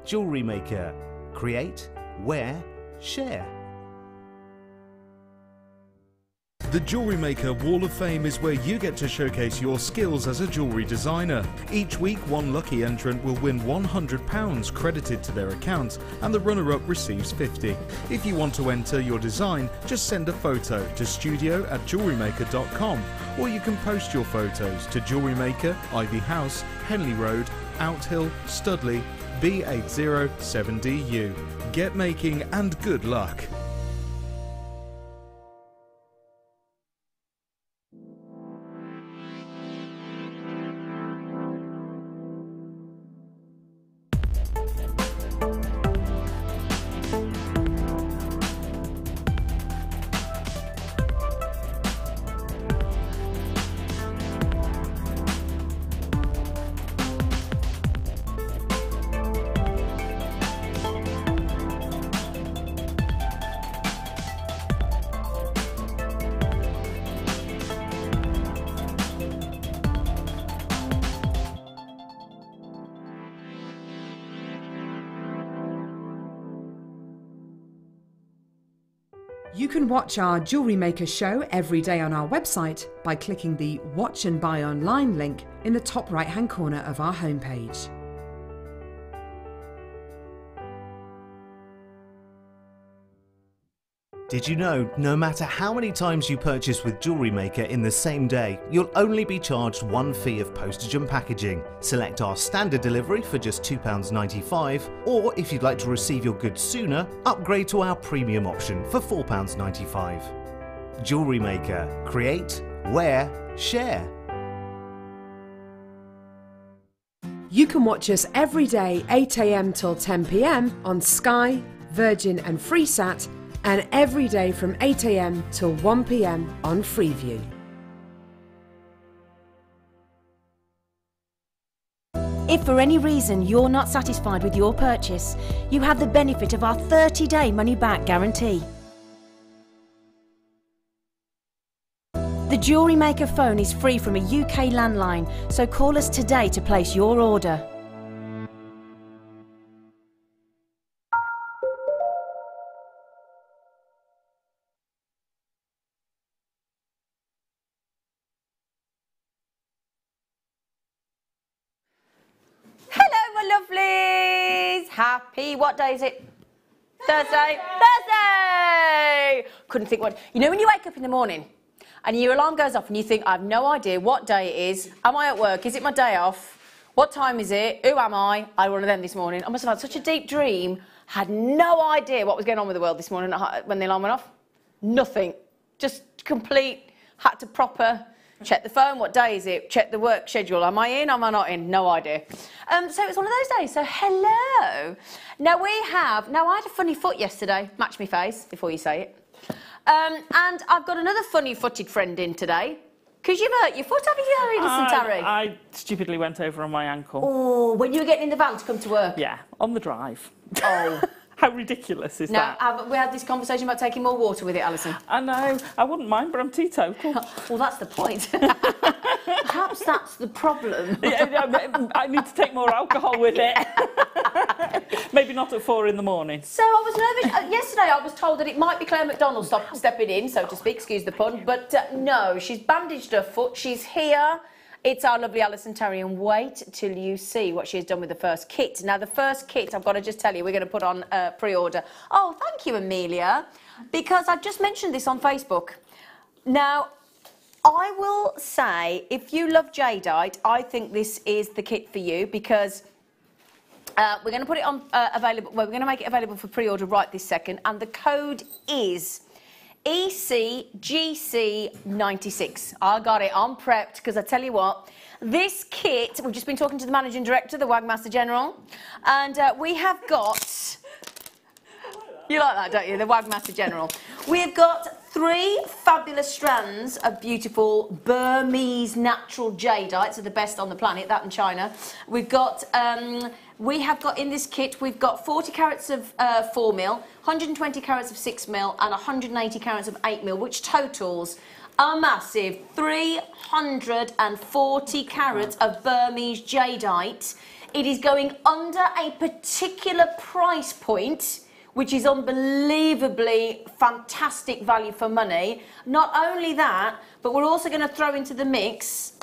Jewellery Maker. Create, wear, share. The Jewellery Maker Wall of Fame is where you get to showcase your skills as a jewellery designer. Each week, one lucky entrant will win £100 credited to their account, and the runner-up receives £50. If you want to enter your design, just send a photo to studio@jewellerymaker.com, or you can post your photos to Jewellery Maker, Ivy House, Henley Road, Outhill, Studley, B807DU. Get making and good luck. You can watch our Jewellery Maker show every day on our website by clicking the Watch and Buy Online link in the top right-hand corner of our homepage. Did you know, no matter how many times you purchase with Jewellery Maker in the same day, you'll only be charged one fee of postage and packaging. Select our standard delivery for just £2.95, or if you'd like to receive your goods sooner, upgrade to our premium option for £4.95. Jewellery Maker. Create, wear, share. You can watch us every day 8 AM till 10 PM on Sky, Virgin and Freesat, and every day from 8 AM till 1 PM on Freeview. If for any reason you're not satisfied with your purchase, you have the benefit of our 30-day money-back guarantee. The Jewellery Maker phone is free from a UK landline, so call us today to place your order. Lovelies! Happy, what day is it? Thursday? Thursday! Couldn't think what. You know when you wake up in the morning and your alarm goes off and you think, I have no idea what day it is. Am I at work? Is it my day off? What time is it? Who am I? I had one of them this morning. I must have had such a deep dream. Had no idea what was going on with the world this morning when the alarm went off. Nothing. Just complete, had to proper check the phone, what day is it? Check the work schedule. Am I in? Am I not in? No idea. So it's one of those days. So hello. Now I had a funny foot yesterday. Match me face before you say it. And I've got another funny-footed friend in today. Because you've hurt your foot, haven't you, Alison, Tarry? I stupidly went over on my ankle. Oh, when you were getting in the van to come to work? Yeah, on the drive. Oh. How ridiculous is that? Now, we had this conversation about taking more water with it, Alison. I know. I wouldn't mind, but I'm teetotal. Well, that's the point. Perhaps that's the problem. I need to take more alcohol with it. Maybe not at 4 in the morning. So I was nervous. Yesterday I was told that it might be Claire McDonald stepping in, so to speak, excuse the pun. But no, she's bandaged her foot. She's here. It's our lovely Alison, Tarry, and wait till you see what she has done with the first kit. Now, the first kit, I've got to just tell you, we're going to put on pre-order. Oh, thank you, Amelia, because I've just mentioned this on Facebook. Now, I will say, if you love jadeite, I think this is the kit for you, because we're going to put it on available. Well, we're going to make it available for pre-order right this second, and the code is ECGC96. I got it. I'm prepped because I tell you what, this kit, we've just been talking to the Managing Director, the Wagmaster General, and we have got, you like that, don't you, the Wagmaster General. We've got 3 fabulous strands of beautiful Burmese natural jadeite, so the best on the planet, that and China. We've got, we have got in this kit, we've got 40 carats of 4mm, 120 carats of 6mm, and 180 carats of 8mm, which totals a massive 340 carats of Burmese jadeite it is going under a particular price point, which is unbelievably fantastic value for money. Not only that, but we're also going to throw into the mix,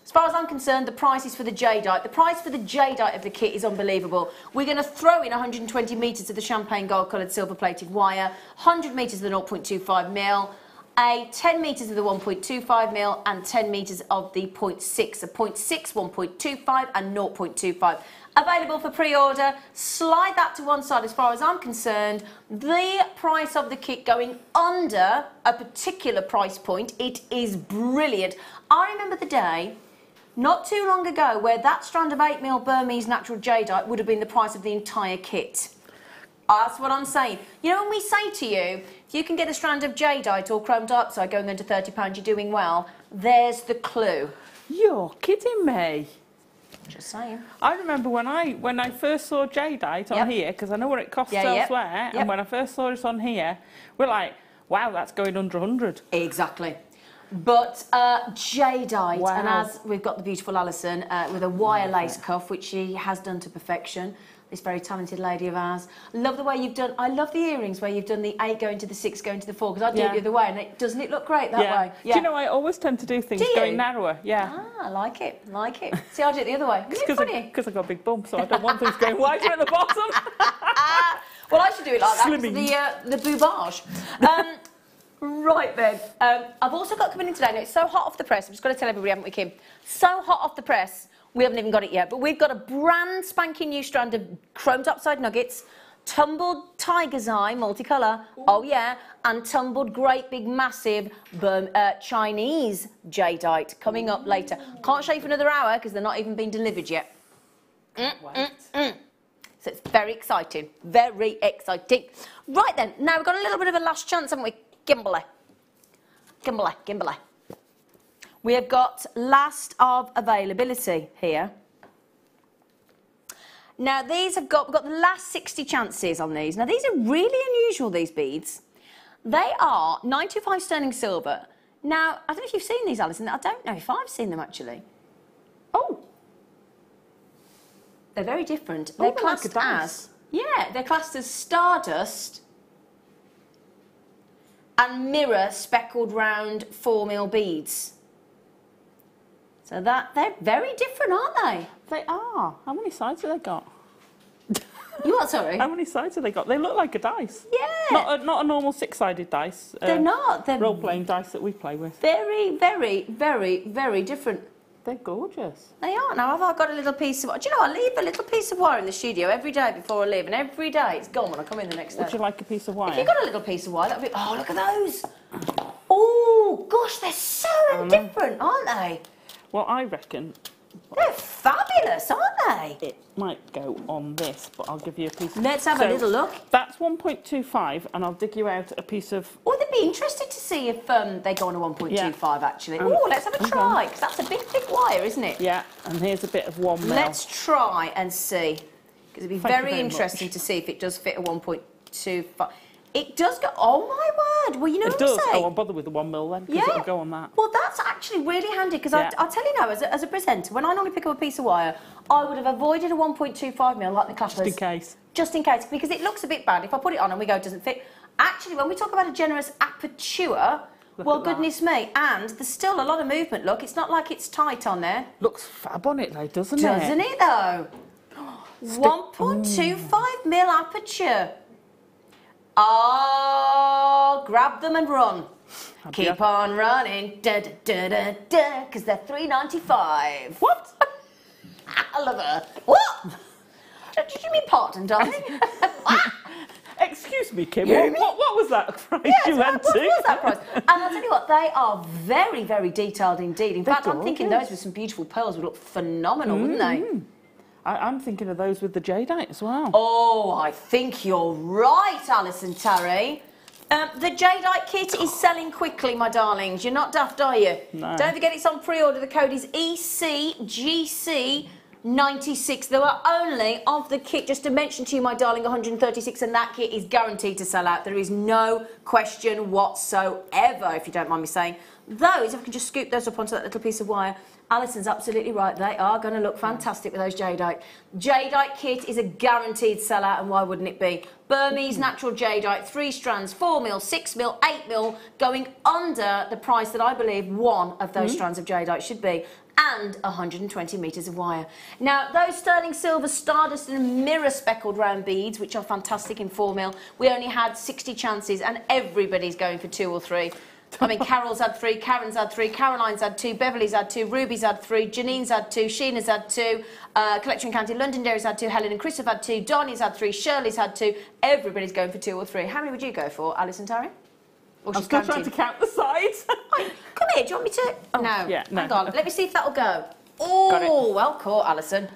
as far as I'm concerned, the prices for the jadeite. The price for the jadeite of the kit is unbelievable. We're going to throw in 120 metres of the champagne gold coloured silver plated wire, 100 metres of the 0.25 mil, a 10 metres of the 1.25 mil and 10 metres of the 0.6, a 0.6, 1.25 and 0.25. Available for pre-order. Slide that to one side as far as I'm concerned. The price of the kit going under a particular price point, it is brilliant. I remember the day, not too long ago, where that strand of 8mm Burmese natural jadeite would have been the price of the entire kit. That's what I'm saying. You know, when we say to you, if you can get a strand of jadeite or chrome dioxide going under £30, you're doing well, there's the clue. You're kidding me. Just saying. I remember when I first saw jadeite on here, because I know what it costs elsewhere, and when I first saw it on here, we're like, wow, that's going under 100. Exactly. But jadeite, and as we've got the beautiful Alison with a wire lace cuff, which she has done to perfection, this very talented lady of ours. Love the way you've done, I love the earrings where you've done the 8 going to the 6 going to the 4, because I do it the other way, and doesn't it look great that way? Yeah. Do you know, I always tend to do things going narrower, Ah, I like it, like it. See, I do it the other way. Isn't it funny? Because I've got a big bump, so I don't want things going wider at the bottom. Well, I should do it like that, the boubage. Right then, I've also got coming in today, now it's so hot off the press, I'm just going to tell everybody, haven't we, Kim? So hot off the press, we haven't even got it yet, but we've got a brand spanking new strand of chrome topside nuggets, tumbled tiger's eye, multicolour, oh yeah, and tumbled great big massive Chinese jadeite coming up later. Can't show you for another hour because they're not even been delivered yet. So it's very exciting, very exciting. Right then, now we've got a little bit of a last chance, haven't we? Kimberley. We have got last of availability here. Now these have we've got the last 60 chances on these. Now these are really unusual, these beads. They are 925 sterling silver. Now, I don't know if you've seen these, Alison. I don't know if I've seen them actually. Oh. They're very different. They're classed as, they're classed as stardust and mirror speckled round 4mm beads. So they're very different, aren't they? They are. How many sides have they got? You what, sorry? How many sides have they got? They look like a dice. Yeah. Not a normal 6-sided dice. They're not. They're role-playing dice that we play with. Very, very, very, very different. They're gorgeous. They are. Now, have I got a little piece of... Do you know, I leave a little piece of wire in the studio every day before I leave, and every day it's gone when I come in the next day. Would you like a piece of wire? If you've got a little piece of wire, that'd be... Oh, look at those. Oh, gosh, they're so different, aren't they? Well, I reckon... They're fabulous, aren't they? It might go on this, but I'll give you a piece. Let's have a little look. That's 1.25, and I'll dig you out a piece of... Oh, they'd be interested to see if they go on a 1.25, actually. Oh, let's have a try, because that's a big, thick wire, isn't it? Yeah, and here's a bit of 1 mil. Let's try and see, because it'd be very interesting to see if it does fit a 1.25. It does go... Oh, my word. Well, you know what I'm saying? It does. Oh, I'll bother with the 1 mil then, because it'll go on that. Well, that's actually really handy, because I'll tell you now, as a presenter, when I normally pick up a piece of wire, I would have avoided a 1.25 mil like the clappers. Just in case. Just in case, because it looks a bit bad. If I put it on and we go, it doesn't fit. Actually, when we talk about a generous aperture, well, goodness me, and there's still a lot of movement, look. It's not like it's tight on there. Looks fab on it, though, doesn't it? Doesn't it, though? 1.25 mil aperture. Oh, grab them and run. Keep on running, because they're $3.95. What? I love her. What? Did you mean pardon, darling? Excuse me, Kim. What was that price you went to? What was that price? And I'll tell you what, they are very, very detailed indeed. In fact, I'm thinking those with some beautiful pearls would look phenomenal, wouldn't they? I'm thinking of those with the jadeite as well. Oh, I think you're right, Alison, Tarry. The jadeite kit is selling quickly, my darlings. You're not daft, are you? No. Don't forget it's on pre-order. The code is ECGC96. There are only, of the kit, just to mention to you, my darling, 136, and that kit is guaranteed to sell out. There is no question whatsoever, if you don't mind me saying. Those, if I can just scoop those up onto that little piece of wire, Alison's absolutely right. They are going to look fantastic with those jadeite. Jadeite kit is a guaranteed sellout, and why wouldn't it be? Burmese natural jadeite, 3 strands, 4mm, 6mm, 8mm, going under the price that I believe one of those strands of jadeite should be, and 120 metres of wire. Now, those sterling silver, stardust and mirror speckled round beads, which are fantastic in 4mm, we only had 60 chances, and everybody's going for 2 or 3. I mean, Carol's had 3, Karen's had 3, Caroline's had 2, Beverly's had 2, Ruby's had 3, Janine's had 2, Sheena's had 2, Collection County Londonderry's had 2, Helen and Chris have had 2, Donnie's had 3, Shirley's had 2. Everybody's going for 2 or 3. How many would you go for, Alison, Tarry? I'm still trying to count the sides. Come here, do you want me to? Oh, no. Yeah, no. Hang on, let me see if that'll go. Oh, well caught, Alison.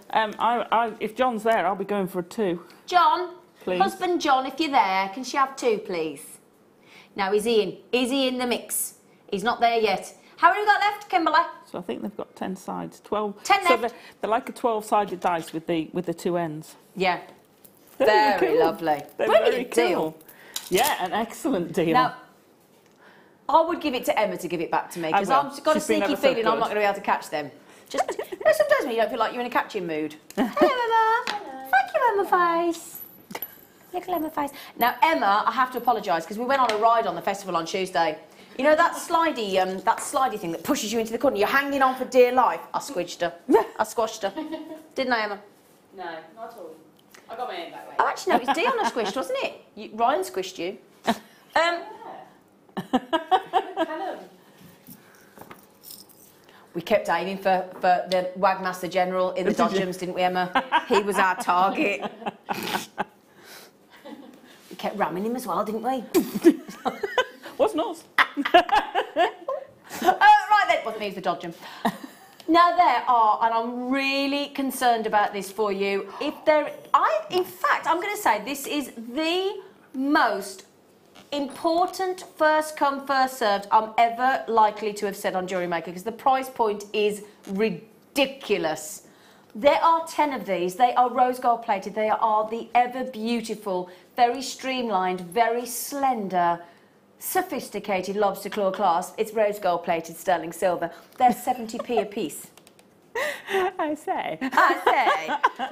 If John's there, I'll be going for a 2. John, please. Husband John, if you're there, can she have 2, please? Now, is he in? Is he in the mix? He's not there yet. How many have we got left, Kimberly? So I think they've got 10 sides. 12. 10 so left. They're like a 12-sided dice with the 2 ends. Yeah. They're very cool. lovely. They're Brilliant very deal. cool. Yeah, an excellent deal. Now, I would give it to Emma to give it back to me, because I've got a sneaky feeling I'm not going to be able to catch them. Just, sometimes when you don't feel like you're in a catching mood. Hello, Emma. Hello. Thank you, Emma Face. Little Emma Face. Now, Emma, I have to apologise, because we went on a ride on the festival on Tuesday. You know that slidey thing that pushes you into the corner? You're hanging on for dear life. I squidged her. I squashed her. Didn't I, Emma? No, not at all. I got my own back way. Oh, actually, no, it was Dion I squished, wasn't it? Ryan squished you. We kept aiming for the Wagmaster General in the Dodgems, didn't we, Emma? He was our target. We kept ramming him as well, didn't we? Wasn't us. Right then, wasn't me, it was the Dodgem. Now there are, and I'm really concerned about this for you. In fact, I'm going to say this is the most important first come, first served I'm ever likely to have said on Jewellery Maker, because the price point is ridiculous. There are 10 of these. They are rose gold plated. They are the ever beautiful, very streamlined, very slender, sophisticated lobster claw clasp. It's rose gold plated sterling silver. They're 70p a piece. I say.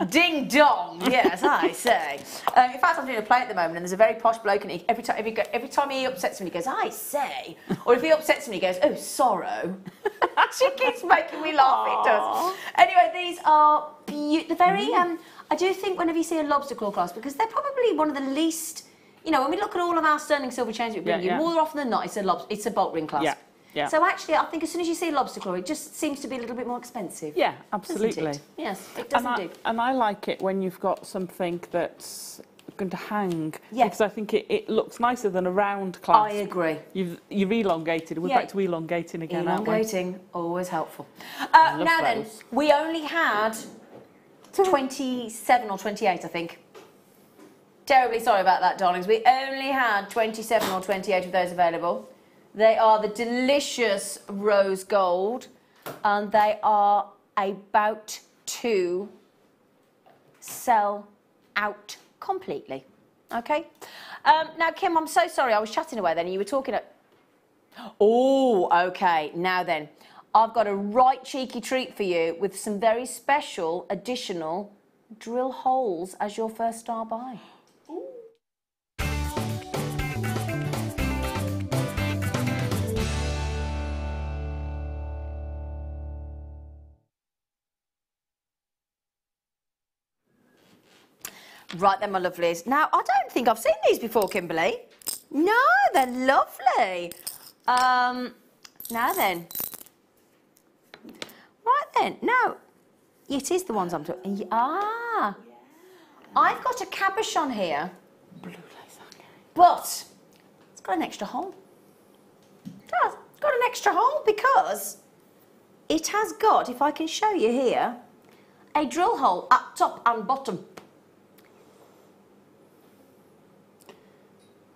Ding dong. Yes, I say. In fact, I'm doing a play at the moment, and there's a very posh bloke, and every time he upsets me, he goes, I say. Or if he upsets me, he goes, oh, sorrow. She keeps making me laugh. It does. Anyway, these are beautiful. I do think whenever you see a lobster claw clasp, because they're probably one of the least. You know, when we look at all of our sterling silver chains we bring you, more often than not, it's a bolt ring clasp. Yeah. So actually, I think as soon as you see lobster claw, it just seems to be a little bit more expensive. Yeah, absolutely. It? Yes, it does indeed. And I like it when you've got something that's going to hang. Yeah. Because I think it looks nicer than a round clasp. I agree. You've elongated. We're back to elongating again, aren't we? Elongating, always helpful. Now then, we only had 27 or 28, I think. Terribly sorry about that, darlings. We only had 27 or 28 of those available. They are the delicious rose gold, and they are about to sell out completely. Okay? Now, Kim, I'm so sorry. I was chatting away then, and you were talking at... Oh, okay. Now then, I've got a right cheeky treat for you with some very special additional drill holes as your first star buy. Right then, my lovelies. Now, I don't think I've seen these before, Kimberly. No, they're lovely. Now then. Right then. No, it is the ones I'm talking... Ah. I've got a cabochon here. Blue lace, okay. But it's got an extra hole. It has. It's got an extra hole because it has got, if I can show you here, a drill hole at top and bottom.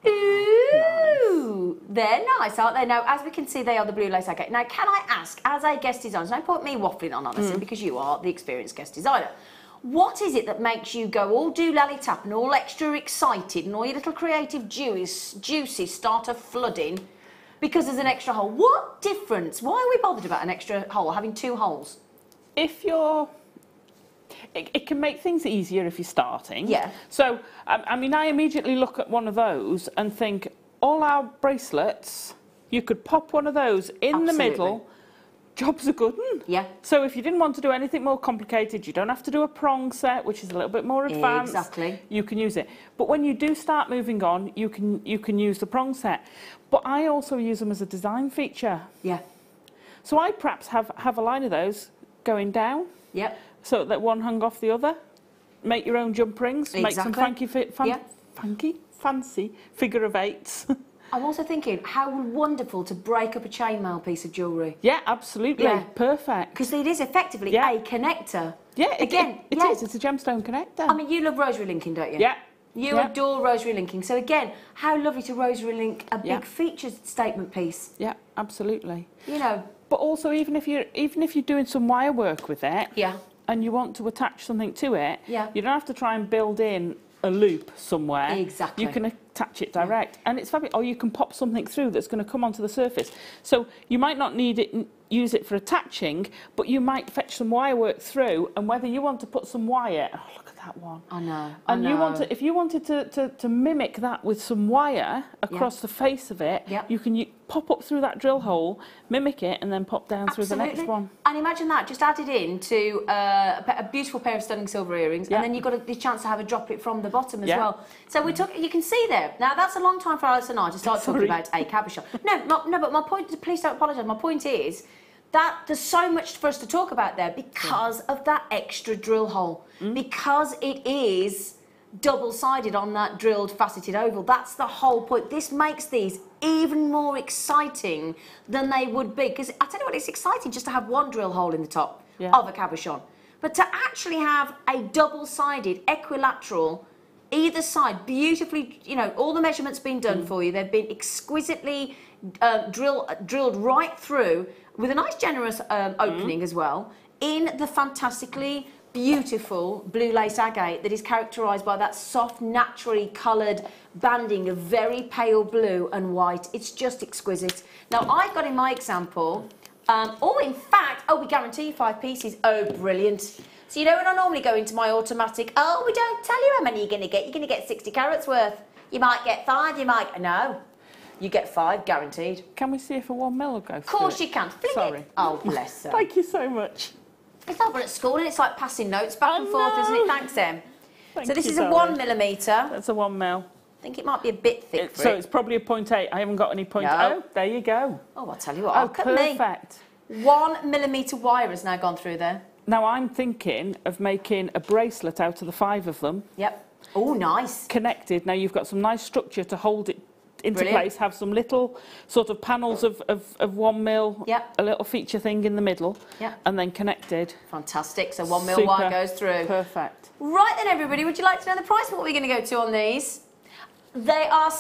Ooh, they're nice, aren't they? Now, as we can see, they are the blue lace agate. Now, can I ask, as a guest designer, no point me waffling on, Alison, because you are the experienced guest designer, what is it that makes you go all do-lally-tap and all extra excited and all your little creative juices start a flooding because there's an extra hole. What difference? Why are we bothered about an extra hole, having 2 holes? If you're... It can make things easier if you're starting. Yeah. So, I mean, I immediately look at one of those and think, all our bracelets, you could pop one of those in the middle. Job's a good one. Yeah. So if you didn't want to do anything more complicated, you don't have to do a prong set, which is a little bit more advanced. Exactly. You can use it. But when you do start moving on, you can use the prong set. But I also use them as a design feature. Yeah. So I perhaps have a line of those going down. Yep. So that one hung off the other. Make your own jump rings. Exactly. Make some fancy figure of 8s. I'm also thinking, how wonderful to break up a chainmail piece of jewellery. Yeah, absolutely. Yeah. Perfect. Because it is effectively a connector. Yeah, it is. It's a gemstone connector. I mean, you love rosary linking, don't you? Yeah. You adore rosary linking. So again, how lovely to rosary link a big featured statement piece. Yeah, absolutely. You know. But also, even if you're doing some wire work with it, yeah, and you want to attach something to it, yeah, you don't have to try and build in a loop somewhere. Exactly. You can attach it direct, and it's fabulous. Or you can pop something through that's going to come onto the surface. So you might not need it, use it for attaching, but you might fetch some wire work through, and whether you want to put some wire. Oh, look at that one. I know. And if you wanted to mimic that with some wire across the face of it, you can pop up through that drill hole, mimic it, and then pop down through the next one. And imagine that, just added in to a beautiful pair of stunning silver earrings, and then you've got the chance to have a drop it from the bottom as well. So you can see there. Now, that's a long time for Alison and I to start talking about a cabochon. No, but my point, please don't apologise, my point is that there's so much for us to talk about there because of that extra drill hole, because it is double-sided on that drilled faceted oval. That's the whole point. This makes these even more exciting than they would be, because I tell you what, it's exciting just to have one drill hole in the top of a cabochon, but to actually have a double-sided equilateral either side, beautifully, you know, all the measurements been done for you. They've been exquisitely drilled right through with a nice generous opening as well, in the fantastically beautiful blue lace agate that is characterised by that soft, naturally coloured banding of very pale blue and white. It's just exquisite. Now, I've got in my example, we guarantee 5 pieces. Oh, brilliant. So, you know, when I normally go into my automatic, oh, we don't tell you how many you're going to get. You're going to get 60 carats worth. You might get 5, no. You get 5, guaranteed. Can we see if a 1 mil will go through? Of course you can. Fling Sorry. it. Oh, bless her. Thank you so much. It's like we're at school and it's like passing notes back and forth, isn't it? Thanks, Em. So this is a 1 millimetre. That's a 1 mil. I think it might be a bit thick for so it. it's probably a 0.8. I haven't got any 0.8. No. Oh, there you go. Oh, I'll tell you what. Oh, perfect. 1 millimetre wire has now gone through there. Now I'm thinking of making a bracelet out of the 5 of them. Yep. Oh, nice. Connected. Now you've got some nice structure to hold it into place. Have some little sort of panels of 1 mil. Yep. A little feature thing in the middle. Yep. And then connected. Fantastic. So 1 mil wire goes through. Perfect. Right then, everybody. Would you like to know the price? What we're going to go to on these? They are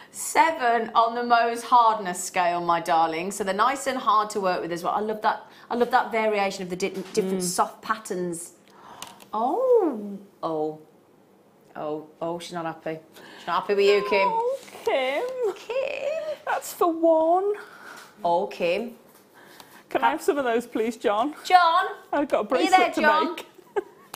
7 on the Mohs hardness scale, my darling. So they're nice and hard to work with as well. I love that. I love that variation of the different soft patterns. Oh, she's not happy. She's not happy with you, Kim. Oh, Kim. Kim. That's for 1. Oh, Kim. Can I have some of those, please, John? John. I've got a bracelet to make.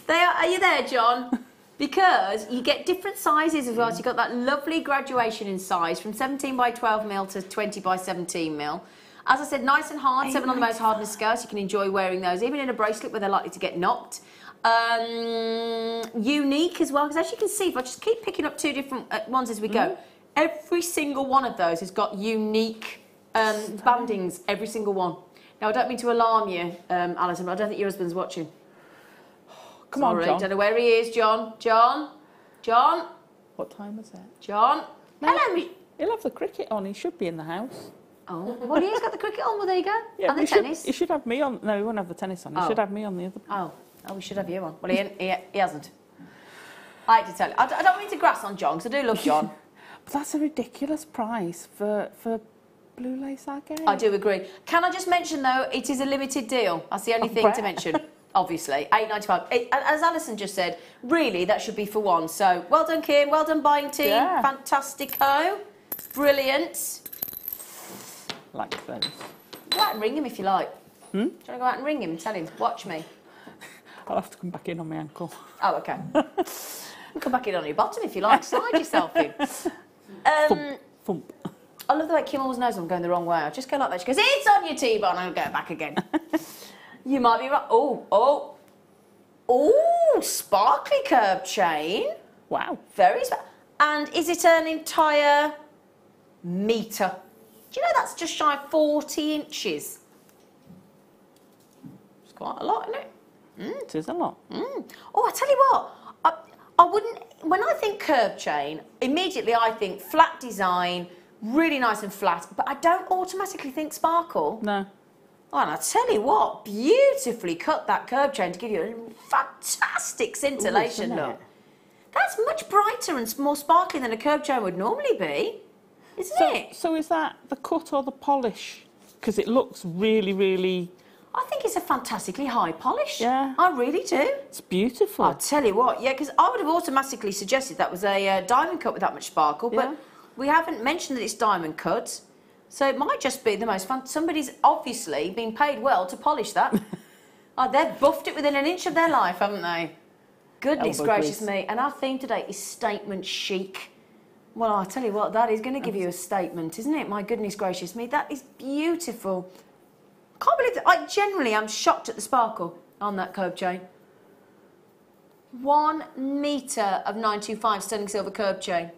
Are you there, John? Because you get different sizes as well. So you've got that lovely graduation in size from 17 by 12 mil to 20 by 17 mil. As I said, nice and hard, 7 on the Mohs hardness scale, so you can enjoy wearing those, even in a bracelet where they're likely to get knocked. Unique as well, because as you can see, if I just keep picking up 2 different ones as we go, every single one of those has got unique bandings, every single one. Now, I don't mean to alarm you, Alison, but I don't think your husband's watching. Come on, John. Don't know where he is, John. John? What time is it? John? No, hello. He'll have the cricket on. He should be in the house. Oh, well, he has got the cricket on. Well, there you go. Yeah, and the tennis. He should have me on. No, he won't have the tennis on. He should have me on the other. Oh, we should have you on. Well, he hasn't. I hate to tell you. I don't mean to grass on John, because I do love John. But that's a ridiculous price for blue lace agate. I do agree. Can I just mention, though, it is a limited deal. That's the only thing to mention. obviously. £8.95. As Alison just said, really, that should be for one. So, well done, Kim. Well done, buying team. Yeah. Fantastico. Brilliant. Like those. Go out and ring him if you like. Hmm? Do you want to go out and ring him and tell him, watch me? I'll have to come back in on my ankle. Oh, okay. You come back in on your bottom if you like. Slide yourself in. Thump, thump. I love the way Kim always knows I'm going the wrong way. I just go like that. She goes, it's on your T-bar, and I'll go back again. You might be right. Oh, sparkly curb chain. Wow. Very And is it an entire metre? Do you know that's just shy of 40 inches? It's quite a lot, isn't it? It is a lot. Oh, I tell you what, I wouldn't, when I think curb chain, immediately I think flat design, really nice and flat, but I don't automatically think sparkle. No. Oh, and I tell you what, beautifully cut that curb chain to give you a fantastic scintillation look. That's much brighter and more sparkly than a curb chain would normally be, isn't it? So is that the cut or the polish? Because it looks really, really... I think it's a fantastically high polish. Yeah. I really do. It's beautiful. I'll tell you what, yeah, because I would have automatically suggested that was a diamond cut with that much sparkle, but we haven't mentioned that it's diamond cut, so it might just be the most fun. Somebody's obviously been paid well to polish that. They've buffed it within an inch of their life, haven't they? Goodness gracious me. And our theme today is statement chic. Well, I'll tell you what, that is going to give you a statement, isn't it? My goodness gracious me, that is beautiful. Can't believe that. I generally am shocked at the sparkle on that curb chain. 1 metre of 925 sterling silver curb chain.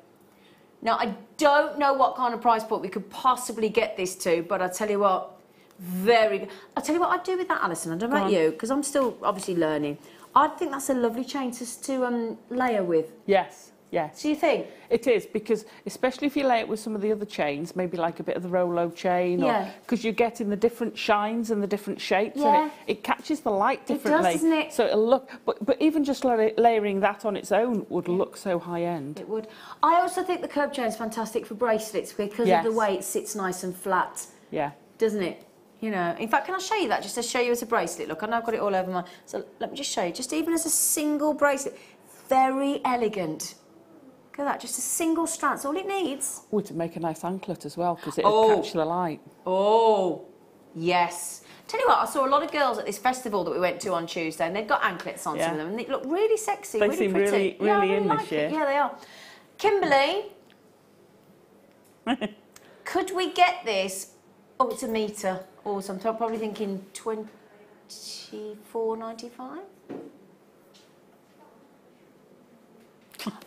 Now, I don't know what kind of price point we could possibly get this to, but I tell you what, very good. I'll tell you what I'd do with that, Alison. I don't know about you, because I'm still obviously learning. I think that's a lovely chain to layer with. Yes, yes. Do you think? It is, because especially if you lay it with some of the other chains, maybe like a bit of the Rolo chain, because you're getting the different shines and the different shapes, and it catches the light differently. It does, doesn't it? So it'll look, but even just layering that on its own would look so high end. It would. I also think the curb chain is fantastic for bracelets because of the way it sits nice and flat. Yeah. Doesn't it? You know, in fact, can I show you that just to show you as a bracelet? Look, I know I've got it all over my... So let me just show you, just even as a single bracelet. Very elegant. Look at that, just a single strand. That's all it needs. Oh, to make a nice anklet as well, because it'll catch the light. Oh, yes. Tell you what, I saw a lot of girls at this festival that we went to on Tuesday, and they've got anklets on some of them, and they look really sexy, they really seem pretty. really in this year. Yeah, they are. Kimberly, could we get this? Oh, it's a metre. Oh, so I'm probably thinking $24.95.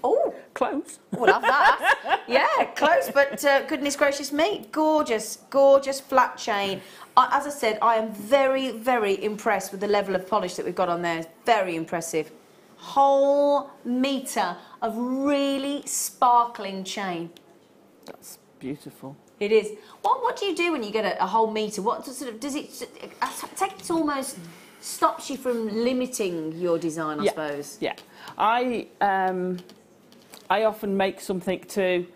Oh, close. We'll have that. Yeah, close, but goodness gracious me, gorgeous, gorgeous flat chain. As I said, I am very, very impressed with the level of polish that we've got on there. Very impressive. Whole metre of really sparkling chain. That's beautiful. It is. What do you do when you get a whole metre? What does it? I take it almost stops you from limiting your design, I suppose. Yeah. I often make something to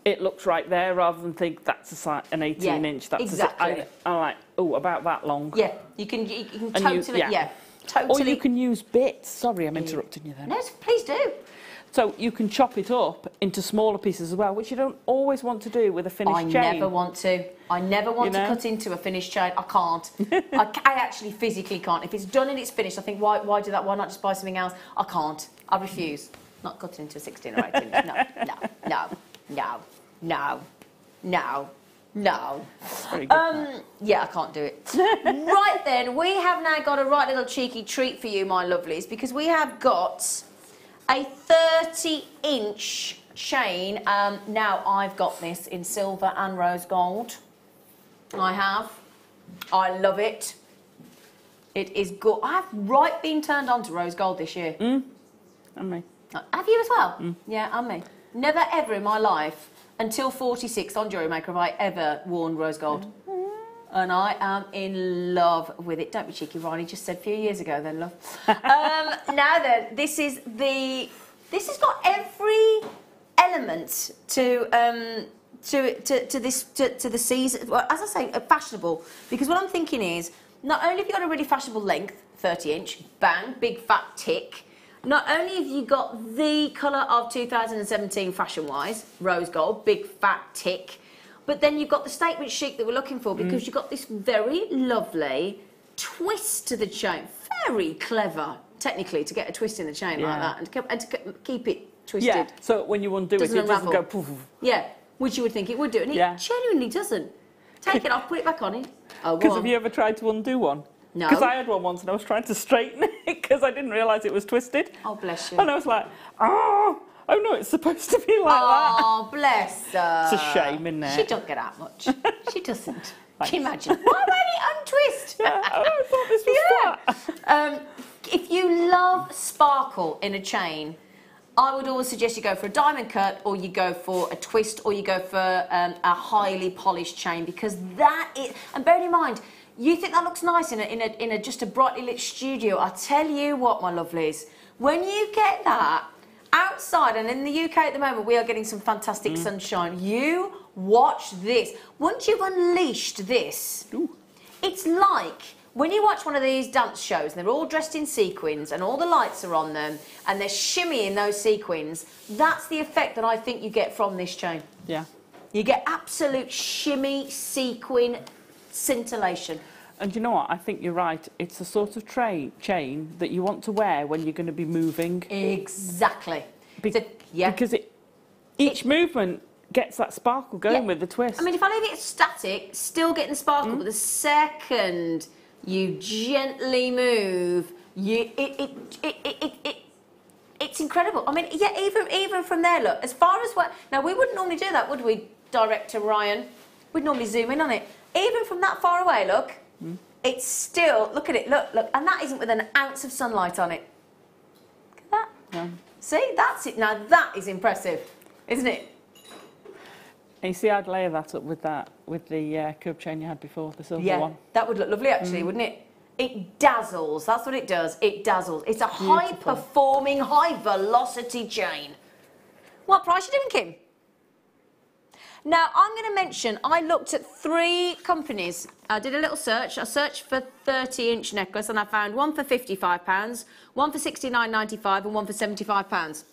it looks right there rather than think that's an 18 inch. That's exactly. I'm like, oh, about that long. Yeah, you can totally, totally. Or you can use bits. Sorry, I'm interrupting you there. No, please do. So you can chop it up into smaller pieces as well, which you don't always want to do with a finished chain. I never want to. I never want to cut into a finished chain. I can't. I actually physically can't. If it's done and it's finished, I think, why do that? Why not just buy something else? I can't. I refuse. Not cutting into a 16 or 18 inch. No. Very good, yeah, I can't do it. Right then, we have now got a right little cheeky treat for you, my lovelies, because we have got a 30-inch chain. Now, I've got this in silver and rose gold. I have. I love it. It is good. I have been turned on to rose gold this year. And me. Have you as well? Yeah, and me. Never ever in my life, until 46 on Jewellery Maker, have I ever worn rose gold. And I am in love with it. Don't be cheeky, Ronnie. Just said a few years ago then, love. Now then, this has got every element to the season. Well, as I say, fashionable. Because what I'm thinking is, not only have you got a really fashionable length, 30-inch, bang, big fat tick. Not only have you got the colour of 2017 fashion-wise, rose gold, big fat tick, but then you've got the statement chic that we're looking for because you've got this very lovely twist to the chain. Very clever, technically, to get a twist in the chain like that and to keep it twisted. Yeah, so when you undo it, it doesn't go poof. Yeah, which you would think it would do, and it genuinely doesn't. Take it off, put it back on it. Oh, because have you ever tried to undo one? No. Because I had one once and I was trying to straighten it because I didn't realise it was twisted. Oh, bless you. And I was like, oh no, it's supposed to be like that. Oh, bless her. It's a shame, isn't it? She don't get out much. She doesn't. Can you imagine? Why won't it untwist? Yeah, I thought this was flat. If you love sparkle in a chain, I would always suggest you go for a diamond cut, or you go for a twist, or you go for a highly polished chain, because that is. And bearing in mind, you think that looks nice in a just a brightly lit studio. I tell you what, my lovelies, when you get that outside, and in the UK at the moment we are getting some fantastic sunshine. You watch this. Once you've unleashed this, it's like when you watch one of these dance shows and they're all dressed in sequins and all the lights are on them and they're shimmying those sequins, that's the effect that I think you get from this chain. Yeah. You get absolute shimmy, sequin, scintillation. And you know what? I think you're right. It's the sort of chain that you want to wear when you're going to be moving. Exactly. Because each movement gets that sparkle going with the twist. I mean, if I leave it static, still getting the sparkle, but the second you gently move, it's incredible. I mean, yeah, even from there, look, as far as what... Now, we wouldn't normally do that, would we, Director Ryan? We'd normally zoom in on it. Even from that far away, look, it's still... Look at it, look. And that isn't with an ounce of sunlight on it. Look at that. Yeah. See, that's it. Now, that is impressive, isn't it? And you see, I'd layer that up with the curb chain you had before, the silver one. That would look lovely, actually, wouldn't it? It dazzles. That's what it does. It dazzles. It's a high-performing, high-velocity chain. What price are you doing, Kim? Now, I'm going to mention, I looked at 3 companies. I did a little search. I searched for 30-inch necklace, and I found one for £55, one for £69.95, and one for £75.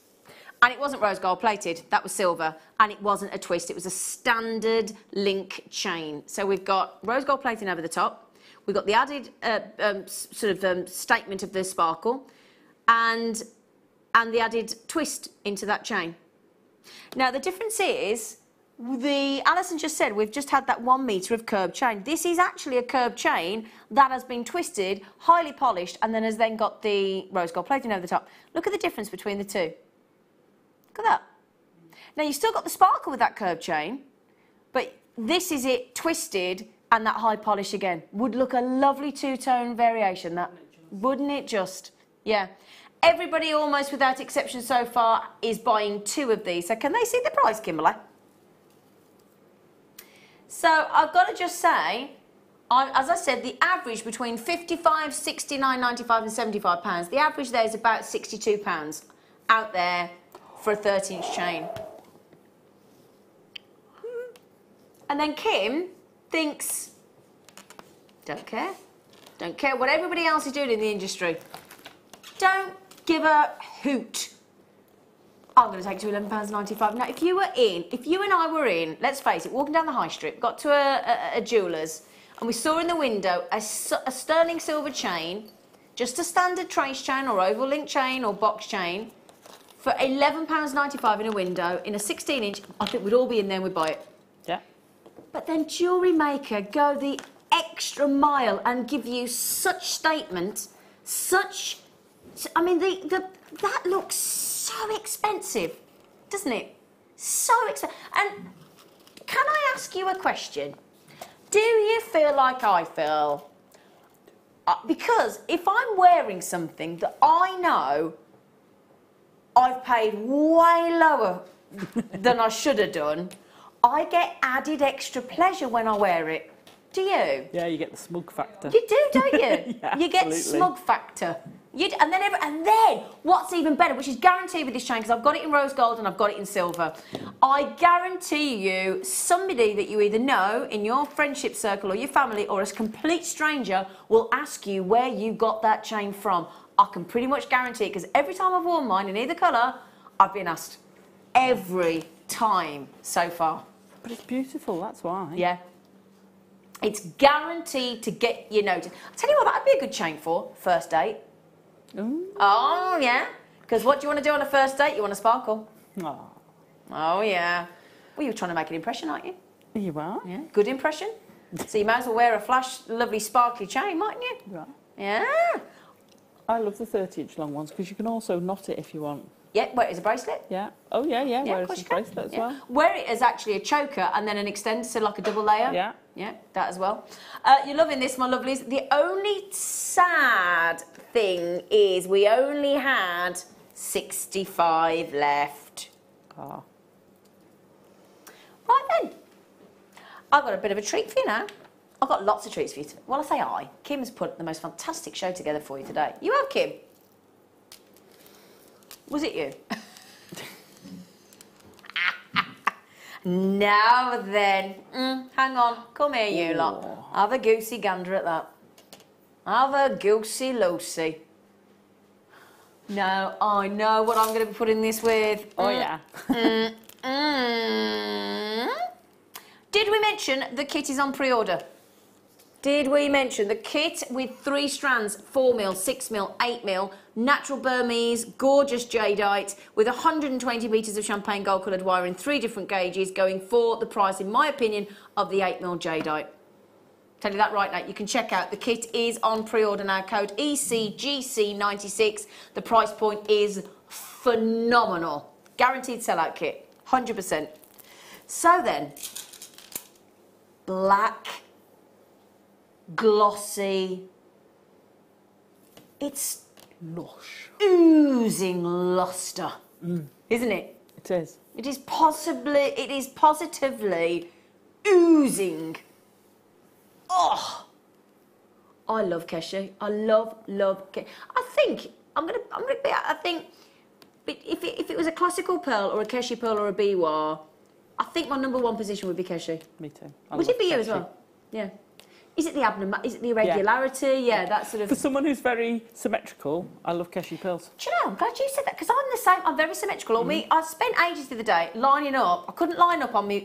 And it wasn't rose gold plated, that was silver, and it wasn't a twist, it was a standard link chain. So we've got rose gold plating over the top, we've got the added statement of the sparkle, and the added twist into that chain. Now the difference is, Alison just said, we've just had that 1 metre of curb chain. This is actually a curb chain that has been twisted, highly polished, and then has then got the rose gold plating over the top. Look at the difference between the two. Look at that. Now, you've still got the sparkle with that curb chain, but this is it twisted and that high polish again. Would look a lovely two-tone variation, that. Wouldn't it just? Yeah. Everybody, almost without exception so far, is buying 2 of these. So can they see the price, Kimberly? So I've got to just say, as I said, the average between £55, £69.95 and £75, the average there is about £62 out there for a 30-inch chain. And then Kim thinks, don't care what everybody else is doing in the industry. Don't give a hoot. I'm going to take it to £11.95. Now, if you and I were in, let's face it, walking down the high street, got to a jeweller's, and we saw in the window a sterling silver chain, just a standard trace chain or oval link chain or box chain, for £11.95 in a window, in a 16-inch, I think we'd all be in there and we'd buy it. Yeah. But then Jewellery Maker go the extra mile and give you such statement, I mean, that looks so expensive, doesn't it? So expensive. And can I ask you a question? Do you feel like I feel? Because if I'm wearing something that I know I've paid way lower than I should have done, I get added extra pleasure when I wear it. Do you? Yeah, you get the smug factor. You do, don't you? Yeah, you get absolutely. smug factor. And then what's even better, which is guaranteed with this chain, because I've got it in rose gold and I've got it in silver. I guarantee you, somebody that you either know in your friendship circle or your family or a complete stranger will ask you where you got that chain from. I can pretty much guarantee it, because every time I've worn mine in either colour, I've been asked. Every time so far. But it's beautiful, that's why. Yeah. It's guaranteed to get you noticed. I'll tell you what, that'd be a good chain for first date. Ooh. Oh, yeah. Because what do you want to do on a first date? You want to sparkle. Oh. Oh, yeah. Well, you're trying to make an impression, aren't you? You are? Yeah. Good impression. So you might as well wear a flash, lovely, sparkly chain, mightn't you? Right. Yeah. I love the 30-inch long ones, because you can also knot it if you want. Yeah, wear it as a bracelet. Yeah. Oh, yeah, yeah. Yeah, Wear of it course as you a can. bracelet as Yeah. well. Wear it as actually a choker and then an extender, so like a double layer. Yeah. Yeah, that as well. You're loving this, my lovelies. The only sad thing is we only had 65 left. Ah. Right then. I've got a bit of a treat for you now. I've got lots of treats for you today. Well, I say I. Kim has put the most fantastic show together for you today. You have, Kim? Was it you? Now then. Hang on. Come here, you lot. Have a goosey gander at that. Have a goosey loosey. No, I know what I'm going to be putting this with. Oh, yeah. Did we mention the kit is on pre-order? Did we mention the kit with 3 strands, 4mm, 6mm, 8mm, natural Burmese, gorgeous jadeite, with 120 metres of champagne gold coloured wire in 3 different gauges, going for the price, in my opinion, of the 8mm jadeite. Tell you that right now. You can check out the kit is on pre-order now. Code ECGC96. The price point is phenomenal. Guaranteed sellout kit, 100%. So then, black, glossy, it's Lush. oozing lustre, isn't it? It is. It is positively oozing. Oh, I love Keshi. I love Keshi. I think if it was a classical pearl or a Keshi pearl or a biwa, I think my number 1 position would be Keshi. Me too. Would it be you as well? Yeah. Is it the Is it the irregularity? Yeah, that sort of. For someone who's very symmetrical, I love Keshi pearls. Do you know? I'm glad you said that, because I'm the same. I'm very symmetrical. I spent ages the other day lining up. I couldn't line up on me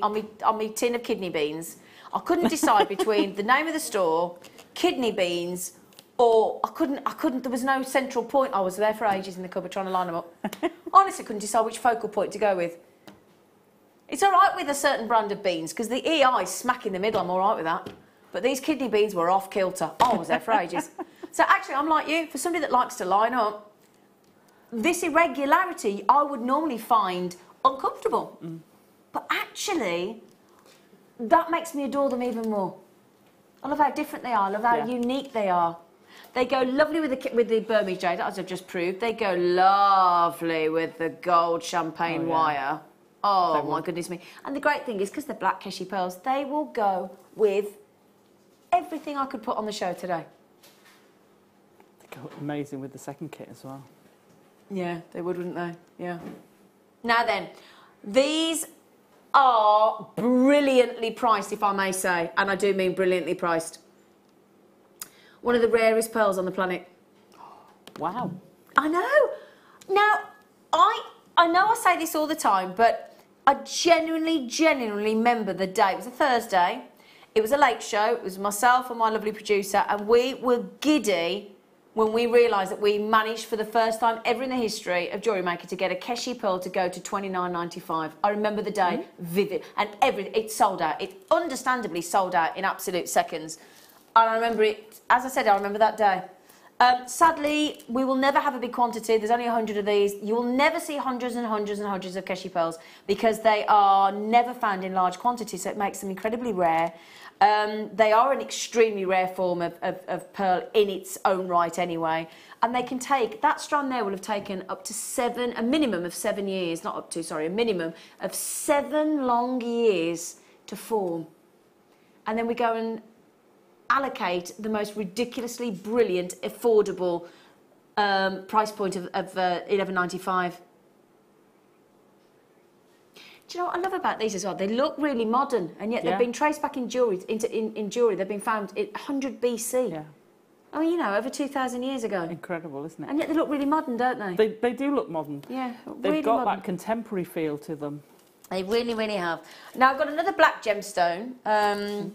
tin of kidney beans. I couldn't decide between the name of the store, kidney beans, or I couldn't. There was no central point. I was there for ages in the cupboard trying to line them up. Honestly, couldn't decide which focal point to go with. It's all right with a certain brand of beans, because the EI is smack in the middle. I'm all right with that. But these kidney beans were off kilter. I was there for ages. So actually, I'm like you. For somebody that likes to line up, this irregularity I would normally find uncomfortable. But actually, that makes me adore them even more. I love how different they are. I love how unique they are. They go lovely with the Burmese jade, as I've just proved. They go lovely with the gold champagne wire. Oh, my goodness me. And the great thing is, because they're black Keshi pearls, they will go with everything I could put on the show today. They go amazing with the second kit as well. Yeah, they would, wouldn't they? Yeah. Now then, these are brilliantly priced, if I may say, and I do mean brilliantly priced. One of the rarest pearls on the planet. Wow. I know. Now, I know I say this all the time, but I genuinely remember the day. It was a Thursday. It was a late show. It was myself and my lovely producer, and we were giddy when we realised that we managed for the first time ever in the history of Jewellery Maker to get a Keshi pearl to go to $29.95. I remember the day vivid, and it sold out. It understandably sold out in absolute seconds. And I remember it, as I said, I remember that day. Sadly, we will never have a big quantity. There's only 100 of these. You will never see hundreds and hundreds and hundreds of Keshi pearls, because they are never found in large quantities, so it makes them incredibly rare. They are an extremely rare form of pearl in its own right anyway. And they can take, that strand there will have taken up to a minimum of 7 years, not up to, sorry, a minimum of 7 long years to form. And then we go and allocate the most ridiculously brilliant, affordable price point of $11.95. Do you know what I love about these as well? They look really modern, and yet they've been traced back in jewellery. In jewellery, they've been found in 100 BC. Yeah. I mean, you know, over 2,000 years ago. Incredible, isn't it? And yet they look really modern, don't they? They do look modern. Yeah, They've really got modern. that contemporary feel to them. They really, really have. Now, I've got another black gemstone. Can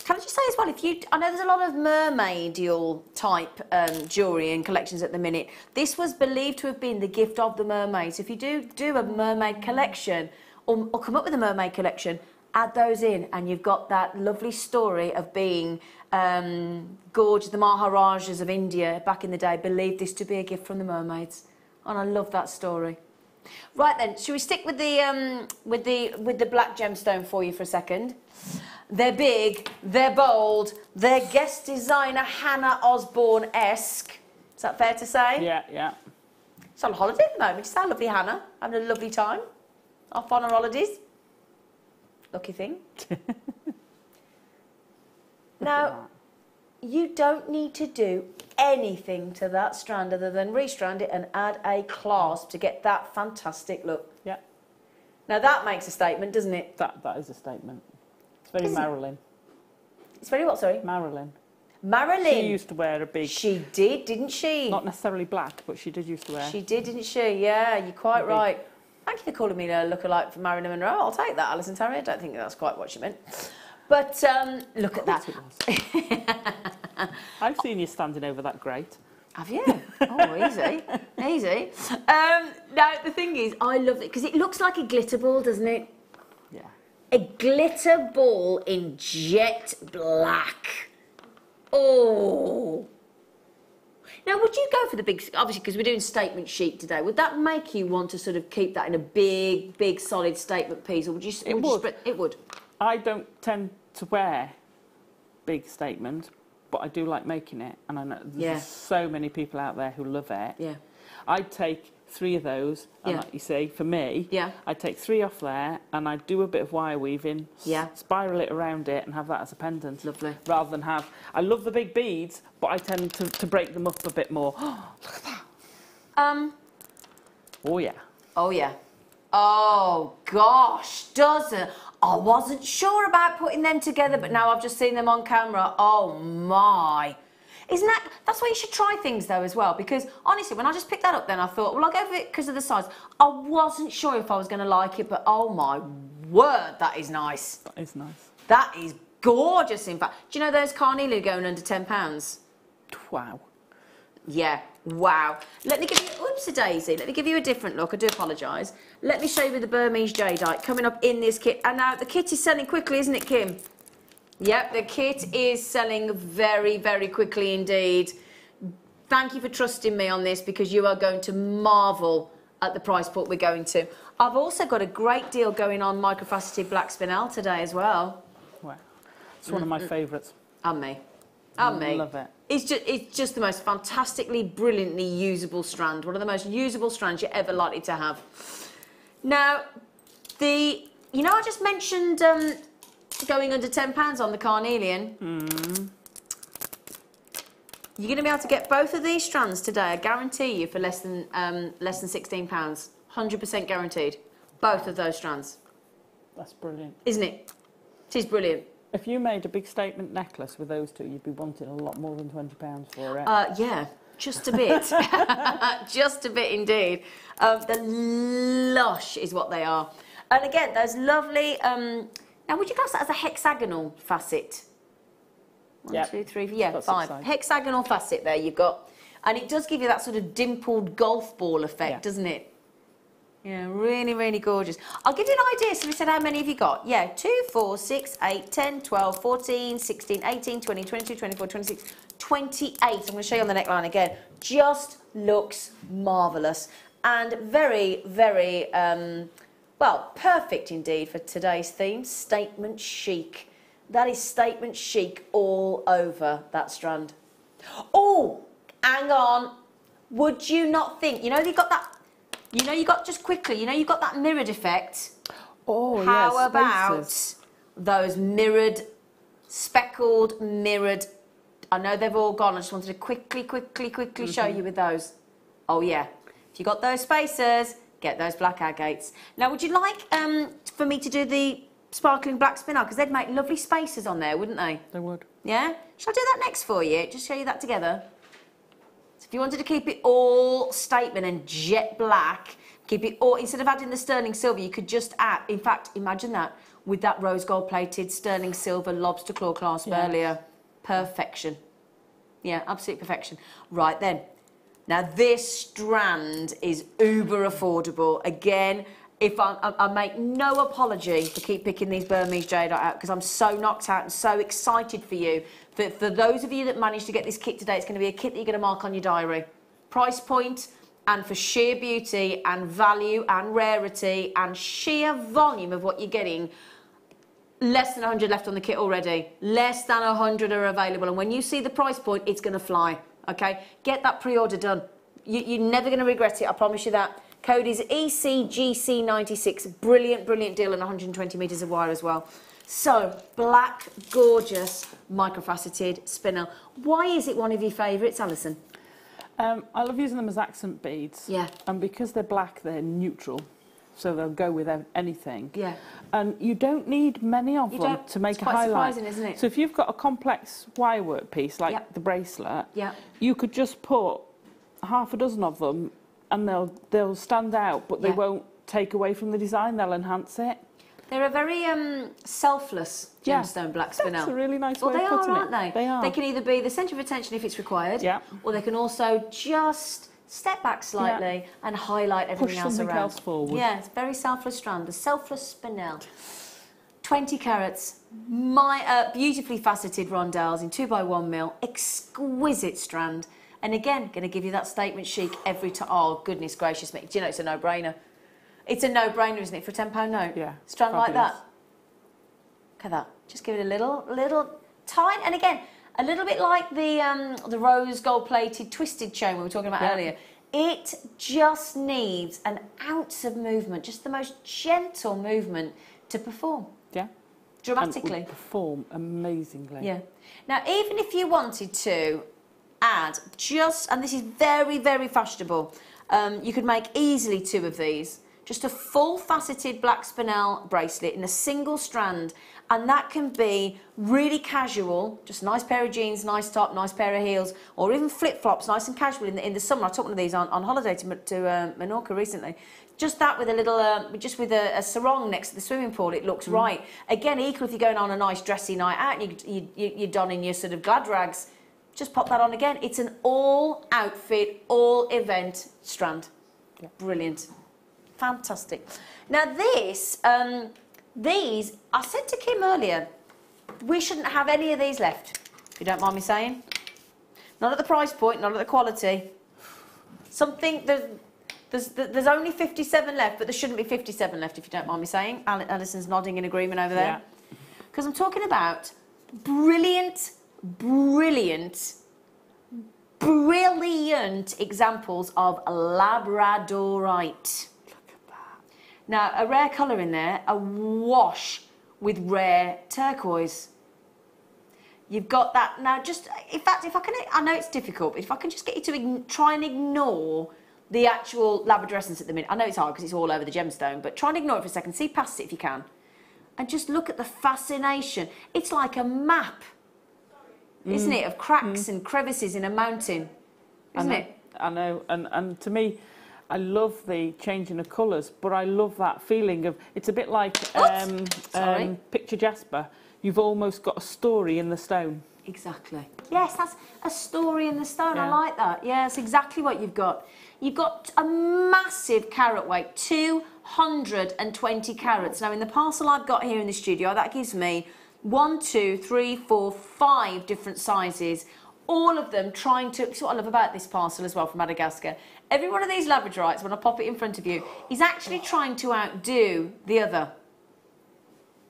I just say as well, I know there's a lot of mermaidial type jewellery in collections at the minute. This was believed to have been the gift of the mermaids. If you do a mermaid collection, or come up with a mermaid collection, add those in, and you've got that lovely story of being gorgeous. The Maharajas of India back in the day believed this to be a gift from the mermaids, and I love that story. Right then, should we stick with the black gemstone for you for a second? They're big, they're bold, they're guest designer Hannah Osborne-esque. Is that fair to say? Yeah, yeah. It's on holiday at the moment. It's our lovely Hannah, having a lovely time. Off on her holidays. Lucky thing. Now, you don't need to do anything to that strand other than restrand it and add a clasp to get that fantastic look. Yeah. Now, that makes a statement, doesn't it? That is a statement. It's very Marilyn. It's very what, sorry? Marilyn. Marilyn. She used to wear a big... She did, didn't she? Not necessarily black, but she did used to wear... She did, didn't she? Yeah, you're quite right. Thank you for calling me a lookalike for Marilyn Monroe. I'll take that, Alison, Tarry. I don't think that's quite what she meant. But look at that. I've seen you standing over that grate. Have you? Oh, easy. Easy. Now, the thing is, I love it because it looks like a glitter ball, doesn't it? Yeah. A glitter ball in jet black. Oh. Now, would you go for the big, obviously, because we're doing statement chic today, would that make you want to sort of keep that in a big, big, solid statement piece, or would you... It would. It would. I don't tend to wear big statement, but I do like making it, and I know there's so many people out there who love it. Yeah. I'd take 3 of those, and like you say, for me, I'd take 3 off there, and I'd do a bit of wire weaving, spiral it around it, and have that as a pendant. Lovely. Rather than have... I love the big beads, but I tend to break them up a bit more. Oh, look at that. Oh, yeah. Oh, yeah. Oh, gosh, doesn't... I wasn't sure about putting them together, but now I've just seen them on camera. Oh, my... Isn't that... That's why you should try things, though, as well, because, honestly, when I just picked that up then, I thought, well, I'll go for it because of the size. I wasn't sure if I was going to like it, but, oh, my word, that is nice. That is nice. That is gorgeous, in fact. Do you know those carnelian are going under £10? Wow. Yeah, wow. Let me give you... Oops-a-daisy. Let me give you a different look. I do apologise. Let me show you the Burmese jadeite coming up in this kit. And now, the kit is selling quickly, isn't it, Kim? Yep, the kit is selling very, very quickly indeed. Thank you for trusting me on this because you are going to marvel at the price point we're going to. I've also got a great deal going on microfaceted black spinel today as well. Wow. It's one of my favourites. And me. And me. Love it. It's just the most fantastically, brilliantly usable strand. One of the most usable strands you're ever likely to have. Now, you know I just mentioned... going under £10 on the carnelian. You're going to be able to get both of these strands today. I guarantee you for less than £16, 100% guaranteed. Both of those strands. That's brilliant, isn't it? It is brilliant. If you made a big statement necklace with those two, you'd be wanting a lot more than £20 for it. Yeah, just a bit, just a bit indeed. The lush is what they are, and again those lovely. Now, would you class that as a hexagonal facet? 1, 2, 3, 4, yeah, 5. Hexagonal facet there you've got. And it does give you that sort of dimpled golf ball effect, doesn't it? Yeah, really, really gorgeous. I'll give you an idea. So we said, how many have you got? Yeah, 2, 4, 6, 8, 10, 12, 14, 16, 18, 20, 22, 24, 26, 28. I'm going to show you on the neckline again. Just looks marvellous. And very, very... well, perfect indeed for today's theme, statement chic. That is statement chic all over that strand. Oh, hang on. Would you not think, you know you got that, you know you got, just quickly, you know you got that mirrored effect? Oh, yes. How about those mirrored, speckled, mirrored I know they've all gone. I just wanted to quickly show you with those. Oh yeah, if you got those spacers, get those black agates. Now, would you like for me to do the sparkling black spinel? Because they'd make lovely spacers on there, wouldn't they? They would. Yeah? Shall I do that next for you? Just show you that together. So if you wanted to keep it all statement and jet black, keep it all, instead of adding the sterling silver, you could just add, in fact, imagine that, with that rose gold plated sterling silver lobster claw clasp earlier. Perfection. Yeah, absolute perfection. Right then. Now this strand is uber affordable. Again, if I make no apology for keep picking these Burmese jade out because I'm so knocked out and so excited for you. For those of you that managed to get this kit today, it's going to be a kit that you're going to mark on your diary. Price point, and for sheer beauty and value and rarity and sheer volume of what you're getting, less than 100 left on the kit already. Less than 100 are available. And when you see the price point, it's going to fly. Okay? Get that pre-order done. You're never going to regret it. I promise you that. Code is ECGC96. Brilliant, brilliant deal and 120 metres of wire as well. So, black, gorgeous, microfaceted spinel. Why is it one of your favourites, Alison? I love using them as accent beads. Yeah. And because they're black, they're neutral. So they'll go with anything. Yeah. And you don't need many of them to make a highlight. Surprising, isn't it? So if you've got a complex wire work piece like the bracelet, you could just put half a dozen of them and they'll stand out, but they won't take away from the design, they'll enhance it. They're a very selfless gemstone black spinel. That's a really nice way of putting it. Well, they are, aren't they? They are. They can either be the centre of attention if it's required, or they can also just step back slightly and highlight everything else around. Push something else forward. Yeah, it's a very selfless strand. The selfless spinel. 20 carats, beautifully faceted rondelles in 2x1 mil, exquisite strand. And again, going to give you that statement chic every time. Oh, goodness gracious me. Do you know, it's a no-brainer. It's a no-brainer, isn't it, for a £10 note? Yeah. Strand like that. Look at that. Just give it a little tiny, and again, a little bit like the rose gold-plated twisted chain we were talking about earlier. It just needs an ounce of movement, just the most gentle movement to perform. Yeah. Dramatically. And perform amazingly. Yeah. Now, even if you wanted to add and this is very, very fashionable, you could make easily 2 of these. Just a full faceted black spinel bracelet in a single strand, and that can be really casual, just a nice pair of jeans, nice top, nice pair of heels, or even flip-flops, nice and casual in the summer. I took one of these on holiday to Menorca recently. Just that with a little, just with a sarong next to the swimming pool, it looks right. Again, equal if you're going on a nice dressy night out and you're donning your sort of glad rags, just pop that on again. It's an all-outfit, all-event strand. Yeah. Brilliant. Fantastic. Now these, I said to Kim earlier, we shouldn't have any of these left, if you don't mind me saying. Not at the price point, not at the quality. There's only 57 left, but there shouldn't be 57 left, if you don't mind me saying. Alison's nodding in agreement over there. Because I'm talking about brilliant examples of labradorite. Now, a rare colour in there, awash with rare turquoise. You've got that. Now, just, in fact, if I can, I know it's difficult, but if I can just get you to try and ignore the actual labradorescence at the minute. I know it's hard because it's all over the gemstone, but try and ignore it for a second. See past it if you can. And just look at the fascination. It's like a map, isn't it, of cracks and crevices in a mountain, isn't it? I know, and to me, I love the changing of colours, but I love that feeling of, it's a bit like Picture Jasper. You've almost got a story in the stone. Exactly. Yes, that's a story in the stone. I like that. Yeah, that's exactly what you've got. You've got a massive carat weight, 220 carats. Now, in the parcel I've got here in the studio, that gives me 1, 2, 3, 4, 5 different sizes. All of them trying to, that's what I love about this parcel as well from Madagascar. Every one of these labradorites, when I pop it in front of you, is actually trying to outdo the other.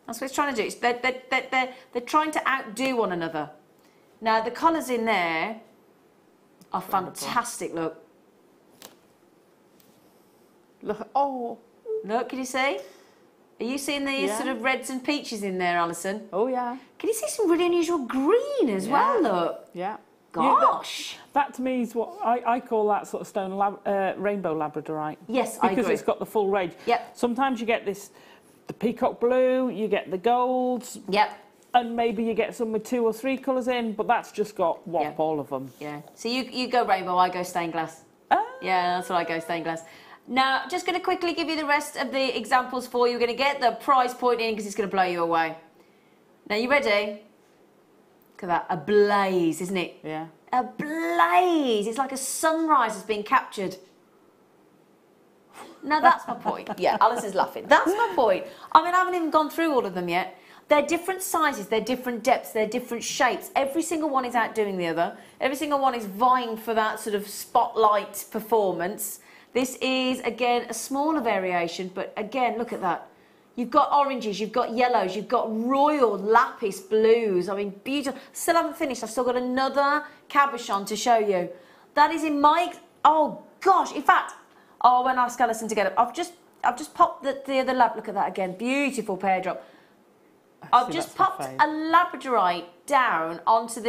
That's what it's trying to do. They're trying to outdo one another. Now, the colours in there are fantastic, look. Look, can you see? Are you seeing the sort of reds and peaches in there, Alison? Oh, yeah. Can you see some really unusual green as well, look? Yeah. Gosh. That to me is what I call that sort of stone rainbow labradorite. Yes, I agree. Because it's got the full range. Yep. Sometimes you get the peacock blue, you get the golds. Yep. And maybe you get some with 2 or 3 colours in, but that's just got all of them. Yeah. So you go rainbow, I go stained glass. Yeah, that's what I go, stained glass. Now, just going to quickly give you the rest of the examples for you. We're going to get the price point in because it's going to blow you away. Now, you ready? Look at that, a blaze, isn't it? Yeah. A blaze. It's like a sunrise has been captured. Now, that's my point. Yeah, Alison's laughing. That's my point. I mean, I haven't even gone through all of them yet. They're different sizes, they're different depths, they're different shapes. Every single one is outdoing the other. Every single one is vying for that sort of spotlight performance. This is, again, a smaller variation, but again, look at that. You've got oranges, you've got yellows, you've got royal lapis blues. I mean, beautiful. Still haven't finished. I've still got another cabochon to show you. That is in my... Oh, gosh. In fact, I won't ask Alison to get up. I've just popped the other lab. Look at that again. Beautiful pear drop. I've just popped a labradorite down onto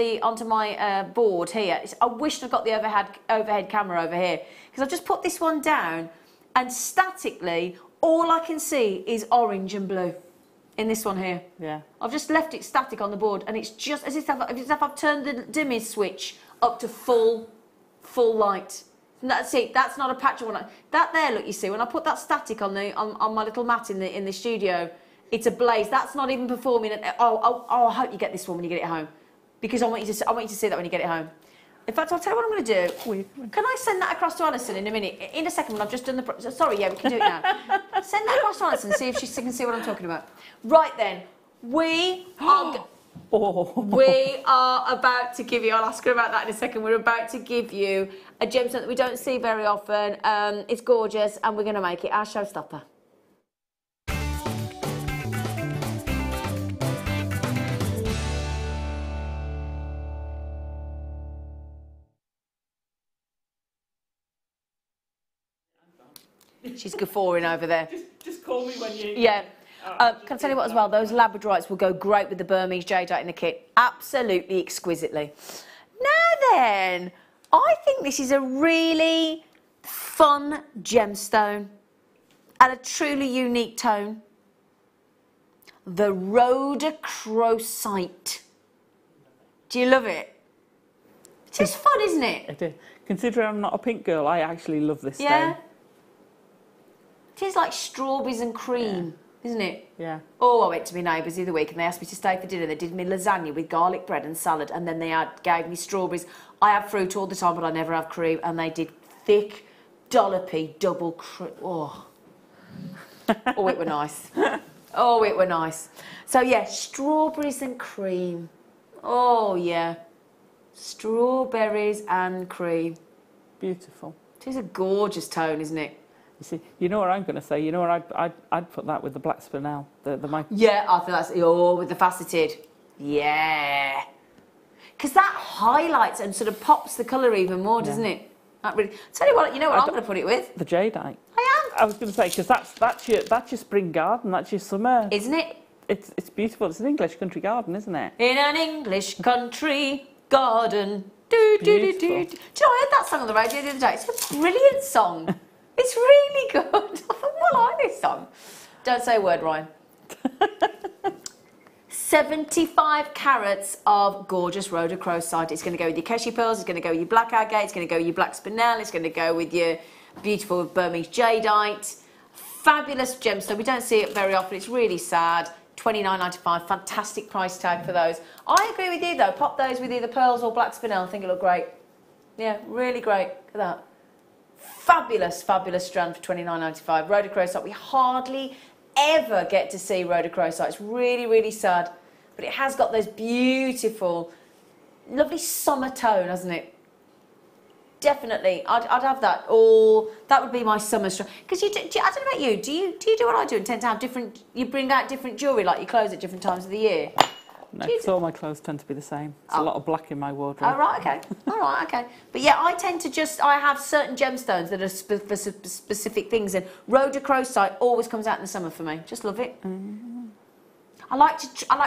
my board here. I wish I'd got the overhead camera over here because I've just put this one down and statically all I can see is orange and blue in this one here. Yeah. I've just left it static on the board and it's just as if I've turned the dimming switch up to full light. That's it. That's not a patch of one. That there, look, you see, when I put that static on my little mat in the studio. It's a blaze. That's not even performing. Oh, I hope you get this one when you get it home, because I want you to see that when you get it home. In fact, I'll tell you what I'm going to do. Can I send that across to Alison in a minute? In a second, when I've just done the... Sorry, yeah, we can do it now. Send that across to Alison and see if she can see what I'm talking about. Right then, we are about to give you... I'll ask her about that in a second. We're about to give you a gemstone that we don't see very often. It's gorgeous, and we're going to make it our showstopper. She's guffawing over there. Just call me when you... Yeah. Can I tell you what as well? Those labradorites will go great with the Burmese jadeite in the kit. Absolutely exquisitely. Now then, I think this is a really fun gemstone and a truly unique tone. The rhodochrosite. Do you love it? It's just fun, isn't it? It is. Considering I'm not a pink girl, I actually love this stone. Yeah. It is like strawberries and cream, isn't it? Yeah. Oh, I went to my neighbours the other week and they asked me to stay for dinner. They did me lasagna with garlic bread and salad, and then they gave me strawberries. I have fruit all the time, but I never have cream. And they did thick, dollopy, double cream. Oh. Oh, it were nice. Oh, it were nice. So, yeah, strawberries and cream. Oh, yeah. Strawberries and cream. Beautiful. It is a gorgeous tone, isn't it? You see, you know what I'm going to say? You know what I'd put that with the black spinel, the Yeah, I think that's with the faceted. Yeah, because that highlights and sort of pops the colour even more, doesn't it? That really. Tell you what, you know what I'm going to put it with? The jadeite. I am. I was going to say because that's your spring garden, that's your summer, isn't it? It's beautiful. It's an English country garden, isn't it? In an English country garden. Do do do do. Do you know I heard that song on the radio the other day? It's a brilliant song. It's really good. I thought, I like this song. Don't say a word, Ryan. 75 carats of gorgeous rhodochrosite. It's going to go with your Keshi pearls, it's going to go with your black agate, it's going to go with your black spinel, it's going to go with your beautiful Burmese jadeite. Fabulous gemstone. We don't see it very often. It's really sad. $29.95. Fantastic price tag for those. I agree with you, though. Pop those with either pearls or black spinel. I think it'll look great. Yeah, really great. Look at that. Fabulous, fabulous strand for $29.95. Rhodochrosite. We hardly ever get to see rhodochrosite. It's really, really sad. But it has got those beautiful, lovely summer tone, hasn't it? Definitely. I'd have that. Or that would be my summer strand. Because I don't know about you. Do you do what I do and tend to have different... You bring out different jewellery, like your clothes at different times of the year? No, because all my clothes tend to be the same. There's a lot of black in my wardrobe. Oh, right, okay. All right, okay. But yeah, I tend to I have certain gemstones that are for specific things, and rhodochrosite always comes out in the summer for me. Just love it. Mm. I like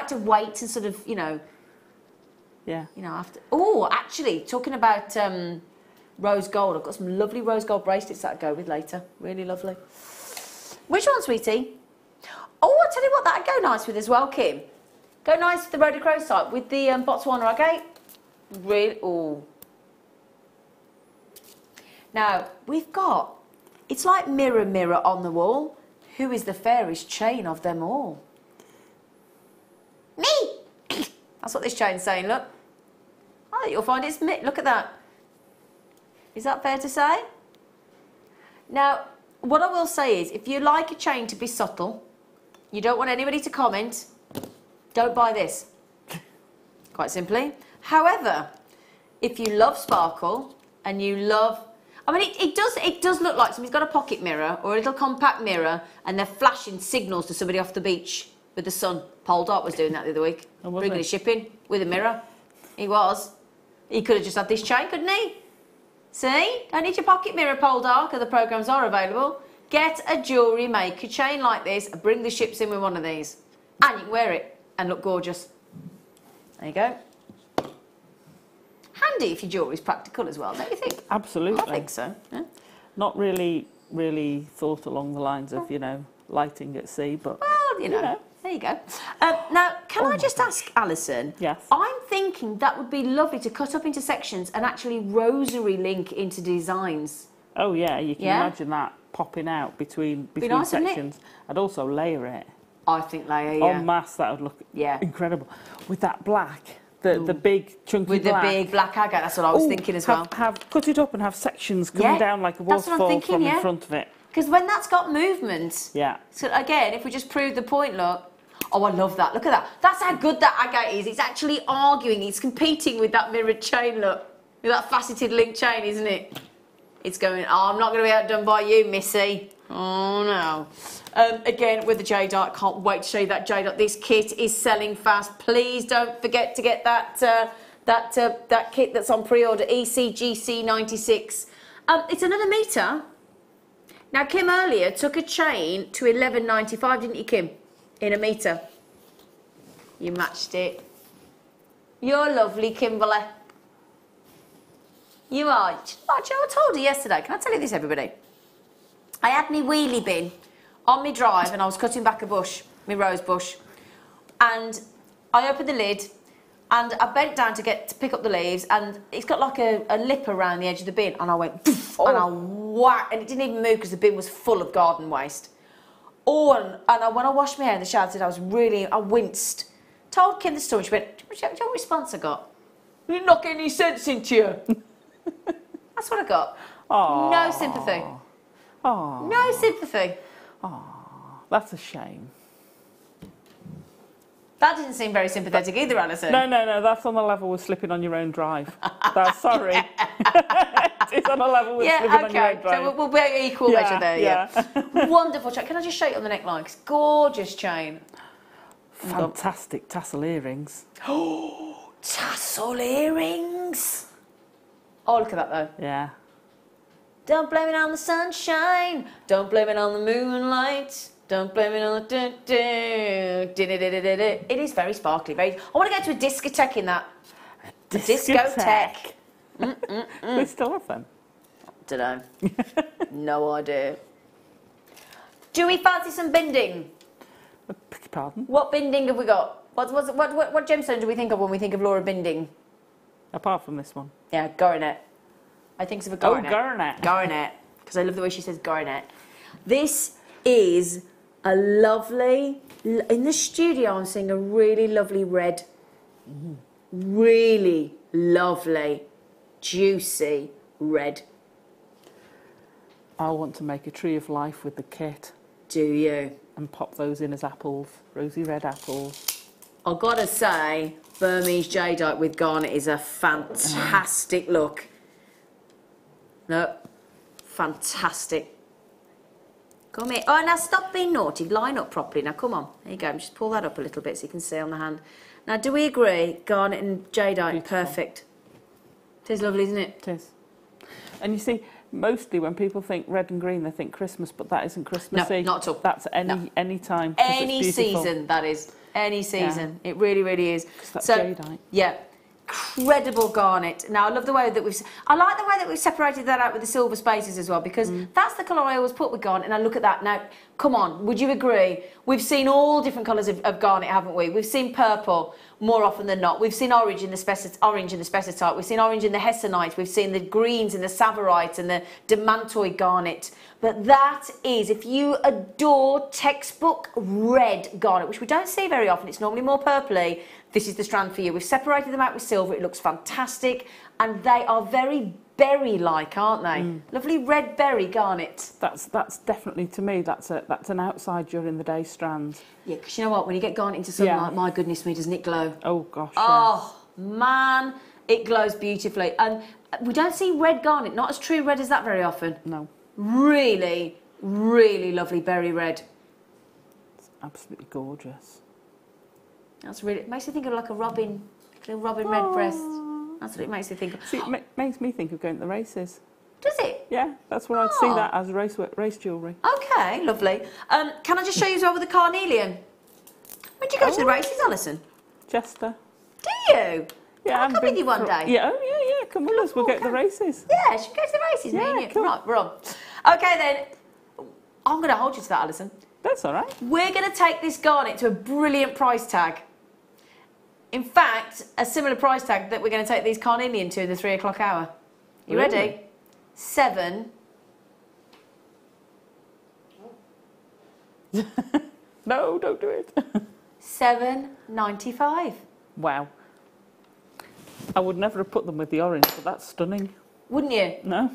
to wait and sort of, Yeah. after. Oh, actually, talking about rose gold, I've got some lovely rose gold bracelets that I go with later. Really lovely. Which one, sweetie? Oh, I'll tell you what, that'd go nice with as well, Kim. Go nice with the rhodochrosite, with the Botswana agate. Really, oh. Now, we've got, it's like mirror, mirror on the wall. Who is the fairest chain of them all? Me! That's what this chain's saying, look. I think you'll find it's me. Look at that. Is that fair to say? Now, what I will say is, if you like a chain to be subtle, you don't want anybody to comment, don't buy this. Quite simply. However, if you love sparkle and you love, I mean, it does look like somebody's got a pocket mirror or a little compact mirror and they're flashing signals to somebody off the beach with the sun. Paul Dart was doing that the other week, bringing his ship in with a mirror. He was. He could have just had this chain, couldn't he? See? Don't need your pocket mirror, Paul Dart, because the programmes are available. Get a Jewellery Maker chain like this and bring the ships in with one of these. And you can wear it and look gorgeous. There you go. Handy if your jewellery's practical as well, don't you think? Absolutely. I think so. Yeah. Not really thought along the lines of, lighting at sea, but... Well, there you go. Now, can I just ask, Alison? Yes. I'm thinking that would be lovely to cut up into sections and actually rosary link into designs. Oh, yeah, you can imagine that popping out between nice, sections. I'd also layer it. I think layer, yeah. En masse, that would look incredible. With that black, the big chunky with black. With the big black agate, that's what I was thinking as well. Have cut it up and have sections coming down like a waterfall from in front of it. Because when that's got movement. Yeah. So again, if we just prove the point, look. Oh, I love that. Look at that. That's how good that agate is. It's actually arguing. It's competing with that mirrored chain, look. With that faceted link chain, isn't it? It's going, oh, I'm not going to be outdone by you, Missy. Oh, no. Again, with the jadeite, can't wait to show you that jadeite. This kit is selling fast. Please don't forget to get that kit that's on pre-order, ECGC 96. It's another metre. Now, Kim earlier took a chain to $11.95, didn't you, Kim? In a metre. You matched it. You're lovely, Kimberly. You are. I told her yesterday. Can I tell you this, everybody? I had my wheelie bin on my drive and I was cutting back a bush, my rose bush. And I opened the lid and I bent down to pick up the leaves and it's got like a lip around the edge of the bin and I went poof, and I whacked and it didn't even move because the bin was full of garden waste. Oh, and when I washed my hair in the shower, I winced. Told Kim the story, she went, do you know what response I got? You didn't knock any sense into you. That's what I got. Aww. No sympathy. Aww. No sympathy. Aww. That's a shame. That didn't seem very sympathetic either, Alison. No, that's on the level with slipping on your own drive. That's sorry. It's on a level with slipping on your own drive. So we'll be equal measure there, yeah. Wonderful chain. Can I just show you on the neckline? It's gorgeous chain. Fantastic tassel earrings. Oh, tassel earrings. Oh, look at that though. Yeah. Don't blame it on the sunshine. Don't blame it on the moonlight. Don't blame it on the It is very sparkly. I want to go to a discotheque in that. A discotheque. We still have them. Don't know. No idea. Do we fancy some binding? Beg your pardon? What binding have we got? What gemstone do we think of when we think of Laura Binding? Apart from this one. Yeah, Garnet. I think of a Garnet. Oh, Garnet. Garnet. Because I love the way she says Garnet. This is a lovely... In the studio, I'm seeing a really lovely red. Really lovely, juicy red. I want to make a tree of life with the kit. Do you? And pop those in as apples, rosy red apples. I've got to say, Burmese jadeite with garnet is a fantastic look. No, fantastic. Come here. Oh, now stop being naughty. Line up properly. Now, come on. There you go. Just pull that up a little bit so you can see on the hand. Now, do we agree? Garnet and jadeite, Beautiful. perfect. It is lovely, isn't it? It is. And you see, mostly when people think red and green, they think Christmas, but that isn't Christmassy. No, not at all. That's any time. 'cause Any it's beautiful. season, that is. Any season. It really, really is. 'Cause that's So, jadeite. yeah. Incredible garnet. Now, I love the way that I like the way that we've separated that out with the silver spaces as well, because that's the colour I always put with garnet. And I look at that. Now, come on, would you agree? We've seen all different colours of garnet, haven't we? We've seen purple more often than not. We've seen orange in the spessartite. We've seen orange in the hessonite. We've seen the greens in the savarite and the demantoid garnet. But that is, if you adore textbook red garnet, which we don't see very often, it's normally more purpley, this is the strand for you. We've separated them out with silver. It looks fantastic. And they are very berry-like, aren't they? Lovely red berry garnet. That's definitely, to me, that's an outside during the day strand. Yeah, because you know what? When you get garnet into sunlight, Yeah. my goodness me, doesn't it glow? Oh, gosh, Oh, man, it glows beautifully. And we don't see red garnet, not as true red as that very often. No. Really, really lovely berry red. It's absolutely gorgeous. That's really, it makes you think of like a robin, little robin red breast. That's what it makes you think of. See, it makes me think of going to the races. Does it? Yeah, that's where I'd see that as race jewellery. Okay, lovely. Can I just show you as well with the carnelian? When do you go to the races, Alison? Chester. Do you? Yeah, I'll come with you one day. Yeah, oh, yeah, come with us. We'll get to the races. Yeah, should we go to the races, me and you? cool. Right, we're on. Okay then, I'm going to hold you to that, Alison. That's all right. We're going to take this garnet to a brilliant price tag. In fact, a similar price tag that we're going to take these carnelian to in the 3 o'clock hour. You Really? ready? 7. No, don't do it. $7.95. Wow. I would never have put them with the orange, but that's stunning. Wouldn't you? No.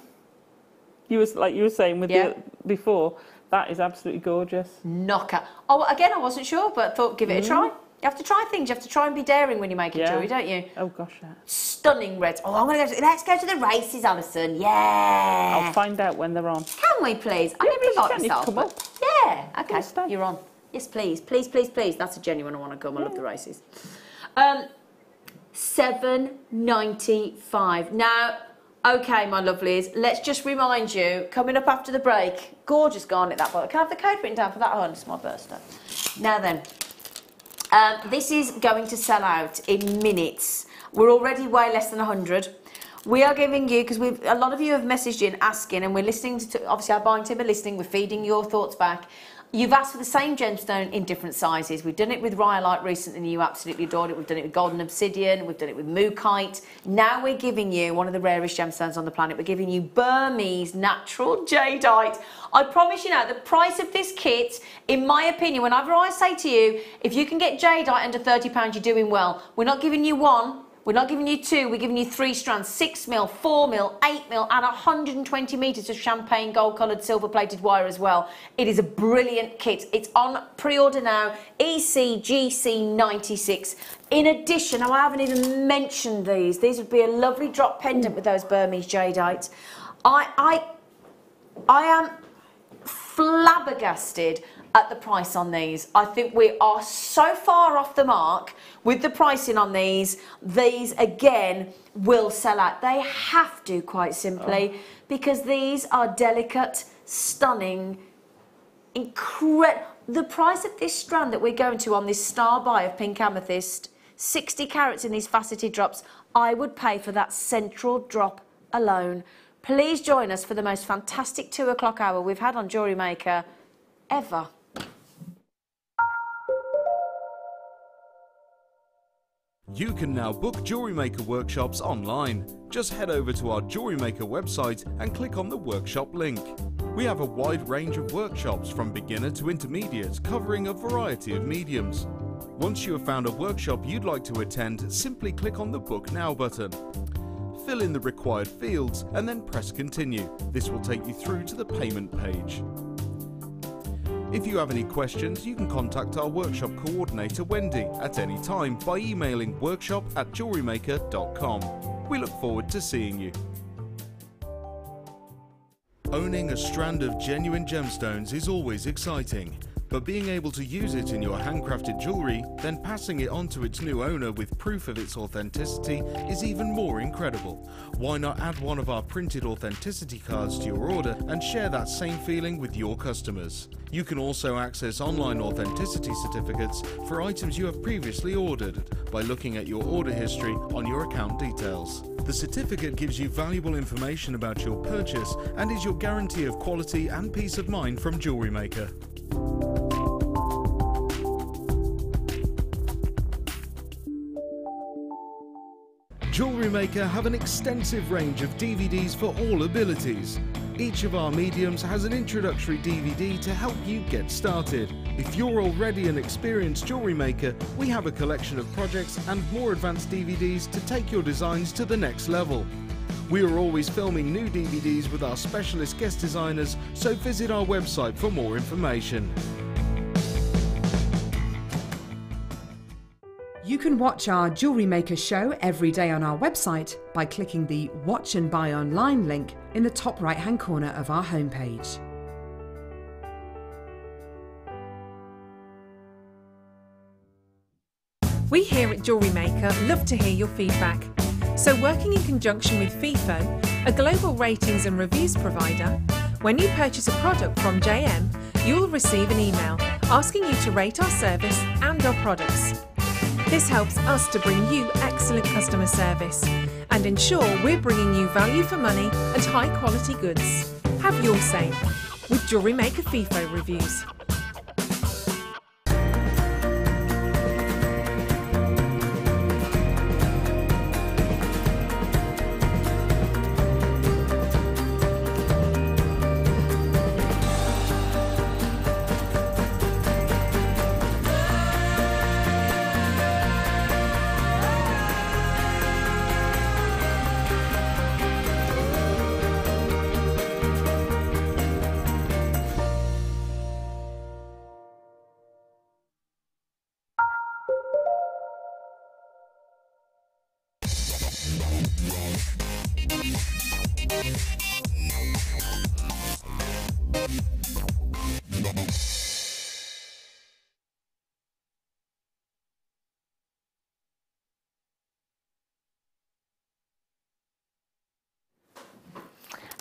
You were saying with Yeah. the before, that is absolutely gorgeous. Knocker. Oh, again, I wasn't sure, but thought give it a try. You have to try things. You have to try and be daring when you're making jewellery, don't you? Oh gosh, yeah. Stunning reds. Oh, I'm going to go. Let's go to the races, Alison. Yeah. I'll find out when they're on. Can we, please? I Yeah, didn't please, invite can you myself. come but- up? Yeah. Okay. Please stay. You're on. Yes, please. Please, please, please. That's a genuine. I want to come. I love the races. $7.95. Now, okay, my lovelies. Let's just remind you. Coming up after the break. Gorgeous garnet that boy. Can I have the code written down for that? Oh, it's my birthday. Now then. This is going to sell out in minutes. We're already way less than 100. We are giving you, because a lot of you have messaged in asking, and we're listening to, obviously our buying team are listening, we're feeding your thoughts back. You've asked for the same gemstone in different sizes. We've done it with rhyolite recently, and you absolutely adored it. We've done it with golden obsidian, we've done it with mookaite. Now we're giving you one of the rarest gemstones on the planet. We're giving you Burmese natural jadeite. I promise you now, the price of this kit, in my opinion, whenever I say to you, if you can get jadeite under £30, you're doing well. We're not giving you 1. We're not giving you 2, we're giving you 3 strands, 6mm, 4mm, 8mm and 120 metres of champagne gold coloured silver plated wire as well. It is a brilliant kit. It's on pre-order now, ECGC96. In addition, now I haven't even mentioned these. These would be a lovely drop pendant with those Burmese jadeite. I am flabbergasted at the price on these. I think we are so far off the mark with the pricing on these. These again will sell out. They have to, quite simply, because these are delicate, stunning, incredible. The price of this strand that we're going to on this star buy of pink amethyst, 60 carats in these faceted drops, I would pay for that central drop alone. Please join us for the most fantastic 2 o'clock hour we've had on Jewellery Maker ever. You can now book Jewellery Maker workshops online. Just head over to our Jewellery Maker website and click on the workshop link. We have a wide range of workshops from beginner to intermediate, covering a variety of mediums. Once you have found a workshop you'd like to attend, simply click on the Book Now button. Fill in the required fields and then press Continue. This will take you through to the payment page. If you have any questions, you can contact our workshop coordinator Wendy at any time by emailing workshop@jewellerymaker.com. We look forward to seeing you. Owning a strand of genuine gemstones is always exciting, but being able to use it in your handcrafted jewellery, then passing it on to its new owner with proof of its authenticity is even more incredible. Why not add one of our printed authenticity cards to your order and share that same feeling with your customers? You can also access online authenticity certificates for items you have previously ordered by looking at your order history on your account details. The certificate gives you valuable information about your purchase and is your guarantee of quality and peace of mind from Jewellery Maker. Jewellery Maker have an extensive range of DVDs for all abilities. Each of our mediums has an introductory DVD to help you get started. If you're already an experienced jewellery maker, we have a collection of projects and more advanced DVDs to take your designs to the next level. We are always filming new DVDs with our specialist guest designers, so visit our website for more information. You can watch our Jewellery Maker show every day on our website by clicking the Watch and Buy Online link in the top right-hand corner of our homepage. We here at Jewellery Maker love to hear your feedback. So working in conjunction with FIFO, a global ratings and reviews provider, when you purchase a product from JM, you will receive an email asking you to rate our service and our products. This helps us to bring you excellent customer service and ensure we're bringing you value for money and high quality goods. Have your say with Jewellery Maker FIFO reviews.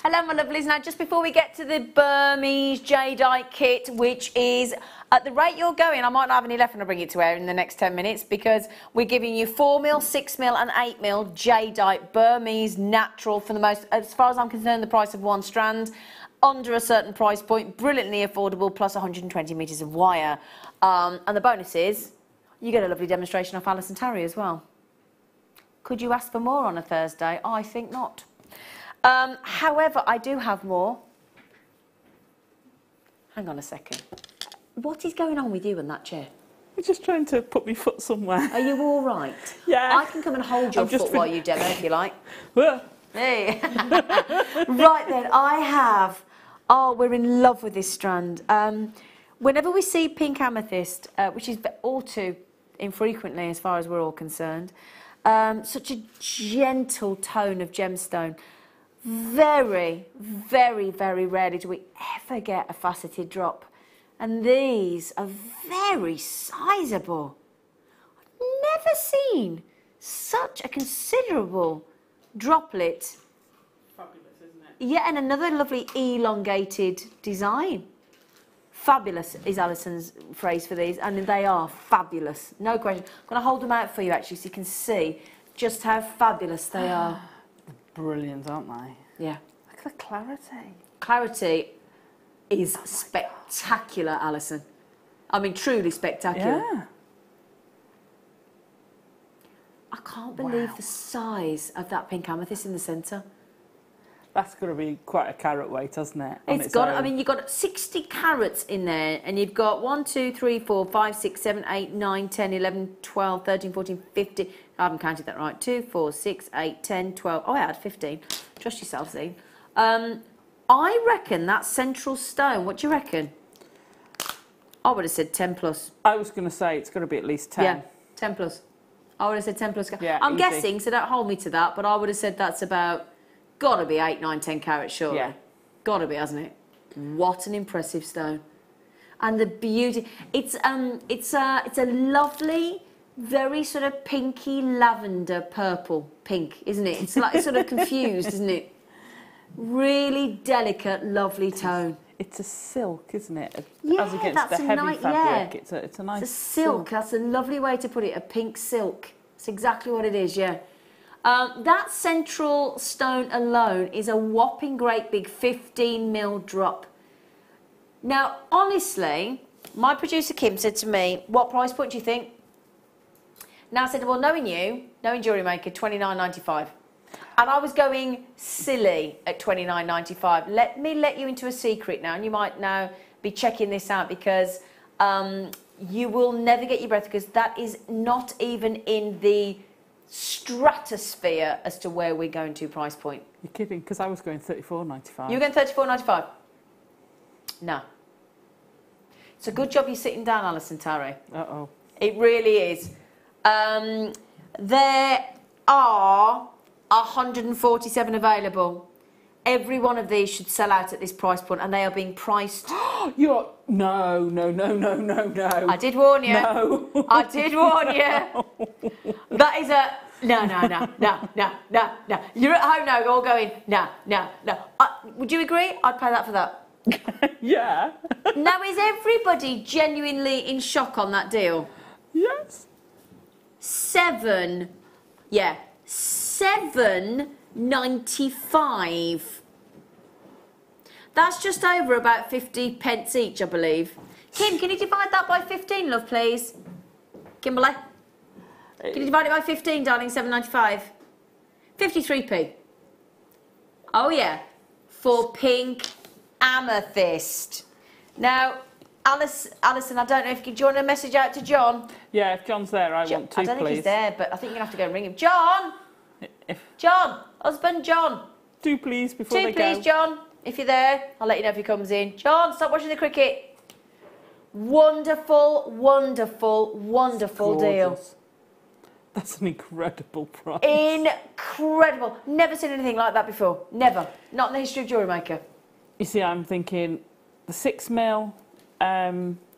Hello my lovelies, now just before we get to the Burmese jadeite kit, which is at the rate you're going, I might not have any left when I bring it to air in the next 10 minutes because we're giving you 4mm, 6mm and 8mm jadeite Burmese natural for the most, as far as I'm concerned, the price of one strand, under a certain price point, brilliantly affordable, plus 120 metres of wire. And the bonus is, you get a lovely demonstration of Alison Tarry as well. Could you ask for more on a Thursday? I think not. However, I do have more. Hang on a second. What is going on with you in that chair? I'm just trying to put my foot somewhere. Are you all right? Yeah. I can come and hold your foot while you demo if you like. Hey. Right then, I have... Oh, we're in love with this strand. Whenever we see pink amethyst, which is all too infrequently as far as we're all concerned, such a gentle tone of gemstone. Very, very, very rarely do we ever get a faceted drop. And these are very sizable. I've never seen such a considerable droplet. Fabulous, isn't it? Yeah, and another lovely elongated design. Fabulous is Alison's phrase for these, and they are fabulous, no question. I'm going to hold them out for you actually so you can see just how fabulous they are. Brilliant, aren't they? Yeah. Look at the clarity. Clarity is spectacular, Alison. I mean, truly spectacular. Yeah. I can't believe the size of that pink amethyst in the centre. That's going to be quite a carat weight, hasn't it? It's got, I mean, you've got 60 carats in there, and you've got 1, 2, 3, 4, 5, 6, 7, 8, 9, 10, 11, 12, 13, 14, 15. I haven't counted that right. 2, 4, 6, 8, 10, 12. Oh, I had 15. Trust yourself, Zena. I reckon that central stone, what do you reckon? I would have said 10 plus. I was going to say it's going to be at least 10. Yeah, 10 plus. I would have said 10 plus. Yeah, I'm easy. guessing, so don't hold me to that, but I would have said that's about, got to be 8, 9, 10 carats, surely. Yeah. Gotta be, hasn't it? What an impressive stone. And the beauty, it's a lovely, very sort of pinky lavender purple pink, isn't it? It's like sort of confused, isn't it? Really delicate, lovely tone. It's a silk, isn't it? Yeah, as against the heavy fabric. It's a nice it's a silk. That's a lovely way to put it. A pink silk. That's exactly what it is. Yeah. That central stone alone is a whopping great big 15mm drop. Now, honestly, my producer Kim said to me, "What price point do you think?" Now I said, "Well, knowing you, knowing Jewellery Maker, £29.95." And I was going silly at £29.95. Let me let you into a secret now, and you might now be checking this out because you will never get your breath because that is not even in the stratosphere as to where we're going to price point. You're kidding, because I was going £34.95. You were going £34.95? No. It's a good job you're sitting down, Alison, Tarry. Uh-oh. It really is. There are 147 available. Every one of these should sell out at this price point, and they are being priced. No. I did warn you. No. I did warn you. That is a no. You're at home now, all going no. Would you agree? I'd pay that for that. Yeah. Now, is everybody genuinely in shock on that deal? Yes. £7.95. That's just over about 50 pence each, I believe. Kim, can you divide that by 15, love, please? Kimberly? Can you divide it by 15, darling? £7.95. 53p. Oh, yeah. For pink amethyst. Now, Alison, I don't know if do you want to message out to John? Yeah, if John's there, I want to, I don't think please. he's there, but I think you're going to have to go and ring him. John! John! Husband John! Do please, before they go. Do please, John. If you're there, I'll let you know if he comes in. John, stop watching the cricket. Wonderful, wonderful, wonderful deal. That's an incredible price. Incredible. Never seen anything like that before. Never. Not in the history of Jewellery Maker. You see, I'm thinking the 6mm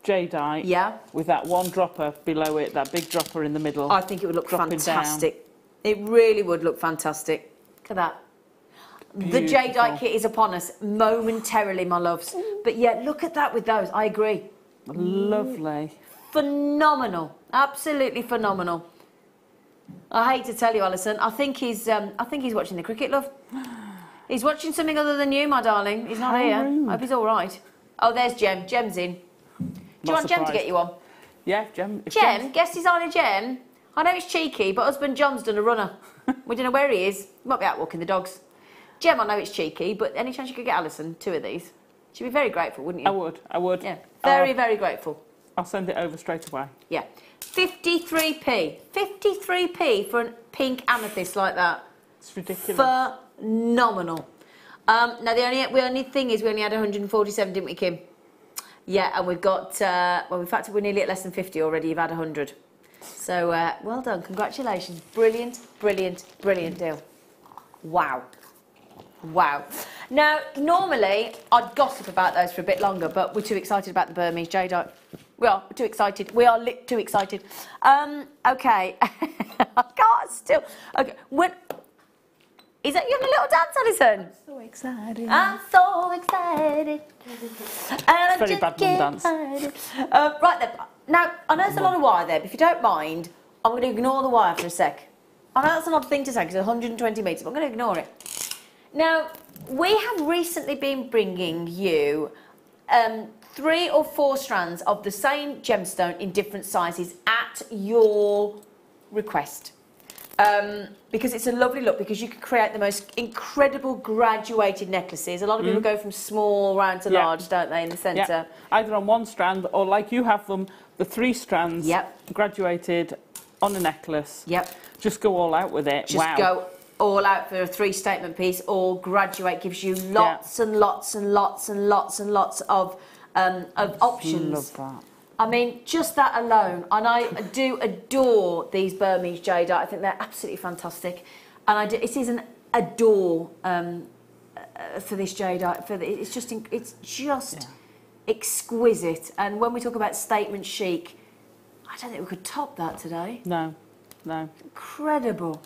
jadeite. Yeah. With that one dropper below it, that big dropper in the middle. I think it would look fantastic. It really would look fantastic. Look at that. Beautiful. The jadeite kit is upon us momentarily, my loves. But yeah, look at that with those. I agree. Lovely. Phenomenal. Absolutely phenomenal. I hate to tell you, Alison. I think he's watching the cricket, love. He's watching something other than you, my darling. He's not here. Rude. I hope he's all right. Oh, there's Jem. Jem's in. Do you want Jem to get you on? Yeah, Jem. Jem, guest designer Jem. I know it's cheeky, but husband John's done a runner. We don't know where he is. He might be out walking the dogs. Jem, I know it's cheeky, but any chance you could get Alison 2 of these? She'd be very grateful, wouldn't you? I would. Yeah, very grateful. I'll send it over straight away. Yeah. 53p. 53p for a pink amethyst like that. It's ridiculous. Phenomenal. Now, the only thing is we only had 147, didn't we, Kim? Yeah, and we've got, well, in fact, we're nearly at less than 50 already. You've had 100. So, well done. Congratulations. Brilliant, brilliant, brilliant deal. Wow. Wow. Now, normally, I'd gossip about those for a bit longer, but we're too excited about the Burmese jadeite. We are too excited. We are too excited. Okay. I can't still. Okay. Is that you having a little dance, Alison? I'm so excited. I'm so excited. And very bad mum dance. Right then. Now, I know there's a lot of wire there, but if you don't mind, I'm going to ignore the wire for a sec. I know that's an odd thing to say because it's 120 metres, but I'm going to ignore it. Now, we have recently been bringing you 3 or 4 strands of the same gemstone in different sizes at your request. Because it's a lovely look, because you can create the most incredible graduated necklaces. A lot of people go from small round to large, don't they, in the centre? Yeah. Either on one strand or like you have them, the 3 strands graduated on a necklace. Yep. Just go all out with it. Just go all out for a 3-statement piece, or graduate gives you lots and lots and lots and lots and lots of options. Love that. I mean, just that alone, and I do adore these Burmese jadeite. I think they're absolutely fantastic, and it is an adore for this jadeite. It's just exquisite. And when we talk about statement chic, I don't think we could top that today. No, no. Incredible.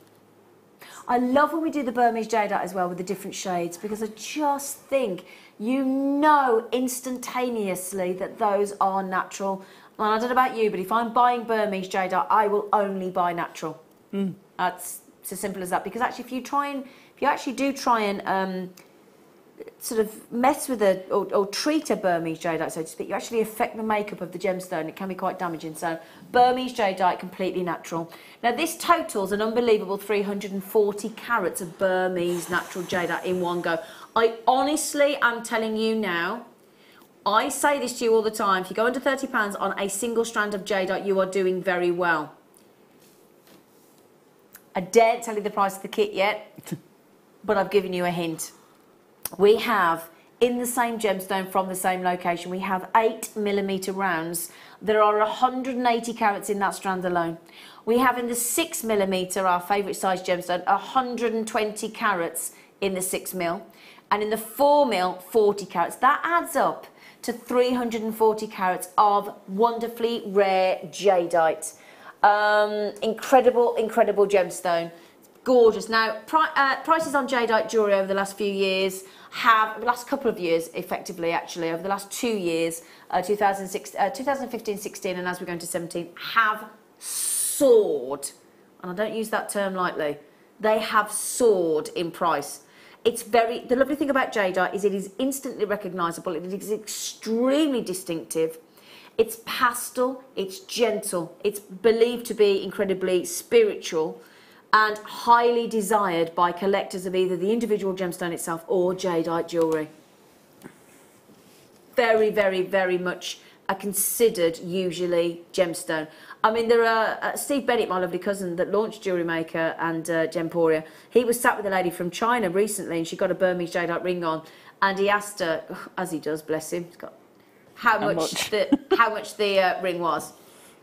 I love when we do the Burmese jadeite as well with the different shades, because I just think you know instantaneously that those are natural. And I don't know about you, but if I'm buying Burmese jadeite, I will only buy natural. That's it's as simple as that. Because actually, if you actually do try and sort of mess with or treat a Burmese jadeite, so to speak, you actually affect the makeup of the gemstone. It can be quite damaging. So Burmese jadeite, completely natural. Now this totals an unbelievable 340 carats of Burmese natural jadeite in one go. I honestly am telling you now, I say this to you all the time, if you go under £30 on a single strand of jadeite, you are doing very well. I daren't tell you the price of the kit yet, but I've given you a hint. We have, in the same gemstone from the same location, we have 8mm rounds. There are 180 carats in that strand alone. We have in the 6mm, our favourite size gemstone, 120 carats in the 6mm. And in the 4mm, 40 carats. That adds up to 340 carats of wonderfully rare jadeite. Incredible, incredible gemstone. Gorgeous. Now, prices on jadeite jewellery over the last few years the last couple of years, effectively, actually, over the last 2 years, 2015, 16, and as we're going to 17, have soared. And I don't use that term lightly. They have soared in price. The lovely thing about jadeite is it is instantly recognisable. It is extremely distinctive. It's pastel, it's gentle, it's believed to be incredibly spiritual and highly desired by collectors of either the individual gemstone itself or jadeite jewellery. Very, very, very much a considered, usually, gemstone. I mean, there are Steve Bennett, my lovely cousin, that launched Jewellery Maker and Gemporia. He was sat with a lady from China recently, and she got a Burmese jadeite ring on, and he asked her, as he does, bless him, he's got how much the ring was,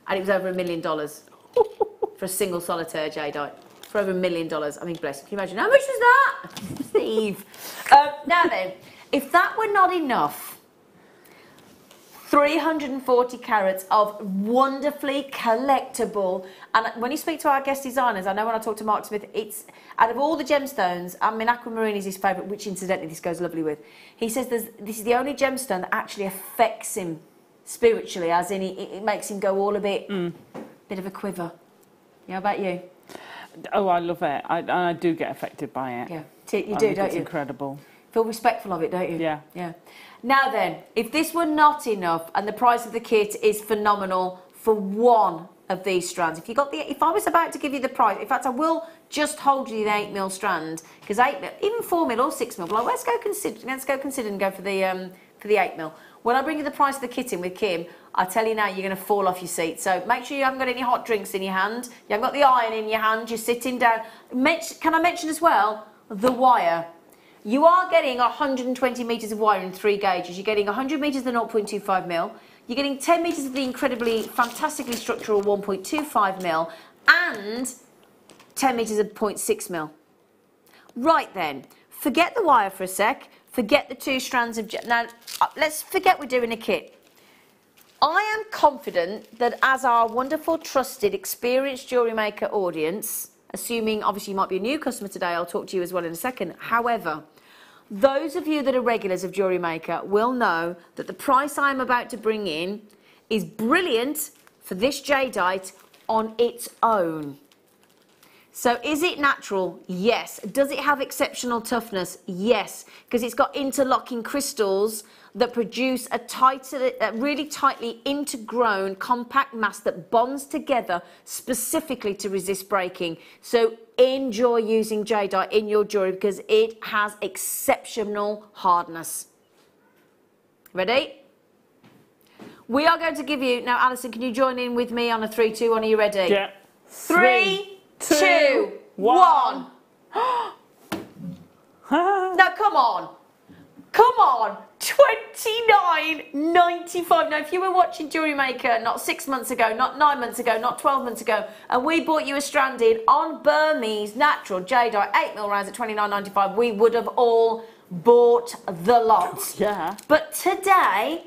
and it was over $1 million for a single solitaire jadeite. For over $1 million. I mean, bless him. Can you imagine how much was that, Steve? Now then, if that were not enough, 340 carats of wonderfully collectible. And when you speak to our guest designers, I know when I talk to Mark Smith, it's out of all the gemstones, I mean, aquamarine is his favourite, which incidentally this goes lovely with. He says this is the only gemstone that actually affects him spiritually, as in it makes him go all a bit of a quiver. How about you? Oh, I love it. I do get affected by it. Yeah, you do, don't you? It's incredible. Feel respectful of it, don't you? Yeah. Yeah. Now then, if this were not enough, and the price of the kit is phenomenal for one of these strands, if I was about to give you the price, in fact, I will just hold you the 8mm strand, because 8mm, even 4mm or 6mm, well, let's go consider and go for the 8mm. When I bring you the price of the kit in with Kim, I tell you now, you're going to fall off your seat. So make sure you haven't got any hot drinks in your hand. You haven't got the iron in your hand. You're sitting down. Can I mention as well, the wire? You are getting 120 metres of wire in 3 gauges. You're getting 100 metres of 0.25mm. You're getting 10 metres of the incredibly, fantastically structural 1.25mm and 10 metres of 0.6mm. Right then, forget the wire for a sec. Forget the 2 strands of... Now, let's forget we're doing a kit. I am confident that as our wonderful, trusted, experienced Jewellery Maker audience, assuming obviously you might be a new customer today, I'll talk to you as well in a second. However, those of you that are regulars of Jewellery Maker will know that the price I'm about to bring in is brilliant for this jadeite on its own. So is it natural? Yes. Does it have exceptional toughness? Yes, because it's got interlocking crystals that produce a really tightly intergrown compact mass that bonds together specifically to resist breaking. So enjoy using jadeite in your jewellery because it has exceptional hardness. Ready? We are going to give you, now Alison, can you join in with me on a 3, 2, 1, are you ready? Yeah. 3, 2, 1. Now come on. Come on. $29.95. Now if you were watching Jewellery Maker not 6 months ago, not 9 months ago, not 12 months ago, and we bought you a strand in on Burmese natural jadeite 8mm rounds at $29.95, we would have all bought the lot. Yeah. But today,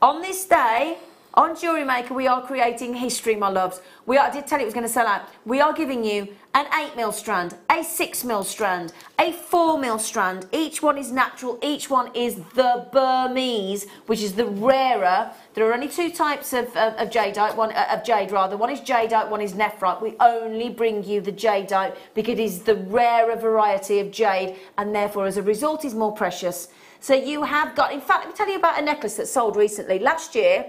on this day, on Jewellery Maker, we are creating history, my loves. I did tell you it was going to sell out. We are giving you an 8mm strand, a 6mm strand, a 4mm strand. Each one is natural. Each one is the Burmese, which is the rarer. There are only two types of jadeite. One of jade rather. One is jadeite. One is nephrite. We only bring you the jadeite because it is the rarer variety of jade, and therefore, as a result, is more precious. So you have got. In fact, let me tell you about a necklace that sold recently. Last year,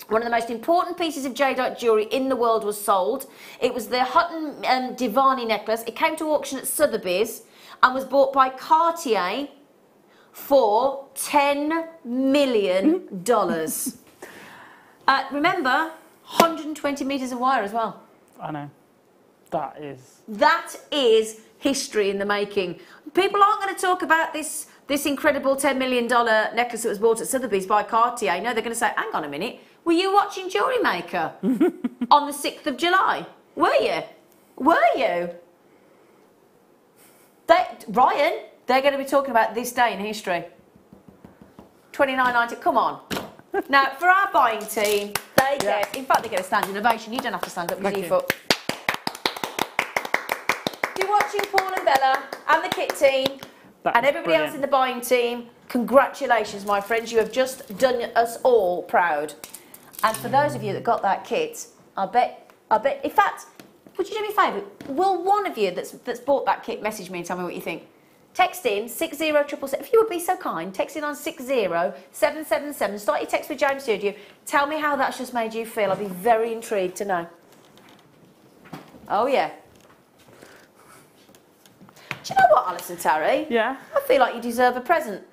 one of the most important pieces of jadeite jewellery in the world was sold. It was the Hutton Divani necklace. It came to auction at Sotheby's and was bought by Cartier for $10 million. Remember, 120 metres of wire as well. I know. That is history in the making. People aren't going to talk about this incredible $10 million necklace that was bought at Sotheby's by Cartier. No, they're going to say, hang on a minute. Were you watching Jewellery Maker on the 6th of July? Were you? Ryan, they're going to be talking about this day in history. $29.90, come on. Now, for our buying team, they get, in fact, they get a standing ovation. You don't have to stand up with your foot. If you're watching Paul and Bella and the kit team and everybody else in the buying team, congratulations, my friends. You have just done us all proud. And for those of you that got that kit, I bet, in fact, would you do me a favour? Will one of you that's bought that kit message me and tell me what you think? Text in 60777. If you would be so kind, text in on 60777. Start your text with James Studio. Tell me how that's just made you feel. I'd be very intrigued to know. Oh, yeah. Do you know what, Alison, Tarry? Yeah? I feel like you deserve a present.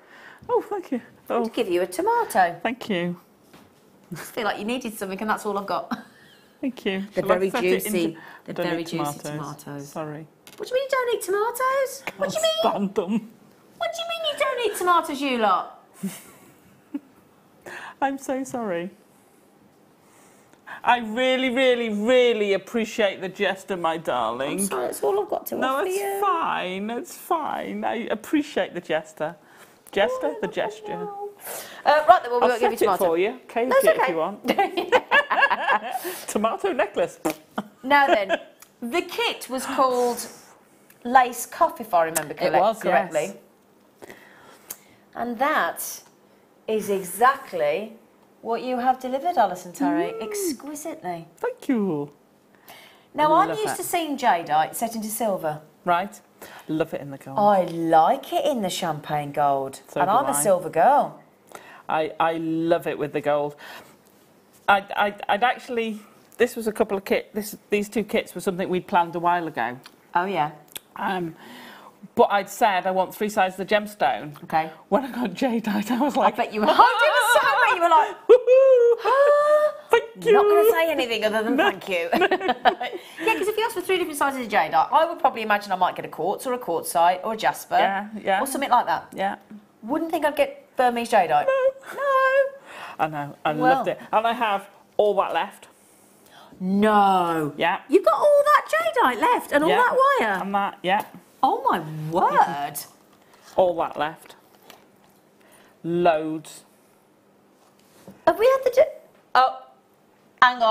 Oh, thank you. I'm going to give you a tomato. Thank you. I feel like you needed something and that's all I've got. Thank you. They're very juicy. They're very juicy tomatoes. Sorry. What do you mean you don't eat tomatoes? What do you mean? Stand them. What do you mean you don't eat tomatoes, you lot? I'm so sorry. I really, really, really appreciate the gesture, my darling. I'm sorry, that's all I've got to offer you. No, it's fine. It's fine. I appreciate the gesture. The gesture. Right then, well, we I'll won't give you set it tomato. for you. Cake That's it okay. if you want. Tomato necklace. Now then, the kit was called Lace Cuff, if I remember correctly. Yes. And that is exactly what you have delivered, Alison Tarry, exquisitely. Thank you. Now, I'm used to seeing jadeite set into silver. Right. Love it in the gold. I like it in the champagne gold. So and do I'm a silver girl. I love it with the gold. I'd actually, this was a couple of these two kits were something we'd planned a while ago. Oh, yeah. But I'd said I want 3 sizes of the gemstone. Okay. When I got jadeite, I was like, I bet you were. I bet you were like, thank you. Not going to say anything other than thank you. Yeah, because if you ask for 3 different sizes of jadeite, I would probably imagine I might get a quartz or a quartzite or a jasper. Yeah. Or something like that. Yeah. Wouldn't think I'd get Burmese jadeite. No. I know. I loved it. And I have all that left. No. Yeah. You've got all that jadeite left and all that wire? And that, yeah. Oh, my word. All that left. Loads. Have we had the... Oh, hang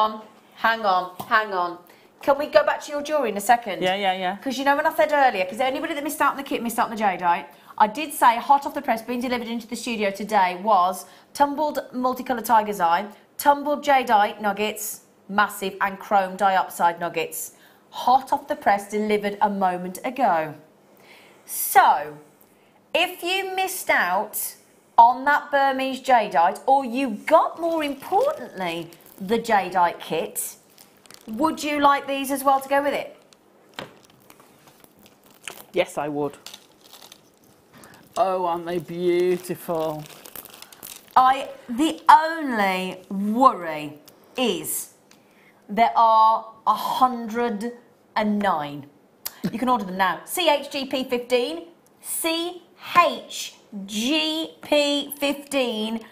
on. Can we go back to your jewellery in a second? Yeah. Because you know when I said earlier, because anybody that missed out on the kit missed out on the jadeite, I did say hot off the press being delivered into the studio today was tumbled multicoloured tiger's eye, tumbled jadeite nuggets, massive, and chrome dioxide nuggets. Hot off the press delivered a moment ago. So, if you missed out on that Burmese jadeite, or you got, more importantly, the jadeite kit, would you like these as well to go with it? Yes, I would. Oh, aren't they beautiful? The only worry is there are 109. You can order them now. CHGP15, CHGP15.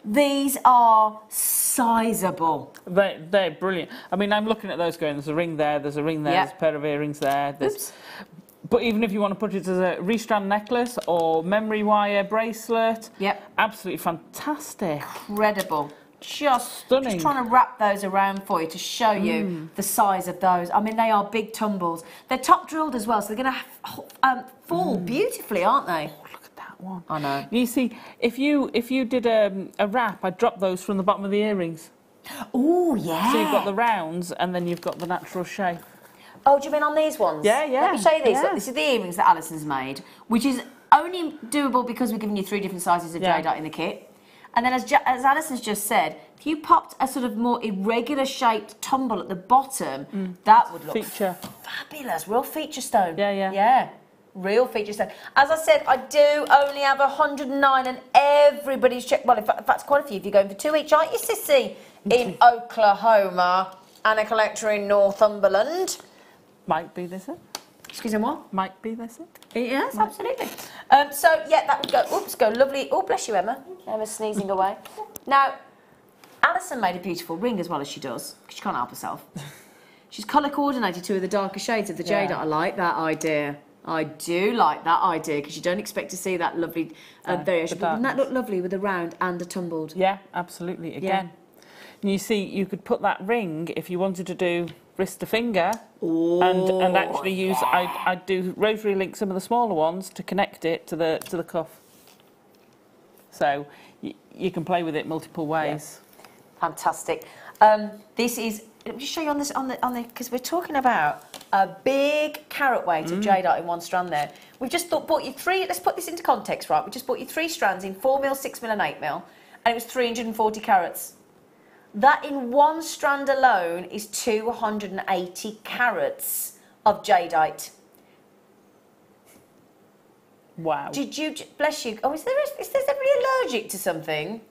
These are sizable. They're brilliant. I mean, I'm looking at those going, there's a ring there, there's a ring there, there's a pair of earrings there. But even if you want to put it as a restrand necklace or memory wire bracelet, absolutely fantastic. Incredible. Just stunning. Just trying to wrap those around for you to show you the size of those. I mean, they are big tumbles. They're top drilled as well, so they're going to fall beautifully, aren't they? Oh, look at that one. I know. You see, if you did a wrap, I'd drop those from the bottom of the earrings. Oh, yeah. So you've got the rounds and then you've got the natural shape. Oh, do you mean on these ones? Yeah, yeah. Let me show you these. Yeah. Look, this is the earrings that Alison's made, which is only doable because we're giving you 3 different sizes of jadeite in the kit. And then, as Alison's just said, if you popped a sort of more irregular shaped tumble at the bottom, that would look fabulous. Real feature stone. Yeah, yeah. Yeah, real feature stone. As I said, I do only have 109 and everybody's checked. Well, in fact, that's quite a few. If you're going for 2 each, aren't you, Sissy? In Oklahoma and a collector in Northumberland. Might be this it. Excuse me, what? Might be this it. Yes, absolutely. So, yeah, that would go, oops, go lovely. Oh, bless you, Emma. Emma's sneezing away. Now, Alison made a beautiful ring as well as she does, because she can't help herself. She's colour coordinated 2 of the darker shades of the jade. I like that idea. I do like that idea, because you don't expect to see that lovely variation. But wouldn't that look lovely with a round and a tumbled? Yeah, absolutely. Again. And you see, you could put that ring, if you wanted to do wrist to finger, and actually use, I'd do rosary link some of the smaller ones to connect it to the cuff. So you can play with it multiple ways. Yeah. Fantastic. This is, let me just show you on the because we're talking about a big carat weight of jadeite in 1 strand there. We've just bought you 3, let's put this into context, right? We just bought you 3 strands in 4mm, 6mm and 8mm, and it was 340 carats. That in 1 strand alone is 280 carats of jadeite. Wow. Did you, bless you, is there somebody allergic to something?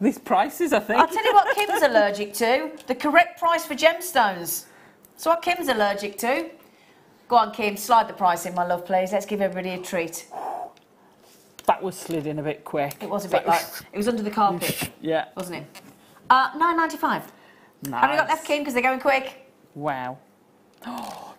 These prices, I think. I'll tell you what Kim's allergic to. The correct price for gemstones. That's what Kim's allergic to. Go on, Kim, slide the price in, my love, please. Let's give everybody a treat. That was slid in a bit quick. It was a bit like, it was under the carpet. Yeah. Wasn't it? £9.95. Nice. Have we got left, Kim, because they're going quick? Wow.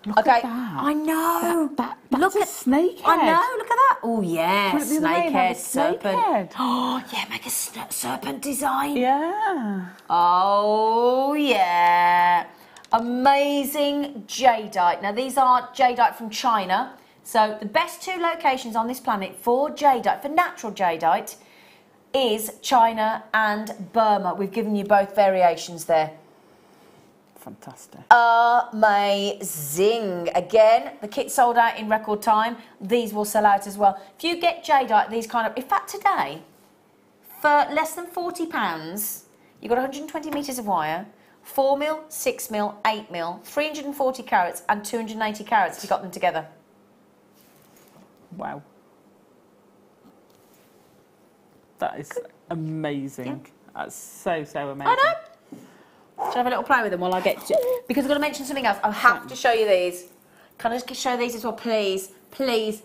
Look Okay. at that. I know. That's a snake head. I know, look at that. Oh, yeah, Put it the other way snake and have head, a snake serpent. head. Oh, yeah, make a serpent design. Yeah. Oh, yeah. Amazing jadeite. Now, these are jadeite from China. So, the best 2 locations on this planet for jadeite, for natural jadeite, is China and Burma. We've given you both variations there. Fantastic. Amazing. Again, the kit sold out in record time. These will sell out as well. If you get jadeite, these kind of... In fact, today, for less than £40, you've got 120 metres of wire, 4mm, 6mm, 8mm, 340 carats and 280 carats if you got them together. Wow. That is amazing. Yeah. That's so amazing. I know. Shall I have a little play with them while I get to... Because I've got to mention something else. I have to show you these. Can I just show these as well, please? Please.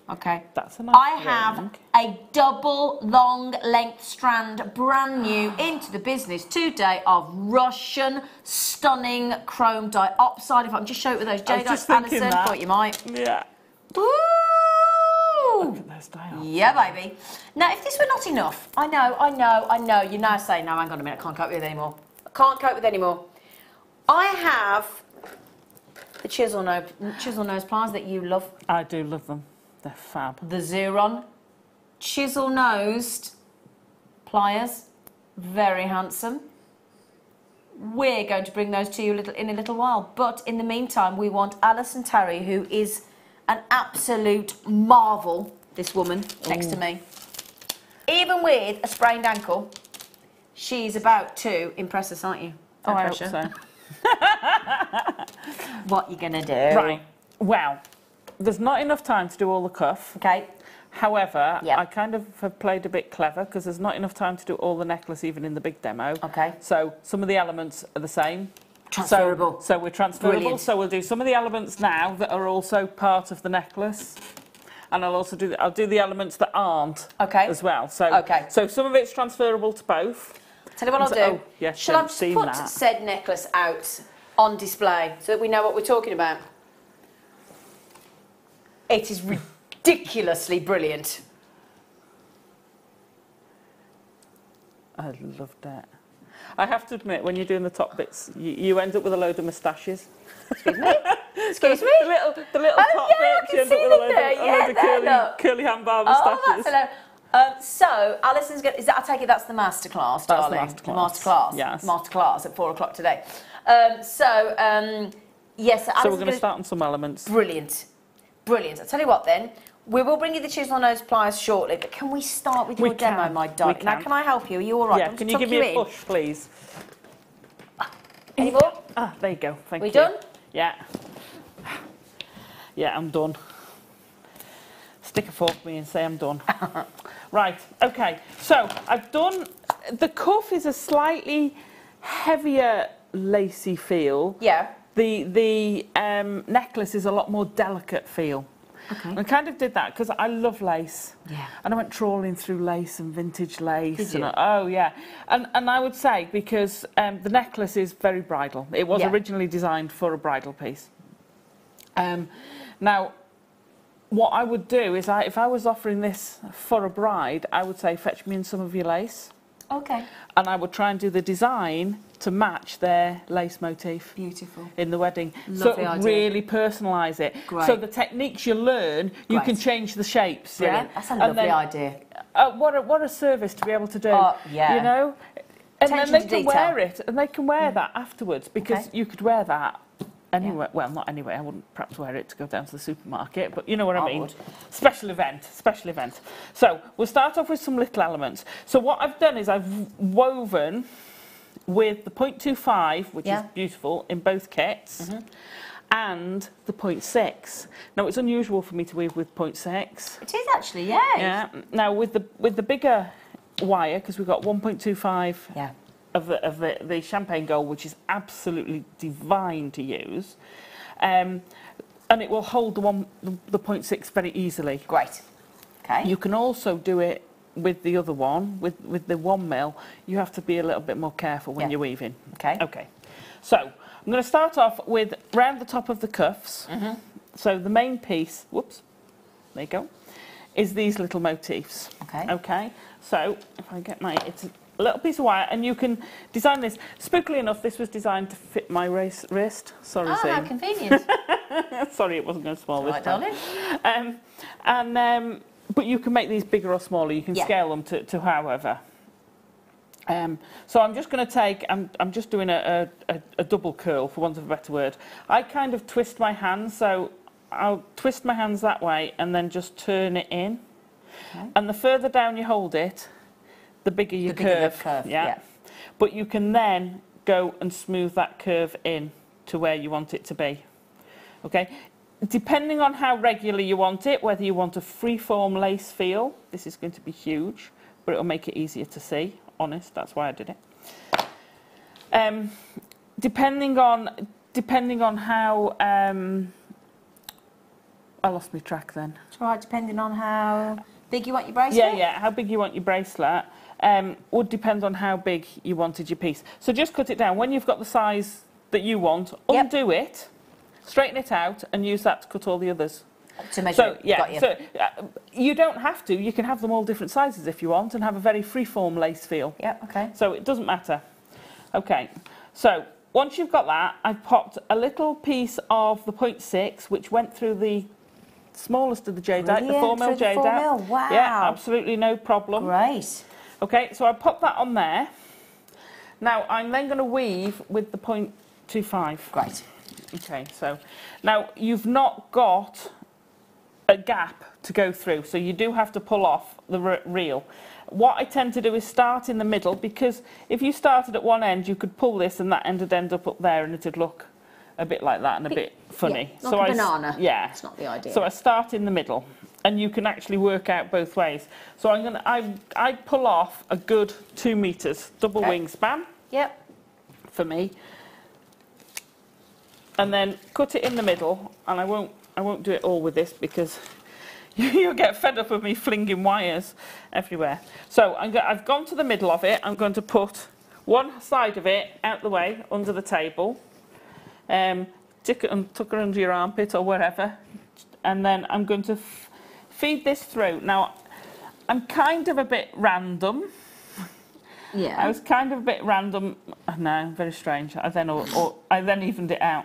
Okay. That's a nice I have a double long length strand, brand new, into the business today, of Russian stunning chrome diopside. If I can just show it with those jadeite, Alison, thought you might. Yeah. Ooh. Look at those diopsides. Yeah, baby. Now, if this were not enough, I know, you're now saying, no, hang on a minute, I can't cope with it anymore. I can't cope with it anymore. I have the chisel nose pliers that you love. I do love them. They're fab. The Xeron chisel-nosed pliers, very handsome. We're going to bring those to you in a little while. But in the meantime, we want Alison Tarry, who is an absolute marvel, this woman next to me. Even with a sprained ankle, she's about to impress us, aren't you? Oh, I hope so. What you gonna do? Right. Well, there's not enough time to do all the cuff. Okay. However, I kind of have played a bit clever because there's not enough time to do all the necklace even in the big demo. Okay. So some of the elements are the same. Transferable. So we're transferable. Brilliant. So we'll do some of the elements now that are also part of the necklace. And I'll also do the elements that aren't as well. So, so some of it's transferable to both. Tell you what I'll do. Oh, yes, Shall I just put said necklace out on display so that we know what we're talking about? It is ridiculously brilliant. I loved it. I have to admit, when you're doing the top bits, you end up with a load of moustaches. Excuse me? Excuse me? The little top bits, you end up with a load of curly handbar moustaches. Oh, that's hilarious. So, Alison's going to... I take it that's the masterclass, darling? That's the masterclass. Yes. Masterclass at 4 o'clock today. Yes, so we're going to start on some elements. Brilliant. Brilliant. I'll tell you what then. We will bring you the chisel nose pliers shortly, but can we start with your demo, my darling? Now, can I help you? Are you all right? Yeah, can you give me a push, please? Any more? Ah, there you go. Thank you. We done? Yeah. Yeah, I'm done. Stick a fork me and say I'm done. Right, okay. So, I've done... The cuff is a slightly heavier, lacy feel. Yeah. The necklace is a lot more delicate feel. Okay. I kind of did that because I love lace. Yeah. And I went trawling through lace and vintage lace. Did you? Oh, yeah. And I would say because the necklace is very bridal. It was originally designed for a bridal piece. Now, what I would do is if I was offering this for a bride, I would say fetch me in some of your lace. Okay. And I would try and do the design to match their lace motif. Beautiful. In the wedding. Lovely so idea. Really personalise it. Great. So the techniques you learn, you can change the shapes. Brilliant. Yeah? That's a lovely idea. What a service to be able to do. Yeah. You know? And Attention then they to can detail. wear it. And they can wear that afterwards. Because you could wear that anywhere. Well, not anywhere. I wouldn't perhaps wear it to go down to the supermarket. But you know what I mean. Would. Special event. Special event. So we'll start off with some little elements. So what I've done is I've woven... with the 0.25, which is beautiful, in both kits, and the 0.6. Now, it's unusual for me to weave with 0.6. It is actually, yeah. Yeah. Now, with the bigger wire, because we've got 1.25 of the champagne gold, which is absolutely divine to use, and it will hold the 0.6 very easily. Great. Okay. You can also do it with the other one, with the 1 mil, you have to be a little bit more careful when you're weaving. Okay. Okay. So, I'm going to start off with round the top of the cuffs. So the main piece, whoops, there you go, is these little motifs. Okay. Okay. So, if I get it's a little piece of wire, and you can design this. Spookily enough, this was designed to fit my wrist. Sorry, Zena. How convenient. Sorry, it wasn't going to small this time. Darling. But you can make these bigger or smaller. You can scale them to however. So I'm just going to take... I'm just doing a double curl, for want of a better word. I kind of twist my hands, so I'll twist my hands that way and then just turn it in. Okay. And the further down you hold it, the bigger you curve. The curve. Yeah. But you can then go and smooth that curve in to where you want it to be. Okay? Depending on how regular you want it, whether you want a free-form lace feel, this is going to be huge, but it'll make it easier to see, honest, that's why I did it. Depending on how... I lost my track then. It's all right, depending on how big you want your bracelet? Yeah, how big you want your bracelet would depend on how big you wanted your piece. So just cut it down. When you've got the size that you want, undo it, straighten it out, and use that to cut all the others. To measure it. Got you. So you don't have to. You can have them all different sizes if you want and have a very free-form lace feel. Yeah, okay. So it doesn't matter. Okay, so once you've got that, I've popped a little piece of the 0.6, which went through the smallest of the jadeite, the 4mm jadeite. Wow. Yeah, absolutely no problem. Great. Okay, so I pop that on there. Now, I'm then going to weave with the 0.25. Great. Okay, so now you've not got a gap to go through, so you do have to pull off the reel. What I tend to do is start in the middle, because if you started at one end, you could pull this and that end would end up there and it'd look a bit like that and a bit funny. Yeah, like a banana. Yeah. That's not the idea. So I start in the middle, and you can actually work out both ways. So I pull off a good 2 meters, double wingspan. Yep. For me. And then cut it in the middle, and I won't do it all with this because you'll get fed up of me flinging wires everywhere. So I've gone to the middle of it. I'm going to put one side of it out the way under the table. Tuck it under your armpit or wherever, and then I'm going to feed this through. Now, I'm kind of a bit random. Yeah. I was kind of a bit random. No, very strange. I then evened it out.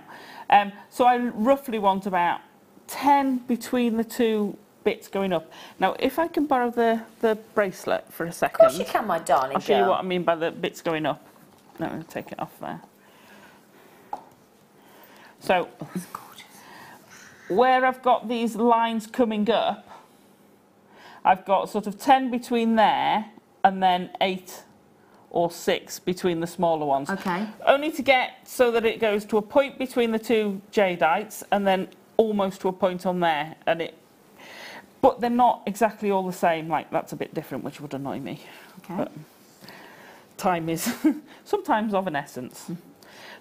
So I roughly want about 10 between the two bits going up. Now, if I can borrow the bracelet for a second. Of course you can, my darling. I'll show you what I mean by the bits going up. No, I'm going to take it off there. So, That's gorgeous. Where I've got these lines coming up, I've got sort of 10 between there and then 8 or 6 between the smaller ones. Okay. Only to get so that it goes to a point between the two jadeites and then almost to a point on there. But they're not exactly all the same. Like, that's a bit different, which would annoy me. Okay. But time is sometimes of an essence.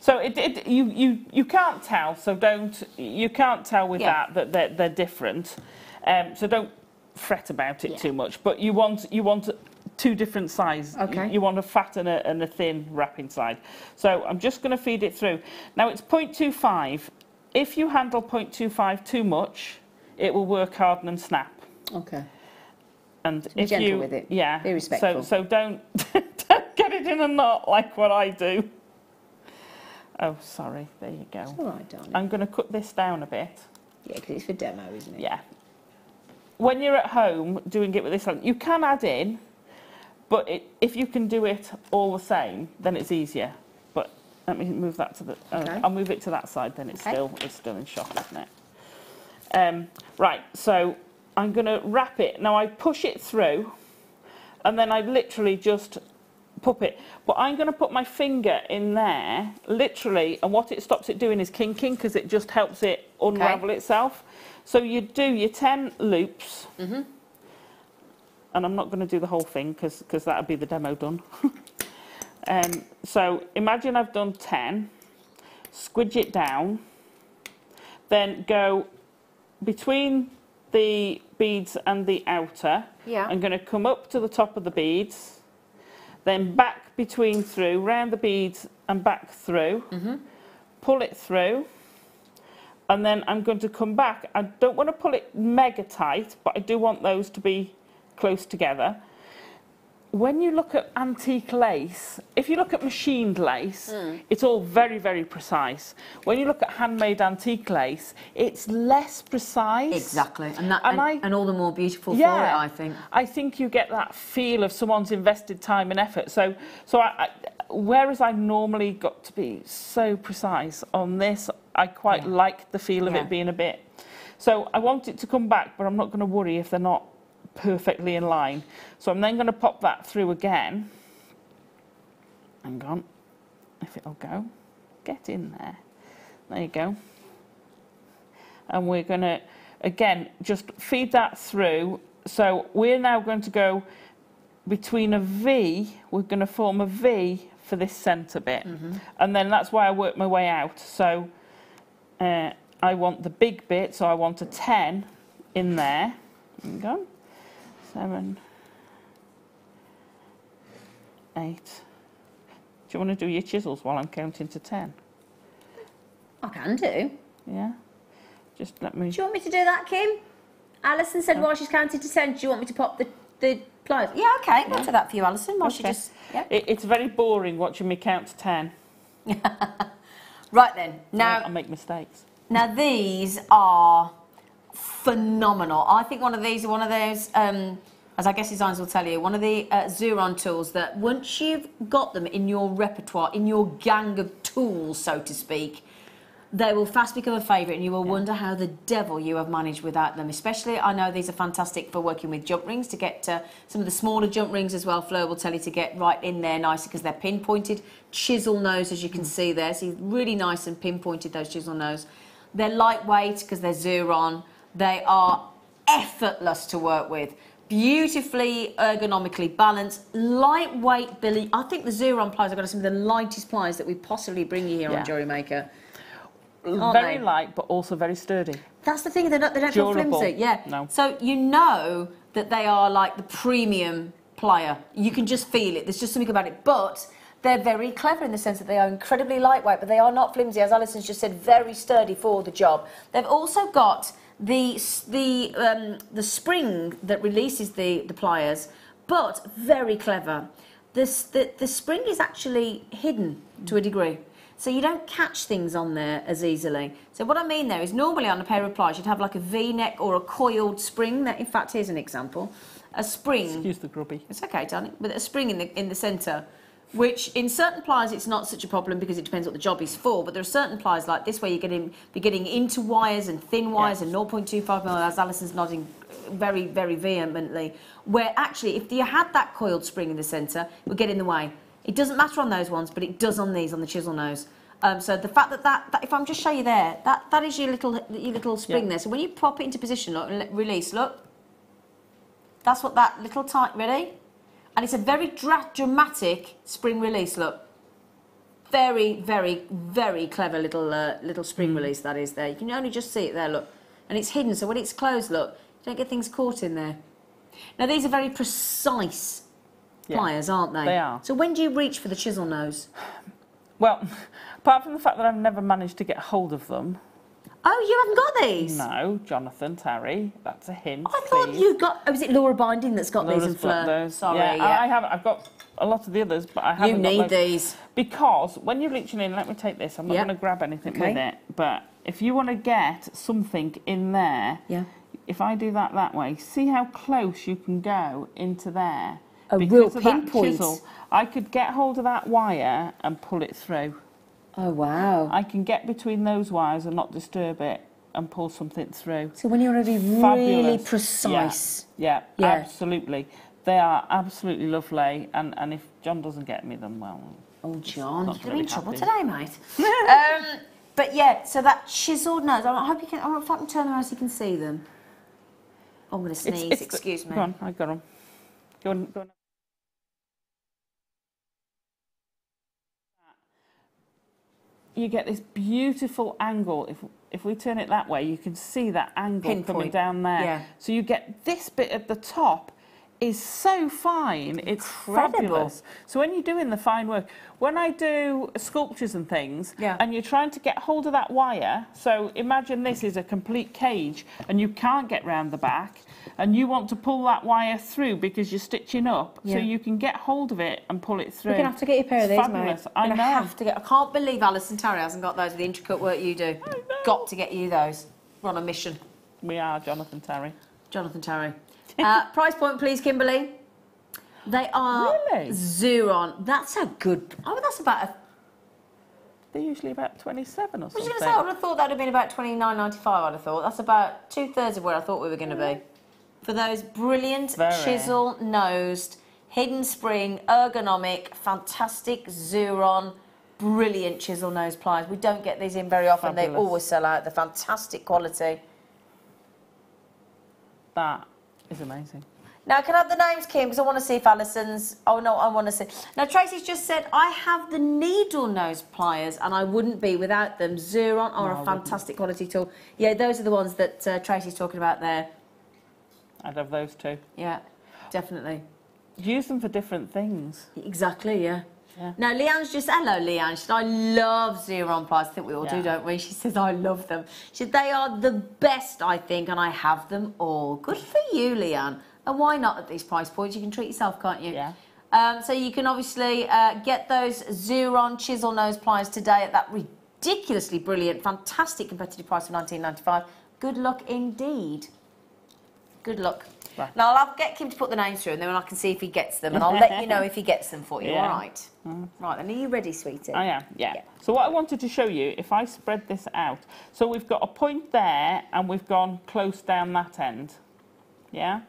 So you can't tell. So you can't tell with that they're different. So don't fret about it too much. But you want 2 different sizes. Okay. You want a fat and a thin wrap inside. So I'm just going to feed it through. Now it's 0.25. If you handle 0.25 too much, it will work harden and snap. Okay. And So be gentle with it. Yeah. Be respectful. So don't get it in a knot like what I do. Oh, sorry. There you go. It's all right, darling. I'm going to cut this down a bit. Yeah, because it's for demo, isn't it? Yeah. When you're at home doing it with this on, you can add in, but if you can do it all the same, then it's easier. But let me move that to the. Okay. I'll move it to that side. Then it's still in shot, isn't it? Right. So I'm going to wrap it. Now I push it through, and then I literally just pop it. But I'm going to put my finger in there, literally, and what it stops it doing is kinking, because it just helps it unravel itself. So you do your 10 loops, and I'm not going to do the whole thing because that would be the demo done. So imagine I've done 10, squidge it down, then go between the beads and the outer. Yeah. I'm going to come up to the top of the beads, then back between through, round the beads and back through, pull it through, and then I'm going to come back. I don't want to pull it mega tight, but I do want those to be close together. When you look at antique lace, if you look at machined lace, it's all very, very precise. When you look at handmade antique lace, it's less precise. Exactly. And all the more beautiful for it, I think. I think you get that feel of someone's invested time and effort. So whereas I normally got to be so precise on this, I quite like the feel of it being a bit. So I want it to come back, but I'm not going to worry if they're not perfectly in line. So I'm then going to pop that through again. Hang on, if it'll go. Get in there. There you go. And we're going to, again, just feed that through. So we're now going to go between a V. We're going to form a V for this centre bit. And then that's why I work my way out. So I want the big bit, so I want a 10 in there. There you go. 7, 8. Do you want to do your chisels while I'm counting to 10? I can do. Yeah? Just let me... Do you want me to do that, Kim? Alison said while she's counting to 10, do you want me to pop the pliers? Yeah, okay. I'll do that for you, Alison, while she just... Yeah. It's very boring watching me count to 10. Right then. Now, I make mistakes. Now, these are phenomenal. I think one of these are one of those, as I guess designers will tell you, one of the Xuron tools that once you've got them in your repertoire, in your gang of tools, so to speak, they will fast become a favourite, and you will wonder how the devil you have managed without them. Especially, I know these are fantastic for working with jump rings, to get some of the smaller jump rings as well. Fleur will tell you to get right in there nicely because they're pinpointed. Chisel nose, as you can see there. So really nice and pinpointed, those chisel nose. They're lightweight because they're Xuron. They are effortless to work with. Beautifully ergonomically balanced, lightweight, Billy. I think the Xuron pliers are going to be some of the lightest pliers that we possibly bring you here on Jewellery Maker. Very light, but also very sturdy. That's the thing, they don't feel flimsy. Yeah. No. So you know that they are like the premium plier. You can just feel it. There's just something about it. But they're very clever in the sense that they are incredibly lightweight, but they are not flimsy. As Alison's just said, very sturdy for the job. They've also got the spring that releases the pliers, but very clever. The spring is actually hidden to a degree, so you don't catch things on there as easily. So what I mean there is normally on a pair of pliers you'd have like a V-neck or a coiled spring. That, in fact, here's an example. A spring. Excuse the grubby. It's okay, darling. With a spring in the centre, which in certain pliers it's not such a problem because it depends what the job is for. But there are certain pliers like this where you're getting into wires and thin wires and 0.25 mil, as Alison's nodding very, very vehemently. Where actually, if you had that coiled spring in the centre, it would get in the way. It doesn't matter on those ones, but it does on these, on the chisel nose. So the fact that if I'm just show you there, that is your little spring there. So when you pop it into position, look, and release, look. That's what that little tight, ready? And it's a very dramatic spring release, look. Very, very, very clever little spring release that is there. You can only just see it there, look. And it's hidden, so when it's closed, look, you don't get things caught in there. Now, these are very precise pliers, aren't they? They are. So when do you reach for the chisel nose? Well, apart from the fact that I've never managed to get hold of them. Oh, you haven't got these? No, Jonathan, Terry, that's a hint. I thought you got... Oh, is it Laura Binding that's got these and Fleur? Sorry, yeah. I haven't. I've got a lot of the others, but I haven't got You need these. Because when you're reaching in, let me take this. I'm not going to grab anything with it. But if you want to get something in there, if I do that way, see how close you can go into there? A real pinpoint. Chisel, I could get hold of that wire and pull it through. Oh, wow. I can get between those wires and not disturb it and pull something through. So when you want to be really precise. Yeah, absolutely. They are absolutely lovely. And if John doesn't get me them, well... Oh, John, you're really in trouble today, mate. But yeah, so that chiselled nose, I hope you can... Oh, if I can turn them around so you can see them. Oh, I'm going to sneeze, excuse me. Go on, I got them. Go on. You get this beautiful angle. If we turn it that way, you can see that angle coming down there. Yeah. So you get this bit at the top is so fine. It's fabulous. So when you're doing the fine work, when I do sculptures and things, and you're trying to get hold of that wire, so imagine this is a complete cage and you can't get round the back, and you want to pull that wire through because you're stitching up, so you can get hold of it and pull it through. You're going to have to get your pair of these, fabulous. mate. I know. Have to get. I can't believe Alison Tarry hasn't got those with the intricate work you do. Got to get you those. We're on a mission. We are, Jonathan Tarry. Jonathan Tarry. Price point, please, Kimberly. They are Xuron. That's a good... Oh, that's about a... They're usually about 27 or something. I was going to say, I would have thought that would have been about $29.95, I'd have thought. That's about 2/3 of where I thought we were going to be. For those brilliant chisel-nosed, hidden spring, ergonomic, fantastic Xuron, brilliant chisel nose pliers. We don't get these in very often. Fabulous. They always sell out. They're fantastic quality. That is amazing. Now, can I have the names, Kim? Because I want to see if Alison's... Oh, no, I want to see... Now, Tracy's just said, I have the needle nose pliers and I wouldn't be without them. Xuron are a fantastic quality tool. Yeah, those are the ones that Tracy's talking about there. I'd have those too. Yeah, definitely. Use them for different things. Exactly, yeah. Now, Leanne's just... Hello, Leanne. She said, I love Xuron pliers. I think we all do, don't we? She says, I love them. She said, they are the best, I think, and I have them all. Good for you, Leanne. And why not at these price points? You can treat yourself, can't you? Yeah. So you can obviously get those Xuron chisel nose pliers today at that ridiculously brilliant, fantastic competitive price of $19.95. Good luck indeed. Good luck. Right. Now, I'll get Kim to put the names through and then I can see if he gets them and I'll let you know if he gets them for you, all right? Right, then are you ready, sweetie? I am, yeah. So what I wanted to show you, if I spread this out, so we've got a point there and we've gone close down that end, yeah?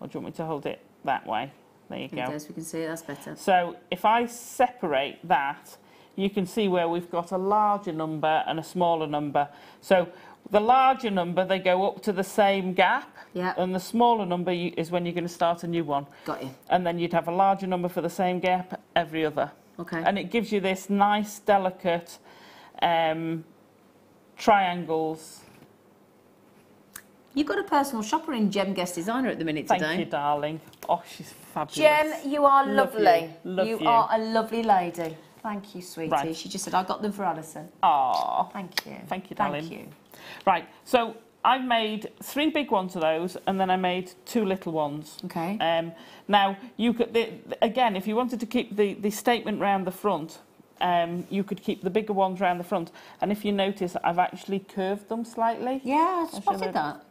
Or do you want me to hold it that way? There you go. Yes, we can see it, that's better. So if I separate that, you can see where we've got a larger number and a smaller number. So the larger number, they go up to the same gap. Yeah. And the smaller number is when you're going to start a new one. Got you. And then you'd have a larger number for the same gap every other. Okay. And it gives you this nice, delicate triangles. You've got a personal shopper in Gem Guest Designer at the minute today. Thank you, darling. Oh, she's fabulous. Gem, you are lovely. Love you. You are a lovely lady. Thank you, sweetie. Right. She just said, I got them for Alison. Oh. Thank you. Thank you, darling. Thank you. Right, so I've made 3 big ones of those, and then I made 2 little ones. Okay. Now, you could, again, if you wanted to keep the statement round the front, you could keep the bigger ones round the front. And if you notice, I've actually curved them slightly. Yeah, I spotted that.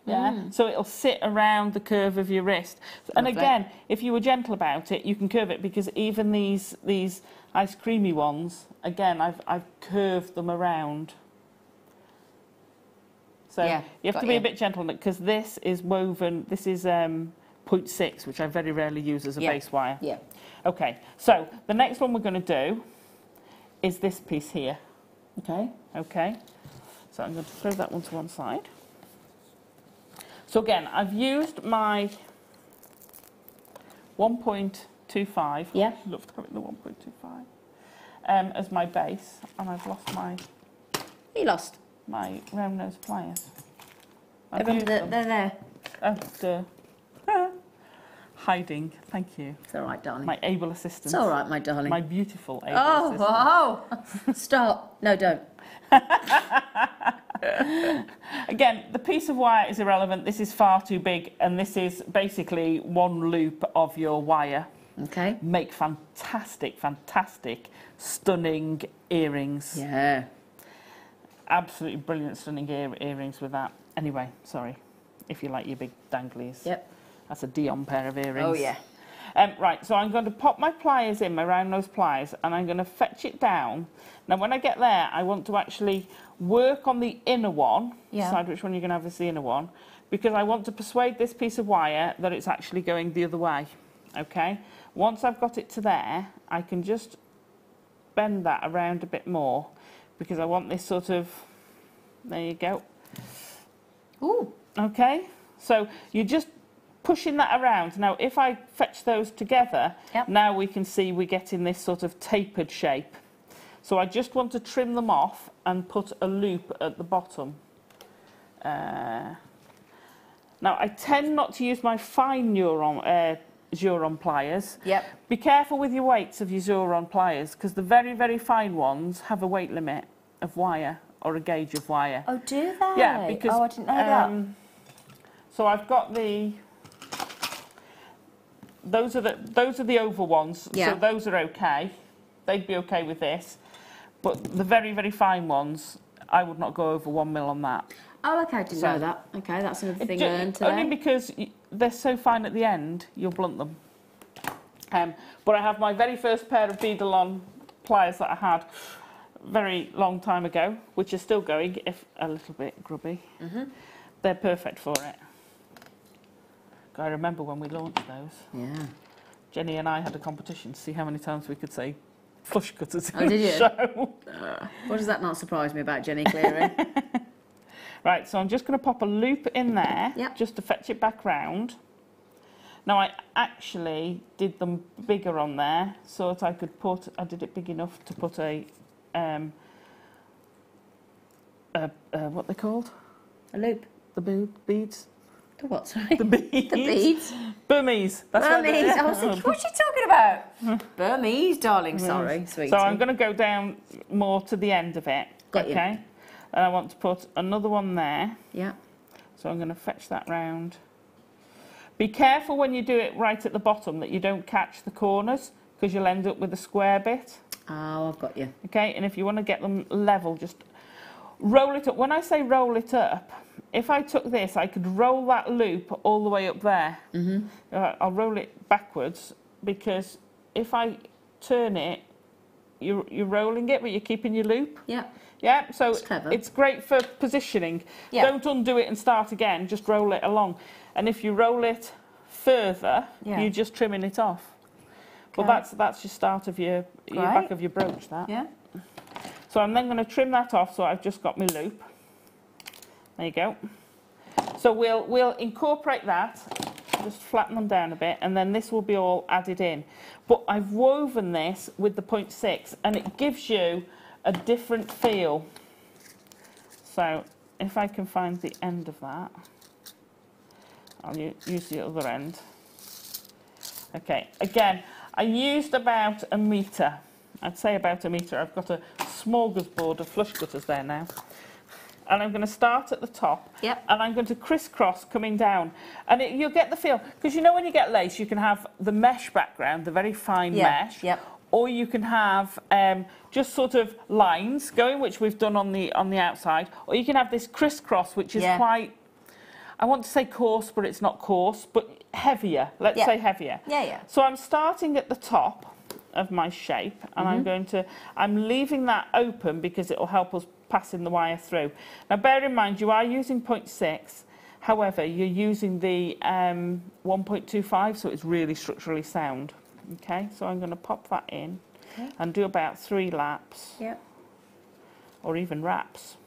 Yeah, so it'll sit around the curve of your wrist. And Lovely. again, if you were gentle about it, you can curve it, because even these ice creamy ones, again, I've curved them around. So Yeah, you have got to be you. a bit gentle on it, because this is woven, this is 0.6, which I very rarely use as a Yeah. base wire. Yeah. Okay, so the next one we're going to do is this piece here. Okay. Okay, so I'm going to throw that one to one side. So again, I've used my 1.25. Yeah. I'd love to have it in the 1.25 as my base, and I've lost You lost. my round nose pliers. I've They're, used them. there. Oh, duh. Hiding. Thank you. It's all right, darling. My able assistant. It's all right, my darling. My beautiful able assistant. Oh, stop. No, don't. Again, the piece of wire is irrelevant. This is far too big, and this is basically 1 loop of your wire. Okay. Make fantastic, fantastic, stunning earrings. Yeah. Absolutely brilliant, stunning earrings with that. Anyway, sorry, if you like your big danglies. Yep. That's a Dion pair of earrings. Oh, yeah. Right, so I'm going to pop my pliers in, my round nose pliers, and I'm going to fetch it down. Now, when I get there, I want to actually work on the inner one. Yeah. Decide which one you're going to have as the inner one, because I want to persuade this piece of wire that it's actually going the other way. Okay? Once I've got it to there, I can just bend that around a bit more, because I want this sort of... There you go. Ooh. Okay? So you're just pushing that around. Now, if I fetch those together, Yep. now we can see we're getting this sort of tapered shape. So I just want to trim them off and put a loop at the bottom. Now, I tend not to use my fine Juron pliers. Yep. Be careful with your weights of your Juron pliers, because the very, very fine ones have a weight limit of wire, or a gauge of wire. Oh, do they? Yeah, because... Oh, I didn't know that. So I've got the... Those are the oval ones, Yeah. so those are okay. They'd be okay with this. But the very, very fine ones, I would not go over 1 mil on that. Oh, okay, I didn't So- know that. Okay, that's another thing Ju- learned today. Only because they're so fine at the end, you'll blunt them. But I have my very first pair of Beadle-on pliers that I had very long time ago, which are still going, if a little bit grubby. They're perfect for it. I remember when we launched those. Yeah. Jenny and I had a competition to see how many times we could say flush cutters in Oh, did the you? show. What does that not surprise me about Jenny Cleary? Right, so I'm just going to pop a loop in there, Yep. just to fetch it back round. Now, I actually did them bigger on there, so that I could put, I did it big enough to put what they called? A loop. The beads? The what, sorry? The beads. The beads. Burmese. That's what they Burmese. did. I was thinking, what's she talking about? Burmese, darling. Sorry, sweetie. So I'm going to go down more to the end of it. Got you. Okay. And I want to put another one there. Yeah. So I'm going to fetch that round. Be careful when you do it right at the bottom that you don't catch the corners, because you'll end up with a square bit. Oh, I've got you. Okay, and if you want to get them level, just roll it up. When I say roll it up, if I took this, I could roll that loop all the way up there. I'll roll it backwards, because if I turn it, you're rolling it, but you're keeping your loop. Yeah. Yeah, so That's clever. it's great for positioning. Yeah. Don't undo it and start again, just roll it along. And if you roll it further, Yeah. you're just trimming it off. Well, Okay. that's your start of your Great. back of your brooch, that. Yeah. So I'm then going to trim that off, so I've just got my loop. There you go. So we'll incorporate that, just flatten them down a bit, and then this will be all added in. But I've woven this with the 0.6, and it gives you a different feel. So if I can find the end of that, I'll use the other end. Okay, again, I used about a metre. I'd say about a metre. I've got a smorgasbord of flush cutters there now. and I'm going to start at the top. Yep. And I'm going to crisscross coming down. And you'll get the feel, because you know when you get lace, you can have the mesh background, the very fine mesh. Yep. Or you can have just sort of lines going, which we've done on the outside. Or you can have this crisscross, which is quite, I want to say coarse, but it's not coarse, but heavier. Let's say heavier. Yeah, yeah. So I'm starting at the top of my shape, and I'm leaving that open because it will help us passing the wire through. Now bear in mind you are using 0.6, however you're using the 1.25, so it's really structurally sound. Okay, so I'm going to pop that in and do about 3 laps. Yep. Or even wraps.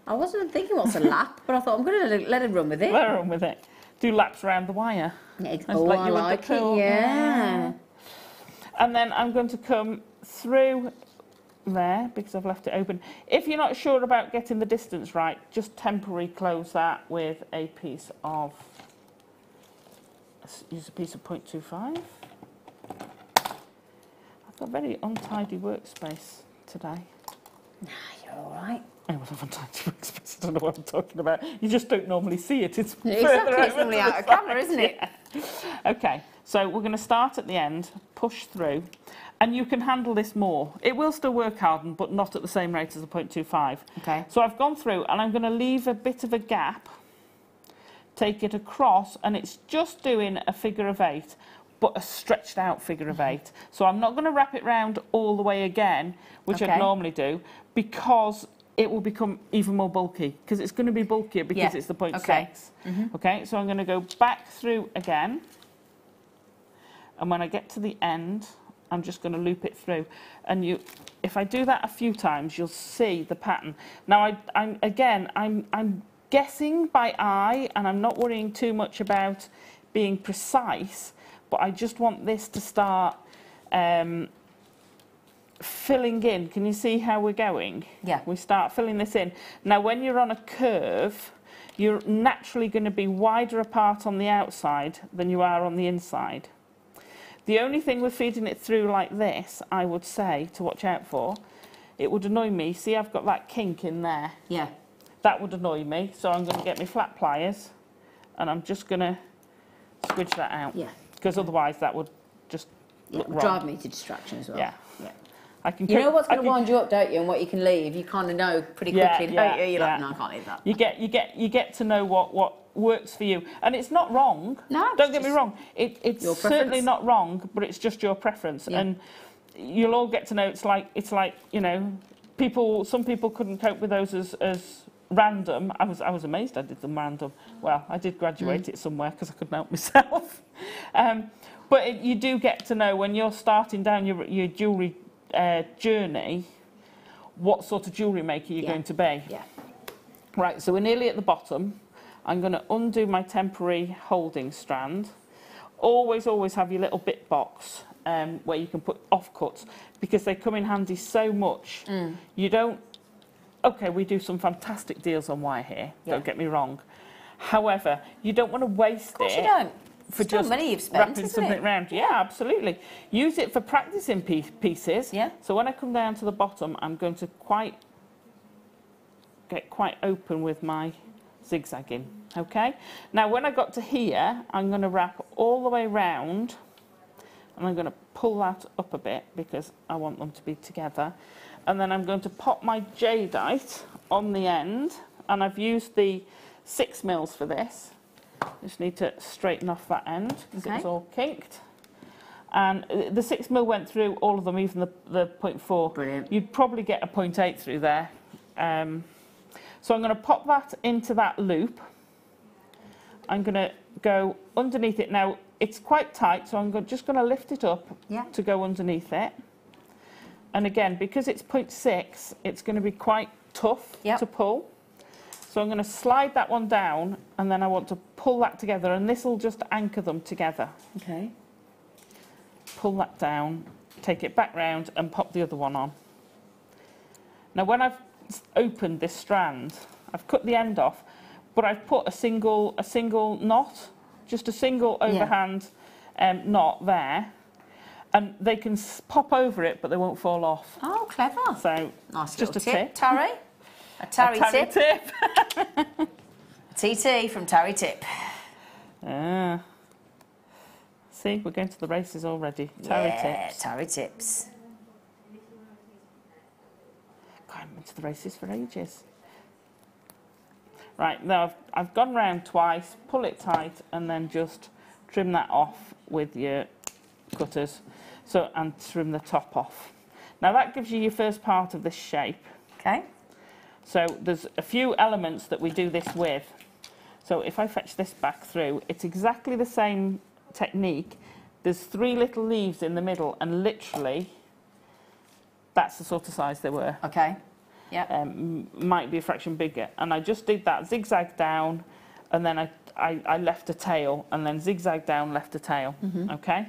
I wasn't thinking what's a lap, but I thought I'm going to let it run with it. Let it run with it. Do laps around the wire. Yeah, I like it, yeah. And then I'm going to come through there because I've left it open. If you're not sure about getting the distance right, just temporarily close that with a piece of, use a piece of 0.25. I've got a very untidy workspace today. Nah, you're all right. I was a untidy workspace. I don't know what I'm talking about. You just don't normally see it. It's exactly. It's normally out of camera, isn't it? Yeah. Okay, so we're going to start at the end, push through, and you can handle this more. It will still work hardened, but not at the same rate as the 0.25. Okay. So I've gone through, and I'm going to leave a bit of a gap, take it across, and it's just doing a figure of 8, but a stretched out figure of 8. So I'm not going to wrap it round all the way again, which I'd normally do, because it will become even more bulky, because it's going to be bulkier because it's the 0.6. Okay. Okay, so I'm going to go back through again, and when I get to the end, I'm just going to loop it through. And if I do that a few times, you'll see the pattern. Now, I'm guessing by eye, and I'm not worrying too much about being precise, but I just want this to start filling in. Can you see how we're going? Yeah. We start filling this in. Now, when you're on a curve, you're naturally going to be wider apart on the outside than you are on the inside. The only thing with feeding it through like this, I would say, to watch out for, it would annoy me. See, I've got that kink in there. Yeah. That would annoy me, so I'm going to get my flat pliers, and I'm just going to squidge that out. Yeah. Because otherwise that would just look wrong. Drive me to distraction as well. Yeah. I can. You know what's going to wind you up, don't you, and what you can leave. You kind of know pretty quickly, don't you? You're like, no, I can't leave that. You get to know what works for you, and it's not wrong. No, don't get me wrong. It's certainly not wrong, but it's just your preference, Yeah. and you'll all get to know. It's like you know, some people couldn't cope with those as random. I was amazed I did them random. Well, I did graduate it somewhere because I couldn't help myself. But you do get to know when you're starting down your jewellery journey, what sort of jewellery maker you're going to be. Yeah. Right, so we're nearly at the bottom. I'm going to undo my temporary holding strand. Always have your little bit box where you can put offcuts, because they come in handy so much. You don't... OK, we do some fantastic deals on wire here, don't get me wrong. However, you don't want to waste it. Of course you don't. For Still just money you've spent, wrapping something around. Yeah, absolutely. Use it for practicing pieces. Yeah. So when I come down to the bottom, I'm going to get quite open with my zigzagging. Okay. Now, when I got to here, I'm going to wrap all the way round, and I'm going to pull that up a bit because I want them to be together. And then I'm going to pop my jadeite on the end, and I've used the 6 mils for this. Just need to straighten off that end because it was all kinked. And the 6 mil went through all of them, even the 0.4. Brilliant. You'd probably get a 0.8 through there. So I'm going to pop that into that loop. I'm going to go underneath it. Now, it's quite tight, so I'm just going to lift it up to go underneath it. And again, because it's 0.6, it's going to be quite tough to pull. So I'm going to slide that one down, and then I want to pull that together, and this will just anchor them together. Okay. Pull that down, take it back round, and pop the other one on. Now, when I've opened this strand, I've cut the end off, but I've put a single knot, just a single overhand knot there, and they can pop over it, but they won't fall off. Oh, clever. So nice just little a tip. Tarry? A Tarry tip. tip. TT from Tarry tip. See, we're going to the races already. Tarry tips. Tarry tips. God, I went to the races for ages. Right, now I've gone round twice, pull it tight, and then just trim that off with your cutters. So, and trim the top off. Now that gives you your first part of this shape. Okay. So there's a few elements that we do this with. So if I fetch this back through, it's exactly the same technique. There's 3 little leaves in the middle, and literally that's the sort of size they were. Okay. Yeah. Might be a fraction bigger. And I just did that zigzag down, and then I left a tail, and then zigzag down, left a tail. Okay?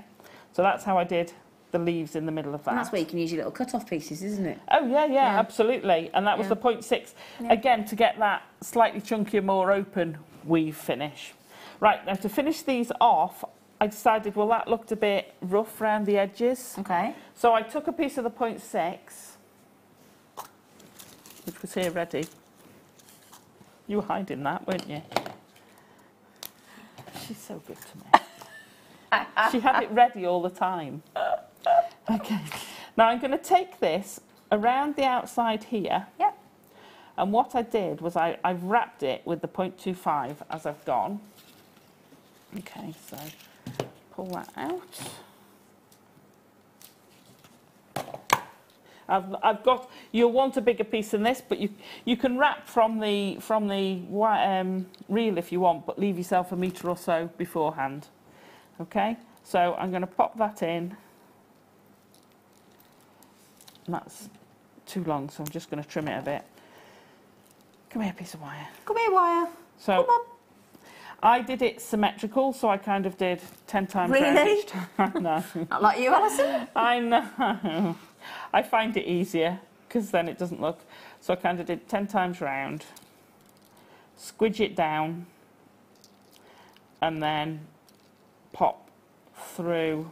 So that's how I did the leaves in the middle of that. And that's where you can use your little cut-off pieces, isn't it? Oh, yeah, absolutely. And that was the 0.6. Yeah. Again, to get that slightly chunkier, more open weave finish. Right, now to finish these off, I decided, well, that looked a bit rough around the edges. Okay. So I took a piece of the 0.6, which was here ready. You were hiding that, weren't you? She's so good to me. She had it ready all the time. Okay. Now I'm going to take this around the outside here. Yep. And what I did was I've wrapped it with the 0.25 as I've gone. Okay, so pull that out. I've got. You'll want a bigger piece than this, but you can wrap from the reel if you want, but leave yourself a metre or so beforehand. Okay, so I'm going to pop that in. And that's too long, so I'm just going to trim it a bit. Come here, piece of wire. Come here, wire. So come on. I did it symmetrical, so I kind of did 10 times round each time. No. Not like you, Alison. I know. I find it easier because then it doesn't look. So I kind of did 10 times round, squidge it down, and then pop through,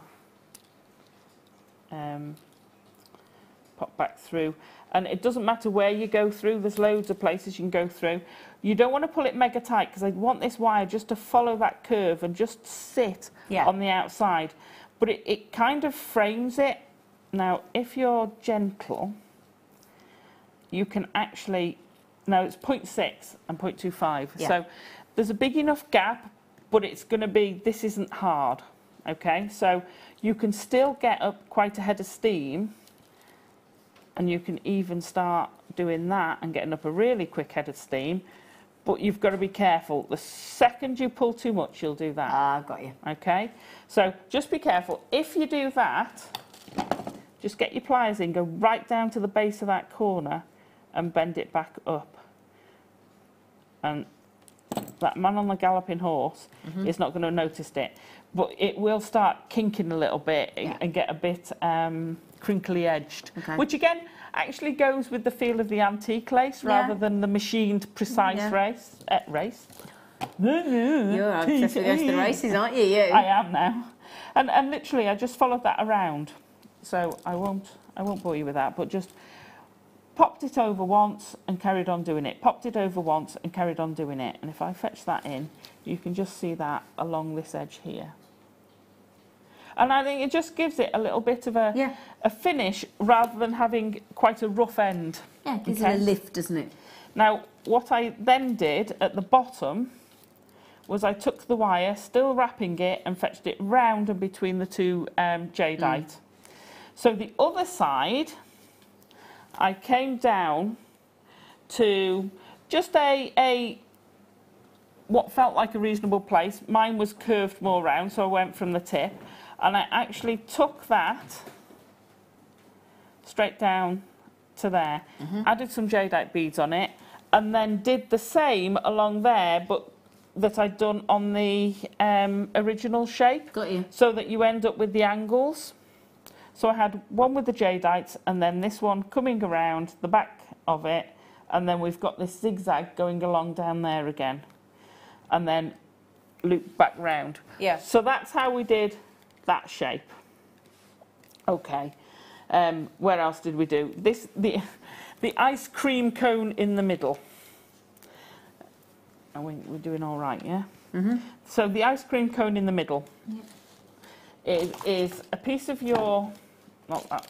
pop back through. And it doesn't matter where you go through, there's loads of places you can go through. You don't want to pull it mega tight because I want this wire just to follow that curve and just sit on the outside. But it kind of frames it. Now, if you're gentle, you can actually, now it's 0.6 and 0.25. Yeah. So there's a big enough gap, but it's going to be, this isn't hard. Okay, so you can still get up quite a head of steam. And you can even start doing that and getting up a really quick head of steam. But you've got to be careful. The second you pull too much, you'll do that. Ah, got you. Okay? So just be careful. If you do that, just get your pliers in, go right down to the base of that corner and bend it back up. And that man on the galloping horse is not going to notice it. But it will start kinking a little bit and get a bit crinkly edged, which again actually goes with the feel of the antique lace rather than the machined precise race. You're obsessed with going to the races, aren't you? I am now, and literally I just followed that around, so I won't bore you with that, but just popped it over once and carried on doing it. Popped it over once and carried on doing it. And if I fetch that in, you can just see that along this edge here. And I think it just gives it a little bit of a finish rather than having quite a rough end. Yeah, it gives it a lift, doesn't it? Now, what I then did at the bottom was I took the wire, still wrapping it, and fetched it round and between the two jadeite. So the other side, I came down to just what felt like a reasonable place. Mine was curved more round, so I went from the tip. And I actually took that straight down to there, added some jadeite beads on it, and then did the same along there, but that I'd done on the original shape. Got you. So that you end up with the angles. So I had one with the jadeites, and then this one coming around the back of it, and then we've got this zigzag going along down there again, and then loop back round. Yeah. So that's how we did that shape. Okay. Where else did we do this? the ice cream cone in the middle. And we're doing all right, yeah? Mm-hmm. So the ice cream cone in the middle is a piece of your, not that,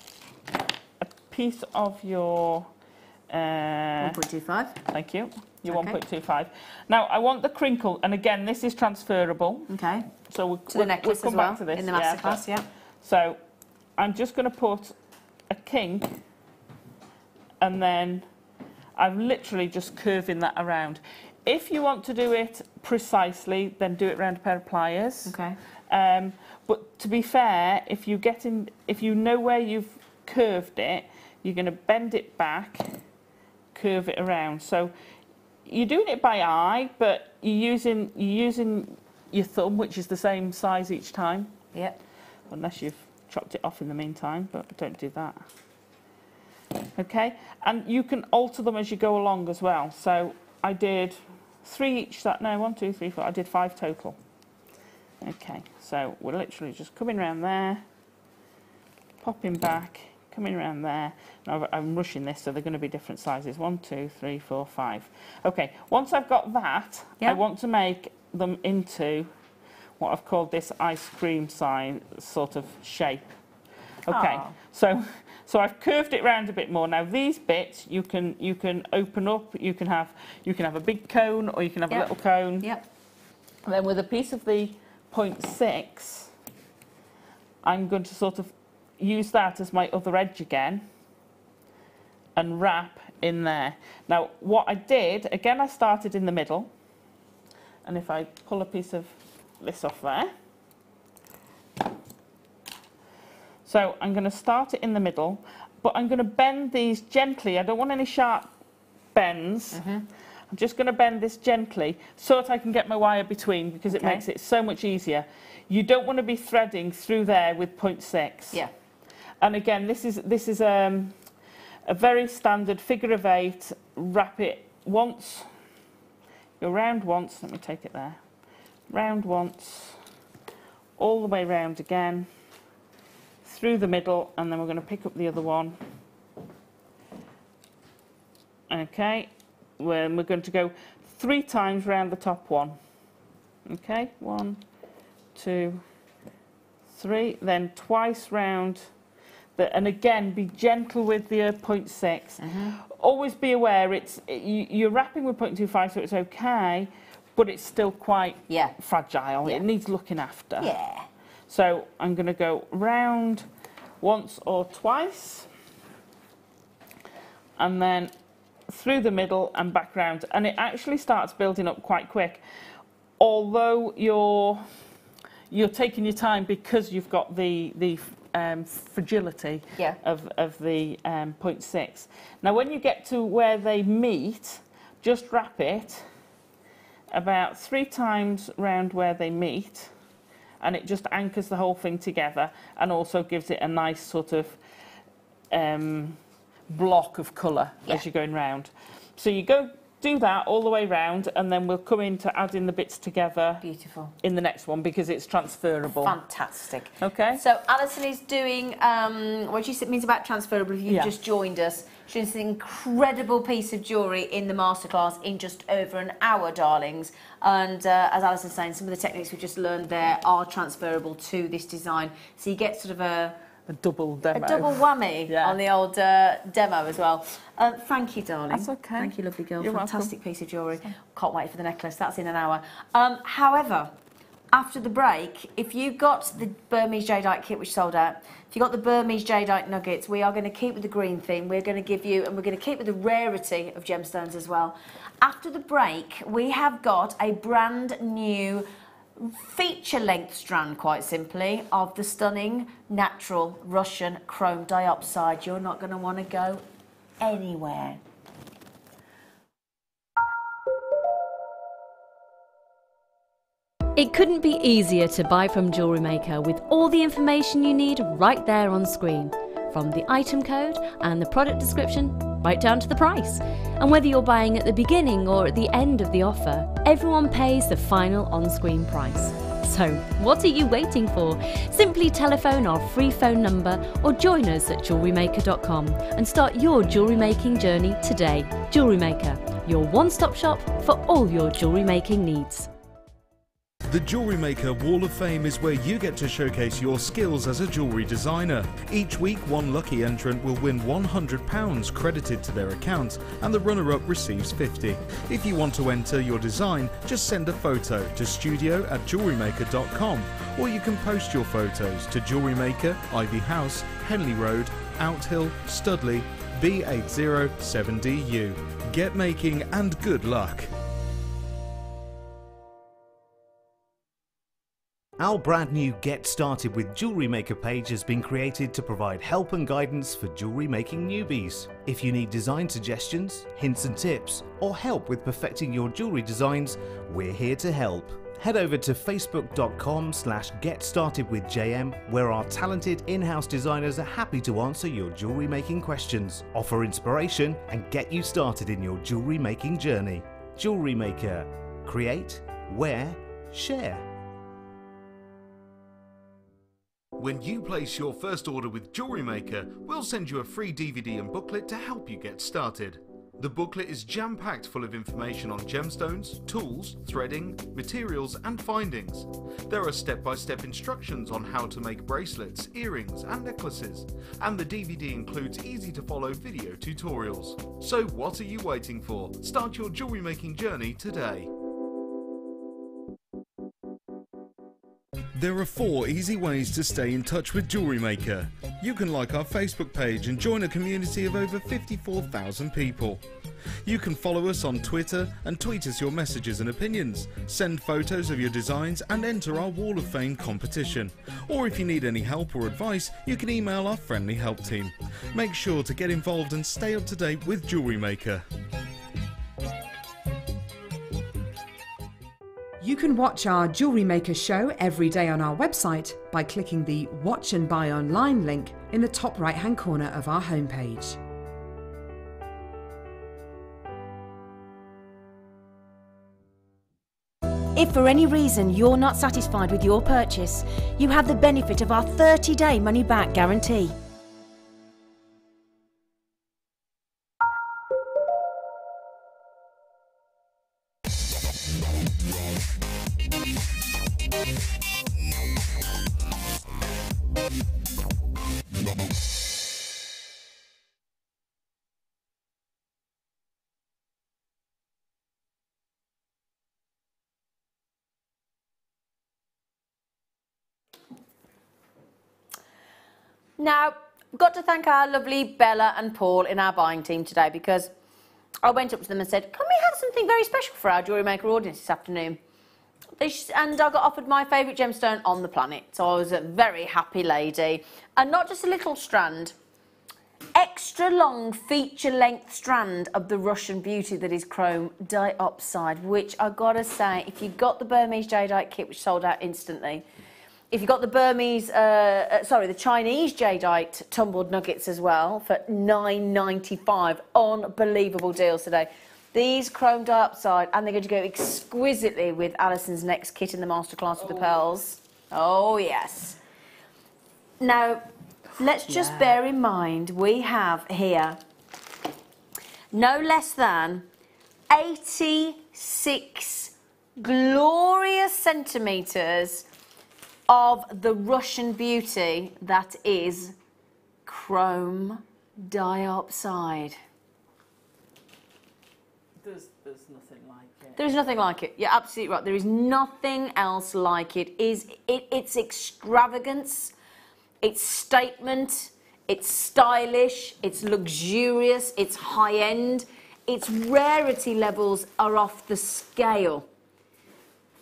a piece of your... 1.25. Thank you. Your Okay. 1.25. Now, I want the crinkle, and again, this is transferable. Okay. So we'll To the necklace come as well, back to this. in the masterclass, yeah. So I'm just going to put a kink, and then I'm literally just curving that around. If you want to do it precisely, then do it around a pair of pliers. Okay. But to be fair, if you know where you've curved it, you're going to bend it back, curve it around. So you're doing it by eye, but you're using your thumb, which is the same size each time. Yep. Unless you've chopped it off in the meantime, but don't do that. Okay, and you can alter them as you go along as well. So I did 3 each, no, 1, 2, 3, 4, I did 5 total. Okay, so we're literally just coming around there, popping back, coming around there. Now I'm rushing this, so they're going to be different sizes. 1, 2, 3, 4, 5. Okay, once I've got that, I want to make them into what I've called this ice cream sign sort of shape. Okay, so I've curved it round a bit more. Now these bits you can open up. You can have a big cone, or you can have a little cone. Yep. And then with a piece of the 0.6, I'm going to sort of use that as my other edge again and wrap in there. Now what I did, again, I started in the middle, and if I pull a piece of this off there, so I'm going to start it in the middle, but I'm going to bend these gently. I don't want any sharp bends. I'm just going to bend this gently so that I can get my wire between, because it makes it so much easier. You don't want to be threading through there with 0.6. Yeah. And again, this is a very standard figure of 8. Wrap it once. Go round once. Let me take it there. Round once. All the way round again. Through the middle, and then we're going to pick up the other one. Okay. We're going to go 3 times round the top one. Okay. 1, 2, 3. Then twice round. And again, be gentle with the 0.6. Always be aware you're wrapping with 0.25, so it's okay, but it's still quite fragile. It needs looking after. Yeah. So I'm going to go round once or twice, and then through the middle and back round, and it actually starts building up quite quick. Although you're taking your time because you've got the fragility of the 0.6. Now when you get to where they meet, just wrap it about 3 times round where they meet, and it just anchors the whole thing together, and also gives it a nice sort of block of colour as you're going round. So you do that all the way round, and then we'll come in to add in the bits together. Beautiful. In the next one, because it's transferable. Fantastic. Okay. So Alison is doing what she means about transferable. If you've just joined us, she's doing this incredible piece of jewellery in the masterclass in just over an hour, darlings. And as Alison's saying, some of the techniques we've just learned there are transferable to this design. So you get sort of a double demo. A double whammy on the old demo as well. Thank you, darling. That's okay. Thank you, lovely girl. You're Fantastic welcome. piece of jewellery. Can't wait for the necklace. That's in an hour. However, after the break, if you got the Burmese Jadeite kit, which sold out, if you got the Burmese Jadeite nuggets, we are going to keep with the green theme. We're going to give you, and we're going to keep with the rarity of gemstones as well. After the break, we have got a brand new feature-length strand, quite simply, of the stunning natural Russian chrome diopside. You're not going to want to go anywhere. It couldn't be easier to buy from Jewellery Maker, with all the information you need right there on screen, from the item code and the product description right down to the price. And whether you're buying at the beginning or at the end of the offer, everyone pays the final on-screen price. So, what are you waiting for? Simply telephone our free phone number or join us at JewelleryMaker.com and start your jewellery making journey today. Jewellery Maker, your one-stop shop for all your jewellery making needs. The Jewellery Maker Wall of Fame is where you get to showcase your skills as a jewellery designer. Each week, one lucky entrant will win £100 credited to their account, and the runner-up receives £50. If you want to enter your design, just send a photo to studio@jewellerymaker.com, or you can post your photos to Jewellery Maker, Ivy House, Henley Road, Outhill, Studley, B807DU. Get making and good luck. Our brand new Get Started with Jewellery Maker page has been created to provide help and guidance for jewellery making newbies. If you need design suggestions, hints and tips, or help with perfecting your jewellery designs, we're here to help. Head over to facebook.com/getstartedwithjm, where our talented in-house designers are happy to answer your jewellery making questions, offer inspiration, and get you started in your jewellery making journey. Jewellery Maker. Create, wear, share. When you place your first order with Jewellery Maker, we'll send you a free DVD and booklet to help you get started. The booklet is jam-packed full of information on gemstones, tools, threading, materials and findings. There are step-by-step instructions on how to make bracelets, earrings and necklaces, and the DVD includes easy-to-follow video tutorials. So what are you waiting for? Start your jewellery making journey today. There are 4 easy ways to stay in touch with Jewellery Maker. You can like our Facebook page and join a community of over 54,000 people. You can follow us on Twitter and tweet us your messages and opinions, send photos of your designs and enter our Wall of Fame competition. Or if you need any help or advice, you can email our friendly help team. Make sure to get involved and stay up to date with Jewellery Maker. You can watch our Jewellery Maker show every day on our website by clicking the Watch and Buy Online link in the top right-hand corner of our homepage. If for any reason you're not satisfied with your purchase, you have the benefit of our 30-day money-back guarantee. Now, I've got to thank our lovely Bella and Paul in our buying team today, because I went up to them and said, can we have something very special for our Jewellery Maker audience this afternoon? And I got offered my favourite gemstone on the planet, so I was a very happy lady. And not just a little strand, extra long feature length strand of the Russian beauty that is chrome dioxide, which I gotta say, if you got the Burmese jadeite kit, which sold out instantly, if you got the the Chinese jadeite tumbled nuggets as well for $9.95, unbelievable deals today. These chrome dioxide, and they're going to go exquisitely with Alison's next kit in the masterclass with the pearls. Oh yes. Now, let's just bear in mind we have here no less than 86 glorious centimetres of the Russian beauty that is chrome dioxide. There's nothing like it. There is nothing like it. You're absolutely right. There is nothing else like it. It's extravagance, it's statement, it's stylish, it's luxurious, it's high-end, its rarity levels are off the scale.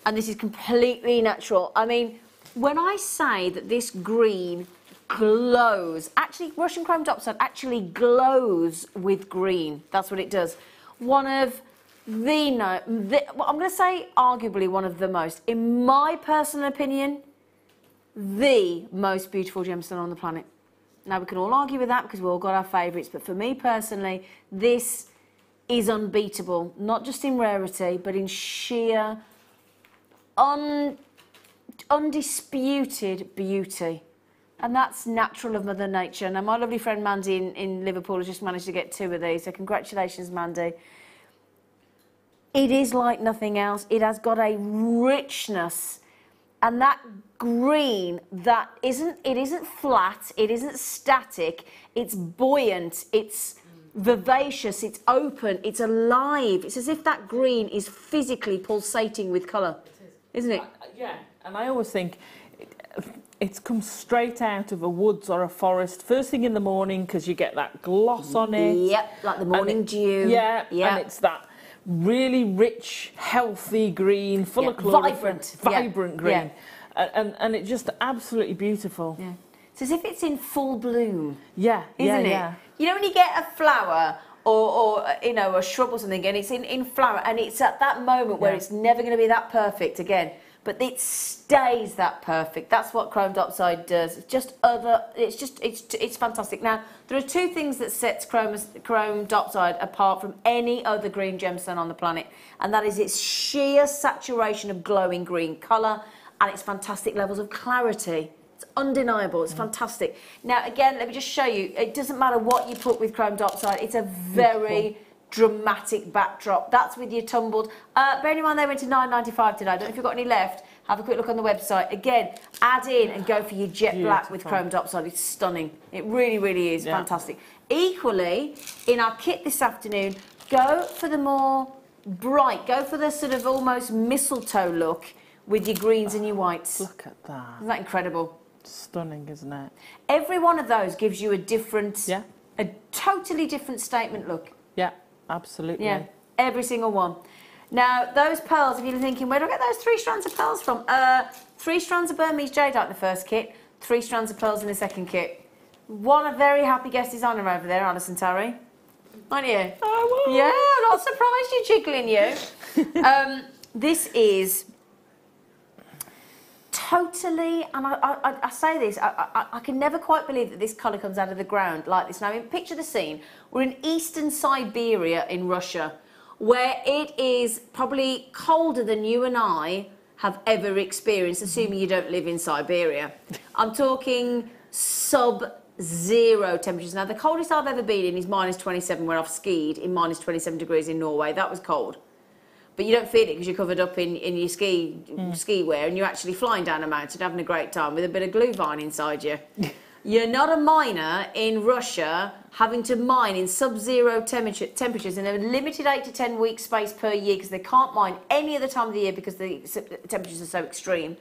And this is completely natural. I mean, when I say that this green glows, actually Russian chrome dioxide actually glows with green. That's what it does. One of I'm going to say arguably one of the most, in my personal opinion, the most beautiful gemstone on the planet. Now, we can all argue with that because we've all got our favourites, but for me personally, this is unbeatable, not just in rarity, but in sheer, undisputed beauty. And that's natural of Mother Nature. Now, my lovely friend Mandy in Liverpool has just managed to get 2 of these, so congratulations, Mandy. It is like nothing else. It has got a richness, and that green that isn't flat, it isn't static, it's buoyant, it's vivacious, it's open, it's alive. It's as if that green is physically pulsating with colour, isn't it? Yeah, and I always think it's come straight out of a woods or a forest first thing in the morning because you get that gloss on it. Yep, like the morning dew. Yeah, and it's that really rich, healthy green, full of chlorophyll. Vibrant green. Yeah. And it's just absolutely beautiful. Yeah. It's as if it's in full bloom. Yeah, isn't it? Yeah. You know when you get a flower or you know, a shrub or something, and it's in flower, and it's at that moment where it's never going to be that perfect again. But it stays that perfect. That's what chrome dioxide does. It's fantastic. Now, there are 2 things that sets chrome dioxide apart from any other green gemstone on the planet, and that is its sheer saturation of glowing green colour and its fantastic levels of clarity. It's undeniable. It's fantastic. Now, again, let me just show you. It doesn't matter what you put with chrome dioxide. It's a very dramatic backdrop. That's with your tumbled. Bearing in mind they went to £9.95 today. I don't know if you've got any left. Have a quick look on the website. Again, add in and go for your jet black with chrome dioxide. It's stunning. It really, really is fantastic. Equally, in our kit this afternoon, go for the more bright. Go for the sort of almost mistletoe look with your greens and your whites. Look at that. Isn't that incredible? Stunning, isn't it? Every one of those gives you a different, a totally different statement look. Yeah, absolutely. Yeah, every single one. Now, those pearls, if you're thinking, where do I get those 3 strands of pearls from? 3 strands of Burmese jadeite in the first kit, 3 strands of pearls in the second kit. One a very happy guest designer over there, Alison, Tarry. Aren't you? I was. Yeah, not surprised you're jiggling you. This is totally, and I say this, I can never quite believe that this colour comes out of the ground like this. Now, I mean, picture the scene. We're in eastern Siberia in Russia, where it is probably colder than you and I have ever experienced, assuming you don't live in Siberia. I'm talking sub-zero temperatures. Now, the coldest I've ever been in is -27, where I've skied in -27 degrees in Norway. That was cold. But you don't feel it because you're covered up in your ski wear, and you're actually flying down a mountain, having a great time with a bit of glue vine inside you. You're not a miner in Russia having to mine in sub-zero temperatures in a limited 8 to 10 week space per year, because they can't mine any other time of the year because the temperatures are so extreme.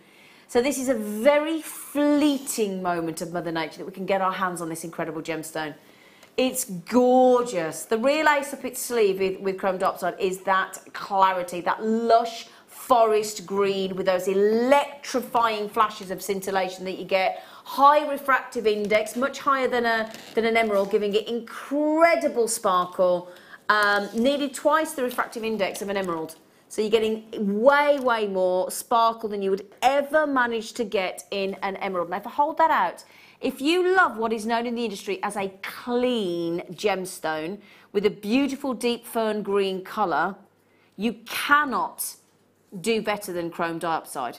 So this is a very fleeting moment of Mother Nature that we can get our hands on this incredible gemstone. It's gorgeous. The real ace up its sleeve with chrome dioxide is that clarity, that lush forest green with those electrifying flashes of scintillation that you get. High refractive index, much higher than an emerald, giving it incredible sparkle. Nearly twice the refractive index of an emerald. So you're getting way, way more sparkle than you would ever manage to get in an emerald. Now, if I hold that out, if you love what is known in the industry as a clean gemstone with a beautiful deep fern green colour, you cannot do better than chrome dioxide.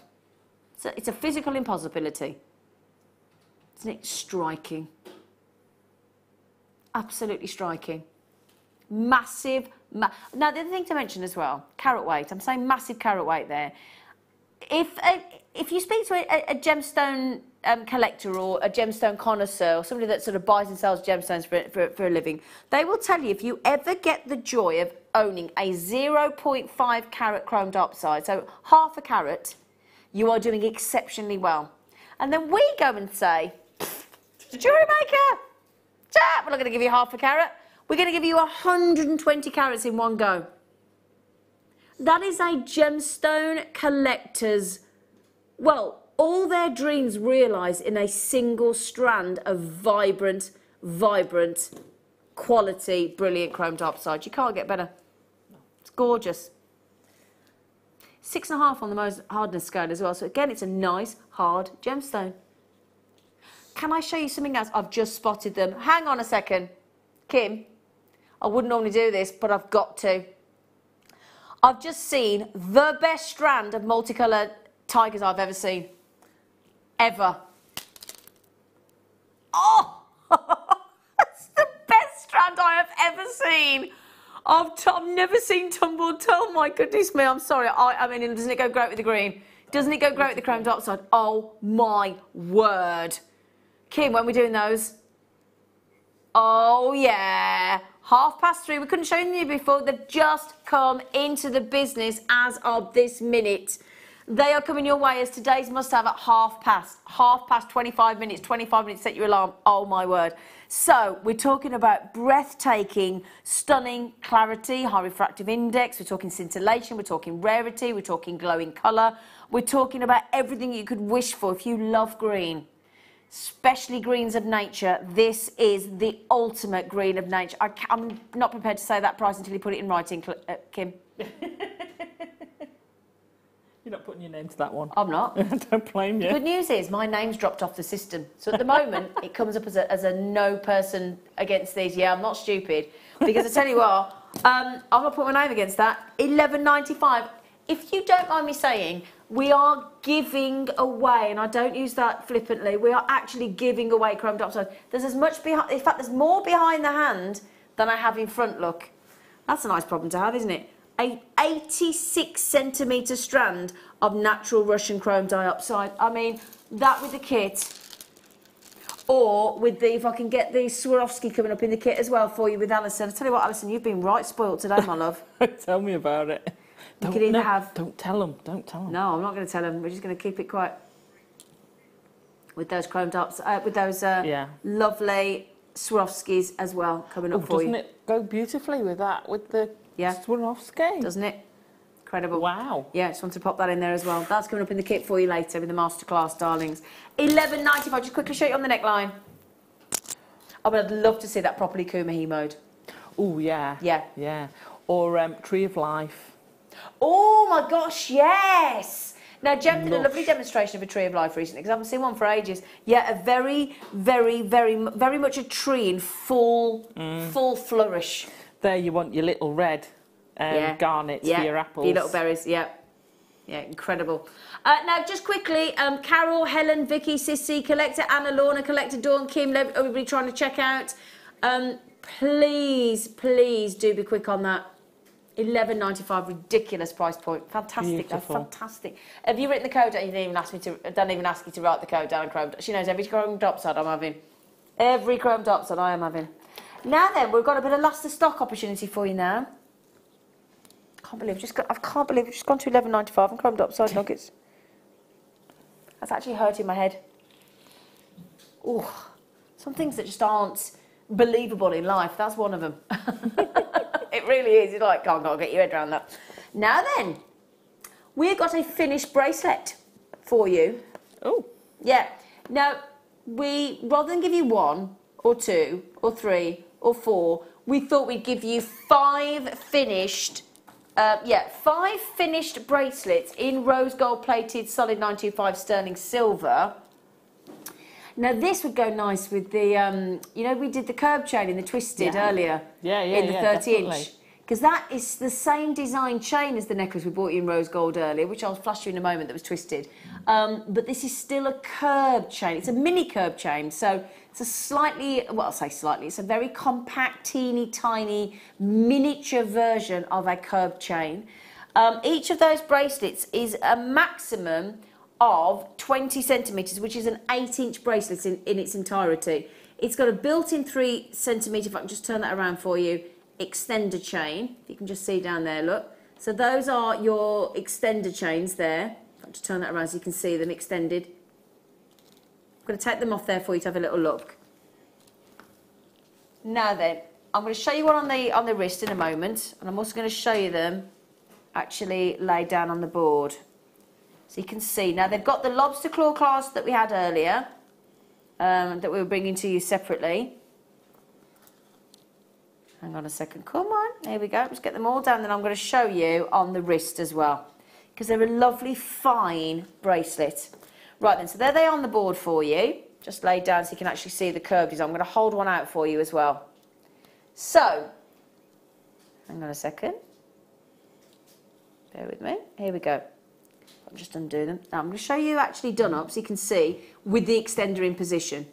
So it's a physical impossibility. Isn't it striking? Absolutely striking. Massive. Now, the other thing to mention as well, carat weight. I'm saying massive carat weight there. If you speak to a gemstone collector or a gemstone connoisseur, or somebody that sort of buys and sells gemstones for a living, they will tell you if you ever get the joy of owning a 0.5 carat chrome dioxide, so half a carat, you are doing exceptionally well. And then we go and say, Jewellery Maker, we're not going to give you half a carat. We're going to give you 120 carats in one go. That is a gemstone collector's, well, all their dreams realised in a single strand of vibrant, quality, brilliant chrome dioxide. You can't get better. It's gorgeous. 6.5 on the most hardness scale as well. So again, it's a nice, hard gemstone. Can I show you something else? I've just spotted them. Hang on a second. Kim, I wouldn't normally do this, but I've got to. I've just seen the best strand of multicoloured tigers I've ever seen. ever. Oh, that's the best strand I have ever seen. I've never seen tumbled. Oh my goodness me, I'm sorry. I mean, doesn't it go great with the green? Doesn't it go great with the chrome dioxide? Oh my word. Kim, when are we doing those? Oh yeah. 3:30. We couldn't show you before. They've just come into the business as of this minute. They are coming your way as today's must-have at 3:30. 25 minutes. 25 minutes, set your alarm. Oh my word. So we're talking about breathtaking, stunning clarity, high refractive index. We're talking scintillation. We're talking rarity. We're talking glowing colour. We're talking about everything you could wish for if you love green. Especially greens of nature. This is the ultimate green of nature. I'm not prepared to say that price until you put it in writing, Kim. You're not putting your name to that one. I'm not. Don't blame you. The good news is my name's dropped off the system. So at the moment, it comes up as a no person against these. Yeah, I'm not stupid. Because I tell you what, I'm not putting my name against that. $11.95. If you don't mind me saying, we are giving away, and I don't use that flippantly, we are actually giving away chrome dioxide. There's as much behind, in fact, there's more behind the hand than I have in front, look. That's a nice problem to have, isn't it? An 86 centimetre strand of natural Russian chrome dioxide. I mean, that with the kit, or with the, if I can get the Swarovski coming up in the kit as well for you with Alison. I tell you what, Alison, you've been right spoilt today, my love. Tell me about it. You could either have... Don't tell them, don't tell them. No, I'm not going to tell them. We're just going to keep it quiet. With those chrome dioxide, with those lovely Swarovskis as well coming up for you. Doesn't it go beautifully with that, with the Swarovski? Doesn't it? Incredible. Wow. Yeah, just want to pop that in there as well. That's coming up in the kit for you later with the masterclass, darlings. $11.95. Just quickly show you on the neckline. Oh, but I'd love to see that properly Kumahi mode. Oh, yeah. Yeah. Yeah. Or Tree of Life. Oh, my gosh, yes. Now, Jem did a lovely demonstration of a Tree of Life recently, because I haven't seen one for ages. Yeah, a very, very, very, very much a tree in full flourish. There you want your little red garnets for your apples. Your little berries, yeah. Yeah, incredible. Now, just quickly, Carol, Helen, Vicky, Sissy, Collector, Anna, Lorna, Collector, Dawn, Kim, everybody trying to check out. Please, please do be quick on that. $11.95, ridiculous price point. Fantastic, that's fantastic. Have you written the code down? You didn't even ask me to. I don't even ask you to write the code down. Chrome. She knows every chrome dioxide I'm having. Every chrome dioxide I am having. Now then, we've got a bit of last of stock opportunity for you now. I can't believe we've just gone to $11.95 on chrome dioxide nuggets. That's actually hurting my head. Ooh, some things that just aren't believable in life. That's one of them. It really is. You're like, can't get your head around that. Now then, we've got a finished bracelet for you. Oh. Yeah. Now, rather than give you 1 or 2 or 3 or 4, we thought we'd give you 5 finished, 5 finished bracelets in rose gold plated solid 925 sterling silver. Now, this would go nice with the, you know, we did the curb chain in the twisted earlier. In the 30-inch. Because that is the same design chain as the necklace we bought you in rose gold earlier, which I'll flash you in a moment, that was twisted. But this is still a curb chain. It's a mini curb chain. So it's a slightly, well, I'll say slightly, it's a very compact, teeny tiny, miniature version of a curb chain. Each of those bracelets is a maximum of 20 centimetres, which is an 8-inch bracelet in its entirety. It's got a built-in 3 centimetre, if I can just turn that around for you, extender chain. If you can just see down there, look. So those are your extender chains there. If I can just turn that around so you can see them extended. I'm going to take them off there for you to have a little look. Now then, I'm going to show you one on the wrist in a moment, and I'm also going to show you them actually laid down on the board. So you can see, now they've got the lobster claw clasp that we had earlier, that we were bringing to you separately. Hang on a second, come on, here we go, let's get them all down, then I'm going to show you on the wrist as well, because they're a lovely fine bracelet. Right then, so there they are on the board for you, just laid down so you can actually see the curved design. I'm going to hold one out for you as well. So, hang on a second, bear with me, here we go. I'll just undo them. Now I'm going to show you actually done up so you can see with the extender in position.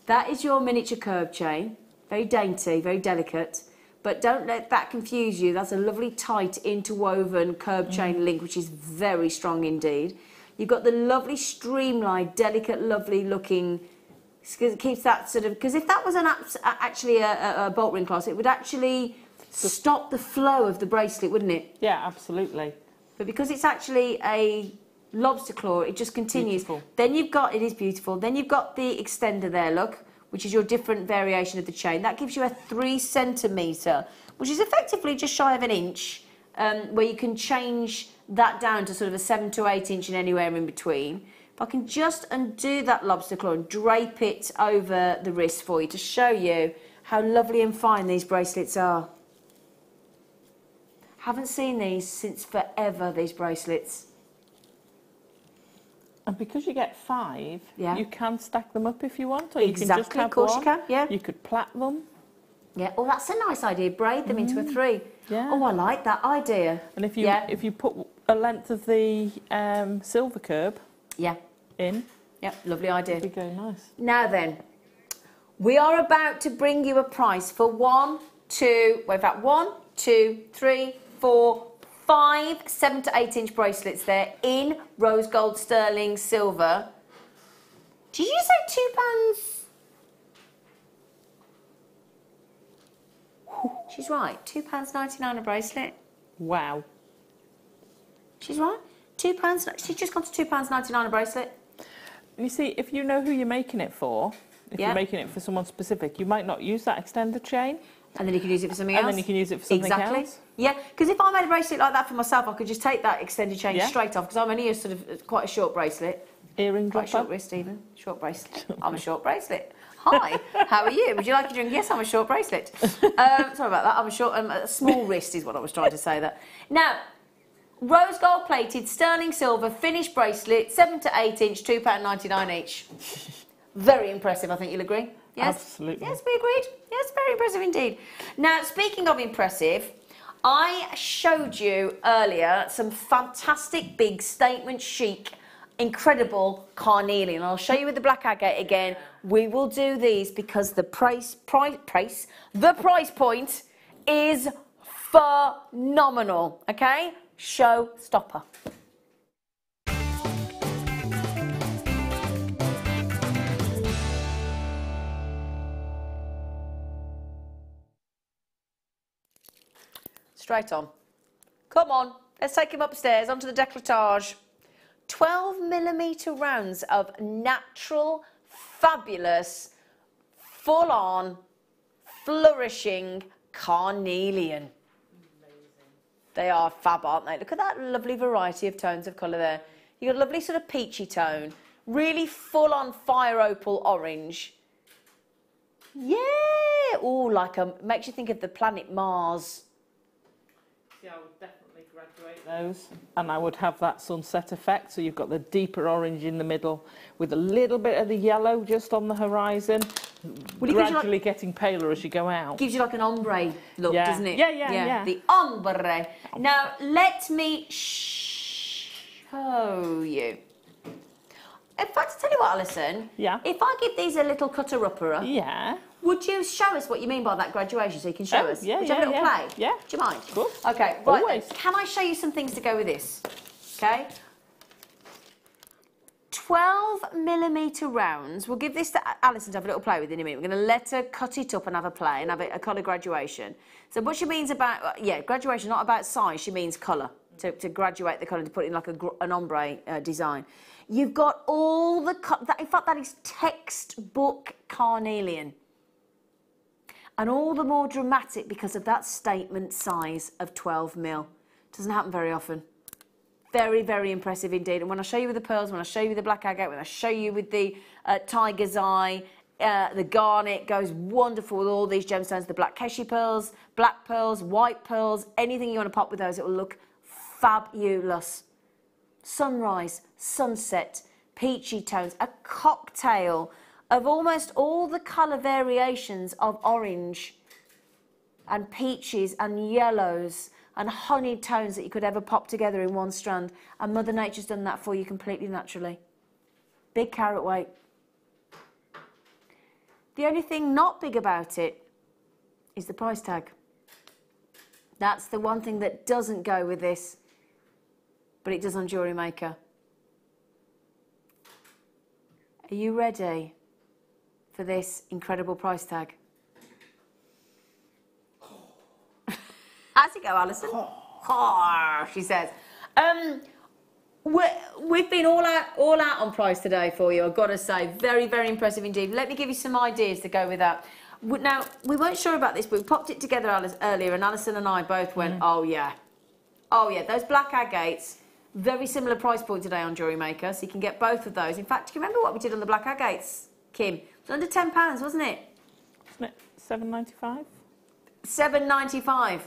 That is your miniature curb chain. Very dainty, very delicate. But don't let that confuse you. That's a lovely tight interwoven curb chain link, which is very strong indeed. You've got the lovely streamlined, delicate, lovely looking. It keeps that sort of, because if that was actually a bolt ring clasp, it would actually stop the flow of the bracelet, wouldn't it? Yeah, absolutely. But because it's actually a lobster claw, it just continues. Beautiful. Then you've got, it is beautiful, then you've got the extender there, look, which is your different variation of the chain. That gives you a 3 centimetre, which is effectively just shy of an inch, where you can change that down to sort of a 7 to 8 inch and anywhere in between. If I can just undo that lobster claw and drape it over the wrist for you to show you how lovely and fine these bracelets are. Haven't seen these since forever, these bracelets. And because you get 5, Yeah. you can stack them up if you want, or Exactly, you can just have of course one. you can, yeah. You could plait them. Yeah, oh, that's a nice idea. Braid them into a 3. Yeah. Oh, I like that idea. And if you put a length of the silver curb in, lovely idea. it'd be very nice. Now then, we are about to bring you a price for 1, 2, 3, 4, 5 7 to 8 inch bracelets there in rose gold sterling silver. Did you say £2? She's right, £2.99 a bracelet. Wow. She's right, £2. She's just gone to £2.99 a bracelet. You see, if you know who you're making it for, if you're making it for someone specific, you might not use that extender chain. And then you can use it for something else. And then you can use it for something else. Yeah, because if I made a bracelet like that for myself, I could just take that extended chain straight off, because I'm only a sort of quite a short bracelet. Earring Quite dropper. short wrist even. Short bracelet. I'm a short bracelet. Hi, how are you? Would you like a drink? Yes, I'm a short bracelet. Sorry about that. I'm a short, a small wrist is what I was trying to say there. Now, rose gold plated, sterling silver, finished bracelet, 7 to 8 inch, £2.99 each. Very impressive, I think you'll agree. Yes? Absolutely. Yes, we agreed. Yes, very impressive indeed. Now, speaking of impressive, I showed you earlier some fantastic big statement chic, incredible carnelian. I'll show you with the black agate again. We will do these because the price point is phenomenal. Okay? Showstopper. Straight on. Come on, let's take him upstairs onto the décolletage. 12mm rounds of natural, fabulous, full-on, flourishing carnelian. They are fab, aren't they? Look at that lovely variety of tones of colour there. You've got a lovely sort of peachy tone, really full-on fire opal orange. Yeah! Oh, makes you think of the planet Mars. Yeah, I would definitely graduate those. And I would have that sunset effect, so you've got the deeper orange in the middle with a little bit of the yellow just on the horizon, gradually getting paler as you go out. Gives you like an ombre look, doesn't it? Yeah. The ombre. Now, let me show you. In fact, I'll tell you what, Alison. Yeah. If I give these a little cutter-upper, Yeah. would you show us what you mean by that graduation so you can show us? Yeah, Would you have a little play? Yeah. Do you mind? Of course. Okay, right. Always. Then. Can I show you some things to go with this? Okay. 12mm rounds. We'll give this to Alison to have a little play with in a minute. We're going to let her cut it up and have a play and have a colour graduation. So what she means about, graduation, not about size, she means colour. To graduate the colour, to put it in like an ombre design. You've got all the, in fact that is textbook carnelian. And all the more dramatic because of that statement size of 12mm. Doesn't happen very often. Very, very impressive indeed. And when I show you with the pearls, when I show you with the black agate, when I show you with the tiger's eye, the garnet goes wonderful with all these gemstones, the black keshi pearls, black pearls, white pearls, anything you want to pop with those, it will look fabulous. Sunrise, sunset, peachy tones, a cocktail of almost all the colour variations of orange and peaches and yellows and honeyed tones that you could ever pop together in one strand. And Mother Nature's done that for you completely naturally. Big carat weight. The only thing not big about it is the price tag. That's the one thing that doesn't go with this, but it does on Jewellery Maker. Are you ready for this incredible price tag? How's it go, Alison? Oh, she says. We've been all out on price today for you, I've got to say. Very, very impressive indeed. Let me give you some ideas to go with that. Now, we weren't sure about this, but we popped it together earlier, and Alison and I both went, oh, yeah. Oh, yeah, those black agates, very similar price point today on Jewellery Maker, so you can get both of those. In fact, do you remember what we did on the black agates, Kim? It was under £10, wasn't it? Wasn't it £7.95? £7.95.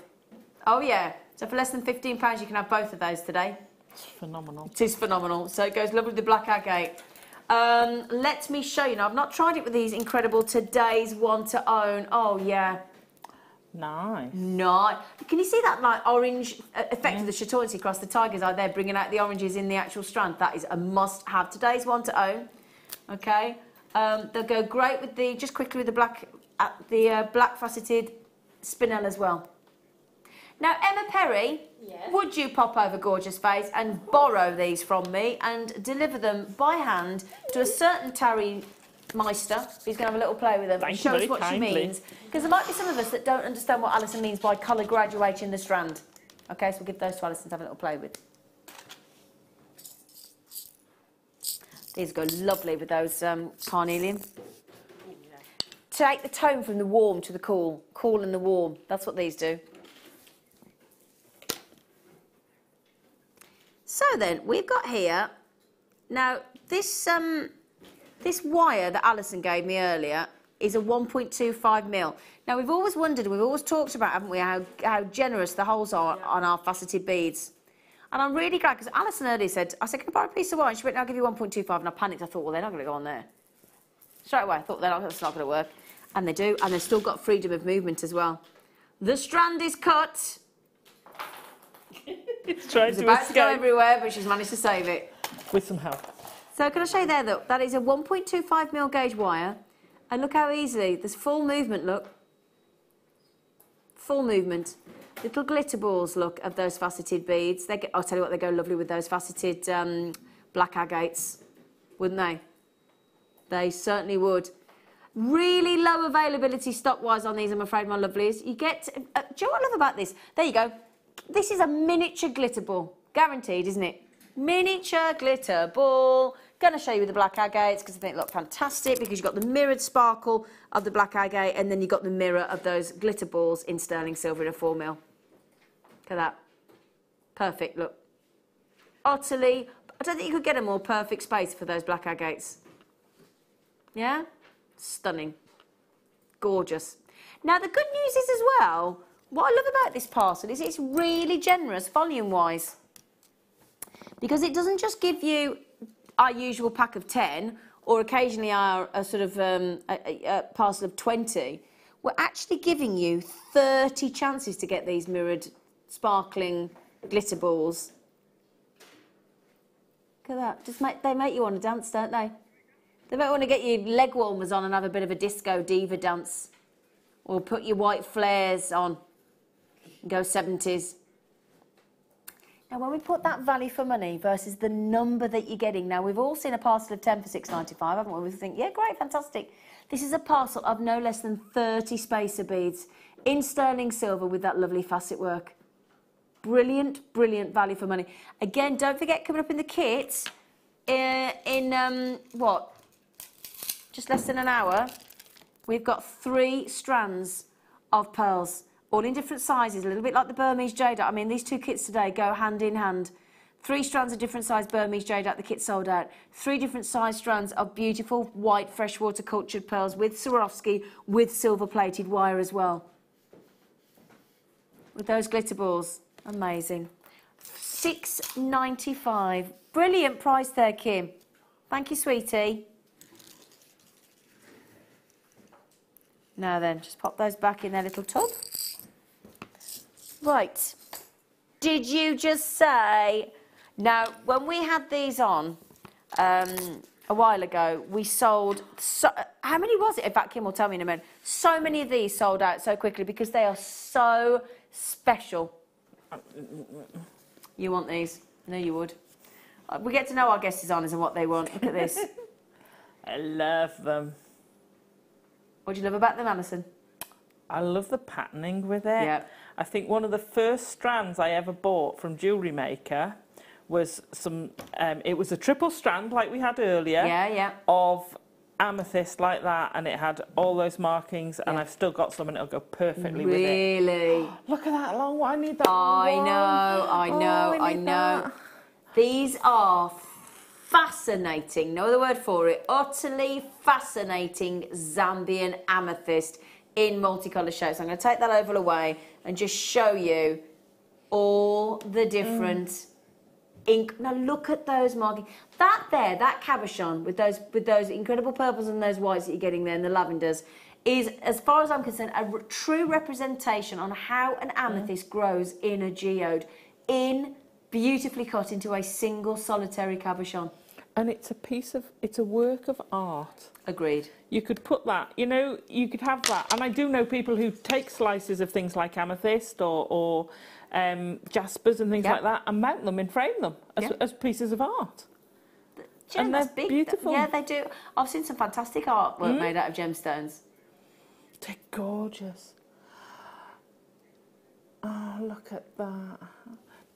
Oh, yeah. So for less than £15, you can have both of those today. It's phenomenal. It is phenomenal. So it goes lovely with the black agate. Let me show you. Now, I've not tried it with these incredible today's one to own. Oh, yeah. Nice. Nice. Can you see that like orange effect of the chatoyancy across the tigers out there, bringing out the oranges in the actual strand? That is a must-have. Today's one to own. Okay. They'll go great with the, just quickly with the black faceted spinel as well. Now, Emma Perry, yes. Would you pop over Gorgeous Face and borrow these from me and deliver them by hand to a certain Tarry Meister who's going to have a little play with them and show us what she means? Because there might be some of us that don't understand what Alison means by colour graduating the strand. Okay, so we'll give those to Alison to have a little play with. These go lovely with those carnelian. Take the tone from the warm to the cool. Cool and the warm. That's what these do. So then, we've got here, now this wire that Alison gave me earlier is a 1.25 mil. Now we've always wondered, we've always talked about, haven't we, how generous the holes are on our faceted beads. And I'm really glad, because Alison earlier said, I said, can I borrow a piece of wire? And she went, I'll give you 1.25, and I panicked. I thought, well, they're not going to go on there. Straight away, I thought, that's not going to work. And they do, and they've still got freedom of movement as well. The strand is cut. It's trying to about to go everywhere, but she's managed to save it. With some help. So can I show you there that that is a 1.25 mil gauge wire, and look how easily, there's full movement, look. Full movement. Little glitter balls, look, of those faceted beads. I'll tell you what, they go lovely with those faceted black agates, wouldn't they? They certainly would. Really low availability stock-wise on these, I'm afraid, my lovelies. You get, do you know what I love about this? There you go. This is a miniature glitter ball. Guaranteed, isn't it? Miniature glitter ball. Going to show you with the black agates because I think they look fantastic, because you've got the mirrored sparkle of the black agate and then you've got the mirror of those glitter balls in sterling silver in a 4 mil. Look at that. Perfect, look. Utterly, I don't think you could get a more perfect space for those black agates. Yeah? Stunning. Gorgeous. Now, the good news is as well, what I love about this parcel is it's really generous volume-wise, because it doesn't just give you our usual pack of 10 or occasionally our sort of a parcel of 20. We're actually giving you 30 chances to get these mirrored, sparkling glitter balls. Look at that. They make you want to dance, don't they? They might want to get your leg warmers on and have a bit of a disco diva dance, or put your white flares on. Go 70s. Now, when we put that value for money versus the number that you're getting, now we've all seen a parcel of 10 for £6.95, haven't we? We think, yeah, great, fantastic. This is a parcel of no less than 30 spacer beads in sterling silver with that lovely facet work. Brilliant, brilliant value for money. Again, don't forget, coming up in the kit, what? Just less than an hour, we've got 3 strands of pearls, all in different sizes, a little bit like the Burmese jade. I mean, these 2 kits today go hand in hand. 3 strands of different size Burmese jade the kit sold out. 3 different size strands of beautiful white freshwater cultured pearls with Swarovski, with silver plated wire as well. With those glitter balls. Amazing. £6.95. Brilliant price there, Kim. Thank you, sweetie. Now then, just pop those back in their little tub. Right, Did you just say... Now, when we had these on a while ago, we sold... how many was it? In fact, Kim will tell me in a minute. So many of these sold out so quickly because they are so special. You want these? I know you would. We get to know our guest designers and what they want. Look at this. I love them. What do you love about them, Alison? I love the patterning with it. Yeah. I think one of the first strands I ever bought from Jewellery Maker was some, it was a triple strand like we had earlier. Yeah. Of amethyst like that, and it had all those markings, and I've still got some, and it'll go perfectly with it. Really? Look at that long one. I need that I long know. I know. These are fascinating, no other word for it, utterly fascinating Zambian amethyst in multicolour shapes. I'm going to take that oval away and just show you all the different ink. Now look at those markings. That there, that cabochon with those incredible purples and those whites that you're getting there and the lavenders is, as far as I'm concerned, a true representation on how an amethyst grows in a geode, beautifully cut into a single solitary cabochon. And it's a work of art. Agreed. You could put that, you know, you could have that. And I do know people who take slices of things like amethyst or jaspers and things like that and mount them and frame them as pieces of art. And they're big. beautiful. Yeah, they do. I've seen some fantastic artwork made out of gemstones. They're gorgeous. Oh, look at that.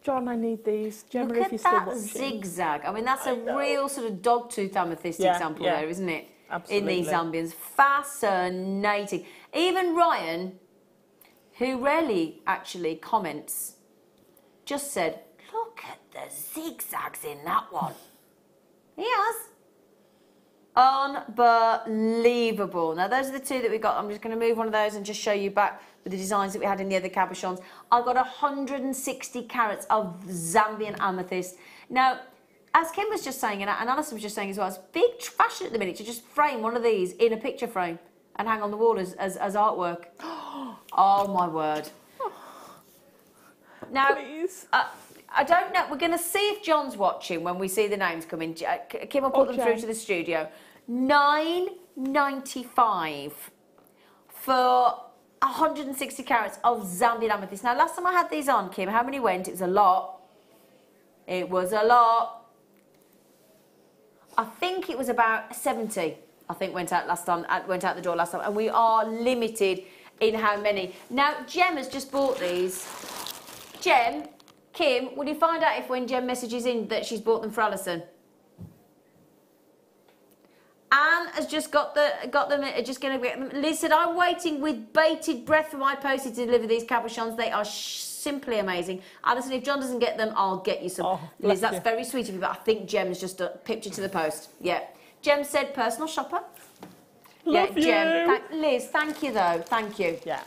John, I need these. Gemma, Look if you're at still that watching. zigzag. I mean, that's a real sort of dogtooth amethyst example there, isn't it? Absolutely. In these Zambians. Fascinating. Even Ryan, who rarely actually comments, just said, look at the zigzags in that one. He has. Unbelievable. Now, those are the two that we got. I'm just going to move one of those and just show you back with the designs that we had in the other cabochons. I've got 160 carats of Zambian amethyst. Now, as Kim was just saying, and Alison was just saying as well, it's big fashion at the minute to just frame one of these in a picture frame and hang on the wall as artwork. Oh, my word. Now, Please. I don't know. We're going to see if John's watching when we see the names come in. Kim will put them through to the studio. $9.95 for 160 carats of Zambian amethyst. Now, last time I had these on, Kim, how many went? It was a lot. It was a lot. I think it was about 70. I think went out the door last time, and we are limited in how many. Now, Jem has just bought these. Jem, Kim, will you find out if when Jem messages in that she's bought them for Alison? Anne has just got them, just going to get them. Liz said, I'm waiting with bated breath for my postie to deliver these cabochons. They are simply amazing. Alison, if John doesn't get them, I'll get you some. Oh, Liz, that's very sweet of you, but I think Jem's just pipped you to the post. Yeah. Jem said, personal shopper. Love you. Jem. Liz, thank you, though. Thank you. Yeah.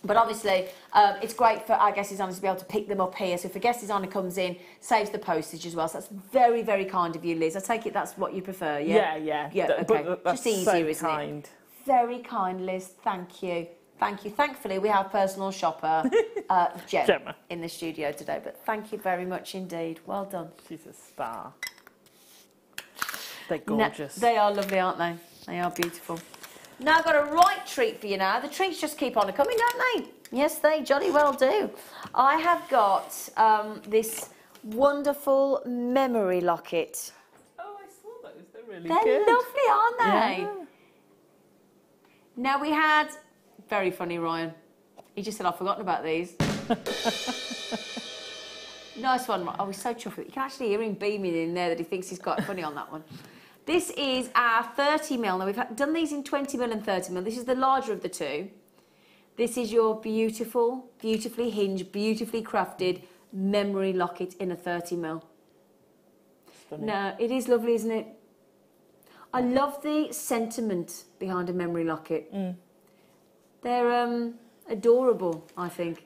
But obviously, it's great for our guest designers to be able to pick them up here. So if a guest designer comes in, saves the postage as well. So that's very, very kind of you, Liz. I take it that's what you prefer, yeah? Yeah. Okay. But that's just easier, so isn't kind. it? Very kind, Liz. Thank you. Thank you. Thankfully, we have personal shopper Gemma in the studio today. But thank you very much indeed. Well done. She's a star. They're gorgeous. They are lovely, aren't they? They are beautiful. Now I've got a right treat for you now. The treats just keep on coming, don't they? Yes, they jolly well do. I have got this wonderful memory locket. Oh, I saw those. They're really They're good. lovely, aren't they? Yeah. Now we had... Very funny, Ryan. He just said, I've forgotten about these. Nice one. Oh, he's so chuffed. You can actually hear him beaming in there that he thinks he's quite funny on that one. This is our 30mm. Now, we've done these in 20mm and 30mm. This is the larger of the two. This is your beautiful, beautifully hinged, beautifully crafted memory locket in a 30mm. Stunning. Now, it is lovely, isn't it? I love the sentiment behind a memory locket. They're adorable, I think.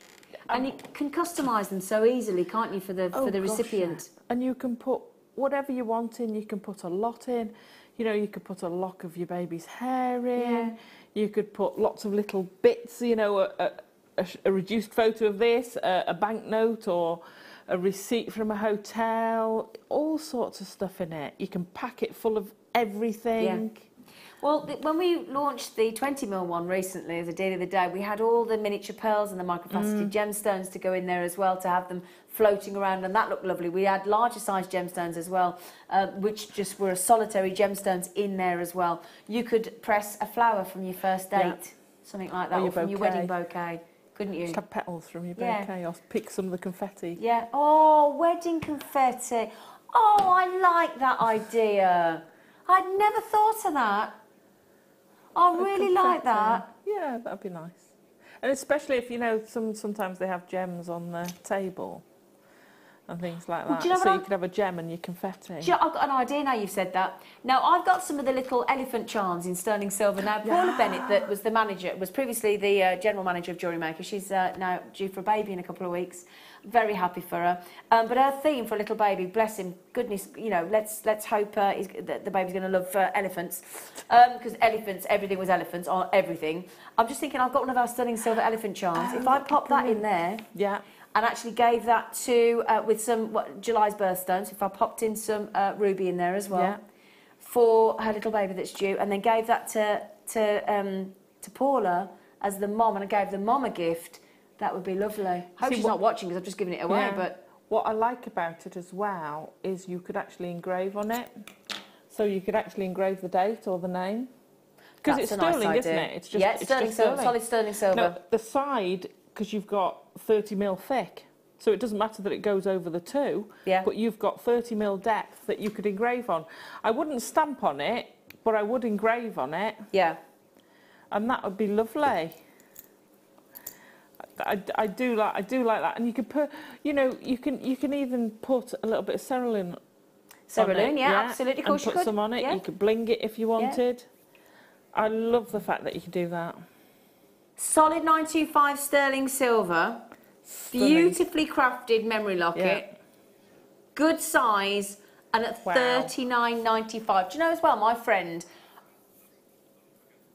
And you can customise them so easily, can't you, for the recipient? Yeah. And you can put whatever you want in. You can put a lot in. You know, you could put a lock of your baby's hair in. Yeah. You could put lots of little bits, you know, a reduced photo of this, a banknote, or a receipt from a hotel, all sorts of stuff in it. You can pack it full of everything. Yeah. Well, when we launched the 20mm one recently as a deal of the day, we had all the miniature pearls and the microfaceted gemstones to go in there as well, to have them floating around, and that looked lovely. We had larger size gemstones as well, which just were solitary gemstones in there as well. You could press a flower from your first date, something like that, or from your wedding bouquet, couldn't you? Just have petals from your bouquet, or pick some of the confetti. Yeah. Oh, wedding confetti. Oh, I like that idea. I'd never thought of that. I really like that. Yeah, that'd be nice. And especially if, you know, sometimes they have gems on the table and things like that. So you could have a gem and your confetti. I've got an idea now you've said that. Now, I've got some of the little elephant charms in sterling silver. Now, Paula Bennett, that was the manager, was previously the general manager of Jewellery Maker. She's now due for a baby in a couple of weeks. Very happy for her. But her theme for a little baby, bless him, goodness, you know, let's hope that the baby's going to love elephants. Because elephants, everything was elephants, or everything. I'm just thinking, I've got one of our sterling silver elephant charms. If I pop that in there, and actually gave that to, with some July's birthstones, if I popped in some ruby in there as well, for her little baby that's due, and then gave that to Paula as the mom, and I gave the mom a gift, that would be lovely. Hope she's not watching because I've just given it away. But what I like about it as well is you could actually engrave on it. So you could actually engrave the date or the name. Because it's sterling, isn't it? It's just, it's sterling silver, solid sterling silver. No, the side, because you've got 30mm thick, so it doesn't matter that it goes over the two, but you've got 30mm depth that you could engrave on. I wouldn't stamp on it, but I would engrave on it. Yeah. And that would be lovely. I do like that, and you could put, you know, you can even put a little bit of cerulean. Cerulean, absolutely. Of course you could. Put some on it. You could bling it if you wanted. I love the fact that you can do that. Solid 925 sterling silver, beautifully crafted memory locket, good size, and at $39.95. Do you know as well, my friend?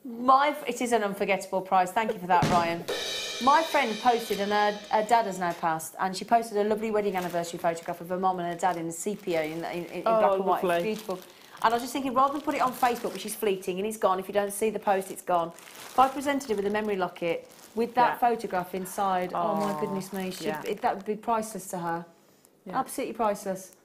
It is an unforgettable price. Thank you for that, Ryan. My friend posted, and her dad has now passed, and she posted a lovely wedding anniversary photograph of her mum and her dad in sepia in black and white. It's beautiful. And I was just thinking, rather than put it on Facebook, which is fleeting and it's gone, if you don't see the post, it's gone. If I presented her with a memory locket with that photograph inside, oh my goodness me, that would be priceless to her. Absolutely priceless.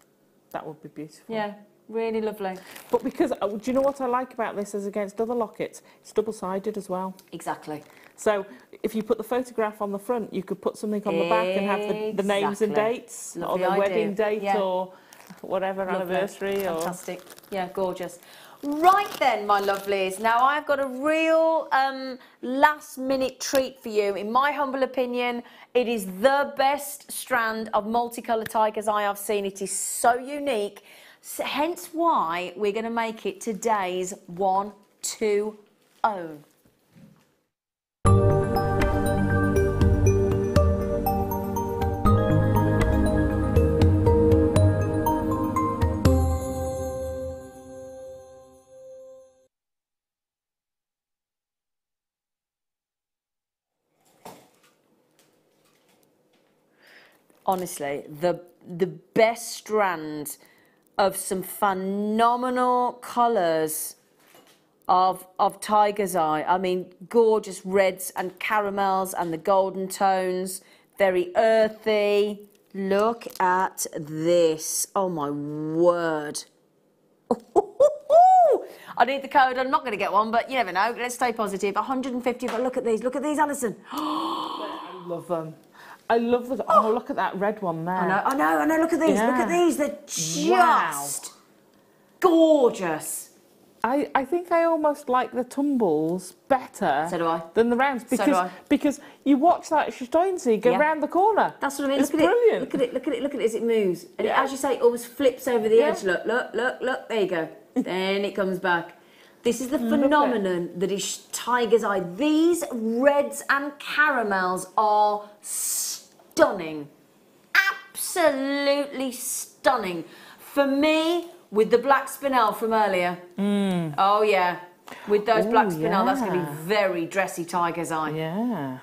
That would be beautiful. Yeah. Really lovely. But because, do you know what I like about this as against other lockets? It's double-sided as well. Exactly. So if you put the photograph on the front, you could put something on the back and have the names and dates, Lovely or the idea. wedding date, or whatever anniversary. Fantastic. Yeah, gorgeous. Right then, my lovelies. Now, I've got a real last-minute treat for you. In my humble opinion, it is the best strand of multicoloured tigers I have seen. It is so unique. So, hence why we're going to make it today's 120. Honestly, the best strand of some phenomenal colours of tiger's eye. I mean, gorgeous reds and caramels and the golden tones, very earthy. Look at this. Oh, my word. I need the code. I'm not going to get one, but you never know. Let's stay positive. 150, but look at these. Look at these, Alison. I love them. I love the... Oh, look at that red one there. I know. Look at these. Look at these. They're just gorgeous. I think I almost like the tumbles better than the rounds. Because you watch that Steinzy go round the corner. That's what I mean. It's brilliant. Look at it as it moves. And it, as you say, it almost flips over the edge. Look. There you go. Then it comes back. This is the phenomenon that is tiger's eye. These reds and caramels are stunning. Absolutely stunning. For me, with the black spinel from earlier. Oh, yeah. With those black spinel, that's going to be very dressy tiger's eye. Yeah.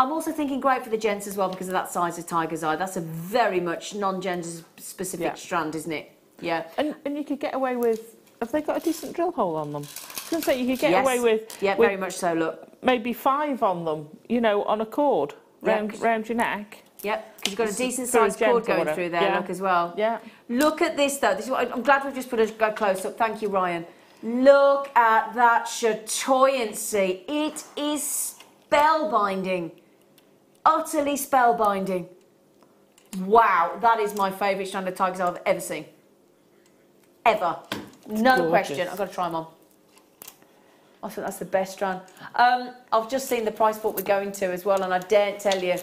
I'm also thinking great for the gents as well because of that size of tiger's eye. That's a very much non-gender specific strand, isn't it? Yeah. And you could get away with, have they got a decent drill hole on them? I was going to say, you could get away with... Yeah, very much so, look. Maybe 5 on them, you know, on a cord round your neck. Yep, because you've got a decent sized cord going through there, look, as well. Yeah. Look at this, though. This is what I'm glad we've just put a close-up. Thank you, Ryan. Look at that chatoyancy. It is spellbinding. Utterly spellbinding. Wow, that is my favourite strand of tigers I've ever seen. Ever. No question. I've got to try them on. I think that's the best strand. I've just seen the price point we're going to as well, and I daren't tell you.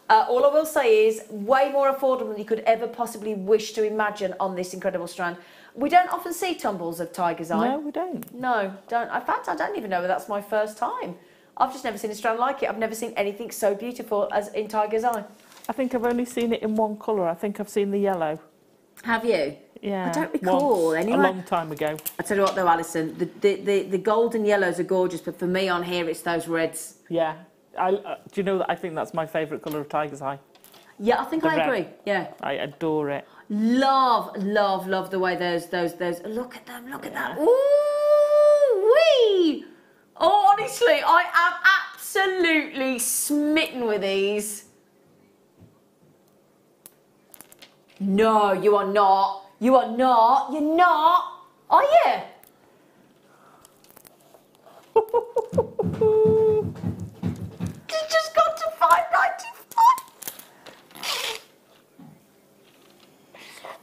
All I will say is way more affordable than you could ever possibly wish to imagine on this incredible strand. We don't often see tumbles of tiger's eye. No, we don't. No, don't. In fact, I don't even know whether that's my first time. I've just never seen a strand like it. I've never seen anything so beautiful as in tiger's eye. I think I've only seen it in one colour. I think I've seen the yellow. Have you? Yeah. I don't recall anyway. A long time ago. I tell you what though, Alison, the gold and yellows are gorgeous, but for me on here it's those reds. Yeah. Do you know that I think that's my favourite colour of tiger's eye? Yeah, I think I agree. Yeah. I adore it. Love the way those look at them, look at that. Ooh wee! Oh, honestly, I am absolutely smitten with these. No, you are not. You are not. You're not. Are you? It just got to $5.95.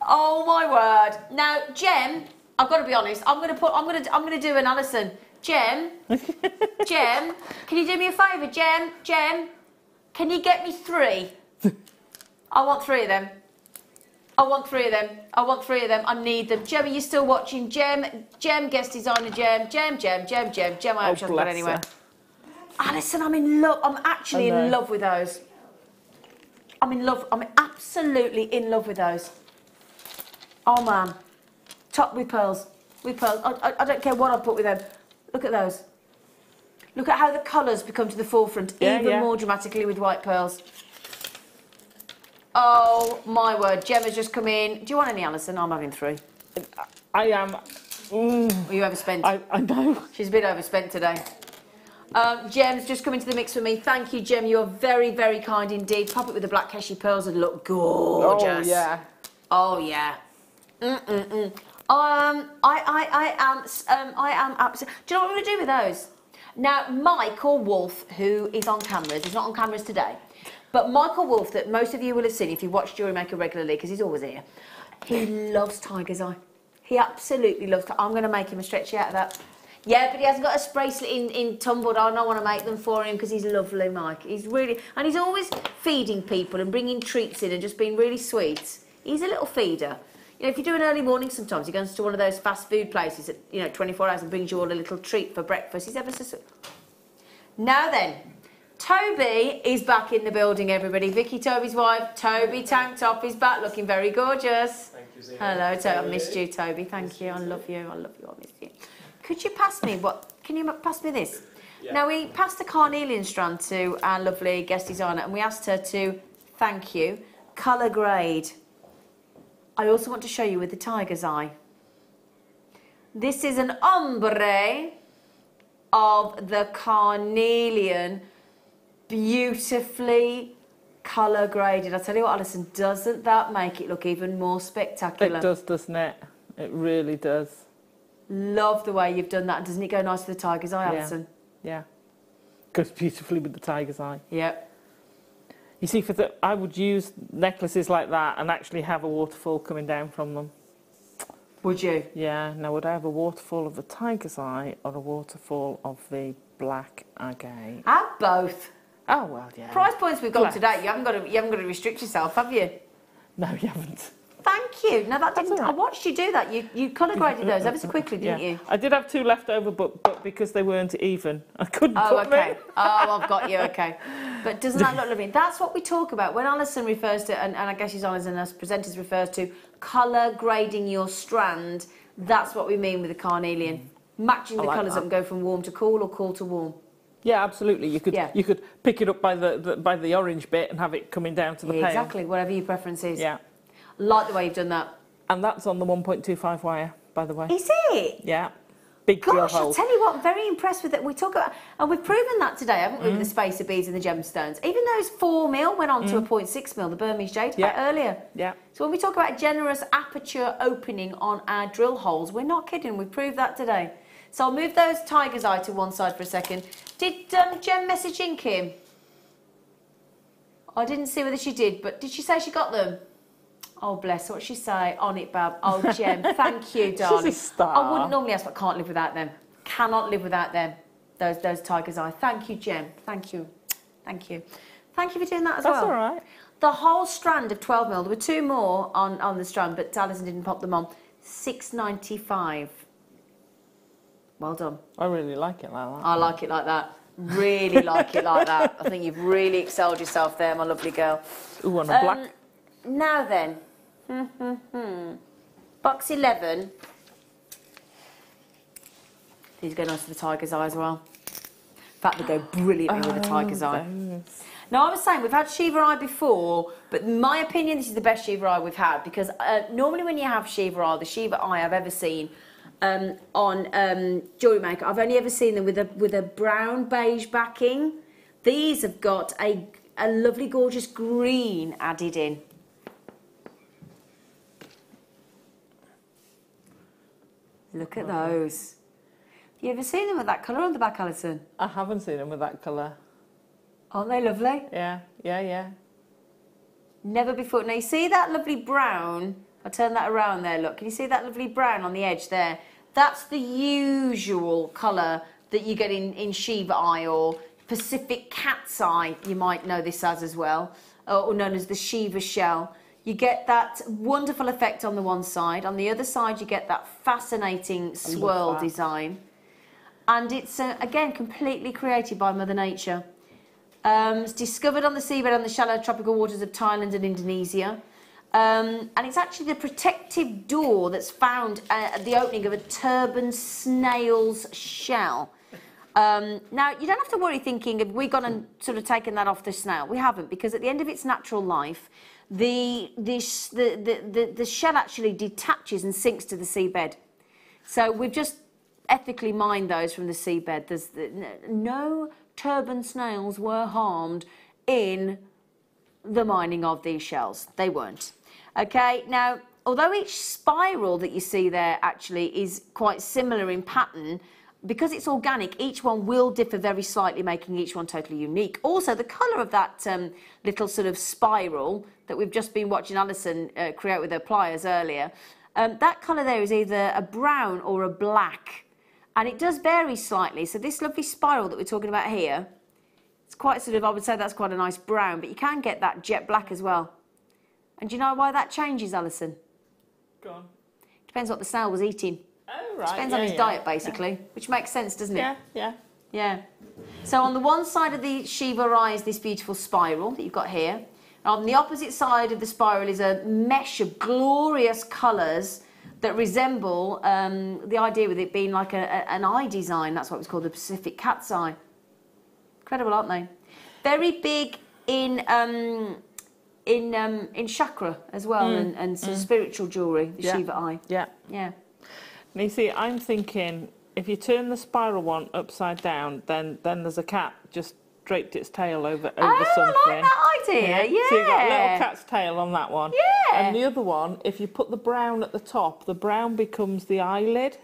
Oh my word! Now, Jem, I've got to be honest. I'm gonna do an Alison. Jem, Jem, can you do me a favour, Jem? Jem, can you get me 3? I want 3 of them. I want 3 of them. I want 3 of them. I need them. Jem, are you still watching? Jem, guest designer, Jem. Jem, I hope she hasn't got anywhere. Alison, I'm in love. I'm actually in love with those. I'm in love. I'm absolutely in love with those. Oh man, top with pearls. With pearls. I don't care what I put with them. Look at those. Look at how the colours become to the forefront, even more dramatically with white pearls. Oh my word, Gemma's just come in. Do you want any, Alison? I'm having 3. I am. Are you overspent? I know. She's a bit overspent today. Gem's just come into the mix for me. Thank you, Gem. You're very, very kind indeed. Pop it with the black cashew pearls and look gorgeous. Oh yeah. Oh yeah. I am absolutely. Do you know what I'm going to do with those? Now, Michael Wolf, who is on cameras, he's not on cameras today, but Michael Wolf, that most of you will have seen if you watch Jewellery Maker regularly, because he's always here, he loves tiger's eye. He absolutely loves it. I'm going to make him a stretchy out of that. Yeah, but he hasn't got a bracelet in tumbled. I don't want to make them for him because he's lovely, Mike. He's really, and he's always feeding people and bringing treats in and just being really sweet. He's a little feeder. You know, if you do an early morning sometimes, he goes to one of those fast food places at, 24 hours and brings you all a little treat for breakfast. He's ever so sweet. Now then, Toby is back in the building, everybody. Vicky, Toby's wife. Toby Tank Top is back, looking very gorgeous. Thank you, Zena. Hello, Toby. I missed you, Toby. Thank you. I love you. I love you. I miss you. Could you pass me can you pass me this? Yeah. Now, we passed the carnelian strand to our lovely guest designer and we asked her to, thank you, colour grade. I also want to show you with the tiger's eye. This is an ombre of the carnelian, beautifully colour graded. I tell you what, Alison, doesn't that make it look even more spectacular? It does, doesn't it? It really does. Love the way you've done that. Doesn't it go nice with the tiger's eye, Alison? Yeah. Goes beautifully with the tiger's eye. Yep. You see, I would use necklaces like that and actually have a waterfall coming down from them. Would you? Yeah. Now, would I have a waterfall of the tiger's eye or a waterfall of the black agate? Have both. Oh well, yeah. Price points we've got today. You haven't got to restrict yourself, have you? No, you haven't. Thank you. No, that didn't. Right. I watched you do that. You colour graded those ever so quickly, didn't you? I did have 2 left over, but because they weren't even, I couldn't put them in. Oh, I've got you. Okay. But doesn't that look lovely? That's what we talk about when Alison refers to, and I guess she's honest and us presenters refers to colour grading your strand. That's what we mean with the carnelian, matching the colours up and go from warm to cool or cool to warm. Yeah, absolutely. You could Yeah. you could pick it up by the orange bit and have it coming down to the pail. Exactly, whatever your preference is. Yeah. Like the way you've done that. And that's on the 1.25 wire, by the way. Is it? Yeah. Big drill Gosh, I'll holes. tell you what, I'm very impressed with it. We talk about, and we've proven that today, haven't we, with the spacer beads and the gemstones. Even those 4mm went on to a 0.6mm, the Burmese jade, earlier. Yeah. So when we talk about generous aperture opening on our drill holes, we're not kidding. We've proved that today. So I'll move those tiger's eye to one side for a second. Did Jem message in, Kim? I didn't see whether she did, but did she say she got them? Oh, bless. What'd she say? On it, Bab. Oh, Jem, thank you, darling. She's a star. I wouldn't normally ask, but can't live without them. Cannot live without them. Those tiger's eye. Thank you, Jem. Thank you. Thank you. Thank you for doing that as well. That's all right. The whole strand of 12mm. There were 2 more on the strand, but Alison didn't pop them on. $6.95. Well done. I really like it like that. I like it like that. Really like it like that. I think you've really excelled yourself there, my lovely girl. Ooh, on a black. Now then, box 11. These go nice with the tiger's eye as well. In fact, they go brilliantly with the tiger's eye. Those. Now, I was saying, we've had Shiva eye before, but in my opinion, this is the best Shiva eye we've had, because normally when you have Shiva eye, the Shiva eye I've ever seen on Jewellery Maker, I've only ever seen them with a brown beige backing. These have got a lovely, gorgeous green added in. Look at those. Have you ever seen them with that colour on the back, Alison? I haven't seen them with that colour. Aren't they lovely? Yeah, yeah, yeah. Never before. Now, you see that lovely brown? I'll turn that around there, look. Can you see that lovely brown on the edge there? That's the usual colour that you get in Shiva eye or Pacific cat's eye, you might know this as well, or known as the Shiva shell. You get that wonderful effect on the one side. On the other side, you get that fascinating swirl design. And it's, again, completely created by Mother Nature. It's discovered on the seabed on the shallow tropical waters of Thailand and Indonesia. And it's actually the protective door that's found at the opening of a turban snail's shell. Now, you don't have to worry thinking, have we gone and sort of taken that off the snail? We haven't, because at the end of its natural life, the shell actually detaches and sinks to the seabed. So we've just ethically mined those from the seabed. There's no turban snails were harmed in the mining of these shells. They weren't. Okay, now, although each spiral that you see there actually is quite similar in pattern, because it's organic, each one will differ very slightly, making each one totally unique. Also, the colour of that little sort of spiral that we've just been watching Alison create with her pliers earlier, that colour there is either a brown or a black. And it does vary slightly. So this lovely spiral that we're talking about here, it's quite sort of, I would say that's quite a nice brown, but you can get that jet black as well. And do you know why that changes, Alison? Go on. Depends what the snail was eating. Oh, right. Depends on his diet, basically, which makes sense, doesn't it? Yeah, yeah. Yeah. So on the one side of the Shiva eye is this beautiful spiral that you've got here. And on the opposite side of the spiral is a mesh of glorious colours that resemble the idea with it being like an eye design. That's what it's called, the Pacific cat's eye. Incredible, aren't they? Very big in chakra as well, and some spiritual jewellery, the Shiva eye. Yeah. Yeah. And you see, I'm thinking, if you turn the spiral one upside down, then there's a cat just draped its tail over something. I like that idea, yeah. So you've got a little cat's tail on that one. Yeah. And the other one, if you put the brown at the top, the brown becomes the eyelid,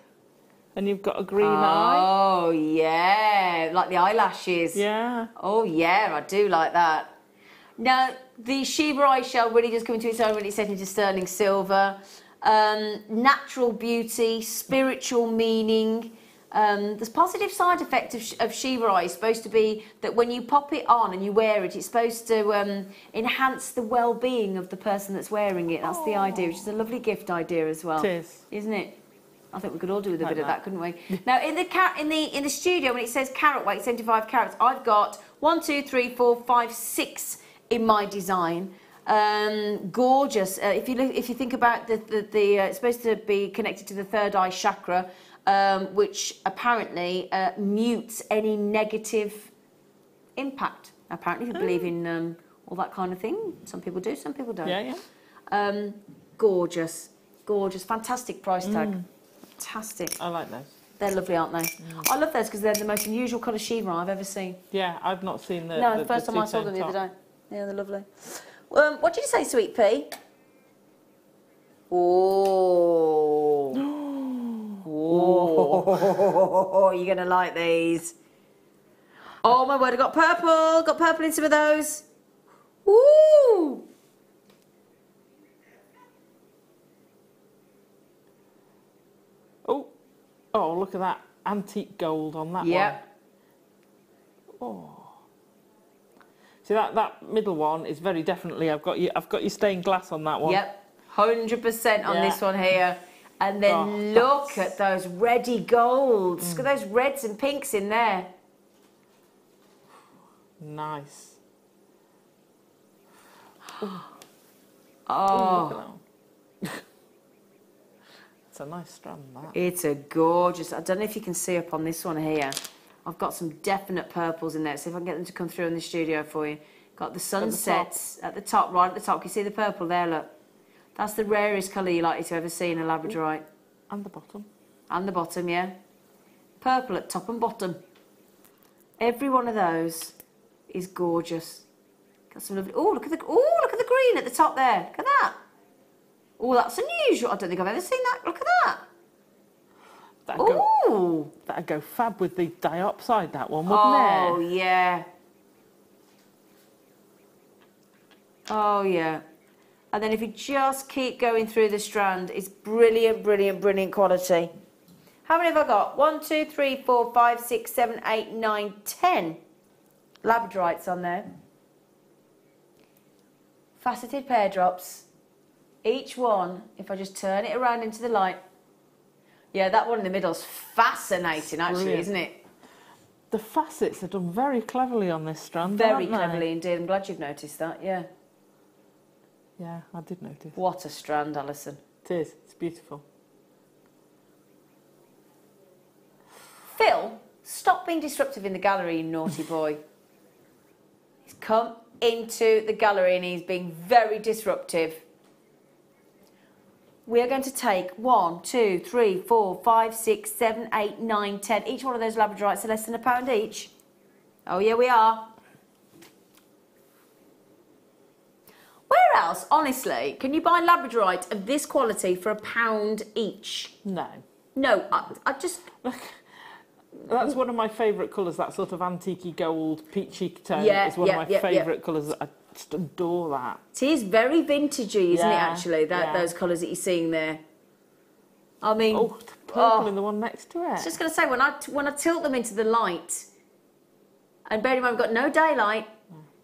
and you've got a green eye. Oh, yeah, like the eyelashes. Yeah. Oh, yeah, I do like that. Now, the Shiva eye shell really does come into its own when it's set into sterling silver. Natural beauty, spiritual meaning. The positive side effect of Shiva eye is supposed to be that when you pop it on and you wear it, it's supposed to enhance the well-being of the person that's wearing it. That's the idea, which is a lovely gift idea as well. It is. Isn't it? I think we could all do with a bit of that, couldn't we? Now, in the studio, when it says carat weight, 75 carats, I've got 1, 2, 3, 4, 5, 6 in my design. Gorgeous. If you think about it's supposed to be connected to the third eye chakra, which apparently mutes any negative impact. Apparently, if you believe in all that kind of thing, some people do, some people don't. Yeah, yeah. Gorgeous, gorgeous, fantastic price tag. Fantastic. I like those. They're lovely, aren't they? I love those because they're the most unusual colour shimmer I've ever seen. Yeah, I've not seen the No, the first time I saw them the other day. Yeah, they're lovely. What did you say, Sweet Pea? Oh. Oh, you're going to like these. Oh, my word, I got purple. Got purple in some of those. Ooh. Oh, look at that antique gold on that one. Yep. Oh. See that middle one is very definitely. I've got your stained glass on that one. Yep. 100% on this one here. And then look at those reddy golds. Look at those reds and pinks in there. Nice. Oh. Look at that one. It's a nice strand, that. It's a gorgeous. I don't know if you can see up on this one here. I've got some definite purples in there. See if I can get them to come through in the studio for you. Got the sunsets at the top, right at the top. Can you see the purple there? Look. That's the rarest colour you're likely to ever see in a labradorite. And the bottom. And the bottom, yeah. Purple at top and bottom. Every one of those is gorgeous. Got some lovely. Oh, look at the green at the top there. Look at that. Oh, that's unusual. I don't think I've ever seen that. Look at that. That'd go fab with the diopside, that one, wouldn't it? Oh, yeah. Oh, yeah. And then if you just keep going through the strand, it's brilliant, brilliant, brilliant quality. How many have I got? 1, 2, 3, 4, 5, 6, 7, 8, 9, 10 labradorites on there. Faceted pear drops. Each one, if I just turn it around into the light. Yeah, that one in the middle's fascinating, actually, isn't it? The facets are done very cleverly on this strand, Very cleverly indeed. I'm glad you've noticed that, yeah. Yeah, I did notice. What a strand, Alison. It is. It's beautiful. Phil, stop being disruptive in the gallery, you naughty boy. He's come into the gallery and he's being very disruptive. We are going to take 1, 2, 3, 4, 5, 6, 7, 8, 9, 10. Each one of those labradorites are less than £1 each. Oh, yeah, we are. Where else, honestly, can you buy labradorite of this quality for £1 each? No. No, I just... That's one of my favourite colours, that sort of antique gold, peachy tone. Yeah, is one of my favourite colours. I just adore that. It is very vintagey, isn't it, actually, those colours that you're seeing there. I mean... Oh, the purple in the one next to it. I was just going to say, when I tilt them into the light, and bear in mind we've got no daylight,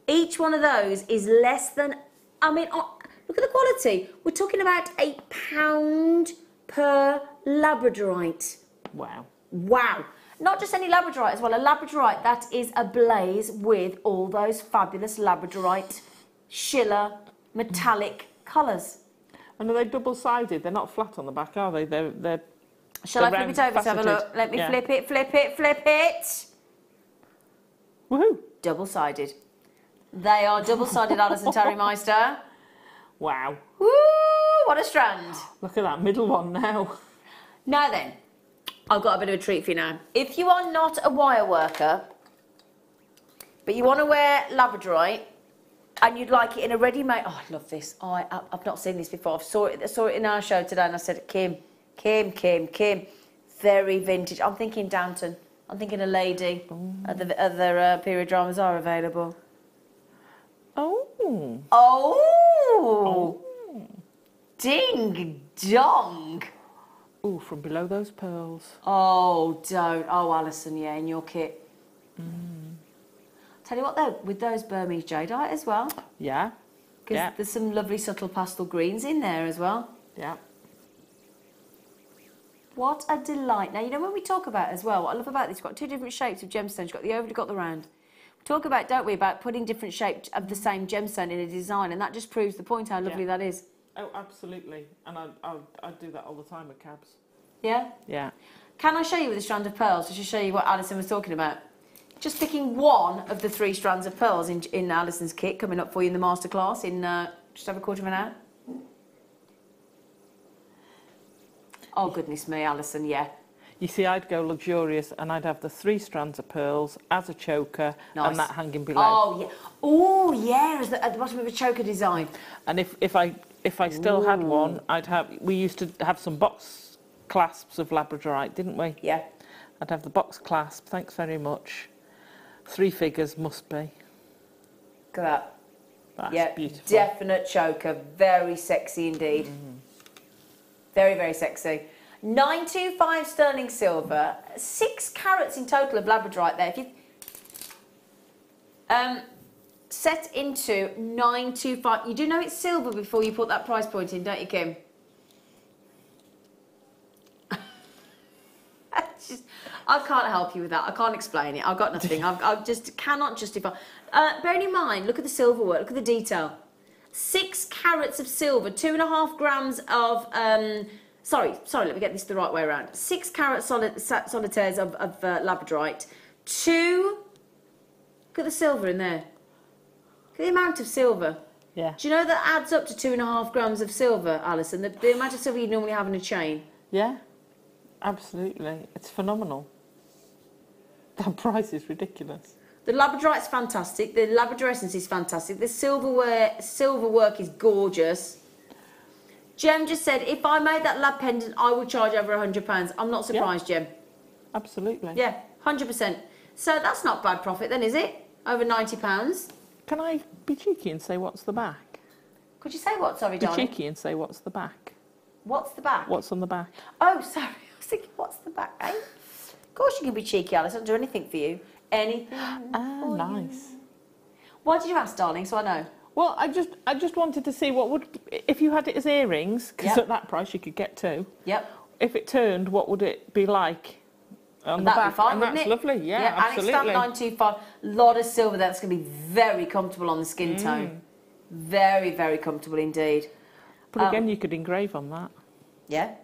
each one of those is less than... I mean, look at the quality. We're talking about £1 per labradorite. Wow. Wow. Not just any labradorite as well, a labradorite that is ablaze with all those fabulous labradorite, Schiller, metallic colours. And are they double-sided? They're not flat on the back, are they? They're Shall I flip it over to have a look? Let me flip it, flip it, flip it. Woohoo. Double-sided. They are double-sided, Alison Tarry Meister. Wow. Woo, what a strand. Look at that middle one now. Now then, I've got a bit of a treat for you now. If you are not a wire worker, but you want to wear labradorite, and you'd like it in a ready-made... Oh, I love this. Oh, I've not seen this before. I saw it in our show today, and I said, Kim. Very vintage. I'm thinking Downton. I'm thinking a lady. Other period dramas are available. Oh. Ding dong. Ooh, from below those pearls. Oh, don't. Oh, Alison, yeah, in your kit. Tell you what, though, with those Burmese jadeite as well. Yeah. Because there's some lovely subtle pastel greens in there as well. Yeah. What a delight. Now, you know, when we talk about as well, what I love about this, you've got two different shapes of gemstones. You've got the oval, you've got the round. We talk about, don't we, about putting different shapes of the same gemstone in a design, and that just proves the point how lovely that is. Oh, absolutely. And I do that all the time with cabs. Yeah? Yeah. Can I show you with a strand of pearls, just to show you what Alison was talking about? just picking one of the 3 strands of pearls in Alison's kit coming up for you in the masterclass in just over a quarter of an hour. Oh, goodness me, Alison, yeah. You see, I'd go luxurious and I'd have the 3 strands of pearls as a choker and that hanging below. Oh, yeah. Oh, yeah, at the bottom of a choker design. And if I still had one, we used to have some box clasps of labradorite, didn't we? Yeah. I'd have the box clasp, thanks very much. 3 figures must be. Look at that. That's beautiful. Definite choker. Very sexy indeed. Very, very sexy. 925 sterling silver, 6 carats in total of labradorite there. If you set into 925, you do know it's silver before you put that price point in, don't you, Kim? I can't help you with that. I can't explain it. I've got nothing. I just cannot justify. Bearing in mind, look at the silver work. Look at the detail. 6 carats of silver, 2.5 grams of. Sorry, let me get this the right way around. 6 carat solitaires of labradorite. 2. Look at the silver in there. Look at the amount of silver. Yeah. Do you know that adds up to 2.5 grams of silver, Alison? The amount of silver you normally have in a chain. Yeah, absolutely. It's phenomenal. That price is ridiculous. The labradorite's fantastic. The labradorescence is fantastic. The silver work is gorgeous. Jem just said, if I made that lab pendant, I would charge over £100. I'm not surprised, Jem. Absolutely. Yeah, 100%. So that's not bad profit then, is it? Over £90. Can I be cheeky and say what's the back? Could you say what, sorry, Be darling? cheeky and say what's the back. What's the back? What's on the back? Oh, sorry. I was thinking, what's the back, eh? Of course you can be cheeky, Alice. I'll do anything for you. Anything for nice. You. Why did you ask, darling, so I know? Well, I just wanted to see what would, if you had it as earrings, because at that price you could get 2. Yep. If it turned, what would it be like on the back? That'd be fine, and wouldn't that's it? lovely, yeah, absolutely. And it's stamp 925. Lot of silver there. That's going to be very comfortable on the skin tone. Very, very comfortable indeed. But again, you could engrave on that. Yeah.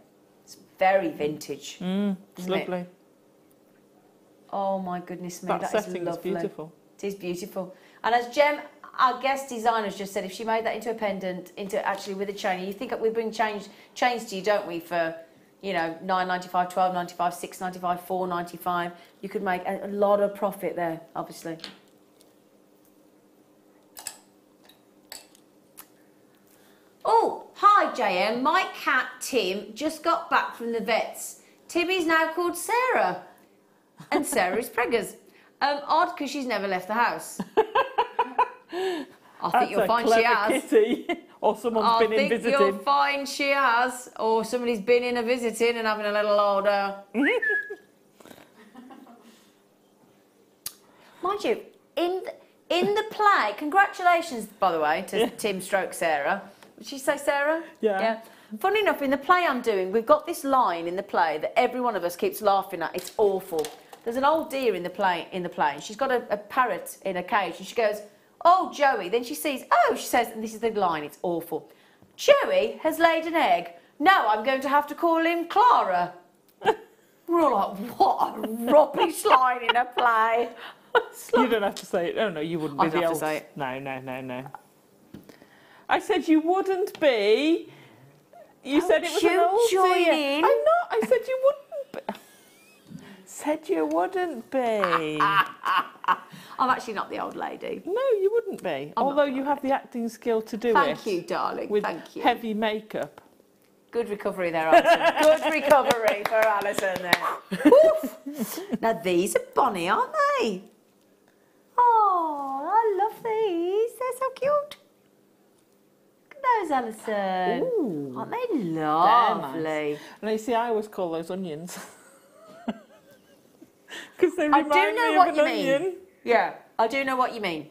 It's very vintage. It's lovely. It? Oh my goodness me, That is setting lovely. is beautiful. It is beautiful. And as Jem, our guest designer's just said, if she made that into a pendant, into actually with a chain, you think we bring chains to you, don't we, for, you know, £9.95, £12.95, £6.95, £4.95. You could make a lot of profit there, obviously. Oh, hi JM. My cat Tim just got back from the vets. Timmy's now called Sarah. And Sarah is preggers. Odd because she's never left the house. I think you'll find she has. Kitty. Or someone's been in visiting. I think you'll find she has. Or somebody's been in a visiting and having a little order. Mind you, in the play, congratulations, by the way, to Tim stroke Sarah. Would she say Sarah? Yeah. Funny enough, in the play I'm doing, we've got this line in the play that every one of us keeps laughing at. It's awful. There's an old deer in the play, and she's got a parrot in a cage, and she goes, "Oh, Joey." Then she sees, "Oh," she says, and this is the line, it's awful. "Joey has laid an egg. Now I'm going to have to call him Clara." We're all like, what a rubbish line in a play. You don't have to say it. Oh, no, you wouldn't be the have to say it. No. I said you wouldn't be. You said it was an old deer. I'm not. I said you wouldn't be. Said you wouldn't be. I'm actually not the old lady. No, you wouldn't be. Although you have the acting skill to do it. Thank you, darling. With Thank you. heavy makeup. Good recovery there, Alison. Good recovery for Alison there. Oof. Now these are bonny, aren't they? Oh, I love these. They're so cute. Look at those, Alison. Ooh. Aren't they lovely? Nice. And you see, I always call those onions. Because they remind me of an onion. Yeah, I do know what you mean.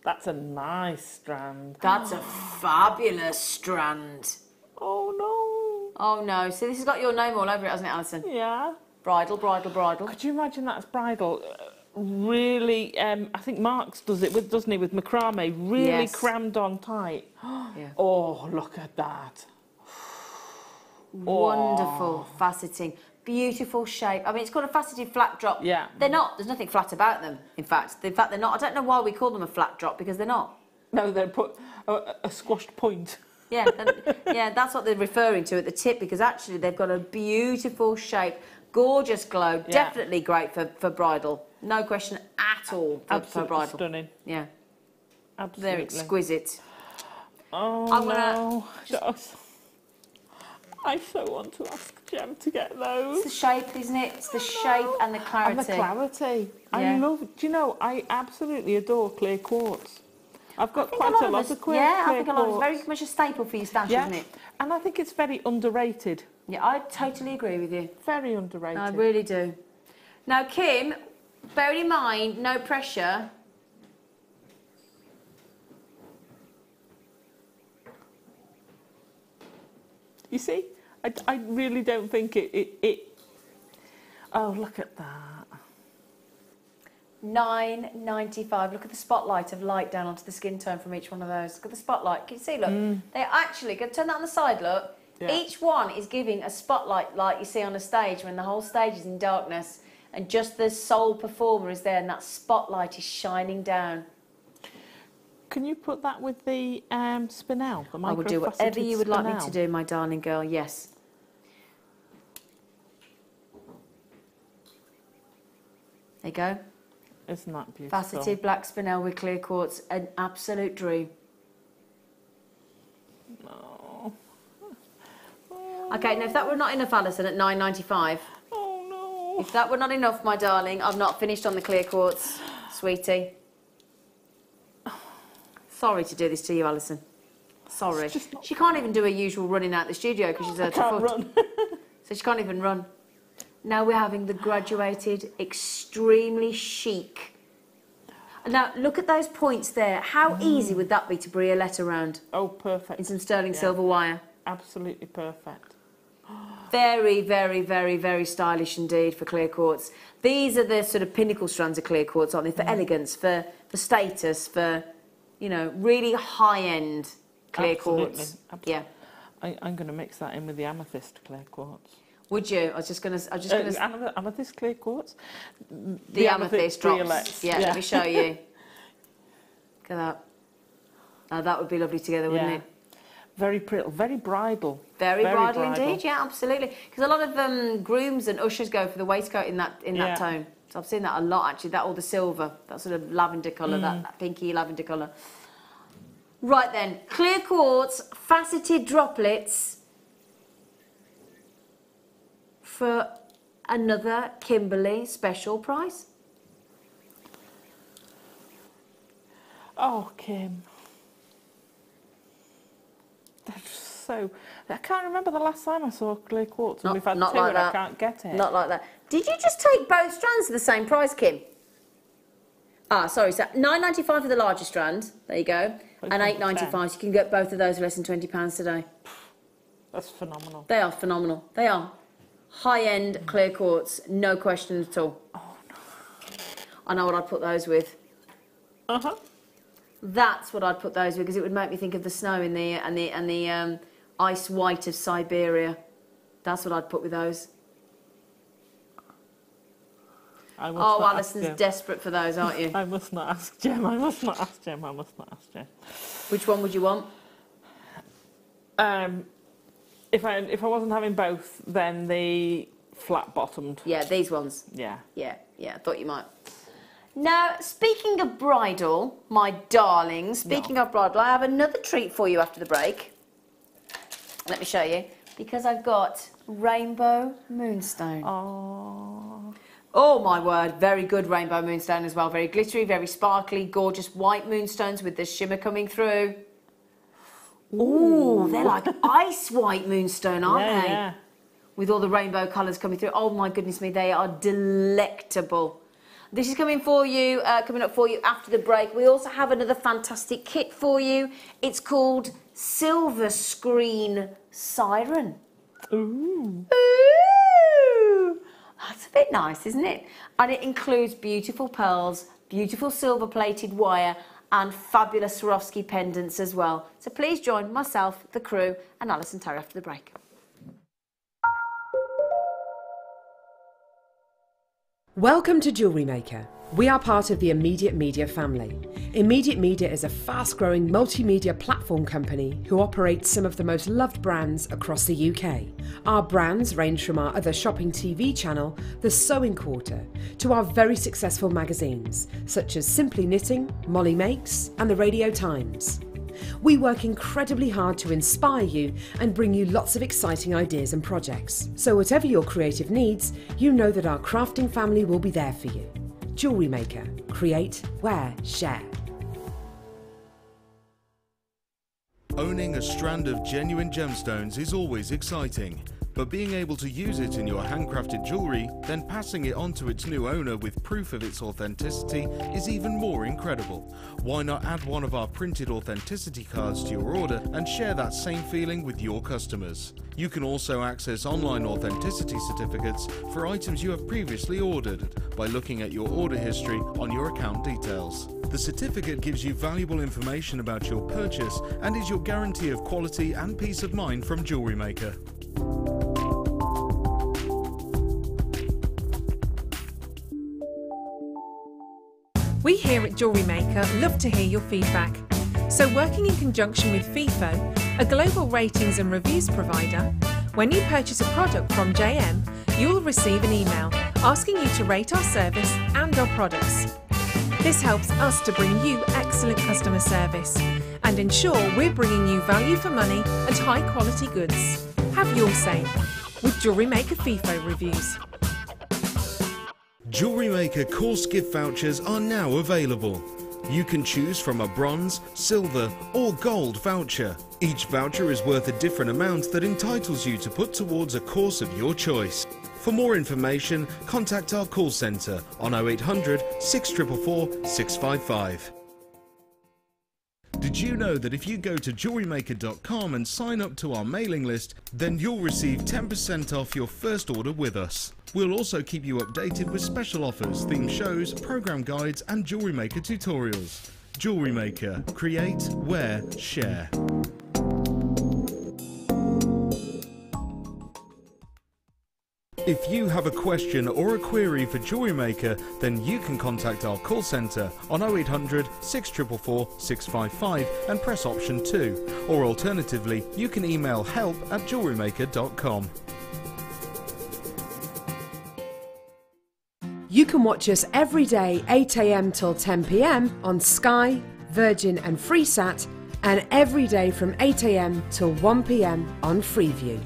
That's a nice strand. That's a fabulous strand. Oh, no. Oh, no. So this has got your name all over it, hasn't it, Alison? Yeah. Bridal, bridal, bridal. Could you imagine that's bridal? Really, I think Marks does it, doesn't he, with macrame, really crammed on tight. Yeah. Oh, look at that. Wonderful faceting. Beautiful shape. I mean, it's called a faceted flat drop. Yeah. They're not. There's nothing flat about them, in fact. They're not. I don't know why we call them a flat drop, because they're not. No, they put a squashed point. Yeah, yeah, that's what they're referring to at the tip, because actually they've got a beautiful shape, gorgeous glow, definitely great for bridal. No question at all for bridal. Stunning. Yeah. Absolutely. They're exquisite. Oh, no. I so want to ask Jem to get those. It's the shape, isn't it? It's the shape and the clarity. And the clarity. Yeah. I love, do you know, I absolutely adore clear quartz. I've got quite a lot of clear quartz. I think a lot of it's very much a staple for your stash, isn't it? And I think it's very underrated. Yeah, I totally agree with you. Very underrated. I really do. Now, Kim, bear in mind, no pressure. You see, I really don't think it. Oh, look at that. $9.95. Look at the spotlight of light down onto the skin tone from each one of those. Look at the spotlight. Can you see? Look, they actually. Go turn that on the side. Look, each one is giving a spotlight like you see on a stage when the whole stage is in darkness and just the sole performer is there, and that spotlight is shining down. Can you put that with the spinel? I will do whatever you would like me to do, my darling girl. Yes. There you go. Isn't that beautiful? Faceted black spinel with clear quartz, an absolute dream. Oh. Okay, now if that were not enough, Alison, at $9.95. Oh no. If that were not enough, my darling, I've not finished on the clear quartz, sweetie. Sorry to do this to you, Alison. Sorry. She can't even do her usual running out the studio because she's hurt her foot. Run. So she can't even run. Now we're having the graduated, extremely chic. Now look at those points there. How easy would that be to brie a letter around? Oh, perfect. In some sterling silver wire. Absolutely perfect. Very, very, very, very stylish indeed for clear quartz. These are the sort of pinnacle strands of clear quartz, aren't they? For elegance, for status, for, you know, really high-end clear quartz. Absolutely. Yeah. I'm going to mix that in with the amethyst clear quartz. Would you? I was just going to... Amethyst clear quartz? The amethyst drops. Violets. Yeah, let me show you. Look at that. Oh, that would be lovely together, wouldn't it? Very pretty, very bridal. Very bridal indeed, yeah, absolutely. Because a lot of grooms and ushers go for the waistcoat in that tone. So I've seen that a lot, actually, that all the silver, that sort of lavender colour, that pinky lavender colour. Right then, clear quartz, faceted droplets for another Kimberley special price. Oh, Kim. So, I can't remember the last time I saw clear quartz. And we've had two like and that. I can't get it. Not like that. Did you just take both strands for the same price, Kim? Ah, sorry. So $9.95 for the larger strand. There you go. And $8.95. So you can get both of those for less than £20 today. That's phenomenal. They are phenomenal. They are high-end clear quartz, no question at all. Oh no. I know what I'd put those with. That's what I'd put those with, because it would make me think of the snow in the and the ice white of Siberia. That's what I'd put with those. Oh, Alison's desperate for those, aren't you? I must not ask Jem. I must not ask Jem. I must not ask Jem. Which one would you want? If I wasn't having both, then the flat bottomed. Yeah, these ones. Yeah. Yeah. I thought you might. Now, speaking of bridal, my darling, speaking of bridal, I have another treat for you after the break. Let me show you. Because I've got rainbow moonstone. Oh, my word. Very good rainbow moonstone as well. Very glittery, very sparkly, gorgeous white moonstones with the shimmer coming through. Ooh, they're like ice white moonstone, aren't they? Yeah. With all the rainbow colours coming through. Oh, my goodness me, they are delectable. This is coming up for you after the break. We also have another fantastic kit for you. It's called Silver Screen Siren. Ooh. Ooh. That's a bit nice, isn't it? And it includes beautiful pearls, beautiful silver-plated wire, and fabulous Swarovski pendants as well. So please join myself, the crew, and Alison Tarry after the break. Welcome to Jewellery Maker. We are part of the Immediate Media family. Immediate Media is a fast-growing multimedia platform company who operates some of the most loved brands across the UK. Our brands range from our other shopping TV channel, The Sewing Quarter, to our very successful magazines, such as Simply Knitting, Molly Makes, and the Radio Times. We work incredibly hard to inspire you and bring you lots of exciting ideas and projects. So whatever your creative needs, you know that our crafting family will be there for you. Jewellery Maker. Create, wear, share. Owning a strand of genuine gemstones is always exciting, but being able to use it in your handcrafted jewellery, then passing it on to its new owner with proof of its authenticity is even more incredible. Why not add one of our printed authenticity cards to your order and share that same feeling with your customers? You can also access online authenticity certificates for items you have previously ordered by looking at your order history on your account details. The certificate gives you valuable information about your purchase and is your guarantee of quality and peace of mind from Jewellery Maker. We here at Jewellery Maker love to hear your feedback. So working in conjunction with FIFO, a global ratings and reviews provider, when you purchase a product from JM, you'll receive an email asking you to rate our service and our products. This helps us to bring you excellent customer service and ensure we're bringing you value for money and high quality goods. Have your say with Jewellery Maker FIFO reviews. Jewellery Maker course gift vouchers are now available. You can choose from a bronze, silver or gold voucher. Each voucher is worth a different amount that entitles you to put towards a course of your choice. For more information, contact our call centre on 0800 644 655. Did you know that if you go to JewelleryMaker.com and sign up to our mailing list, then you'll receive 10% off your first order with us. We'll also keep you updated with special offers, themed shows, program guides and Jewellery Maker tutorials. Jewellery Maker. Create, wear, share. If you have a question or a query for Jewellery Maker, then you can contact our call centre on 0800 644 655 and press option 2. Or alternatively, you can email help@jewellerymaker.com. You can watch us every day 8 AM till 10 PM on Sky, Virgin and Freesat, and every day from 8 AM till 1 PM on Freeview.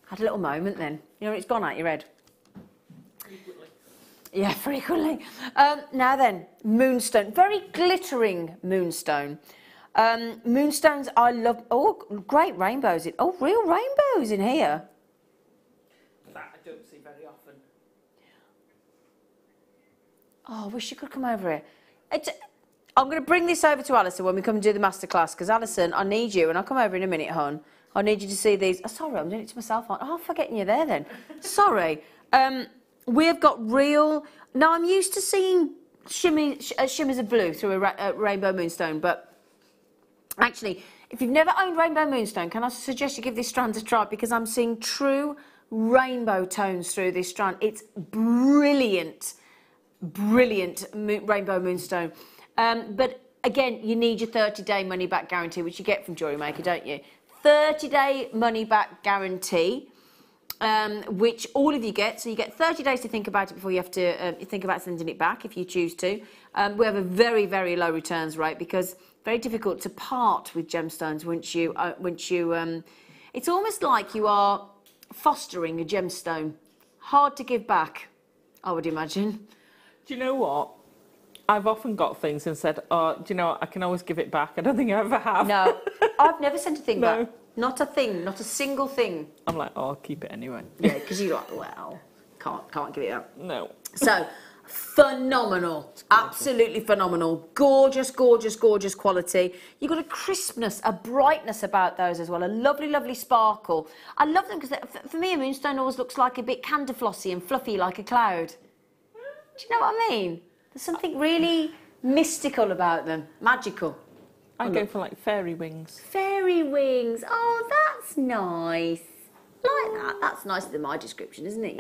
Had a little moment then. You know, it's gone out your head. Frequently. Yeah, frequently. Now then, moonstone. Very glittering moonstone. Moonstones I love. Oh, great rainbows. Oh, real rainbows in here. That I don't see very often. Oh, I wish you could come over here. I'm going to bring this over to Alison when we come and do the masterclass, because Alison, I need you, and I'll come over in a minute, hon. I need you to see these. Oh, sorry, I'm doing it to myself. Oh, I'm forgetting you there then. Sorry. We've got real... Now, I'm used to seeing shimmers of blue through a rainbow moonstone, but actually, if you've never owned rainbow moonstone, can I suggest you give this strand a try, because I'm seeing true rainbow tones through this strand. It's brilliant, brilliant rainbow moonstone. But again, you need your 30-day money-back guarantee, which you get from Jewellery Maker, don't you? 30-day money-back guarantee, which all of you get. So you get 30 days to think about it before you have to think about sending it back if you choose to. We have a very, very low returns rate, because very difficult to part with gemstones once you it's almost like you are fostering a gemstone. Hard to give back, I would imagine. Do you know what? I've often got things and said, oh, do you know what? I can always give it back. I don't think I ever have. No, I've never sent a thing back. Not a thing, not a single thing. I'm like, oh, I'll keep it anyway. Yeah, because you're like, well, can't give it up. No. So, phenomenal. Absolutely phenomenal. Gorgeous, gorgeous, gorgeous quality. You've got a crispness, a brightness about those as well. A lovely, lovely sparkle. I love them because for me, a moonstone always looks like a bit candy flossy and fluffy like a cloud. Do you know what I mean? There's something really mystical about them. Magical. I go for like fairy wings. Fairy wings. Oh, that's nice. Like that. That's nicer than my description, isn't it?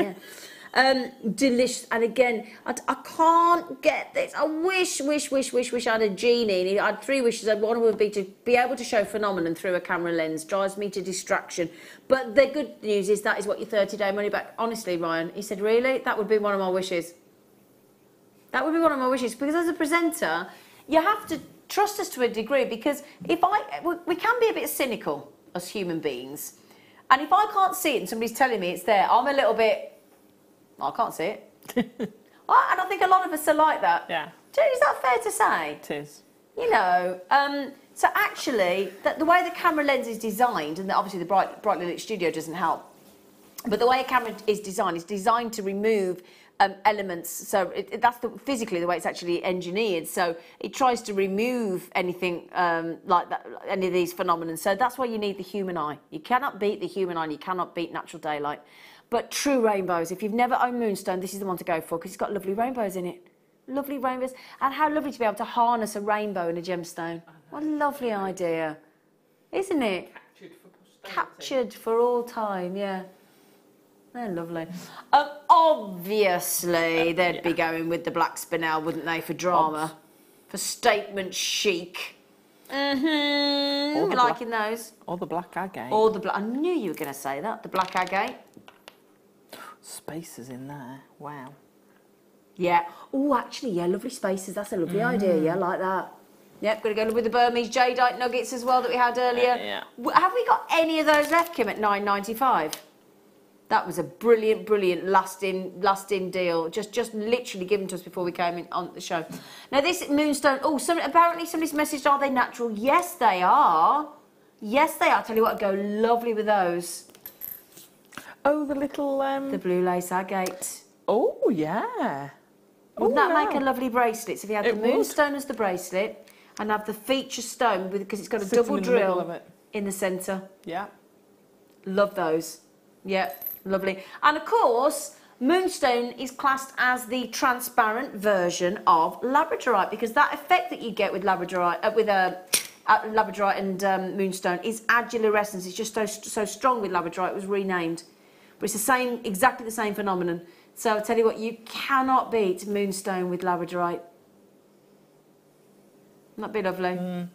Yeah. Delicious. And again, I can't get this. I wish I had a genie. I had 3 wishes. One would be to be able to show phenomenon through a camera lens. Drives me to distraction. But the good news is that is what your 30-day money back. Honestly, Ryan, he said, really? That would be one of my wishes. That would be one of my wishes. Because as a presenter, you have to trust us to a degree, because we can be a bit cynical as human beings, and if I can't see it and somebody's telling me it's there, I'm a little bit, I can't see it. And I think a lot of us are like that. Yeah. Is that fair to say? It is. You know, so actually, the way the camera lens is designed, and obviously the brightly lit studio doesn't help, but the way a camera is designed to remove elements, so that's physically the way it's actually engineered. So it tries to remove anything like that, any of these phenomena. So that's why you need the human eye. You cannot beat the human eye, and you cannot beat natural daylight. But true rainbows, if you've never owned moonstone, this is the one to go for, because it's got lovely rainbows in it. Lovely rainbows. And how lovely to be able to harness a rainbow in a gemstone. What a lovely idea, isn't it? Captured for all time, yeah. They're lovely. Obviously, they'd be going with the black spinel, wouldn't they, for drama? For statement chic. Liking those. Or the black agate. Or the black. I knew you were going to say that. The black agate. Spaces in there. Wow. Yeah. Oh, actually, yeah, lovely spaces. That's a lovely idea. Yeah, like that. Yep, going to go with the Burmese jadeite nuggets as well that we had earlier. Yeah. Have we got any of those left, Kim, at $9.95? That was a brilliant, brilliant last-in deal. Just literally given to us before we came in on the show. Now this moonstone. Oh, apparently somebody's messaged. Are they natural? Yes, they are. Yes, they are. Tell you what, go lovely with those. Oh, the little the blue lace agate. Oh yeah. Wouldn't that make a lovely bracelet? So if you had the moonstone as the bracelet and have the feature stone because it's got a double drill in the centre. Yeah. Love those. Yeah. Lovely. And of course, moonstone is classed as the transparent version of labradorite, because that effect that you get with labradorite, labradorite and moonstone is adulorescence. It's just so strong with labradorite. It was renamed, but it's exactly the same phenomenon. So I'll tell you what, you cannot beat moonstone with labradorite. That'd be lovely.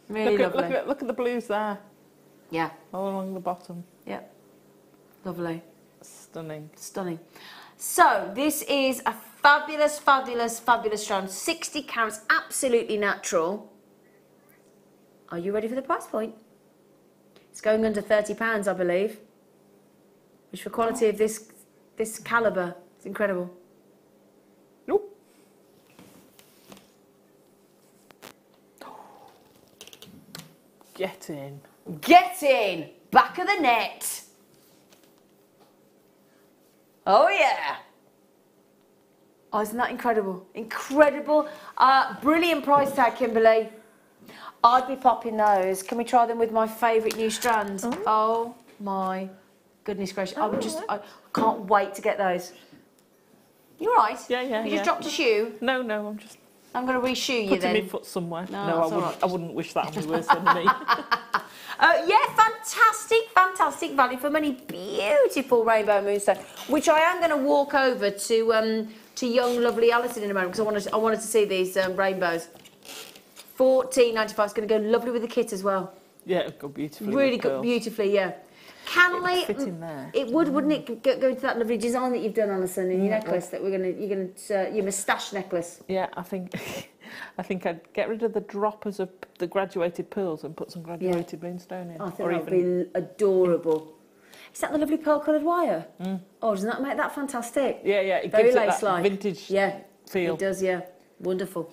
Really lovely. Look at the blues there. Yeah. All along the bottom. Yeah. Lovely. Stunning. Stunning. So this is a fabulous, fabulous, fabulous stone. 60 carats, absolutely natural. Are you ready for the price point? It's going under £30, I believe. Which for quality of this calibre is incredible. Nope. Get in. Get in! Back of the net. Oh, yeah. Oh, isn't that incredible? Incredible. Brilliant price tag, Kimberly. I'd be popping those. Can we try them with my favourite new strands? Oh, my goodness gracious. I can't wait to get those. You all right? Yeah. You just dropped a shoe? No, I'm going to re-shoe you then. Putting my foot somewhere. No, I wouldn't wish that on my worst enemy. Yeah, fantastic value for money. Beautiful rainbow moonstone, which I am going to walk over to young, lovely Alison in a moment, because I wanted to see these rainbows. $14.95. It's going to go lovely with the kit as well. Yeah, it'll go beautifully. Really good, beautifully, yeah. Can I? Fit in there. It would, wouldn't it? Go into that lovely design that you've done, Alison, in your necklace that your moustache necklace. Yeah, I think I'd get rid of the droppers of the graduated pearls and put some graduated moonstone in. I think that would be adorable. Is that the lovely pearl-coloured wire? Oh, doesn't that make that fantastic? Yeah. It Very gives it lace-like. that vintage feel. It does, yeah. Wonderful.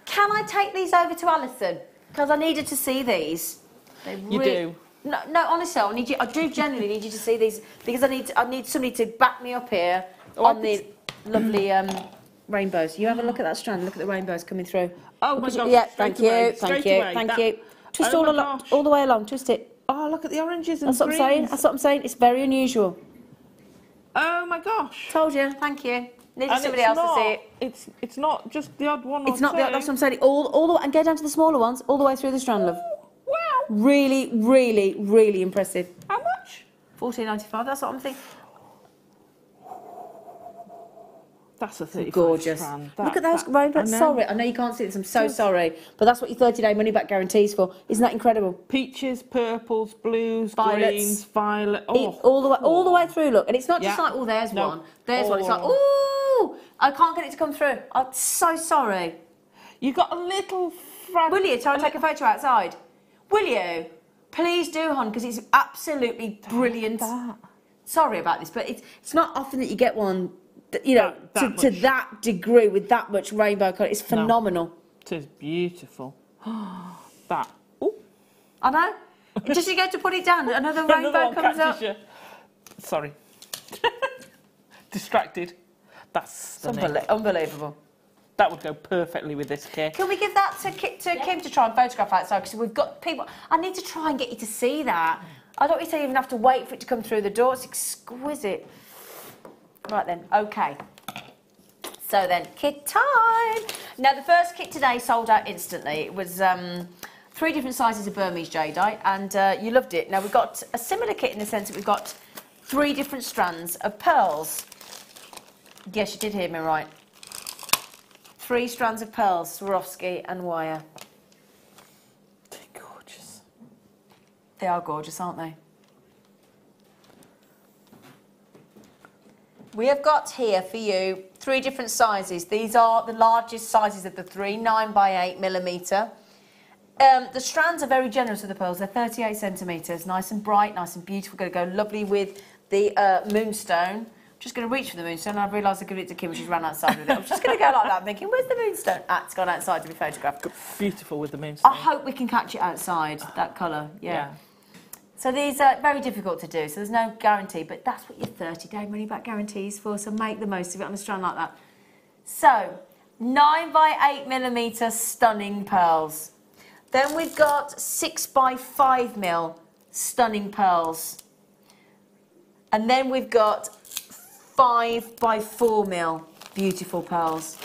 Can I take these over to Alison? Because I needed to see these. You do. No, honestly, I do genuinely need you to see these because I need somebody to back me up here on the lovely rainbows. You have a look at that strand. Look at the rainbows coming through. Oh my gosh! Yeah, thank you. Thank you. Twist all the way along. Twist it. Oh, look at the oranges and That's what I'm saying. That's what I'm saying. It's very unusual. Oh my gosh! Told you. Thank you. Needed somebody else to see it. It's not just the odd one. It's not the odd. That's what I'm saying. All the way, and go down to the smaller ones, all the way through the strand, love. Wow! Really, really, really impressive. How much? $14.95. That's what I'm thinking. That's a 35 gorgeous. strand. Look at those rainbows. Sorry, I know you can't see this. I'm so sorry, but that's what your 30-day money-back guarantees for. Isn't that incredible? Peaches, purples, blues, Violets. greens, violet. All the way through. Look, and it's not just like, oh, there's one, there's one. It's like, oh, I can't get it to come through. I'm so sorry. You got a little. Will you try and take a photo outside? Will you? Please do, hon, because it's absolutely brilliant. Sorry about this, but it's not often that you get one. You know, to that degree with that much rainbow colour, it's phenomenal. No, it is beautiful. That. Ooh. I know. Just as you go to put it down, another rainbow comes up. You. Sorry. Distracted. That's unbelievable. That would go perfectly with this cake. Can we give that to Kim to try and photograph outside? Because we've got people. I need to try and get you to see that. I don't want you to even have to wait for it to come through the door. It's exquisite. Right then, okay. So then, kit time. Now, the first kit today sold out instantly. It was 3 different sizes of Burmese jadeite, and you loved it. Now, we've got a similar kit in the sense that we've got 3 different strands of pearls. Yes, you did hear me right. 3 strands of pearls, Swarovski and wire. They're gorgeous. They are gorgeous, aren't they? We have got here for you 3 different sizes. These are the largest sizes of the 3, 9 by 8 millimetre. The strands are very generous with the pearls. They're 38 centimetres, nice and bright, nice and beautiful. Going to go lovely with the moonstone. Just going to reach for the moonstone. I've realised I give it to Kim. She's run outside with it. I'm just going to go like that. I'm thinking, where's the moonstone? Ah, it's gone outside to be photographed. Beautiful with the moonstone. I hope we can catch it outside. That colour, yeah. So these are very difficult to do, so there's no guarantee, but that's what your 30-day money-back guarantee is for, so make the most of it on a strand like that. So, 9 by 8 millimetre stunning pearls. Then we've got 6 by 5 mil stunning pearls. And then we've got 5 by 4 mil beautiful pearls.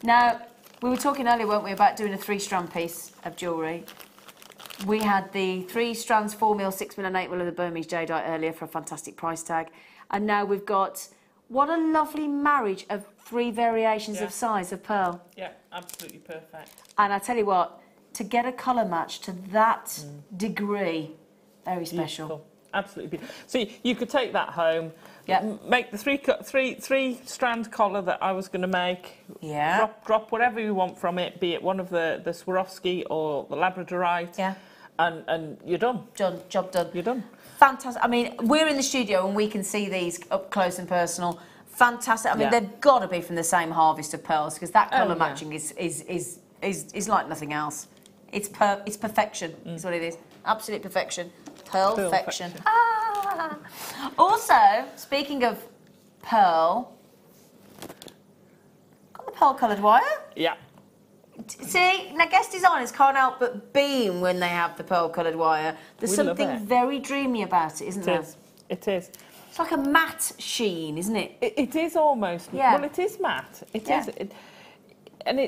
Now, we were talking earlier, weren't we, about doing a 3-strand piece of jewellery. We had the 3 strands, 4 mil, 6 mil and 8 mil of the Burmese jadeite earlier for a fantastic price tag. And now we've got, what a lovely marriage of 3 variations of size of pearl. Yeah, absolutely perfect. And I tell you what, to get a colour match to that degree, very special. Beautiful. Absolutely beautiful. So you could take that home, make the 3 strand collar that I was going to make, drop whatever you want from it, be it one of the Swarovski or the Labradorite, and you're done. Job done. You're done. Fantastic. I mean, we're in the studio and we can see these up close and personal. Fantastic. I mean, they've got to be from the same harvest of pearls because that colour matching is like nothing else. It's perfection. Is what it is. Absolute perfection. Perfection. Ah. Also, speaking of pearl, got the pearl coloured wire. Yeah. See, now guest designers can't help but beam when they have the pearl coloured wire. There's something very dreamy about it, isn't there? It is. It's like a matte sheen, isn't it? It is almost. Yeah. Well, it is matte. It is. And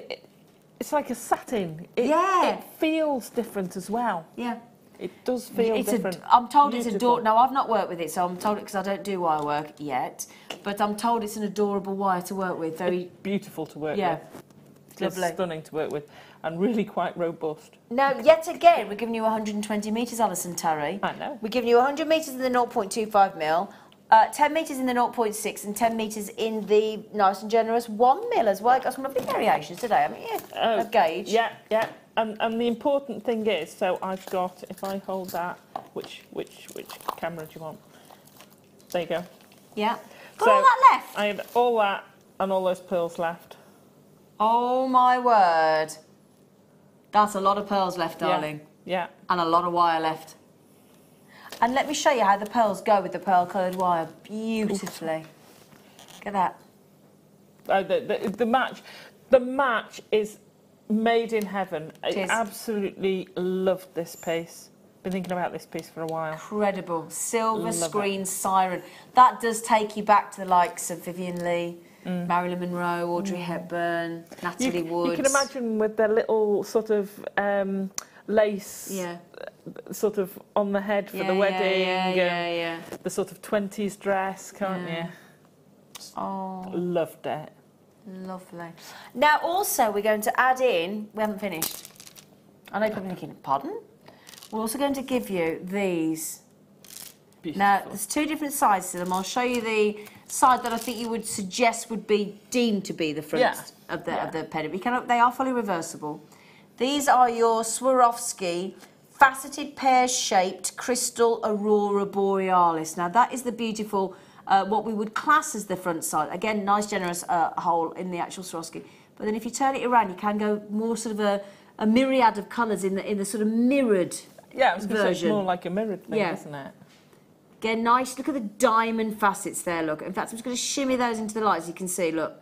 it's like a satin. It feels different as well. Yeah. It does feel different. I'm told it's adorable. No, I've not worked with it, so I'm told it because I don't do wire work yet. But I'm told it's an adorable wire to work with. Very beautiful to work with. It's lovely. Stunning to work with, and really quite robust. Now, yet again, we're giving you 120 metres, Alison, Tarry. I know. We're giving you 100 metres in the 0.25 mil, 10 metres in the 0.6, and 10 metres in the nice and generous 1 mil as well. Got some lovely variations today, haven't you? Of gauge. Yeah. And the important thing is, so I've got, if I hold that, which camera do you want? There you go. Yeah. Got all that left? I had all that and all those pearls left. Oh my word. That's a lot of pearls left, darling. Yeah. And a lot of wire left. And let me show you how the pearls go with the pearl coloured wire beautifully. Look at that. The match is made in heaven. I absolutely loved this piece. Been thinking about this piece for a while. Incredible. Silver screen siren. That does take you back to the likes of Vivian Leigh, Marilyn Monroe, Audrey Hepburn, Natalie Wood. You can imagine with their little sort of lace sort of on the head for the wedding. The sort of 20s dress, can't you? Oh. Loved it. Lovely. Now also we're going to add in, we haven't finished. I know you're probably thinking, pardon? We're also going to give you these. Beautiful. Now, there's two different sides to them. I'll show you the side that I think you would suggest would be deemed to be the front of the pendant. They are fully reversible. These are your Swarovski faceted pear-shaped crystal aurora borealis. Now, that is the beautiful, what we would class as the front side. Again, nice, generous hole in the actual Swarovski. But then if you turn it around, you can go more sort of a myriad of colours in the sort of mirrored I was going to say it's more like a mirrored thing, isn't it? Again, nice. Look at the diamond facets there, look. In fact, I'm just going to shimmy those into the light so you can see, look.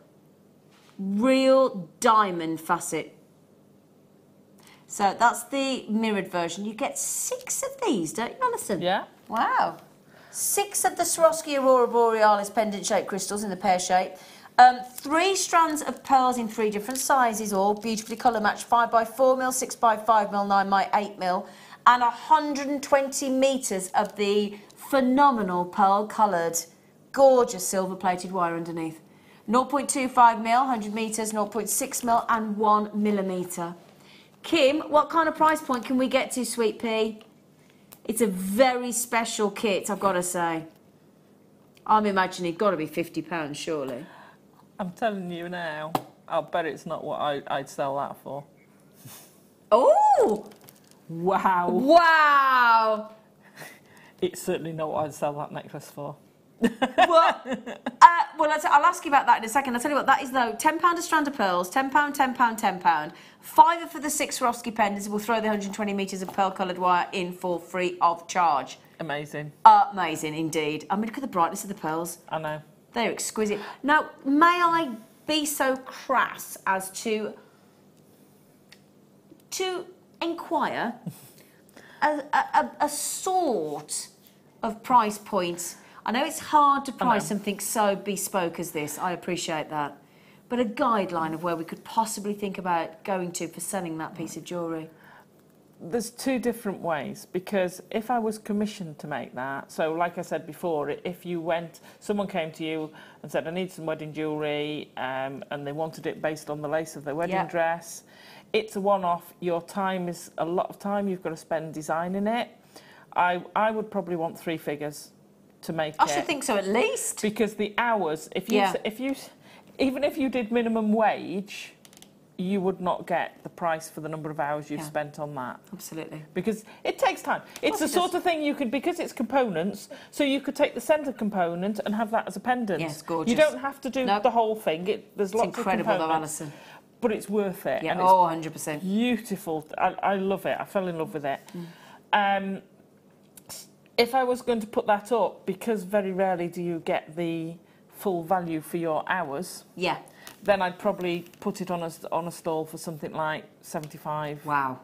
Real diamond facet. So that's the mirrored version. You get 6 of these, don't you, Alison? Yeah. Wow. 6 of the Swarovski Aurora Borealis pendant-shaped crystals in the pear shape. 3 strands of pearls in 3 different sizes, all beautifully colour matched, 5x4mm, 6x5mm, 9x8mm, and 120 metres of the phenomenal pearl-coloured, gorgeous silver-plated wire underneath. 0.25mm, 100 metres, 0.6mm, and 1mm. Kim, what kind of price point can we get to, Sweet Pea? It's a very special kit, I've got to say. I'm imagining it's got to be £50, surely. I'm telling you now, I'll bet it's not what I'd sell that for. Oh! Wow. Wow! It's certainly not what I'd sell that necklace for. Well, I'll ask you about that in a second. I'll tell you what, that is, though, £10 a strand of pearls, £10, £10, £10. £5 for the 6 Swarovski pendants. We'll throw the 120 metres of pearl-coloured wire in for free of charge. Amazing. Amazing, indeed. I mean, look at the brightness of the pearls. I know. They're exquisite. Now, may I be so crass as to inquire a sort of price point? I know it's hard to price something so bespoke as this. I appreciate that. But a guideline of where we could possibly think about going to for selling that piece of jewellery. There's 2 different ways, because if I was commissioned to make that, so like I said before, if you went, someone came to you and said, I need some wedding jewellery, and they wanted it based on the lace of their wedding dress, it's a one-off. Your time is a lot of time you've got to spend designing it. I would probably want 3 figures to make it. I should think so, at least. Because the hours, even if you did minimum wage, you would not get the price for the number of hours you've spent on that. Absolutely. Because it takes time. It's the sort of thing you could, because it's components, so you could take the centre component and have that as a pendant. Yes, gorgeous. You don't have to do the whole thing. There's lots of components. It's incredible though, Alison. But it's worth it. Yeah, and 100%. Beautiful. I love it. I fell in love with it. If I was going to put that up, because very rarely do you get the full value for your hours, then I'd probably put it on a stall for something like 75. Wow.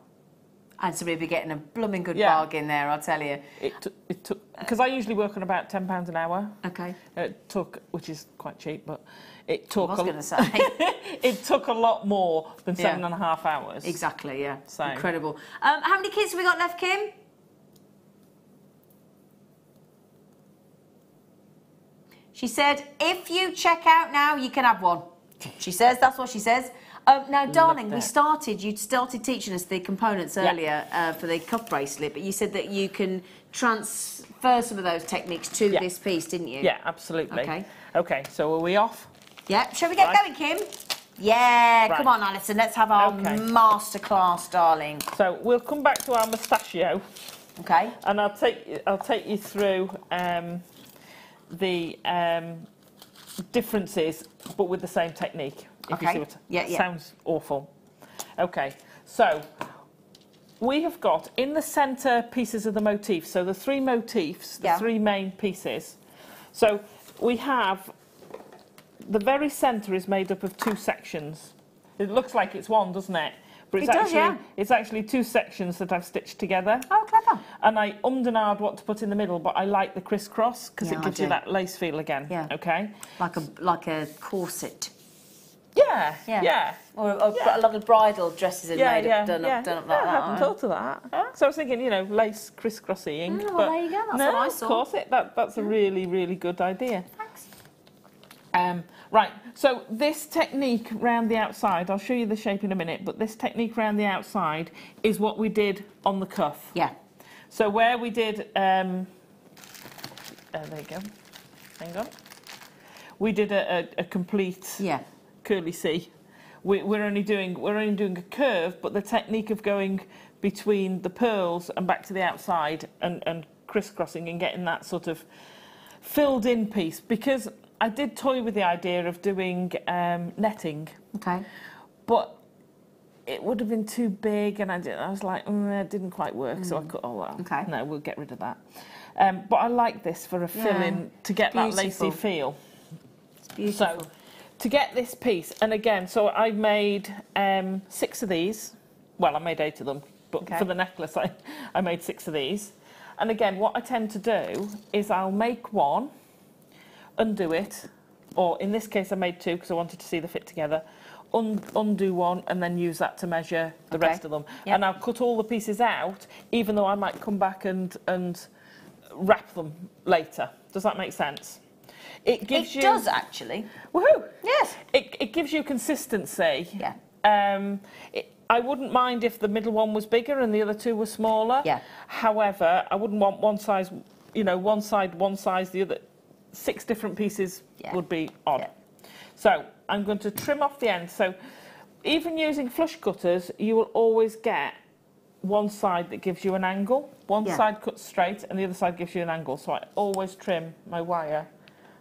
And somebody would be getting a blooming good bargain there, I'll tell you. It took because I usually work on about £10 an hour. Okay. It took, which is quite cheap, but it took. I was going to say. It took a lot more than 7.5 hours. Exactly. Yeah. So incredible. How many kids have we got left, Kim? She said, if you check out now, you can have one. She says, that's what she says. Now, darling, you started teaching us the components earlier for the cuff bracelet, but you said that you can transfer some of those techniques to this piece, didn't you? Yeah, absolutely. Okay. Okay, so are we off? Yeah. Shall we get going, Kim? Yeah, come on, Alison. Let's have our masterclass, darling. So we'll come back to our mustachio. Okay. And I'll take you through the differences, but with the same technique. If you see what yeah. Sounds awful. Okay, so we have got in the centre pieces of the motif, so the 3 motifs, the 3 main pieces. So we have, the very centre is made up of 2 sections. It looks like it's one, doesn't it? But it's actually 2 sections that I've stitched together. Oh, clever. And I ummed and ahed what to put in the middle, but I like the crisscross because it gives you that lace feel again. Yeah. Okay. Like a corset. Yeah. Or a lot of bridal dresses are made up, done up like that. I hadn't thought of that. So I was thinking, you know, lace crisscrossing. Oh, but well, there you go. That's what I saw. Of course, that's a really, really good idea. Thanks. Right, so this technique round the outside, I'll show you the shape in a minute, but this technique round the outside is what we did on the cuff. Yeah. So where we did, there you go, hang on. We did a complete curly C. We're only doing a curve, but the technique of going between the pearls and back to the outside and crisscrossing and getting that sort of filled in piece, because I did toy with the idea of doing netting. Okay. But it would have been too big, and I was like, it didn't quite work, so I cut all that. Okay. No, we'll get rid of that. But I like this for a fill-in to get that lacy feel. It's beautiful. So, to get this piece, and again, so I made 6 of these. Well, I made 8 of them, but for the necklace, I made 6 of these. And again, what I tend to do is I'll make one, undo it, or in this case I made 2 because I wanted to see the fit together, undo one and then use that to measure the rest of them. Yep. And I'll cut all the pieces out, even though I might come back and wrap them later. Does that make sense? It does actually. Woohoo! Yes. It gives you consistency. Yeah. I wouldn't mind if the middle one was bigger and the other 2 were smaller. Yeah. However, I wouldn't want one size, you know, one size, the other. 6 different pieces would be odd. Yeah. So I'm going to trim off the end. So even using flush cutters, you will always get one side that gives you an angle. One side cuts straight and the other side gives you an angle. So I always trim my wire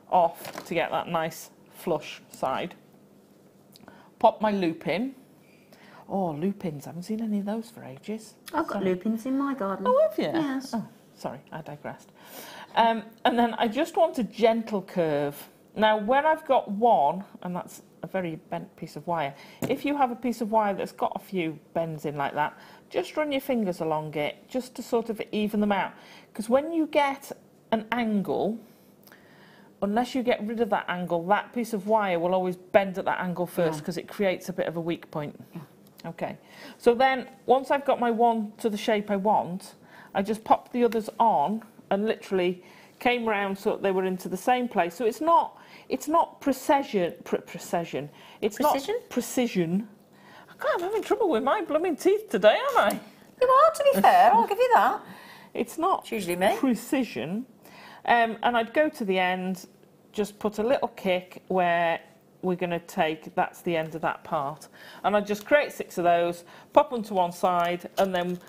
off to get that nice flush side. Pop my loop in. Oh, loop-ins. I haven't seen any of those for ages. I've got loop-ins in my garden. Oh, have you? Yes. Oh, sorry, I digressed. And then I just want a gentle curve. Now, when I've got one, and that's a very bent piece of wire, if you have a piece of wire that's got a few bends in like that, just run your fingers along it, just to sort of even them out. Because when you get an angle, unless you get rid of that angle, that piece of wire will always bend at that angle first because it creates a bit of a weak point. Yeah. Okay. So then, once I've got my one to the shape I want, I just pop the others on and literally came round so that they were into the same place. So it's not precision. It's not precision. I'm having trouble with my blooming teeth today, aren't I? You are, to be fair. I'll give you that. It's not it's usually me. Precision. And I'd go to the end, just put a little kick where we're going to take, that's the end of that part. And I'd just create 6 of those, pop them to one side, and then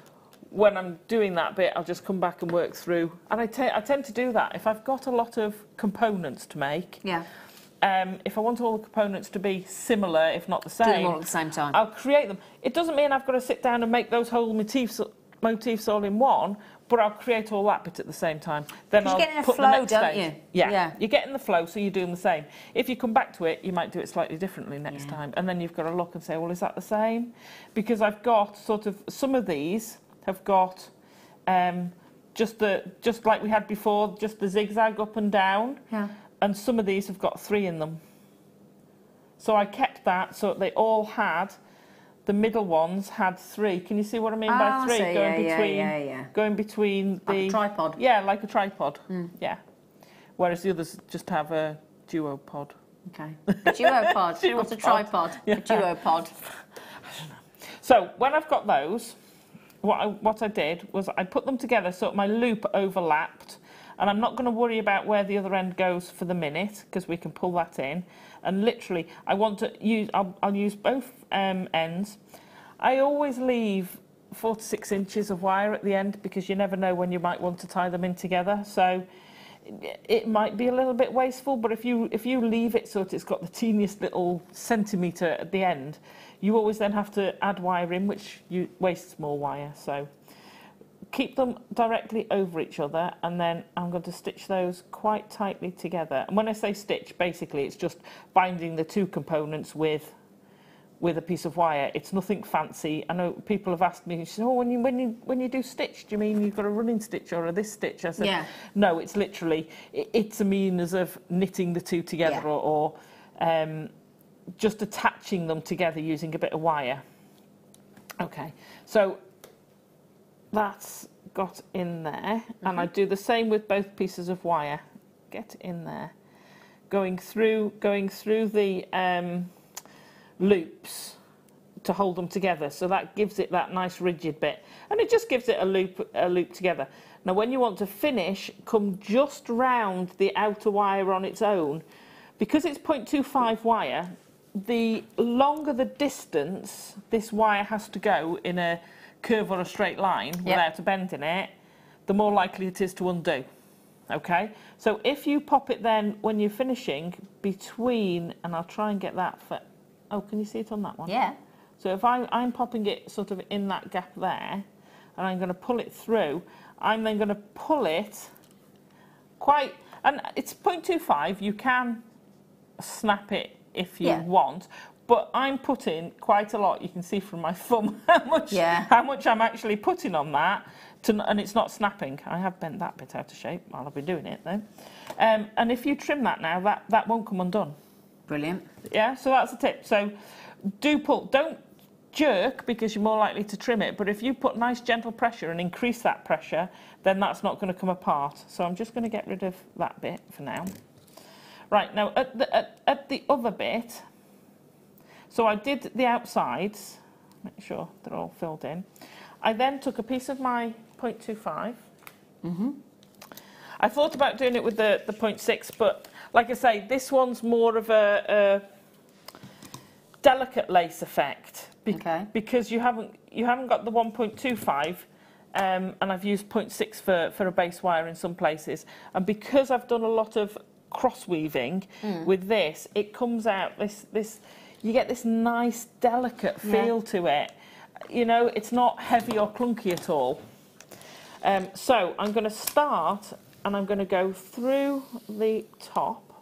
when I'm doing that bit, I'll just come back and work through. And I tend to do that. If I've got a lot of components to make, if I want all the components to be similar, if not the same, do them all at the same time. I'll create them. It doesn't mean I've got to sit down and make those whole motifs all in one, but I'll create all that bit at the same time. Then I'll you get in a put flow, the next don't stage. you? Yeah, you get in the flow, so you're doing the same. If you come back to it, you might do it slightly differently next time, and then you've got to look and say, well, is that the same? Because I've got sort of some of these have got just like we had before, just the zigzag up and down, and some of these have got 3 in them. So I kept that so they all had. The middle ones had 3. Can you see what I mean by 3? Going between the... Like a tripod. Yeah, like a tripod. Yeah. Whereas the others just have a duopod. Okay. A duopod, not a tripod. Yeah. A duopod. So when I've got those, what I did was I put them together so my loop overlapped. And I'm not going to worry about where the other end goes for the minute, because we can pull that in. And literally, I want to use, I'll use both ends. I always leave 4 to 6 inches of wire at the end, because you never know when you might want to tie them in together. So it might be a little bit wasteful, but if you leave it so that it's got the teeniest little centimetre at the end, you always then have to add wire in, which wastes more wire. So keep them directly over each other, and then I'm going to stitch those quite tightly together. And when I say stitch, basically it's just binding the two components with a piece of wire. It's nothing fancy. I know people have asked me, oh, when you do stitch, do you mean you've got a running stitch or a this stitch? I said, no, it's literally, it's a means of knitting the two together, or just attaching them together using a bit of wire. Okay, so that's got in there, and I do the same with both pieces of wire. Get in there, going through the loops to hold them together, so that gives it that nice rigid bit, and it just gives it a loop together. Now when you want to finish, come just round the outer wire on its own. Because it's 0.25 wire, the longer the distance this wire has to go in a curve or a straight line without a bend in it, the more likely it is to undo. Okay, so if you pop it then when you're finishing between, and I'll try and get that for, oh, can you see it on that one? Yeah. So if I'm popping it sort of in that gap there, and I'm going to pull it through, I'm then going to pull it quite, and it's 0.25, you can snap it if you want, but I'm putting quite a lot. You can see from my thumb how much I'm actually putting on that, and it's not snapping. I have bent that bit out of shape while I've been doing it though. And if you trim that now, that won't come undone. Brilliant. Yeah, so that's a tip. So do pull, don't jerk because you're more likely to trim it, but if you put nice gentle pressure and increase that pressure, then that's not going to come apart. So I'm just going to get rid of that bit for now. Right, now at the other bit, so I did the outsides, make sure they're all filled in. I then took a piece of my 0.25. I thought about doing it with the 0.6, but like I say, this one's more of a delicate lace effect because you haven't got the 1.25, and I've used 0.6 for a base wire in some places, and because I've done a lot of cross weaving with this, it comes out this you get this nice delicate feel to it. You know, it's not heavy or clunky at all. So I'm going to start, and I'm going to go through the top,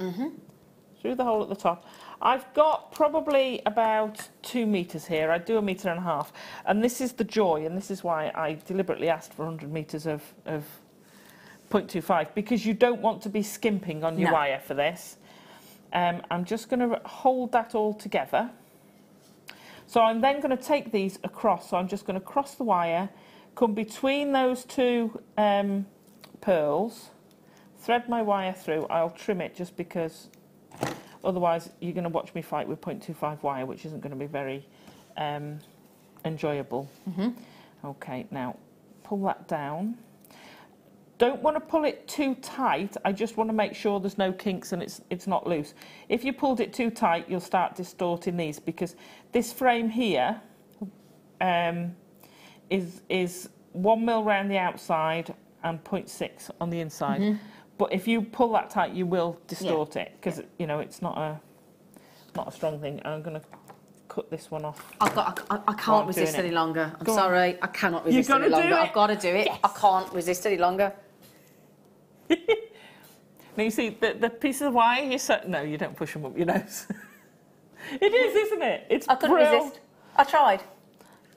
through the hole at the top. I've got probably about 2 meters here. I do 1.5 meters, and this is the joy, and this is why I deliberately asked for 100 meters of 0.25, because you don't want to be skimping on your wire for this. I'm just going to hold that all together. So I'm then going to take these across. So I'm just going to cross the wire, come between those two pearls, thread my wire through. I'll trim it just because otherwise you're going to watch me fight with 0.25 wire, which isn't going to be very enjoyable. Okay, now pull that down. Don't want to pull it too tight. I just want to make sure there's no kinks and it's not loose. If you pulled it too tight, you'll start distorting these, because this frame here is 1 mil round the outside and 0.6 on the inside. But if you pull that tight, you will distort it, because you know it's not a strong thing. I'm going to cut this one off. I can't resist any longer. I'm sorry, I cannot resist any longer. I've got to do it. Yes. I can't resist any longer. Now you see the piece of wire. No, you don't push them up your nose. It is, isn't it? It's I couldn't resist. I tried.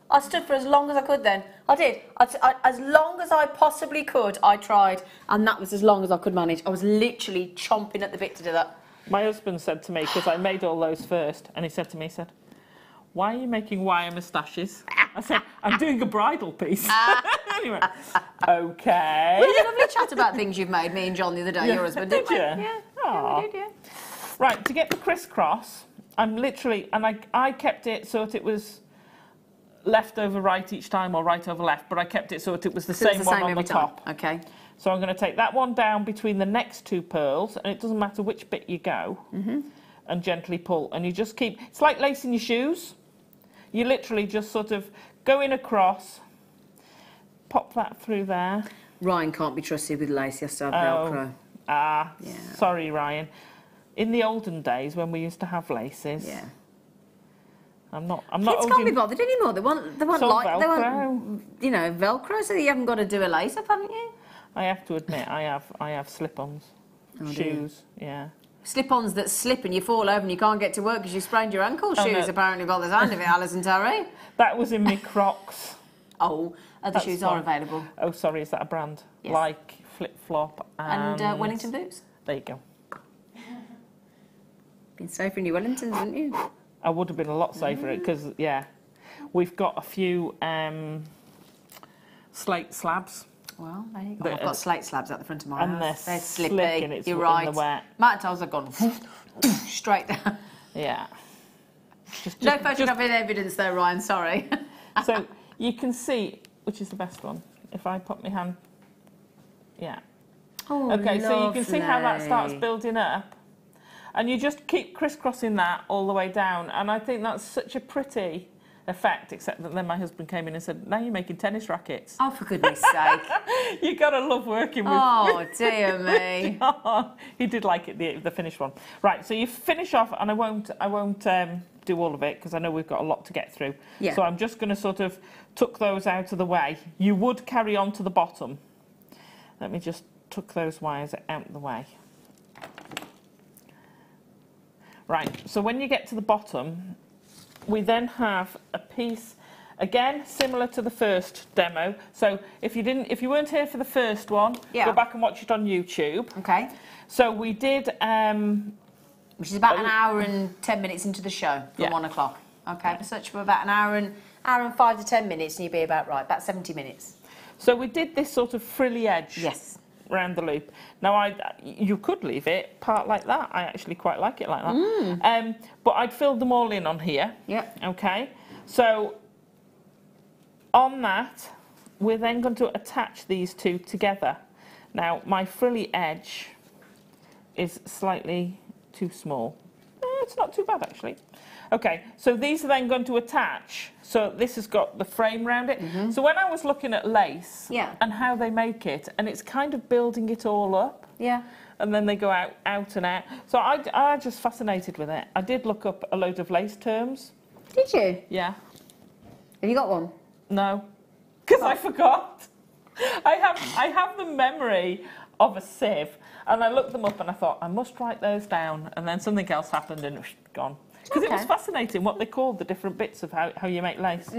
I stood for as long as I could then. I did. As long as I possibly could, I tried. And that was as long as I could manage. I was literally chomping at the bit to do that. My husband said to me, because I made all those first, and he said to me, why are you making wire moustaches? I said, I'm doing a bridal piece. Anyway, okay. We had a lovely chat about things you've made, me and John, the other day, your husband, didn't we? Yeah, we did, yeah. Right, to get the crisscross, I'm literally, and I kept it so that it was left over right each time, or right over left, but I kept it so that it was the same one on the top. Okay. So I'm going to take that one down between the next two pearls, and it doesn't matter which bit you go, and gently pull. And you just keep, it's like lacing your shoes. You literally just sort of go in across, pop that through there. Ryan can't be trusted with lace, he has to have Velcro. Ah, Yeah. sorry, Ryan. In the olden days when we used to have laces, Yeah. I'm not Kids can't be holding bothered anymore. They want some like they Velcro. want, you know, Velcro, so you haven't got to do a lace up, haven't you? I have to admit, I have slip-ons, shoes, yeah. Slip-ons that slip and you fall over and you can't get to work because you sprained your ankle. Oh, Shoes, no. apparently, by the sound of it, Alison, Tarry. That was in my Crocs. Oh, other That's shoes fine. are available. Oh, sorry, is that a brand? Yes. Like Flip-Flop And Wellington boots. There you go. Been safer in your Wellingtons, wouldn't you? I would have been a lot safer because, yeah, we've got a few slate slabs. Well, there you go. I've got slate slabs at the front of my and house. They're slippy. slick and it's You're in right. the wet. My tiles have gone straight down. Yeah. No photographic evidence though, Ryan, sorry. So you can see, which is the best one, if I put my hand, yeah. Oh, Okay, so you can see how that starts lovely. building up. And you just keep crisscrossing that all the way down. And I think that's such a pretty effect, except that then my husband came in and said, now you're making tennis rackets. Oh, for goodness sake. You got to love working with... Oh, dear me. He did like it, the finished one. Right, so you finish off, and I won't do all of it, because I know we've got a lot to get through. Yeah. So I'm just going to sort of tuck those out of the way. You would carry on to the bottom. Let me just tuck those wires out of the way. Right, so when you get to the bottom, we then have a piece, again, similar to the first demo. So if you weren't here for the first one, go back and watch it on YouTube. Okay. So we did... which is about an hour and 10 minutes into the show from 1 o'clock. Okay, search for about an hour and 5 to 10 minutes and you'll be about right, about 70 minutes. So we did this sort of frilly edge. Yes. Round the loop. Now, you could leave it part like that. I actually quite like it like that. But I'd filled them all in on here. Yep. Okay. So on that, we're then going to attach these two together. Now, my frilly edge is slightly too small. It's not too bad, actually. Okay, so these are then going to attach. So this has got the frame around it. So when I was looking at lace and how they make it, and it's kind of building it all up. Yeah. And then they go out and out. So I just fascinated with it. I did look up a load of lace terms. Did you? Yeah. Have you got one? No, because I forgot. I have the memory of a sieve, and I looked them up and I thought, I must write those down. And then something else happened and gone. Because it was fascinating what they called the different bits of how you make lace.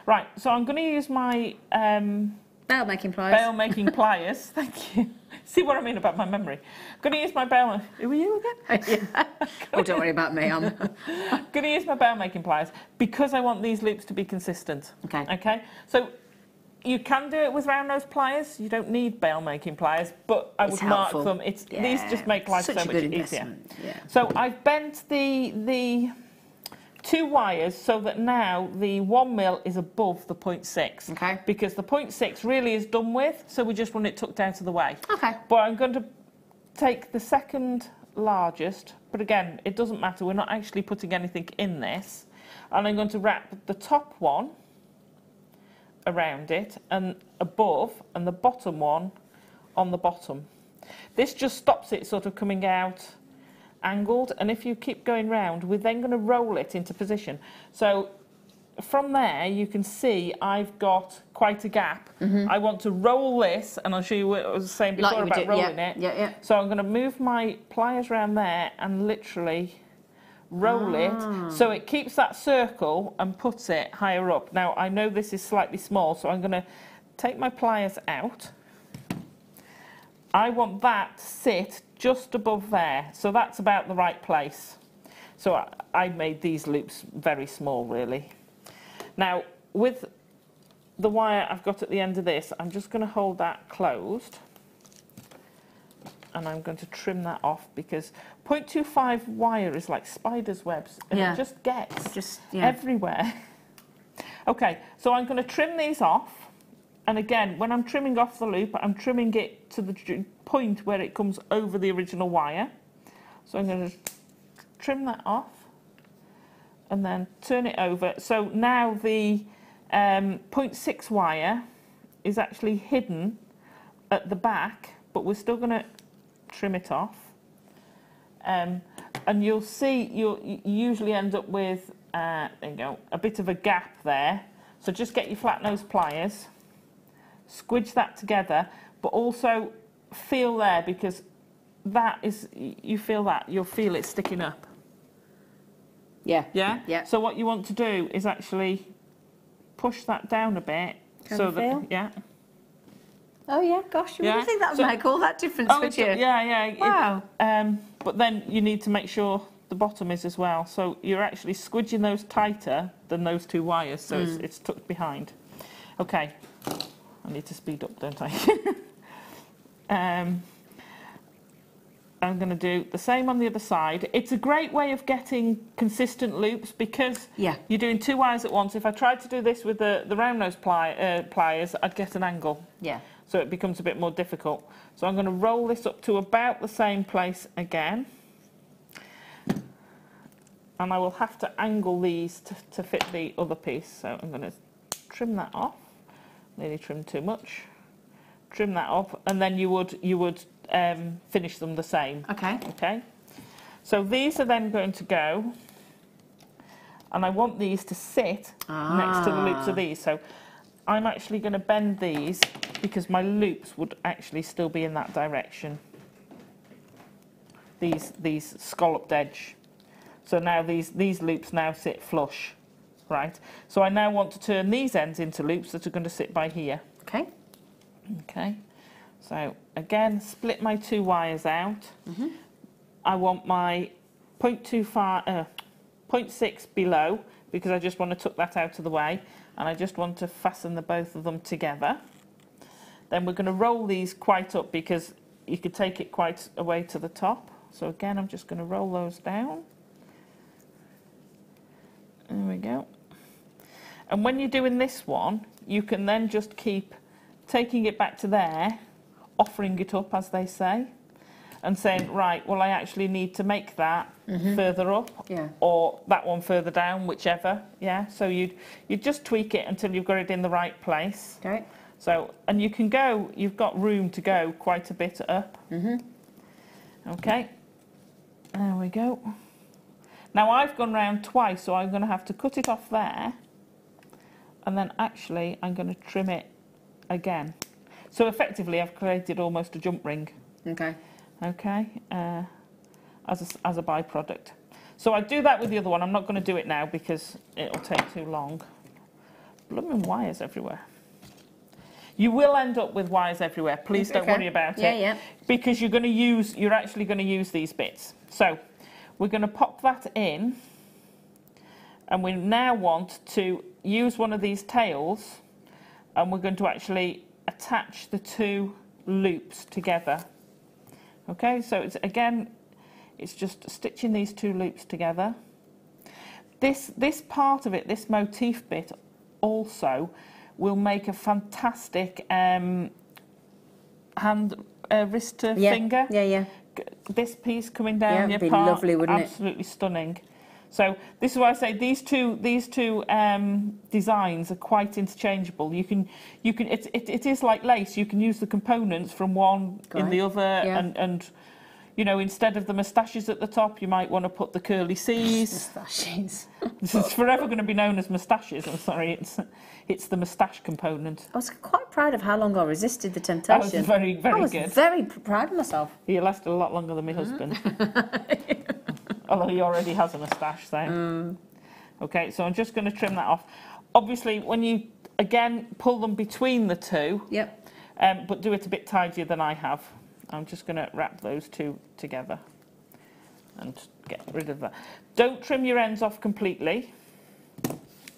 Right, so I'm going to use my... bail making pliers. Bail making pliers, thank you. See what I mean about my memory. I'm going to use my bail... Who are you again? Yeah. Oh, don't worry about me. I'm going to use my bail making pliers because I want these loops to be consistent. Okay. Okay, so you can do it with round nose pliers. You don't need bail making pliers, but I would mark them. These just make life so much easier. Yeah. So I've bent the two wires so that now the 1 mil is above the 0.6. Okay. Because the 0.6 really is done with, so we just want it tucked out of the way. Okay. But I'm going to take the second largest, but again, it doesn't matter. We're not actually putting anything in this. And I'm going to wrap the top one around it and above, and the bottom one on the bottom. This just stops it sort of coming out angled, and if you keep going round, we're then going to roll it into position. So from there you can see I've got quite a gap. I want to roll this, and I'll show you what I was saying before about rolling it. Yeah. So I'm going to move my pliers around there and literally roll it so it keeps that circle and puts it higher up. Now I know this is slightly small, so I'm going to take my pliers out. I want that to sit just above there, so that's about the right place. So I made these loops very small, really. Now with the wire I've got at the end of this, I'm just going to hold that closed. And I'm going to trim that off because 0.25 wire is like spider's webs, and it just gets everywhere. Okay, so I'm going to trim these off, and again, when I'm trimming off the loop, I'm trimming it to the point where it comes over the original wire. So I'm going to trim that off and then turn it over. So now the 0.6 wire is actually hidden at the back, but we're still going to trim it off. And you'll see you usually end up with, there you go, a bit of a gap there. So just get your flat nose pliers, squidge that together, but also feel there, because that is, you feel that, you'll feel it sticking up. Yeah. Yeah? Yeah. So what you want to do is actually push that down a bit. Can so you feel? that, yeah. Oh yeah, gosh, you Yeah. really think that would So- make all that difference for you? Yeah. Wow. But then you need to make sure the bottom is as well. So you're actually squidging those tighter than those two wires, so it's tucked behind. Okay, I need to speed up, don't I? I'm going to do the same on the other side. It's a great way of getting consistent loops, because you're doing two wires at once. If I tried to do this with the round nose pliers, I'd get an angle. Yeah. So it becomes a bit more difficult. So I'm going to roll this up to about the same place again. And I will have to angle these to fit the other piece. So I'm going to trim that off. Nearly trimmed too much. Trim that up, and then you would finish them the same. Okay. Okay. So these are then going to go, and I want these to sit next to the loops of these. So I'm actually going to bend these, because my loops would actually still be in that direction. These scalloped edge. So now these loops now sit flush, right? So I now want to turn these ends into loops that are going to sit by here. Okay. Okay. So again, split my two wires out. I want my 0.6 below, because I just want to tuck that out of the way, and I just want to fasten the both of them together. Then we're going to roll these quite up, because you could take it quite a way to the top. So again, I'm just going to roll those down. There we go. And when you're doing this one, you can then just keep taking it back to there, offering it up, as they say, and saying, right, well, I actually need to make that further up, or that one further down, whichever. Yeah. So you just tweak it until you've got it in the right place. Okay. So, and you can go, you've got room to go quite a bit up. Okay. There we go. Now I've gone round twice, so I'm going to have to cut it off there, and then actually I'm going to trim it again. So effectively I've created almost a jump ring. Okay. Okay, as a byproduct. So I do that with the other one. I'm not going to do it now because it'll take too long. Blooming wires everywhere. You will end up with wires everywhere. Please don't worry about it. Yeah. Because you're actually going to use these bits. So we're going to pop that in, and we now want to use one of these tails, and we're going to actually attach the two loops together. Okay, so it's just stitching these two loops together. This part of it, this motif bit, also will make a fantastic wrist to finger. Yeah. This piece coming down your it'd be part, lovely, wouldn't it? absolutely stunning. So this is why I say these two designs are quite interchangeable. It is like lace. You can use the components from one in the other, and you know, instead of the moustaches at the top, you might want to put the curly C's. Moustaches. This is forever going to be known as moustaches. I'm sorry, it's the moustache component. I was quite proud of how long I resisted the temptation. That was very, very good. I was very proud of myself. He lasted a lot longer than my husband. Although he already has a moustache, so. Okay, so I'm just going to trim that off. Obviously, when you, again, pull them between the two, but do it a bit tidier than I have. I'm just going to wrap those two together and get rid of that. Don't trim your ends off completely,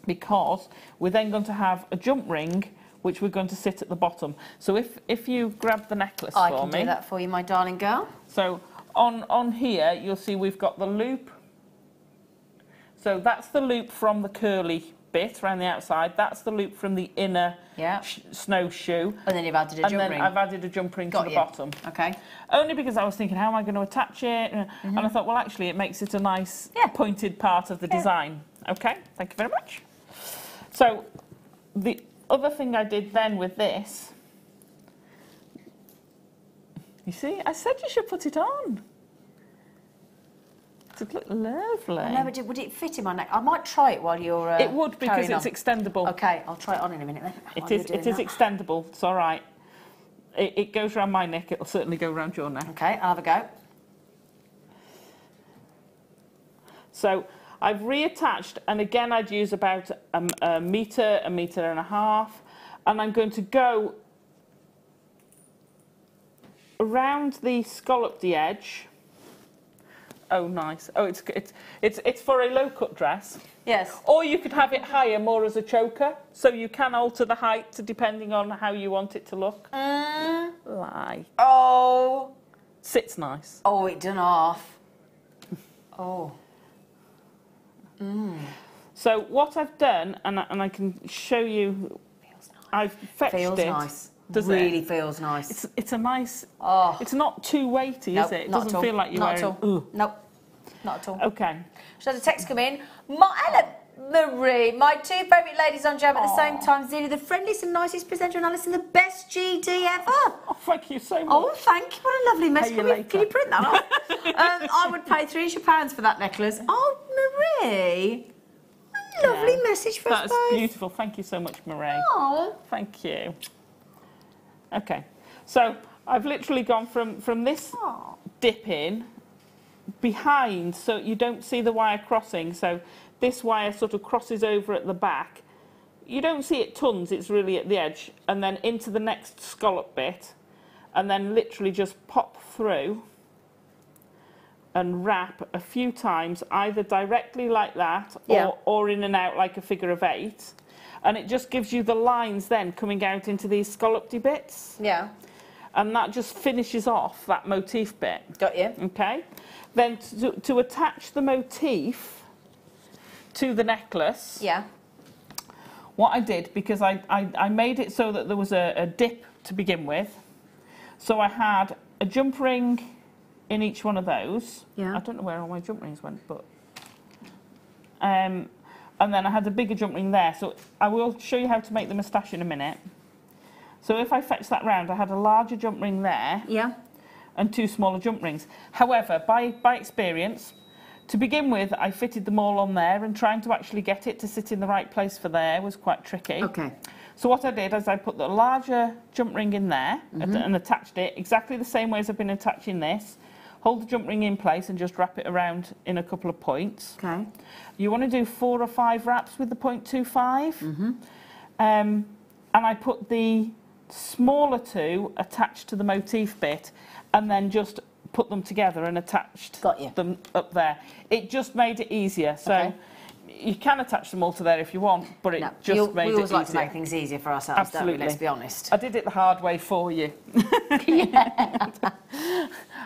because we're then going to have a jump ring which we're going to sit at the bottom. So if you grab the necklace for me. I can do that for you, my darling girl. So on here, you'll see we've got the loop. So that's the loop from the curly bit around the outside. That's the loop from the inner snowshoe. And then you've added a jump ring. And then I've added a jump ring to the bottom. Okay. Only because I was thinking, how am I going to attach it? And I thought, well, actually, it makes it a nice pointed part of the design. Okay, thank you very much. So the other thing I did then with this, You see, I said you should put it on. It look lovely. I know, but would it fit in my neck? I might try it while you're it would, because it's extendable. Okay, I'll try it on in a minute then. It is extendable. It's all right. It goes around my neck. It'll certainly go around your neck. Okay, I'll have a go. So I've reattached, and again I'd use about a metre and a half, and I'm going to go around the scalloped edge. Oh, nice. Oh, it's for a low cut dress. Yes. Or you could have it higher, more as a choker, so you can alter the height depending on how you want it to look. Lie. Oh. Sits nice. Oh, it done off. Oh. So what I've done, and I can show you, Feels nice. I've fetched feels it. Nice. Does really it? Feels nice. It's a nice. Oh. It's not too weighty, Nope, is it? It not doesn't at all. feel like you're not wearing. At all. Nope. Not at all. Okay. So the text come in. Hello, Marie. My two favourite ladies on Jam at the same time. Zena, the friendliest and nicest presenter, and Alison, the best GD ever. Oh, thank you so much. Oh, thank you. What a lovely message. Pay you later. Can you print that off? I would pay £300 for that necklace. Oh, Marie. A lovely message for us That's both. beautiful. Thank you so much, Marie. Oh. Thank you. Okay. So I've literally gone from this dip in behind, so you don't see the wire crossing. So this wire sort of crosses over at the back. You don't see it tons, it's really at the edge, and then into the next scallop bit, and then literally just pop through and wrap a few times, either directly like that or in and out like a figure of 8. And it just gives you the lines then coming out into these scallopedy bits. Yeah. And that just finishes off that motif bit. Got you. Okay. Then to attach the motif to the necklace. Yeah. What I did, because I made it so that there was a dip to begin with. So I had a jump ring in each one of those. Yeah. I don't know where all my jump rings went, but... and then I had a bigger jump ring there. So I will show you how to make the moustache in a minute. So if I fetch that round, I had a larger jump ring there. Yeah. And 2 smaller jump rings. However, by experience, to begin with, I fitted them all on there, and trying to actually get it to sit in the right place for there was quite tricky. Okay. So what I did is I put the larger jump ring in there and attached it exactly the same way as I've been attaching this. Hold the jump ring in place and just wrap it around in a couple of points. Okay. You want to do 4 or 5 wraps with the 0.25. And I put the smaller 2 attached to the motif bit, and then just put them together and attached them up there. It just made it easier. So you can attach them all to there if you want, but it just made it easier. We always like to make things easier for ourselves, Absolutely. don't we? Let's be honest. I did it the hard way for you.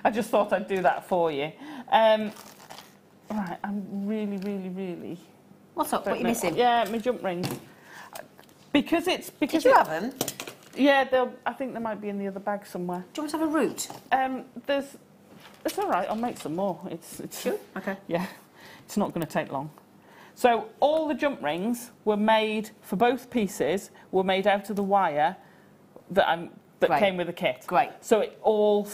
I just thought I'd do that for you. Right, I'm really... What's up? What are you missing? Yeah, my jump rings. Because Did you have them? Yeah, I think they might be in the other bag somewhere. Do you want to have a route? It's all right. I'll make some more. It's Sure. Okay. Yeah, it's not going to take long. So all the jump rings were made for both pieces. Were made out of the wire that came with the kit. Great. So it all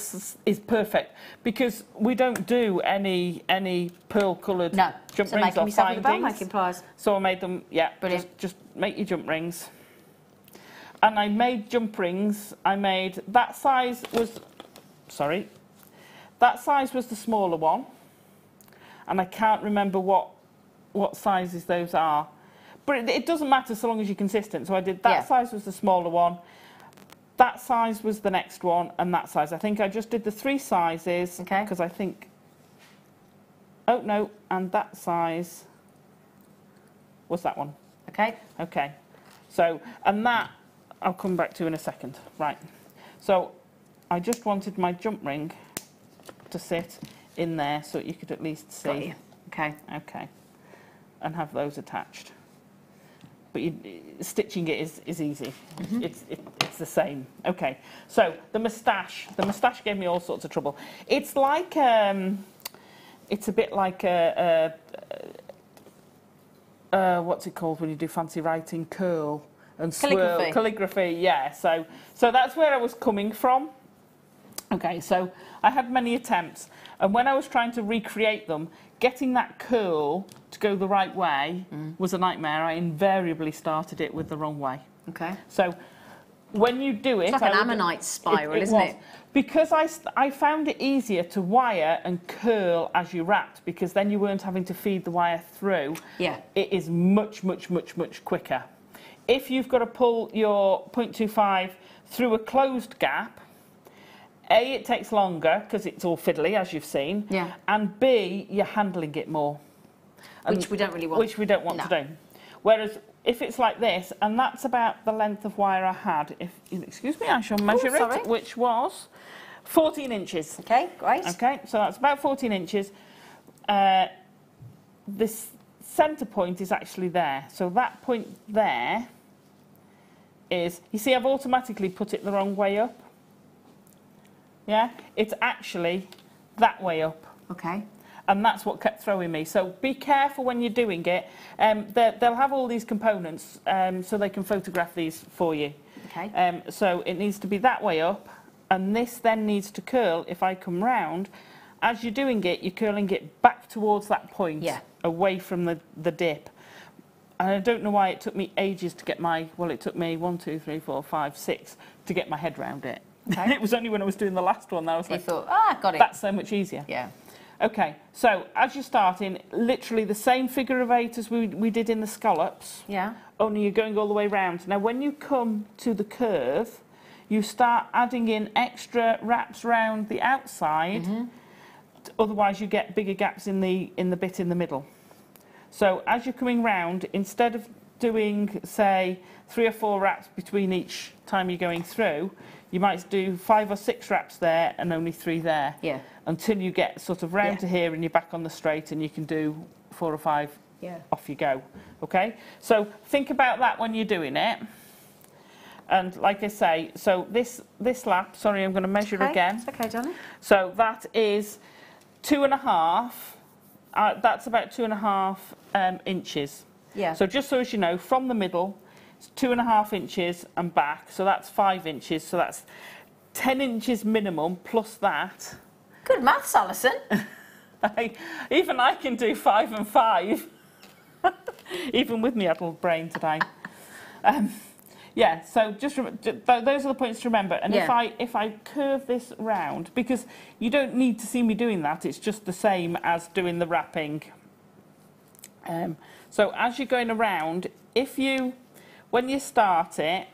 is perfect, because we don't do any pearl coloured jump rings or findings. Making pliers. So I made them. Yeah. Brilliant. Just make your jump rings. And I made jump rings. I made that size was. Sorry. That size was the smaller one, and I can't remember what sizes those are, but it doesn't matter so long as you're consistent. So I did that size was the smaller one, that size was the next one, and that size. I think I just did the 3 sizes, because I think, oh no, and that size was that one. Okay. So, and that I'll come back to in a second. Right. So I just wanted my jump ring to sit in there so you could at least see. Got you. Okay. And have those attached. But stitching it is easy. It's the same. Okay. So the moustache gave me all sorts of trouble. It's like it's a bit like a what's it called when you do fancy writing? Curl and swirl. Calligraphy. Yeah. So that's where I was coming from. Okay, so I had many attempts, and when I was trying to recreate them, getting that curl to go the right way was a nightmare. I invariably started it with the wrong way. Okay. So when you do it... It's like an ammonite spiral, isn't it? Because I found it easier to wire and curl as you wrapped, because then you weren't having to feed the wire through. Yeah. It is much, much, much, much quicker. If you've got to pull your 0.25 through a closed gap, A, it takes longer because it's all fiddly, as you've seen. Yeah. And B, you're handling it more. Which we don't really want. Which we don't want to do. Whereas if it's like this, and that's about the length of wire I had, if you'll excuse me, I shall measure it, which was 14 inches. Okay, great. Okay, so that's about 14 inches. This centre point is actually there. So that point there is, you see, I've automatically put it the wrong way up. Yeah, it's actually that way up. Okay. And that's what kept throwing me. So be careful when you're doing it. They'll have all these components so they can photograph these for you. Okay. So it needs to be that way up, and this then needs to curl. If I come round, as you're doing it, you're curling it back towards that point, away from the dip. And I don't know why it took me ages to get my, well, it took me 1, 2, 3, 4, 5, 6 to get my head round it. Okay. It was only when I was doing the last one that I was like, thought, got it. That's so much easier. Yeah. Okay, so as you're starting, literally the same figure of 8 as we did in the scallops. Yeah. Only you're going all the way round. Now, when you come to the curve, you start adding in extra wraps round the outside. Otherwise, you get bigger gaps in the bit in the middle. So as you're coming round, instead of doing, say, 3 or 4 wraps between each time you're going through, you might do 5 or 6 wraps there and only 3 there. Yeah. Until you get sort of round to here and you're back on the straight and you can do 4 or 5. Yeah. Off you go. Okay? So think about that when you're doing it. And like I say, so this lap, sorry, I'm going to measure again. It's okay, Johnny. So that is 2.5. That's about 2.5 inches. Yeah. So just so as you know, from the middle, it's 2.5 inches and back. So that's 5 inches. So that's 10 inches minimum plus that. Good maths, Alison. Even I can do 5 and 5. Even with my adult brain today. Yeah, so just those are the points to remember. And if I curve this round, because you don't need to see me doing that, it's just the same as doing the wrapping. So as you're going around, when you start it,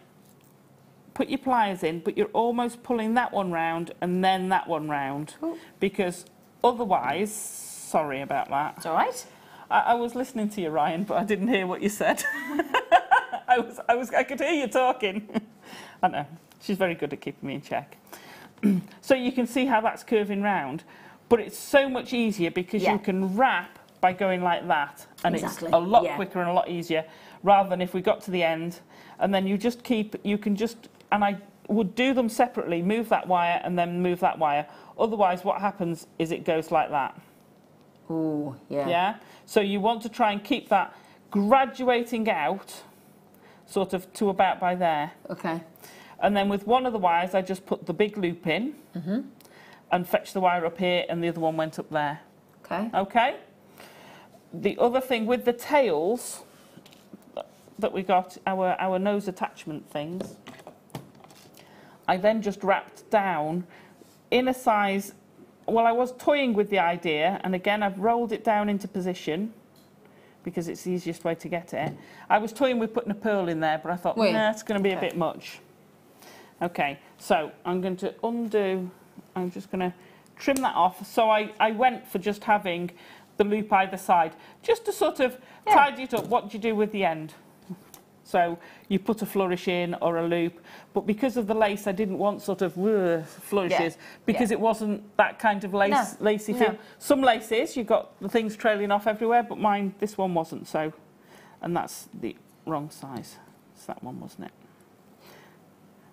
put your pliers in, but you're almost pulling that one round and then that one round. Ooh. Because otherwise, sorry about that. It's all right. I was listening to you, Ryan, but I didn't hear what you said. I could hear you talking. I know, she's very good at keeping me in check. So you can see how that's curving round, but it's so much easier because you can wrap by going like that, and it's a lot quicker and a lot easier, rather than if we got to the end, and then you can just, and I would do them separately, move that wire and then move that wire. Otherwise, what happens is it goes like that. Ooh, yeah. Yeah? So you want to try and keep that graduating out, sort of to about by there. Okay. And then with one of the wires, I just put the big loop in and fetched the wire up here, and the other one went up there. Okay. Okay? The other thing with the tails that we got, our nose attachment things, I then just wrapped down in a size, well, I was toying with the idea, and again, I've rolled it down into position because it's the easiest way to get it. I was toying with putting a pearl in there, but I thought, nah, it's going to be a bit much. Okay, so I'm going to undo, I'm just going to trim that off. So I went for just having the loop either side, just to sort of tidy it up. What do you do with the end? So you put a flourish in or a loop, but because of the lace, I didn't want sort of flourishes because it wasn't that kind of lacy feel. Some laces, you've got the things trailing off everywhere, but mine, this one wasn't so. And that's the wrong size. It's that one, wasn't it?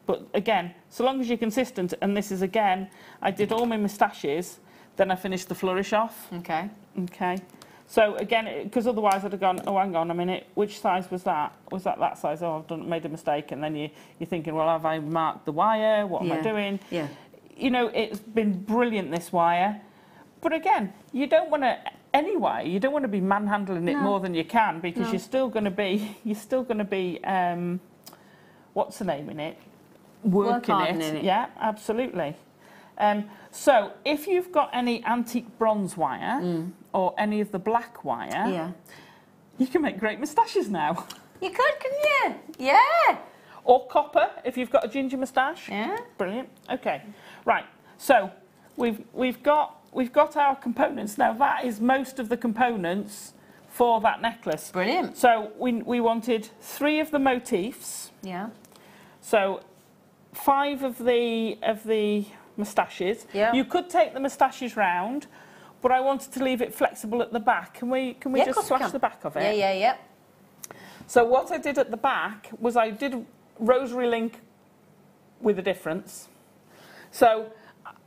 But again, so long as you're consistent, and this is again, I did all my moustaches, then I finished the flourish off. Okay. Okay. So again, because otherwise I'd have gone, oh, hang on a minute, which size was that? Was that size? Oh, I've made a mistake. And then you're thinking, well, have I marked the wire? What am I doing? Yeah. you know, it's been brilliant, this wire. But again, you don't want to, anyway, you don't want to be manhandling it more than you can, because you're still going to be, what's the name in it? Working it. Yeah, absolutely. So if you've got any antique bronze wire or any of the black wire, you can make great moustaches now. You could, couldn't you? Yeah. Or copper, if you've got a ginger moustache. Yeah. Brilliant. Okay. Right. So we've got our components now. That is most of the components for that necklace. Brilliant. So we wanted 3 of the motifs. Yeah. So 5 of the moustaches. Yeah. You could take the moustaches round, but I wanted to leave it flexible at the back. Can we just swatch the back of it? Yeah. So what I did at the back was I did rosary link with a difference. So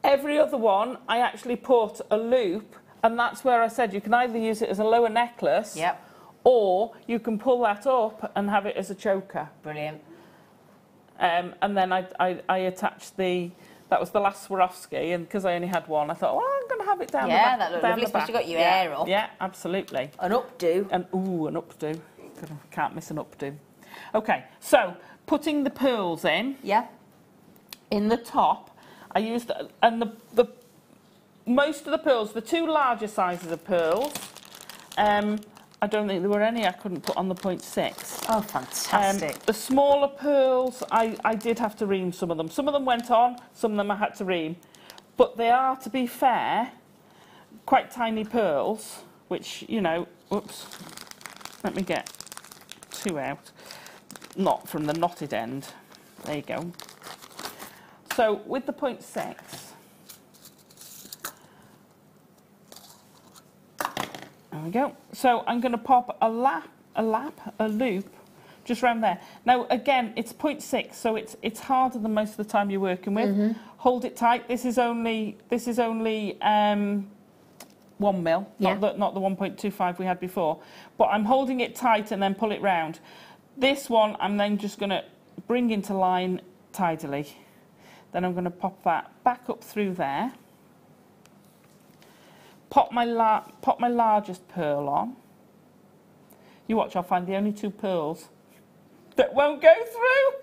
every other one I actually put a loop, and that's where I said you can either use it as a lower necklace, or you can pull that up and have it as a choker. Brilliant. And then I attached that was the last Swarovski, and because I only had one, I thought, well, I'm going to have it down the back. Yeah, that looked lovely, especially got your hair up. Yeah, absolutely. An updo. An updo. Can't miss an updo. Okay, so putting the pearls in. Yeah. In the top, I used, and the most of the pearls, the 2 larger sizes of pearls, I don't think there were any I couldn't put on the 0.6. Oh, fantastic. The smaller pearls, I did have to ream some of them. Some of them went on, some of them I had to ream. But they are, to be fair, quite tiny pearls, which, you know, oops, let me get 2 out. Not from the knotted end. There you go. So with the 0.6, there we go. So I'm going to pop a loop just around there. Now again, it's 0.6, so it's harder than most of the time you're working with. Hold it tight. This is only 1 mil, not the 1.25 we had before. But I'm holding it tight and then pull it round. This one I'm then just going to bring into line tidily. Then I'm going to pop that back up through there. Pop my largest pearl on. You watch, I'll find the only 2 pearls that won't go through.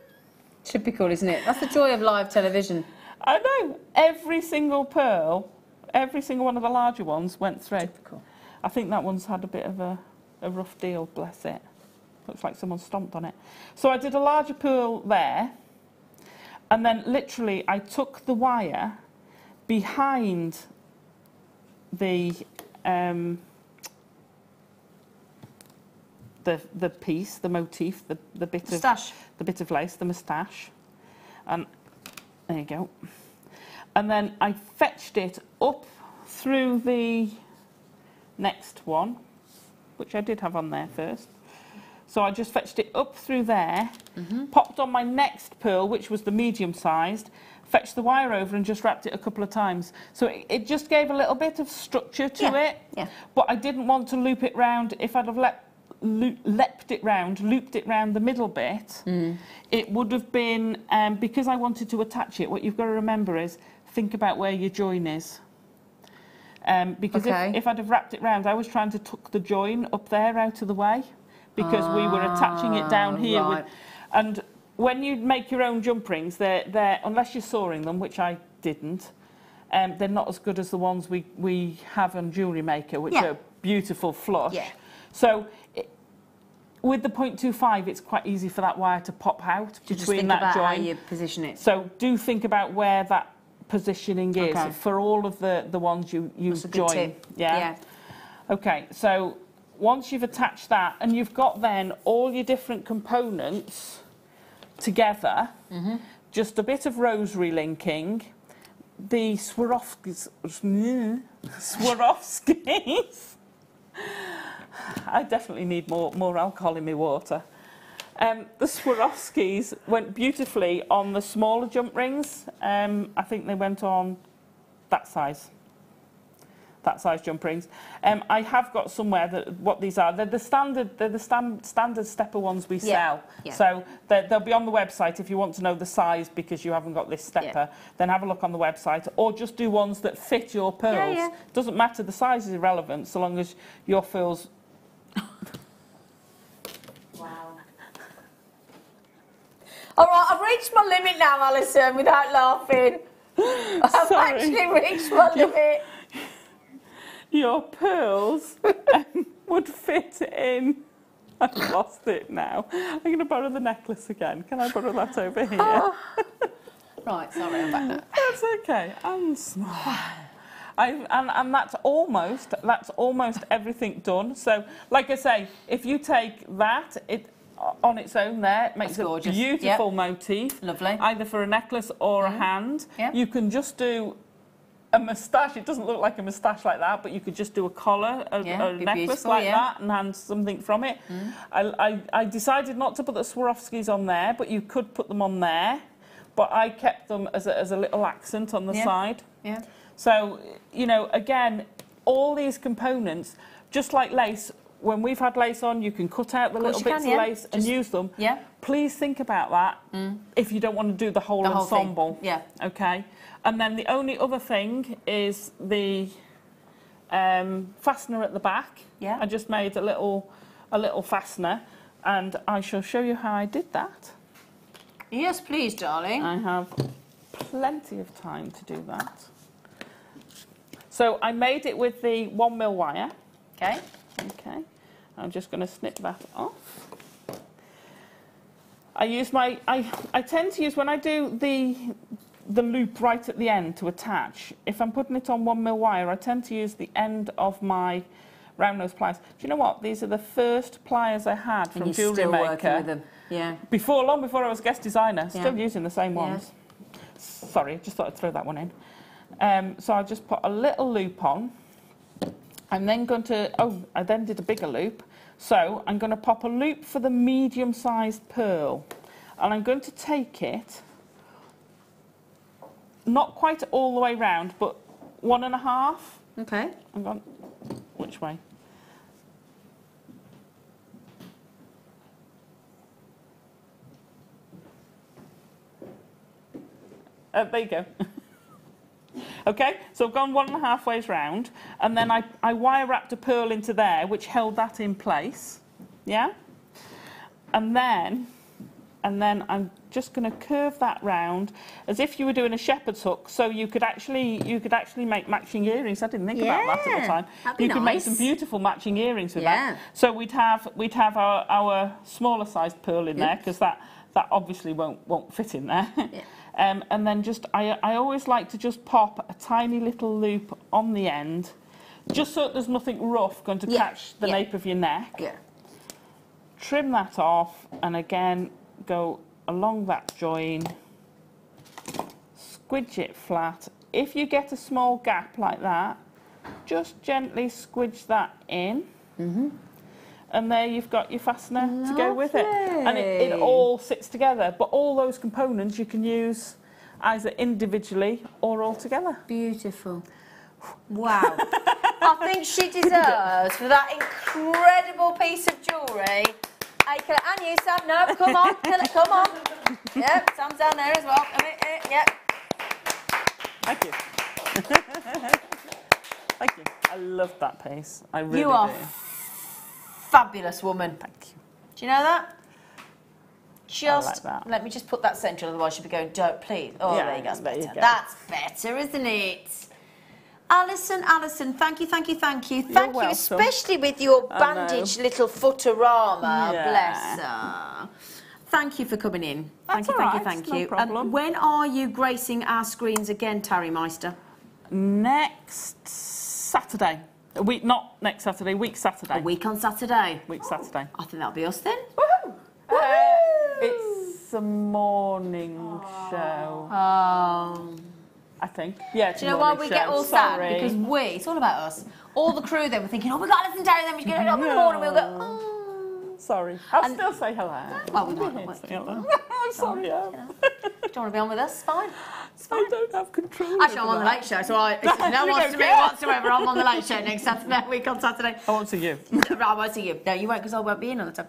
Typical, isn't it? That's the joy of live television. I know. Every single pearl, every single one of the larger ones went through. Typical. I think that one's had a bit of a rough deal, bless it. Looks like someone stomped on it. So I did a larger pearl there, and then literally I took the wire behind the piece, the motif, the bit of lace, the moustache, and there you go. And then I fetched it up through the next one, which I did have on there first. So I just fetched it up through there, popped on my next pearl, which was the medium-sized, fetched the wire over and just wrapped it a couple of times. So it just gave a little bit of structure to it. Yeah. But I didn't want to loop it round. If I'd have looped it round the middle bit, it would have been, because I wanted to attach it, what you've got to remember is, think about where your join is. Because if I'd have wrapped it round, I was trying to tuck the join up there out of the way, because we were attaching it down here. Right. And when you make your own jump rings, they're unless you're sawing them, which I didn't, they're not as good as the ones we have on Jewellery Maker, which are beautiful flush. Yeah. So with the 0.25, it's quite easy for that wire to pop out between that join. How you position it. So do think about where that positioning is for all of the ones you join. Yeah. Okay, so once you've attached that, and you've got then all your different components together, just a bit of rosary linking, the Swarovskis, I definitely need more alcohol in my water. The Swarovskis went beautifully on the smaller jump rings. I think they went on that size. that size jump rings. I have got somewhere that what these are. They're the standard stepper ones we sell. Yeah. So they'll be on the website if you want to know the size because you haven't got this stepper. Then have a look on the website, or just do ones that fit your pearls. Doesn't matter, the size is irrelevant so long as your pearls. Wow. All right, I've reached my limit now, Alison, without laughing. I've actually reached my limit. Your pearls would fit in. I've lost it now. I'm going to borrow the necklace again. Can I borrow that over here? Oh. Right, sorry, I'm back now. That's okay. And smile. And that's almost everything done. So, like I say, if you take that, it on its own there, it makes a beautiful motif. Lovely. Either for a necklace or a hand. You can just do a moustache. It doesn't look like a moustache like that, but you could just do a collar, a necklace like that, and hand something from it. I decided not to put the Swarovskis on there, but you could put them on there. But I kept them as a little accent on the side. Yeah. So, you know, again, all these components, just like lace, when we've had lace on, you can cut out the little bits of lace and use them. Yeah. Please think about that if you don't want to do the whole ensemble. Yeah. Okay. And then the only other thing is the fastener at the back. Yeah. I just made a little fastener, and I shall show you how I did that. Yes, please, darling. I have plenty of time to do that. So I made it with the 1mm wire. Okay. Okay. I'm just going to snip that off. I tend to use, when I do the loop right at the end to attach, if I'm putting it on 1mm wire, I tend to use the end of my round nose pliers. Do you know what? These are the first pliers I had from Jewellery Maker. Working with them. Yeah. Long before I was guest designer, still using the same ones. Sorry, just thought I'd throw that one in. So I just put a little loop on. I'm then going to, I then did a bigger loop. So I'm going to pop a loop for the medium-sized pearl. And I'm going to take it, not quite all the way round, but 1.5. Okay. Hang on. Which way? There you go. Okay, so I've gone 1.5 ways round, and then I wire wrapped a pearl into there, which held that in place. Yeah? And then I'm just going to curve that round as if you were doing a shepherd's hook, so you could actually make matching earrings. I didn't think about that at the time. You could make some beautiful matching earrings with that. So we'd have our smaller sized pearl in there, because that obviously won't fit in there. And then I always like to just pop a tiny little loop on the end, just so that there's nothing rough going to catch the nape of your neck. Trim that off, and again go along that join, squidge it flat. If you get a small gap like that, just gently squidge that in. And there you've got your fastener to go with it. And it all sits together. But all those components you can use either individually or all together. Beautiful. Wow. I think she deserves, for that incredible piece of jewellery, and you, Sam, no, come on, come on. Yep, Sam's down there as well. Yep. Thank you. Thank you. I love that piece. I really do. You are fabulous woman. Thank you. Do you know that? Just like that. Let me just put that central, otherwise she'll be going, don't, please. Oh, there you go. There you go. That's better, isn't it? Alison, thank you. Thank you, especially with your bandaged little footerama. Bless her. Thank you for coming in. Thank you. No problem. When are you gracing our screens again, Tarry Meister? Next Saturday. Not next Saturday, week Saturday. A week on Saturday? Week Saturday. I think that'll be us then. Woohoo! It's a morning show. Oh. I think. Yeah, do you know why we get all sad? Because it's all about us. All the crew then were thinking, oh, we got Alison Tarry, then we should get it up in the morning. We'll go, oh. Sorry. I'll still say hello. Well, we might not. I'm sorry. Do you want to be on with us? Fine. I don't have control. Actually, I'm on the Late Show, so there's no one to me whatsoever. I'm on the Late Show next Saturday, week on Saturday. I won't see you. I won't see you. No, you won't, because I won't be in on the time.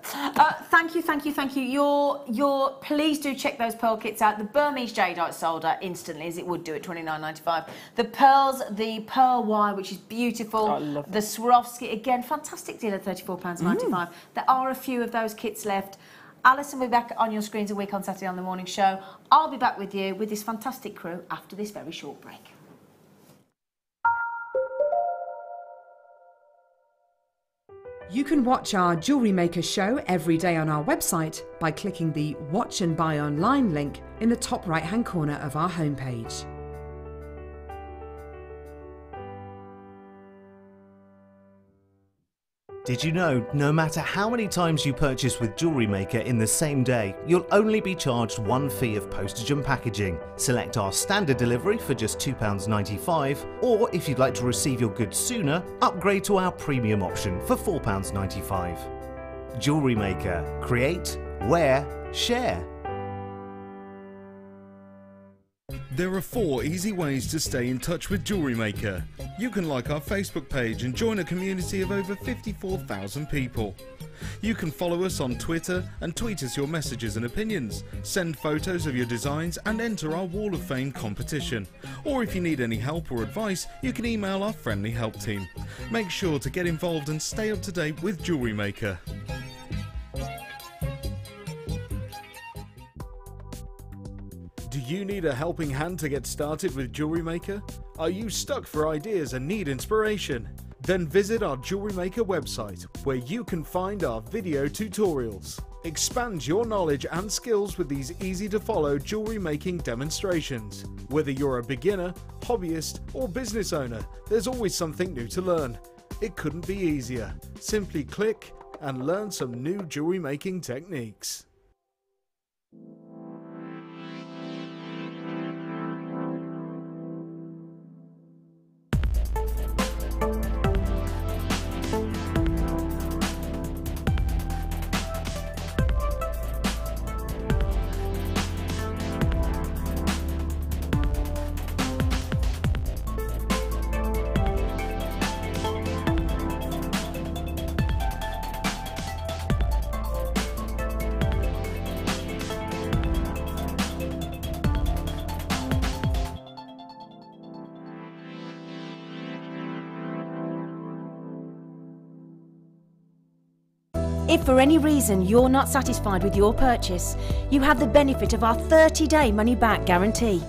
Thank you. Please do check those pearl kits out. The Burmese jadeite sold out instantly, as it would do at $29.95. The pearls, the pearl wire, which is beautiful. I love the Swarovski, again, fantastic deal at £34.95. There are a few of those kits left. Alison will be back on your screens a week on Saturday on the morning show. I'll be back with you with this fantastic crew after this very short break. You can watch our Jewellery Maker show every day on our website by clicking the Watch and Buy Online link in the top right-hand corner of our homepage. Did you know, no matter how many times you purchase with Jewellery Maker in the same day, you'll only be charged one fee of postage and packaging. Select our standard delivery for just £2.95, or if you'd like to receive your goods sooner, upgrade to our premium option for £4.95. Jewellery Maker. Create, wear, share. There are 4 easy ways to stay in touch with Jewellery Maker. You can like our Facebook page and join a community of over 54,000 people. You can follow us on Twitter and tweet us your messages and opinions, send photos of your designs and enter our Wall of Fame competition. Or if you need any help or advice, you can email our friendly help team. Make sure to get involved and stay up to date with Jewellery Maker. Do you need a helping hand to get started with Jewellery Maker? Are you stuck for ideas and need inspiration? Then visit our Jewellery Maker website, where you can find our video tutorials. Expand your knowledge and skills with these easy-to-follow jewellery making demonstrations. Whether you're a beginner, hobbyist, or business owner, there's always something new to learn. It couldn't be easier. Simply click and learn some new jewellery making techniques. If for any reason you're not satisfied with your purchase, you have the benefit of our 30-day money-back guarantee.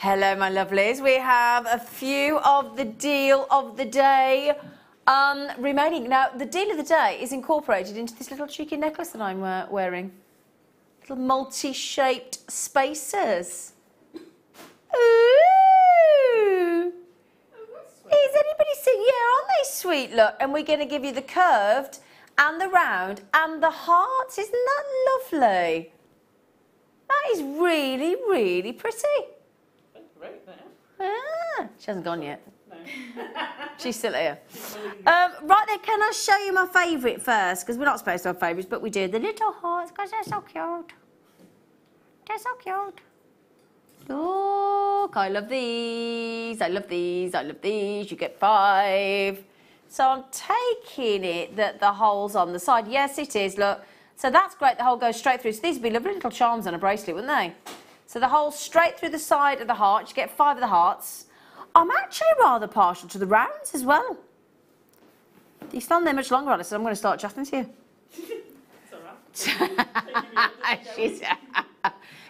Hello, my lovelies. We have a few of the deal of the day remaining. Now, the deal of the day is incorporated into this little cheeky necklace that I'm wearing. Little multi-shaped spacers. Ooh! Is anybody seeing? Yeah, aren't they sweet? Look, and we're going to give you the curved and the round and the hearts. Isn't that lovely? That is really, really pretty. Ah, she hasn't gone yet. No. She's still here. Right then, can I show you my favourite first? Because we're not supposed to have favourites, but we do. The little hearts, because they're so cute. They're so cute. Look, I love these. I love these. I love these. You get 5. So I'm taking it that the hole's on the side. Yes, it is. Look, So that's great, the hole goes straight through. So these would be lovely little charms on a bracelet, wouldn't they? So the hole straight through the side of the heart, you get 5 of the hearts. I'm actually rather partial to the rounds as well. You stand there much longer, Alison, I'm going to start chatting to you. It's all right.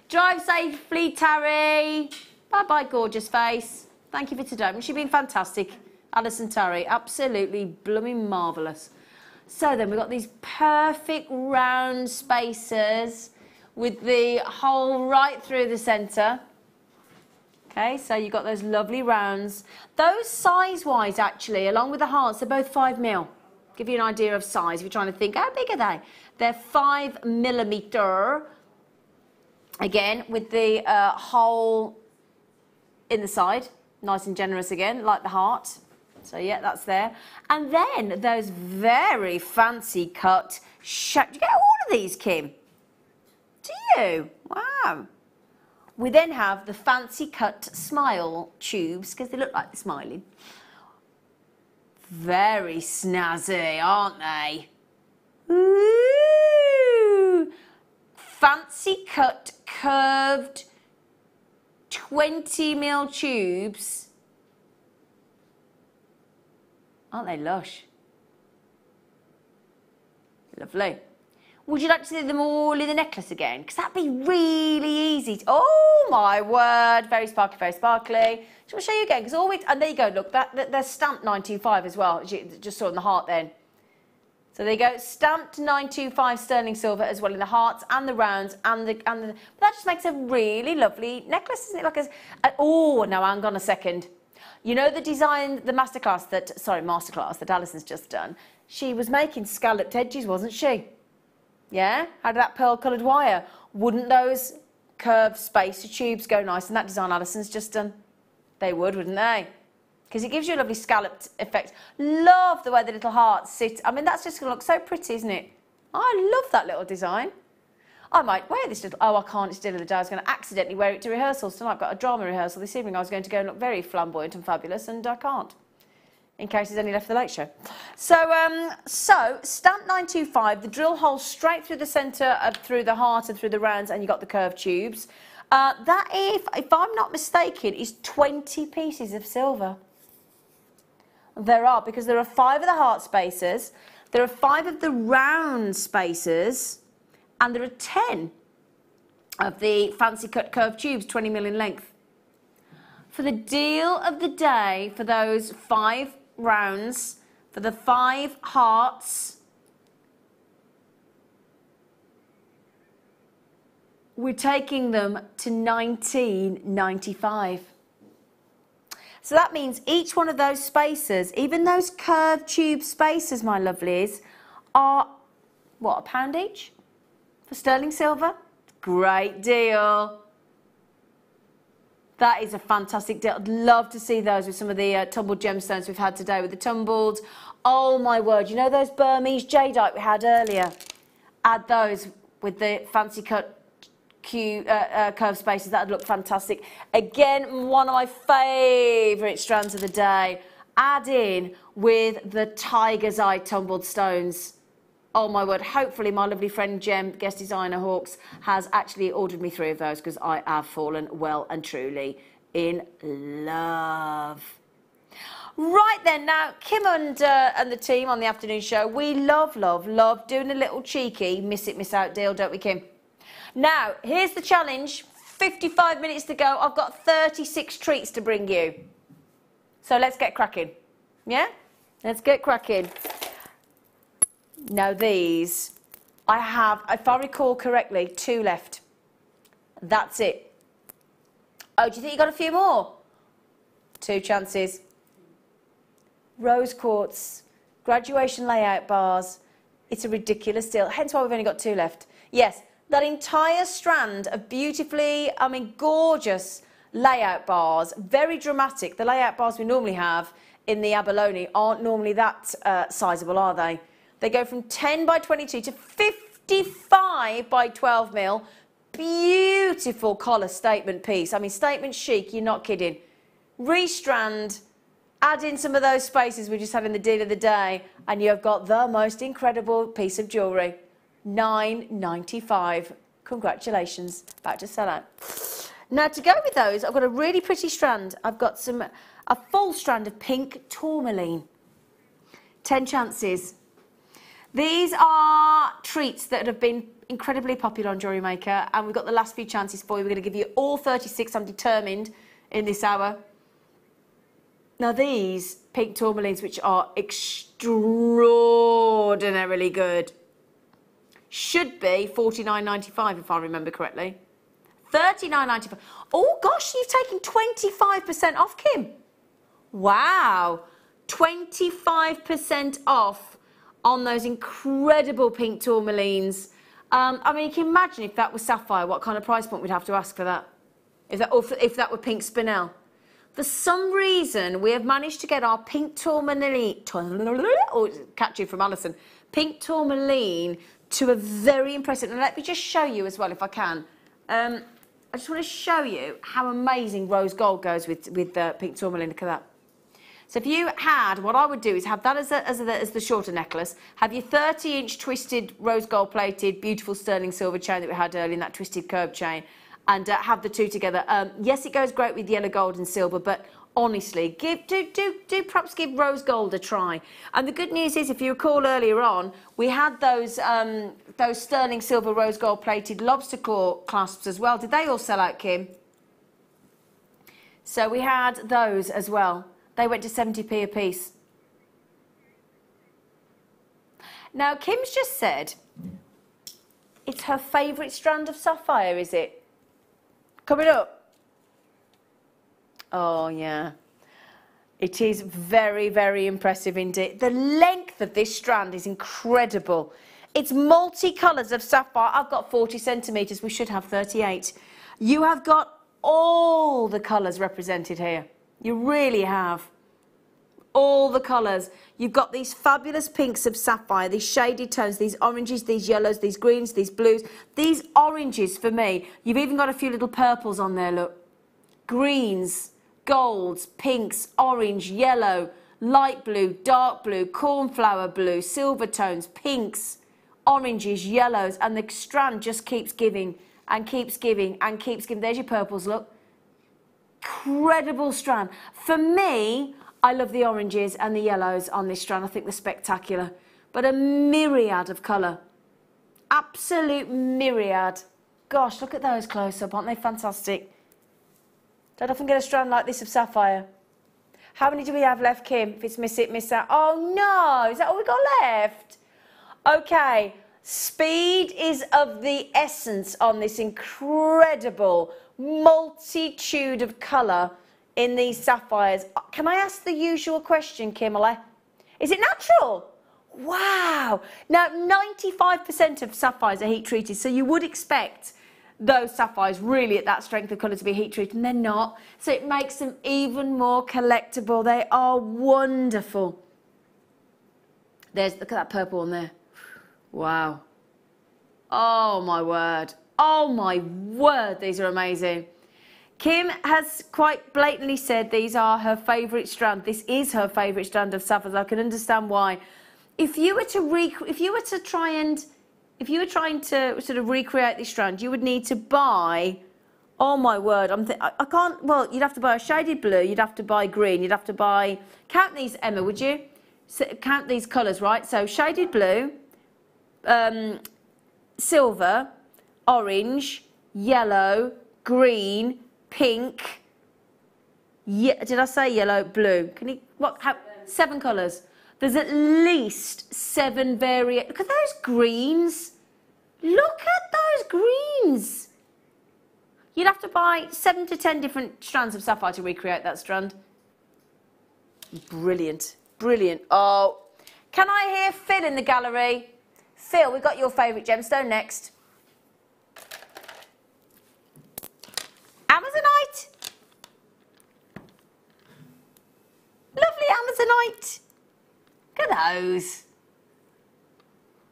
Drive safely, Tarry. Bye-bye, gorgeous face. Thank you for today. She's been fantastic. Alison, Tarry, absolutely blooming marvellous. So then we've got these perfect round spaces with the hole right through the centre. Okay, so you've got those lovely rounds. Those size-wise, actually, along with the hearts, they're both 5mm. Give you an idea of size if you're trying to think, how big are they? They're 5mm. Again, with the hole in the side. Nice and generous again, like the heart. So, yeah, that's there. And then those very fancy cut... Do you get all of these, Kim? Do you? Wow. We then have the fancy cut smile tubes, because they look like they're smiling. Very snazzy, aren't they? Ooh. Fancy cut, curved 20mm tubes. Aren't they lush? Lovely. Would you like to see them all in the necklace again? Because that'd be really easy. Oh my word, very sparkly, very sparkly. Shall I show you again? Because all we, and there you go, look, they're stamped 925 as well, as you just saw in the heart then. So there you go, stamped 925 sterling silver as well in the hearts and the rounds and the that just makes a really lovely necklace, isn't it? Like oh, now hang on a second. You know the design, the masterclass that Alison's just done? She was making scalloped edges, wasn't she? Yeah? Out of that pearl-coloured wire. Wouldn't those curved spacer tubes go nice in that design Alison's just done? They would, wouldn't they? Because it gives you a lovely scalloped effect. Love the way the little hearts sit. I mean, that's just going to look so pretty, isn't it? I love that little design. I might wear this little... Oh, I can't. It's still in the day. I was going to accidentally wear it to rehearsals tonight. I've got a drama rehearsal this evening. I was going to go and look very flamboyant and fabulous, and I can't. In case there's any left for the late show. So stamp 925, the drill hole straight through the centre, through the heart and through the rounds, and you've got the curved tubes. That, if I'm not mistaken, is 20 pieces of silver. There are, because there are 5 of the heart spaces, there are 5 of the round spaces, and there are 10 of the fancy cut curved tubes, 20mm in length. For the deal of the day, for those 5 rounds, for the 5 hearts, we're taking them to £19.95. So that means each one of those spaces, even those curved tube spaces, my lovelies, are, what, £1 each? For sterling silver? Great deal. That is a fantastic deal. I'd love to see those with some of the tumbled gemstones we've had today with the tumbled. Oh my word, you know those Burmese jadeite we had earlier? Add those with the fancy cut curved spaces, that would look fantastic. Again, one of my favourite strands of the day. Add in with the tiger's eye tumbled stones. Oh my word, hopefully my lovely friend Jem, guest designer Hawks, has actually ordered me 3 of those because I have fallen well and truly in love. Right then, now Kim and the team on the afternoon show, we love doing a little cheeky miss it, miss out deal, don't we, Kim? Now, here's the challenge. 55 minutes to go. I've got 36 treats to bring you. So let's get cracking. Yeah? Let's get cracking. Now these, I have, if I recall correctly, 2 left. That's it. Oh, do you think you got a few more? 2 chances. Rose quartz, graduation layout bars. It's a ridiculous deal. Hence why we've only got 2 left. Yes, that entire strand of beautifully, I mean, gorgeous layout bars. Very dramatic. The layout bars we normally have in the abalone aren't normally that sizable, are they? They go from 10 by 22 to 55 by 12 mil. Beautiful collar statement piece. I mean, statement chic, you're not kidding. Restrand, add in some of those spaces we just had in the deal of the day, and you've got the most incredible piece of jewellery. $9.95. Congratulations, about to sell out. Now to go with those, I've got a really pretty strand. I've got a full strand of pink tourmaline. 10 chances. These are treats that have been incredibly popular on Jewellery Maker, and we've got the last few chances for you. We're going to give you all 36. I'm determined in this hour. Now these pink tourmalines, which are extraordinarily good, should be $49.95 if I remember correctly. $39.95. Oh gosh, you've taken 25% off, Kim. Wow, 25% off on those incredible pink tourmalines. I mean, you can imagine if that was sapphire, what kind of price point we'd have to ask for that. If that were pink spinel. For some reason, we have managed to get our pink tourmaline, catchy from Alison, pink tourmaline to a very impressive, and let me just show you as well if I can. I just want to show you how amazing rose gold goes with pink tourmaline. Look at that. So if you had, what I would do is have that as the shorter necklace, have your 30-inch twisted rose gold plated beautiful sterling silver chain that we had earlier in that twisted curved chain, and have the two together. Yes, it goes great with yellow gold and silver, but honestly, do perhaps give rose gold a try. And the good news is, if you recall earlier on, we had those sterling silver rose gold plated lobster claw clasps as well. Did they all sell out, Kim? So we had those as well. They went to 70p a piece. Now, Kim's just said it's her favourite strand of sapphire, is it? Coming up. Oh, yeah. It is very, very impressive indeed. The length of this strand is incredible. It's multi-colours of sapphire. I've got 40 centimetres. We should have 38. You have got all the colours represented here. You really have. All the colours. You've got these fabulous pinks of sapphire, these shaded tones, these oranges, these yellows, these greens, these blues, these oranges for me. You've even got a few little purples on there, look. Greens, golds, pinks, orange, yellow, light blue, dark blue, cornflower blue, silver tones, pinks, oranges, yellows, and the strand just keeps giving and keeps giving and keeps giving. There's your purples, look. Incredible strand. For me, I love the oranges and the yellows on this strand. I think they're spectacular. But a myriad of colour. Absolute myriad. Gosh, look at those close up. Aren't they fantastic? Don't often get a strand like this of sapphire. How many do we have left, Kim? If it's miss it, miss out. Oh, no. Is that all we got left? Okay. Speed is of the essence on this incredible multitude of colour in these sapphires. Can I ask the usual question, Kimberly? Is it natural? Wow. Now, 95% of sapphires are heat treated, so you would expect those sapphires really at that strength of colour to be heat treated, and they're not. So it makes them even more collectible. They are wonderful. Look at that purple one there. Wow. Oh my word. Oh my word, these are amazing. Kim has quite blatantly said these are her favourite strand. This is her favourite strand of sapphires. I can understand why. If you were trying to sort of recreate this strand, you would need to buy. Oh my word! I can't. Well, you'd have to buy a shaded blue. You'd have to buy green. You'd have to buy. Count these, Emma, would you? So, count these colours, right? So shaded blue, silver, orange, yellow, green, pink. Did I say yellow, blue? Can you what? 7 colours. There's at least 7 variations. Look at those greens. Look at those greens. You'd have to buy 7 to 10 different strands of sapphire to recreate that strand. Brilliant. Brilliant. Oh, can I hear Phil in the gallery? Phil, we've got your favourite gemstone next. Amazonite. Lovely Amazonite. Look at those.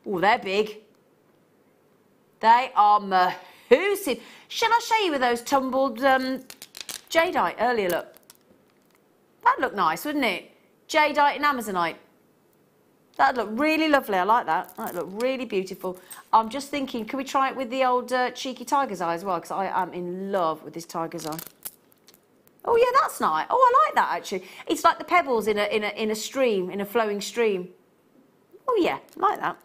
Oh, they're big. They are mahoosive. Shall I show you with those tumbled jadeite earlier, look? That'd look nice, wouldn't it? Jadeite and Amazonite. That'd look really lovely. I like that. That'd look really beautiful. I'm just thinking, can we try it with the old cheeky tiger's eye as well? Because I am in love with this tiger's eye. Oh yeah, that's nice. Oh, I like that actually. It's like the pebbles in a stream, in a flowing stream. Oh yeah, I like that.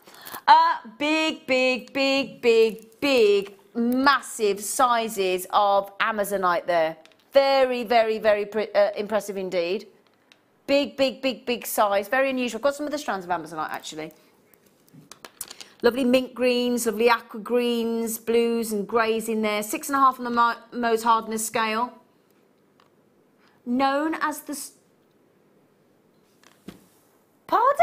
Big, massive sizes of Amazonite there. Very impressive indeed. Big size. Very unusual. I've got some of the strands of Amazonite actually. Lovely mint greens, lovely aqua greens, blues and greys in there. 6.5 on the Mohs hardness scale. Known as the... Pardon?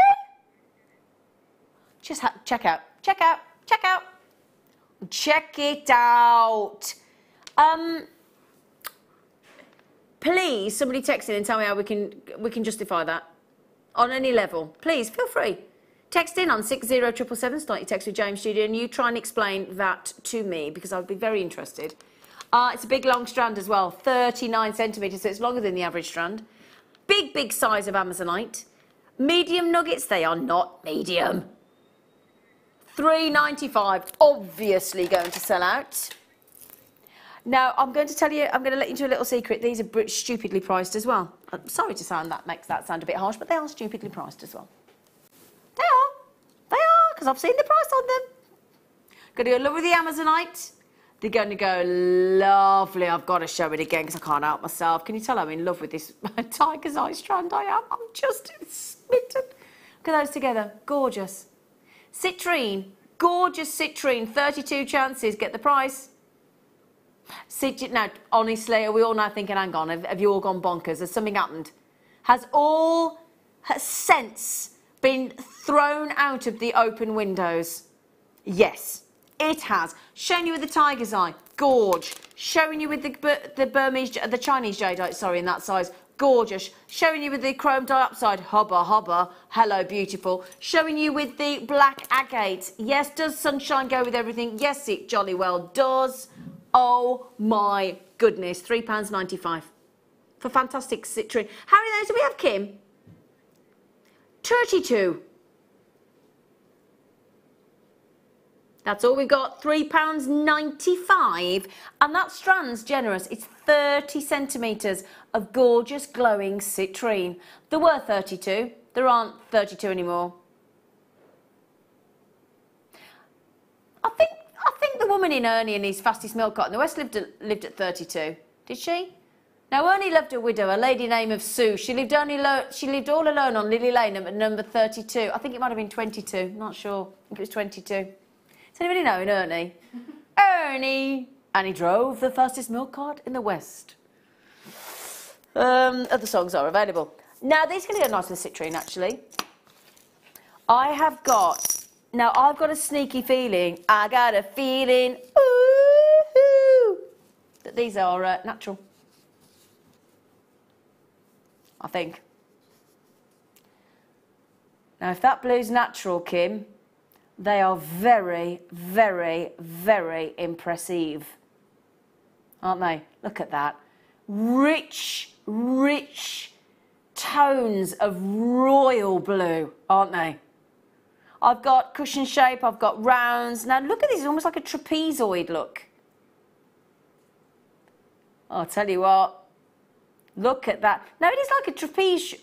Just check out. Check it out. Please, somebody text in and tell me how we can justify that on any level. Please, feel free. Text in on 60777, start your text with James Studio, and you try and explain that to me because I'd be very interested. It's a big long strand as well, 39 centimetres, so it's longer than the average strand. Big size of Amazonite. Medium nuggets, they are not medium. $3.95, obviously going to sell out. Now, I'm going to tell you, I'm going to let you into a little secret. These are stupidly priced as well. I'm sorry to sound that, makes that sound a bit harsh, but they are stupidly priced as well. They are, because I've seen the price on them. Going to go in love with the Amazonite. They're going to go lovely. I've got to show it again because I can't help myself. Can you tell I'm in love with this tiger's eye strand? I am. I'm just smitten. Look at those together. Gorgeous. Citrine. Gorgeous citrine. 32 chances. Get the price. Now, honestly, are we all now thinking, hang on, have you all gone bonkers? Has something happened? Has sense been thrown out of the open windows? Yes, it has. Showing you with the tiger's eye, gorge. Showing you with the Chinese jadeite, sorry, in that size, gorgeous. Showing you with the chrome diopside, hubba, hello, beautiful. Showing you with the black agate. Yes, does sunshine go with everything? Yes, it jolly well does. Oh my goodness, £3.95 for fantastic citrine. How many of those do we have, Kim? 32. That's all we've got, £3.95. And that strand's generous. It's 30 centimetres of gorgeous glowing citrine. There were 32. There aren't 32 anymore. I think the woman in Ernie and his fastest milk cart in the West lived at 32. Did she? Now Ernie loved a widow, a lady named Sue. She lived all alone on Lily Lane at number 32. I think it might have been 22. Not sure. I think it was 22. Does anybody know Ernie? Ernie! And he drove the fastest milk cart in the West. Other songs are available. Now these are going to go nice with citrine actually. I've got a sneaky feeling, that these are natural. I think. Now, if that blue's natural, Kim, they are very impressive. Aren't they? Look at that. Rich tones of royal blue, aren't they? I've got cushion shape, I've got rounds. Now look at this, it's almost like a trapezoid look. I'll tell you what, look at that. No, it is like a trapeze,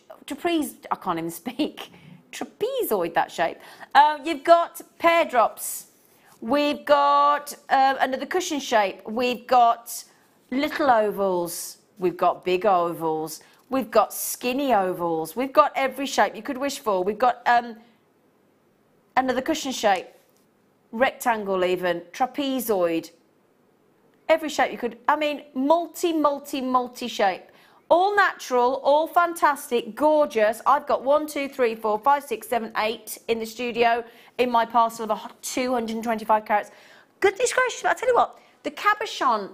I can't even speak. Trapezoid, that shape. You've got pear drops. We've got another cushion shape. We've got little ovals. We've got big ovals. We've got skinny ovals. We've got every shape you could wish for. We've got another cushion shape, rectangle even, trapezoid, every shape you could, I mean, multi shape. All natural, all fantastic, gorgeous. I've got 1, 2, 3, 4, 5, 6, 7, 8 in the studio in my parcel of 225 carats. Goodness gracious, but I'll tell you what, the cabochon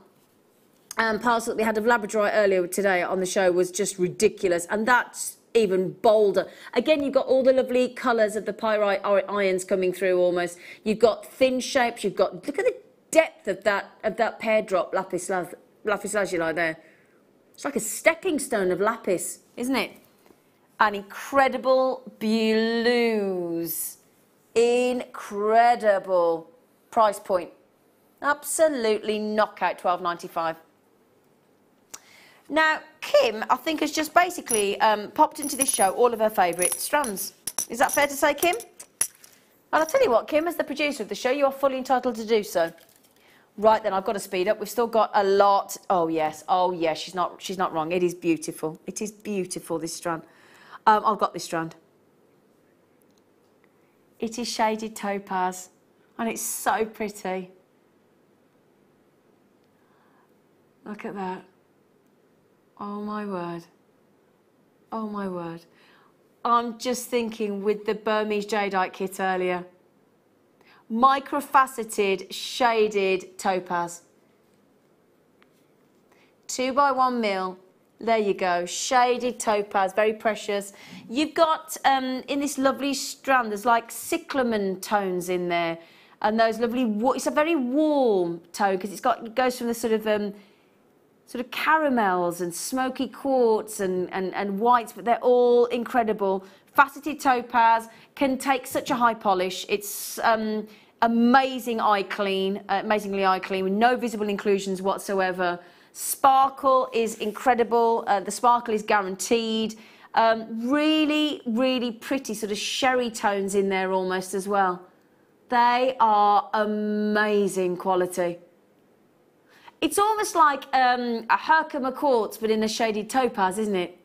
parcel that we had of Labradorite earlier today on the show was just ridiculous, and that's even bolder. Again, you've got all the lovely colours of the pyrite ions coming through almost. You've got thin shapes, you've got, look at the depth of that pear drop lapis lazuli there. It's like a stepping stone of lapis, isn't it? And incredible blues. Incredible price point. Absolutely knockout, $12.95. Now, Kim, I think, has just basically popped into this show all of her favourite strands. Is that fair to say, Kim? And I'll tell you what, Kim, as the producer of the show, you are fully entitled to do so. Right then, I've got to speed up. We've still got a lot. Oh yes, she's not wrong. It is beautiful. It is beautiful, this strand. I've got this strand. It is shaded topaz, and it's so pretty. Look at that. Oh my word. Oh my word. I'm just thinking with the Burmese jadeite kit earlier. Microfaceted, shaded topaz. 2x1 mil. There you go. Shaded topaz, very precious. You've got, in this lovely strand, there's like cyclamen tones in there. And those lovely, it's a very warm tone because it goes from the sort of caramels and smoky quartz and whites, but they're all incredible. Faceted topaz can take such a high polish. It's amazingly eye clean with no visible inclusions whatsoever. Sparkle is incredible. The sparkle is guaranteed. Really, really pretty sort of sherry tones in there almost as well. They are amazing quality. It's almost like a Herkimer quartz, but in a shaded topaz, isn't it?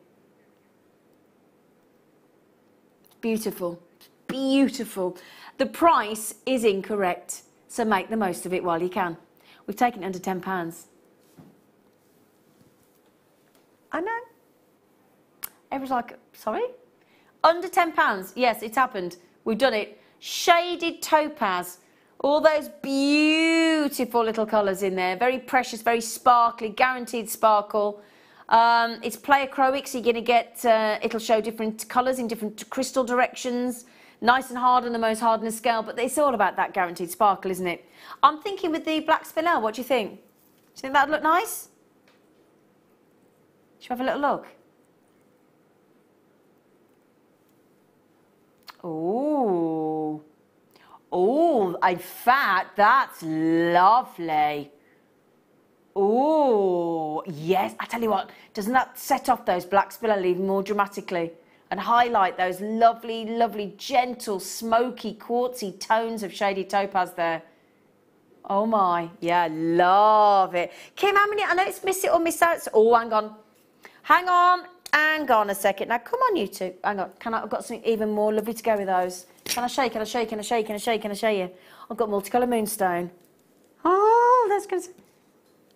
Beautiful. Beautiful. The price is incorrect, so make the most of it while you can. We've taken it under £10. I know. Everyone's like, sorry? Under £10. Yes, it's happened. We've done it. Shaded topaz. All those beautiful little colours in there. Very precious, very sparkly, guaranteed sparkle. It's pleochroic, so you're going to get, it'll show different colours in different crystal directions. Nice and hard on the most hardness scale, but it's all about that guaranteed sparkle, isn't it? I'm thinking with the black spinel, what do you think? Do you think that'd look nice? Should we have a little look? Ooh. Oh, in fact, that's lovely. Oh, yes. I tell you what, doesn't that set off those black spinel even more dramatically and highlight those lovely, lovely, gentle, smoky, quartzy tones of shaded topaz there? Oh, my. Yeah, love it. Kim, how many? I know it's miss it or miss out. Oh, hang on. Hang on a second. Now, come on, you two. Hang on. I've got something even more lovely to go with those. Can I show you? Can I show you? Can I show you? Can I show you? Can I show you? I've got multicolour moonstone. Oh, that's good.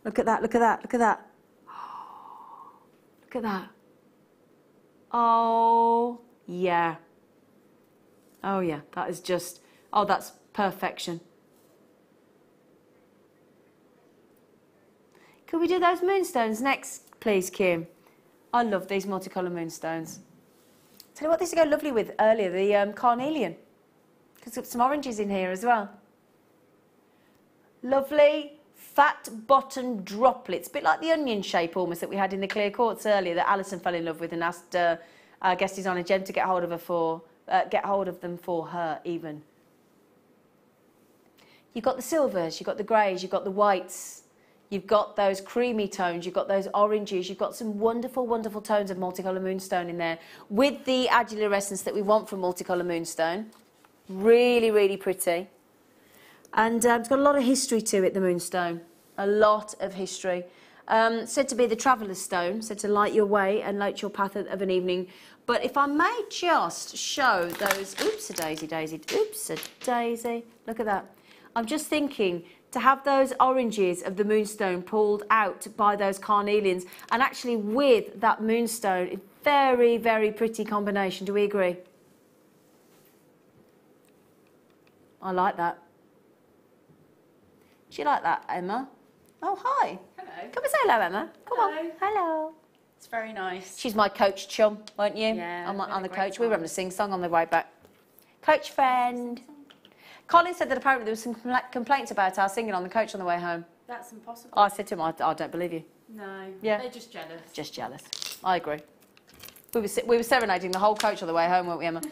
Look at that. Look at that. Look at that. Look at that. Oh, yeah. Oh, yeah. That is just... Oh, that's perfection. Could we do those moonstones next, please, Kim? I love these multicolour moonstones. Tell you what, this would go lovely with earlier, the carnelian. Because there's some oranges in here as well. Lovely, fat bottom droplets. A bit like the onion shape almost that we had in the clear quartz earlier that Alison fell in love with and asked our guest designer Jen to get hold of them for her even. You've got the silvers, you've got the greys, you've got the whites. You've got those creamy tones, you've got those oranges, you've got some wonderful, wonderful tones of multicolour moonstone in there with the adular that we want from multicolour moonstone. Really, really pretty. And it's got a lot of history to it, the moonstone. A lot of history. Said to be the traveller's stone, said to light your way and light your path of an evening. But if I may just show those, oops-a-daisy, daisy, oops-a-daisy, look at that. I'm just thinking, to have those oranges of the moonstone pulled out by those carnelians and actually with that moonstone, very, very pretty combination. Do we agree? I like that. Do you like that, Emma? Oh, hi. Hello. Come and say hello, Emma. Come on. Hello. It's very nice. She's my coach chum, weren't you? Yeah. I'm the coach. We were having a sing-song on the way back. Coach friend. Colin said that apparently there was some complaints about our singing on the coach on the way home. That's impossible. I said to him, I don't believe you. No. Yeah. They're just jealous. Just jealous. I agree. We were serenading the whole coach on the way home, weren't we, Emma?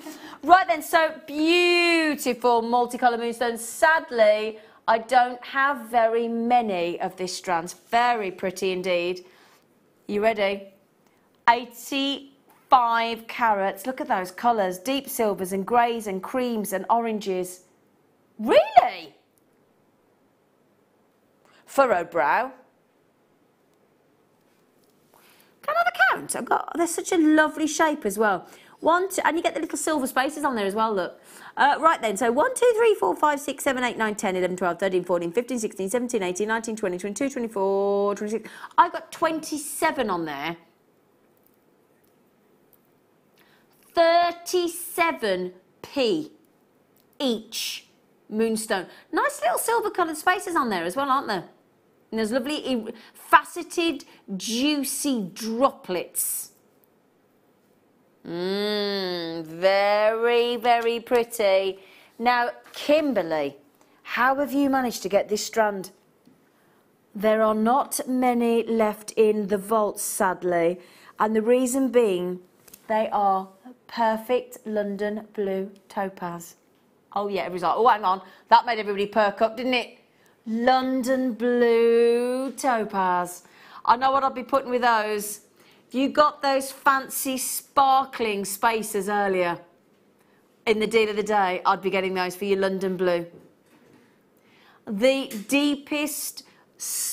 Right then, so beautiful multicolour moonstones. Sadly, I don't have very many of this strand. Very pretty indeed. You ready? 85 carats. Look at those colours. Deep silvers and greys and creams and oranges. Really? Furrowed brow. Can I have a count? They're such a lovely shape as well. And you get the little silver spaces on there as well, look. Right then, so 1, 2, 3, 4, 5, 6, 7, 8, 9, 10, 11, 12, 13, 14, 15, 16, 17, 18, 19, 20, 22, 24, 26. I've got 27 on there. 37p each moonstone. Nice little silver coloured spaces on there as well, aren't there? And there's lovely faceted, juicy droplets. Very, very pretty. Now, Kimberly, how have you managed to get this strand? There are not many left in the vaults, sadly. And the reason being, they are perfect London blue topaz. Oh, yeah, it was like, oh, hang on. That made everybody perk up, didn't it? London blue topaz. I know what I'll be putting with those. If you got those fancy sparkling spacers earlier in the deal of the day, I'd be getting those for your London blue. The deepest,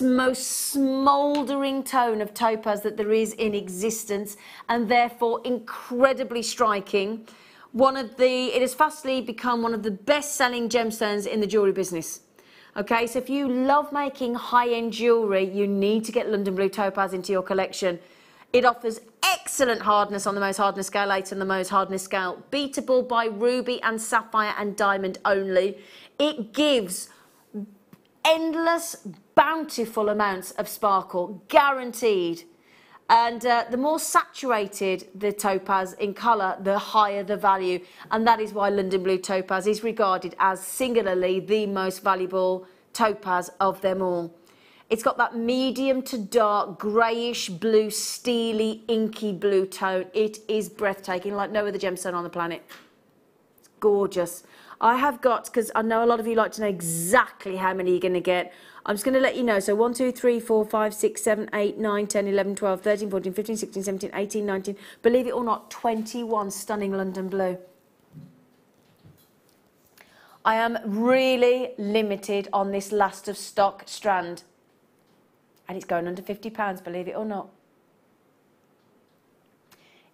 most smouldering tone of topaz that there is in existence, and therefore incredibly striking. It has fastly become one of the best-selling gemstones in the jewellery business. Okay, so if you love making high-end jewellery, you need to get London blue topaz into your collection. It offers excellent hardness on the Mohs hardness scale 8 and the Mohs hardness scale, beatable by ruby and sapphire and diamond only. It gives endless, bountiful amounts of sparkle, guaranteed. And the more saturated the topaz in colour, the higher the value. And that is why London blue topaz is regarded as singularly the most valuable topaz of them all. It's got that medium to dark, greyish blue, steely, inky blue tone. It is breathtaking, like no other gemstone on the planet. It's gorgeous. I have got, because I know a lot of you like to know exactly how many you're going to get. I'm just going to let you know. So 1, 2, 3, 4, 5, 6, 7, 8, 9, 10, 11, 12, 13, 14, 15, 16, 17, 18, 19. Believe it or not, 21 stunning London blue. I am really limited on this last of stock strand. And it's going under £50, believe it or not.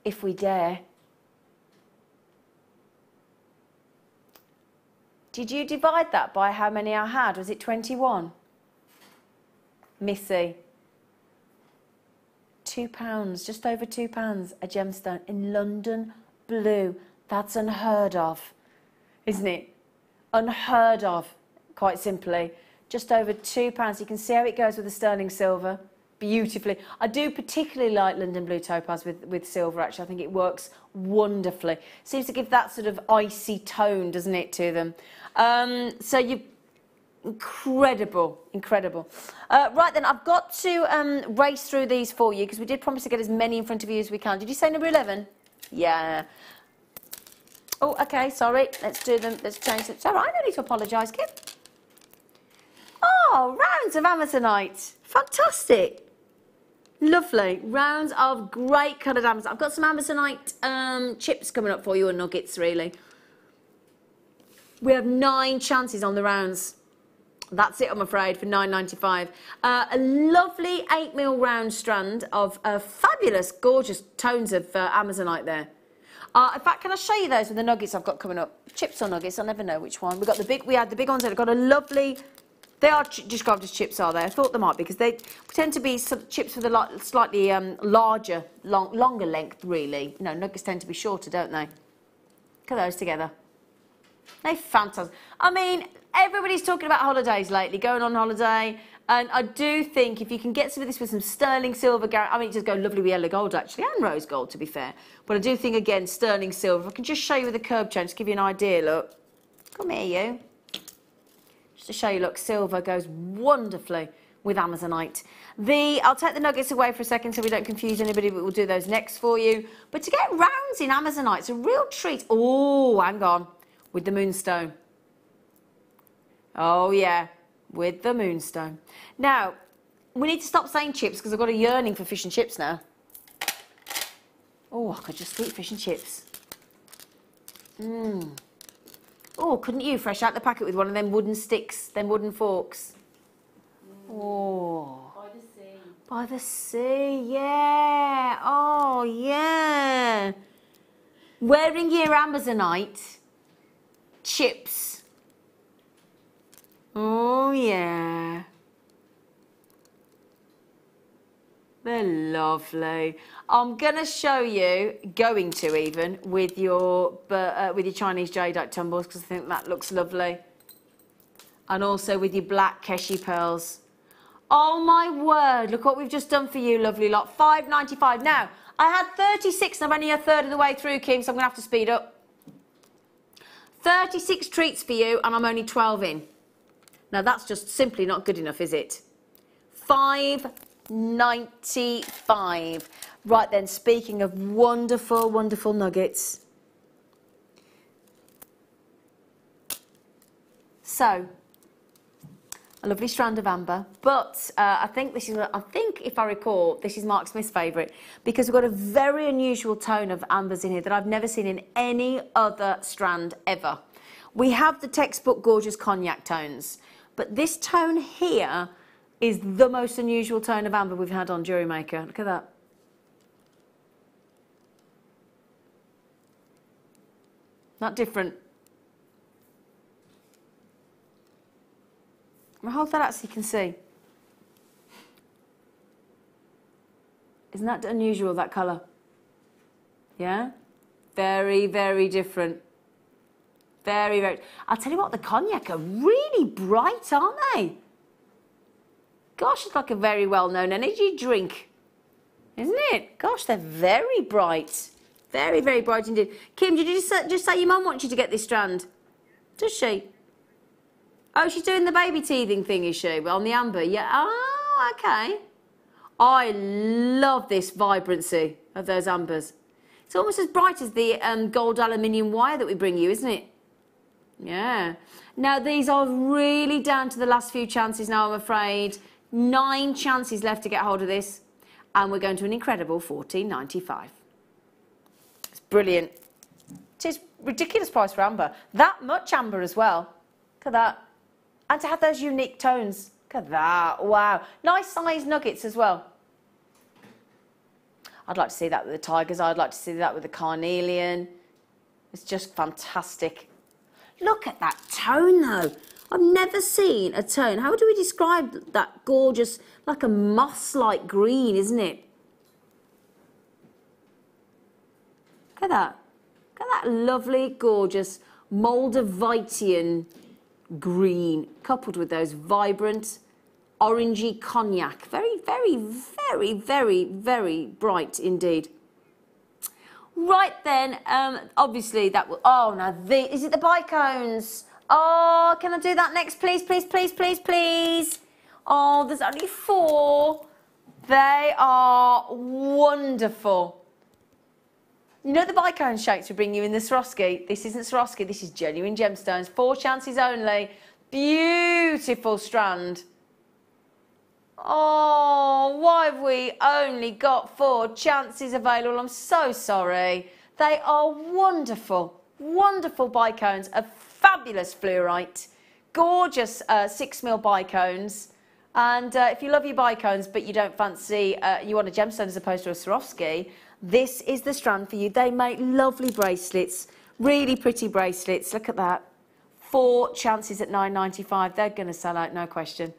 If we dare. Did you divide that by how many I had? Was it 21? Missy. £2, just over £2 a gemstone in London blue. That's unheard of, isn't it? Unheard of, quite simply. Just over £2. You can see how it goes with the sterling silver beautifully. I do particularly like London blue topaz with silver, actually. I think it works wonderfully. Seems to give that sort of icy tone, doesn't it, to them? So you incredible, incredible. Right then, I've got to race through these for you because we did promise to get as many in front of you as we can. Did you say number 11? Yeah. Oh, okay, sorry. Let's do them. Let's change it. It's all right, I don't need to apologise, Kim. Oh, rounds of Amazonite. Fantastic. Lovely. Rounds of great coloured Amazonite. I've got some Amazonite chips coming up for you, or nuggets, really. We have 9 chances on the rounds. That's it, I'm afraid, for £9.95. A lovely 8mm round strand of fabulous, gorgeous tones of Amazonite there. In fact, can I show you those with the nuggets I've got coming up? Chips or nuggets, I never know which one. We had the big ones that have got a lovely. They are described as chips, are they? I thought they might be, because they tend to be chips with a slightly larger, longer length, really. You know, nuggets tend to be shorter, don't they? Look at those together. They're fantastic. I mean, everybody's talking about holidays lately, going on holiday, and I do think if you can get some of this with some sterling silver, I mean, it does go lovely with yellow gold, actually, and rose gold, to be fair. But I do think, again, sterling silver. If I can just show you with a curb chain, just give you an idea, look. Come here, you. To show you, look, silver goes wonderfully with Amazonite. I'll take the nuggets away for a second so we don't confuse anybody, but we'll do those next for you. But to get rounds in Amazonite, it's a real treat. Oh, hang on. With the moonstone. Oh, yeah. With the moonstone. Now, we need to stop saying chips because I've got a yearning for fish and chips now. Oh, I could just eat fish and chips. Oh, couldn't you? Fresh out the packet with one of them wooden sticks, them wooden forks. Oh. By the sea. By the sea, yeah. Oh, yeah. Wearing your Amazonite chips. Oh, yeah. They're lovely. I'm going to show you, with your Chinese jadeite tumbles because I think that looks lovely. And also with your black Keshi pearls. Oh my word, look what we've just done for you, lovely lot. $5.95. Now, I had 36 and I'm only a third of the way through, Kim, so I'm going to have to speed up. 36 treats for you and I'm only 12 in. Now, that's just simply not good enough, is it? $5.95. Right then, speaking of wonderful, wonderful nuggets. So, a lovely strand of amber, but I think if I recall, this is Mark Smith's favourite because we've got a very unusual tone of ambers in here that I've never seen in any other strand ever. We have the textbook gorgeous cognac tones, but this tone here is the most unusual tone of amber we've had on Jewellery Maker. Look at that. Not different. I'm going to hold that out so you can see. Isn't that unusual, that colour? Yeah? Very, very different. Very, very... I'll tell you what, the cognac are really bright, aren't they? Gosh, it's like a very well-known energy drink. Isn't it? Gosh, they're very bright. Very, very bright indeed. Kim, did you just say your mum wants you to get this strand? Does she? Oh, she's doing the baby teething thing, is she? On the amber, yeah. Oh, okay. I love this vibrancy of those ambers. It's almost as bright as the gold aluminium wire that we bring you, isn't it? Yeah. Now, these are really down to the last few chances now, I'm afraid. 9 chances left to get hold of this. And we're going to an incredible $14.95. It's brilliant. It is ridiculous price for amber. That much amber as well. Look at that. And to have those unique tones. Look at that. Wow. Nice sized nuggets as well. I'd like to see that with the tigers. I'd like to see that with the carnelian. It's just fantastic. Look at that tone, though. I've never seen a tone. How do we describe that gorgeous, like a moss-like green, isn't it? Look at that. Look at that lovely, gorgeous Moldavitian green, coupled with those vibrant, orangey cognac. Very, very, very, very, very bright indeed. Right then, obviously that will... Oh, now, is it the bicones? Oh, can I do that next, please, please, please, please, please? Oh, there's only 4. They are wonderful. You know the bicone shapes we bring you in the Swarovski? This isn't Swarovski, this is genuine gemstones. 4 chances only. Beautiful strand. Oh, why have we only got 4 chances available? I'm so sorry. They are wonderful, wonderful bicones of fabulous fluorite. Gorgeous 6mm bicones. And if you love your bicones but you don't fancy, you want a gemstone as opposed to a Swarovski, this is the strand for you. They make lovely bracelets, really pretty bracelets. Look at that. 4 chances at $9.95. They're going to sell out, no question.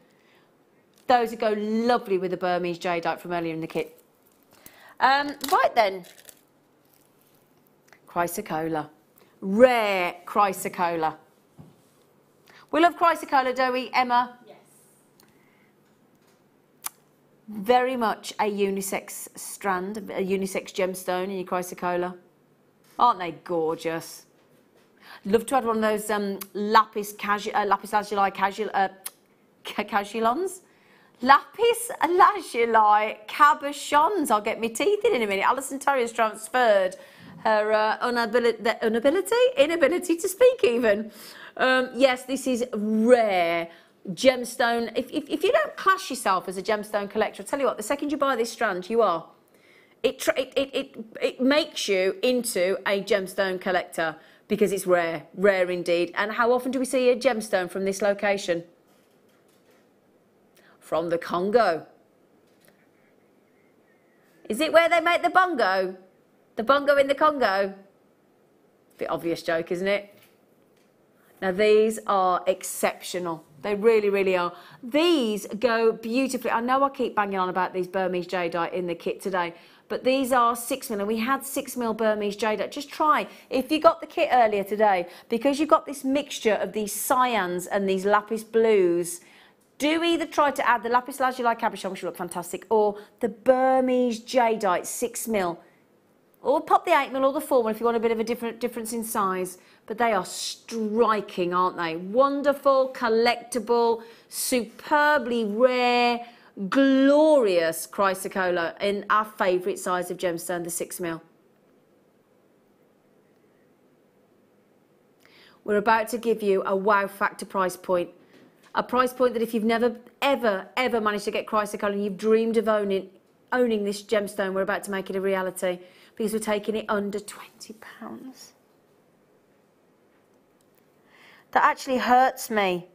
Those would go lovely with the Burmese jadeite from earlier in the kit. Right then. Chrysocolla. Rare chrysocolla. We love chrysocolla, don't we, Emma? Yes. Very much a unisex strand, a unisex gemstone in your chrysocolla. Aren't they gorgeous? Love to add one of those lapis lazuli casualons. Lapis lazuli cabochons. I'll get my teeth in a minute. Alison Tarry has transferred her inability to speak even. Yes, this is rare gemstone. If you don't class yourself as a gemstone collector, I'll tell you what, the second you buy this strand, you are. It makes you into a gemstone collector because it's rare indeed. And how often do we see a gemstone from this location? From the Congo. Is it where they make the bongo? The bongo in the Congo? Bit obvious joke, isn't it? Now these are exceptional. They really, really are. These go beautifully. I know I keep banging on about these Burmese jadeite in the kit today, but these are 6mm, and we had 6mm Burmese jadeite. Just try, if you got the kit earlier today, because you've got this mixture of these cyans and these lapis blues, do either try to add the lapis lazuli cabochon, which will look fantastic, or the Burmese jadeite 6mm, or pop the 8mm or the 4mm if you want a bit of a difference in size. But they are striking, aren't they? Wonderful, collectible, superbly rare, glorious chrysocolla in our favourite size of gemstone, the 6mm. We're about to give you a wow factor price point. A price point that if you've never, ever managed to get chrysocolla and you've dreamed of owning this gemstone, we're about to make it a reality because we're taking it under £20. That actually hurts me.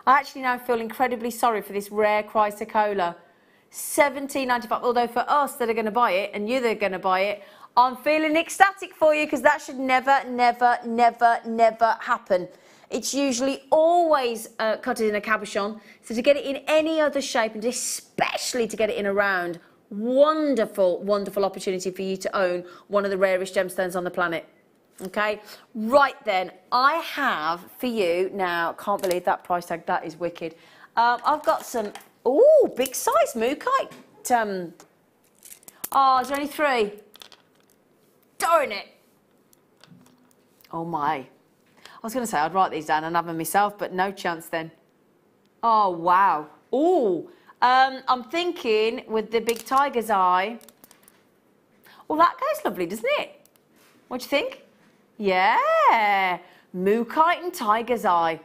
I actually now feel incredibly sorry for this rare chrysocolla. £17.95, although for us that are going to buy it, and you that are going to buy it, I'm feeling ecstatic for you because that should never happen. It's usually always cut in a cabochon, so to get it in any other shape, and especially to get it in a round, wonderful opportunity for you to own one of the rarest gemstones on the planet. Okay, right then, I have for you now, can't believe that price tag, that is wicked. I've got some, big size mookaite. Is there only 3? Darn it. Oh my. I was going to say I'd write these down and have them myself, but no chance then. Oh, wow. I'm thinking with the big tiger's eye. Well, that goes lovely, doesn't it? What do you think? Yeah. Mookaite and tiger's eye.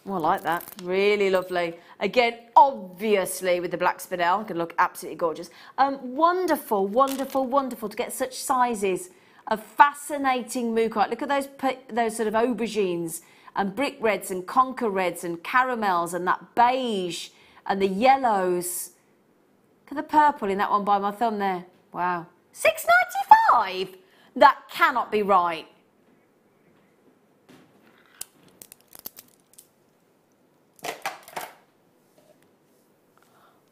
Oh, I like that. Really lovely. Again, obviously with the black spinel, it can look absolutely gorgeous. Wonderful to get such sizes of fascinating mookaite. Look at those sort of aubergines and brick reds and conker reds and caramels and that beige and the yellows. Look at the purple in that one by my thumb there. Wow. £6.95? That cannot be right.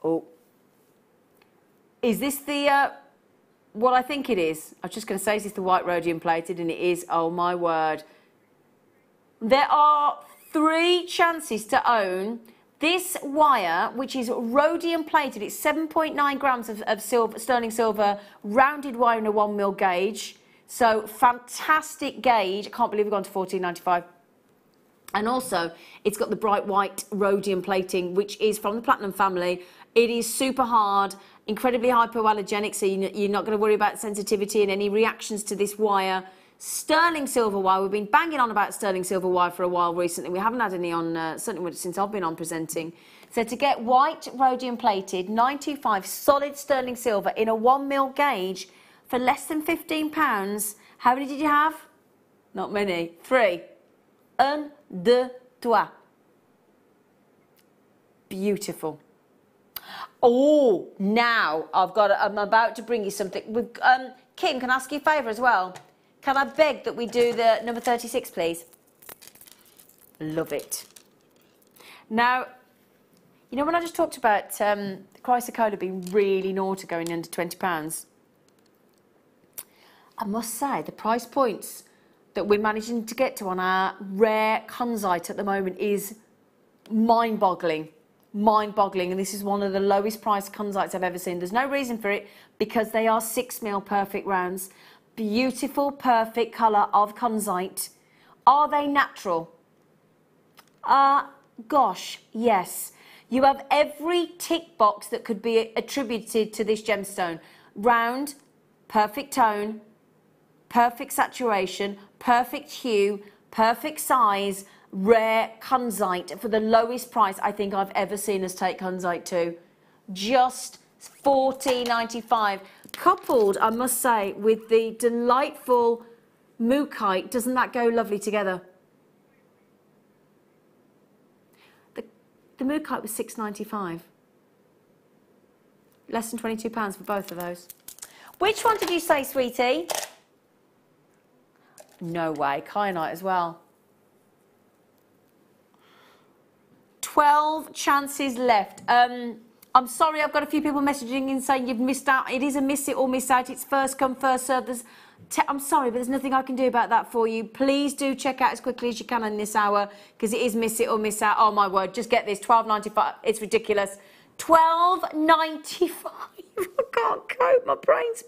Oh. Is this the, what I think it is? I was just going to say, is this the white rhodium plated? And it is. Oh, my word. There are 3 chances to own this wire, which is rhodium plated. It's 7.9 grams of silver, sterling silver, rounded wire in a 1mm gauge. So, fantastic gauge. I can't believe we've gone to £14.95. And also, it's got the bright white rhodium plating, which is from the platinum family. It is super hard, incredibly hypoallergenic, so you're not going to worry about sensitivity and any reactions to this wire. Sterling silver wire. We've been banging on about sterling silver wire for a while recently. We haven't had any on, certainly since I've been on presenting. So to get white rhodium plated, 925 solid sterling silver in a 1mm gauge for less than £15, how many did you have? Not many. 3. 1, 2, 3. Beautiful. Oh, now I'm about to bring you something. Kim, can I ask you a favour as well? Can I beg that we do the number 36, please? Love it. Now, you know when I just talked about the chrysocolla being really naughty going under £20? I must say, the price points that we're managing to get to on our rare kunzite at the moment is mind-boggling. Mind-boggling, and this is one of the lowest priced kunzites I've ever seen. There's no reason for it because they are 6mm perfect rounds. Beautiful, perfect colour of kunzite. Are they natural? Gosh, yes. You have every tick box that could be attributed to this gemstone. Round, perfect tone, perfect saturation, perfect hue, perfect size, rare kunzite for the lowest price I think I've ever seen us take kunzite to. Just $14.95. Coupled, I must say, with the delightful mookaite. Doesn't that go lovely together? The mookaite was $6.95. Less than £22 for both of those. Which one did you say, sweetie? No way, kyanite as well. 12 chances left. I'm sorry, I've got a few people messaging in saying you've missed out. It is a miss it or miss out. It's first come, first served. I'm sorry, but there's nothing I can do about that for you. Please do check out as quickly as you can in this hour, because it is miss it or miss out. Oh my word, just get this, $12.95. It's ridiculous. $12.95. I can't cope, my brain's...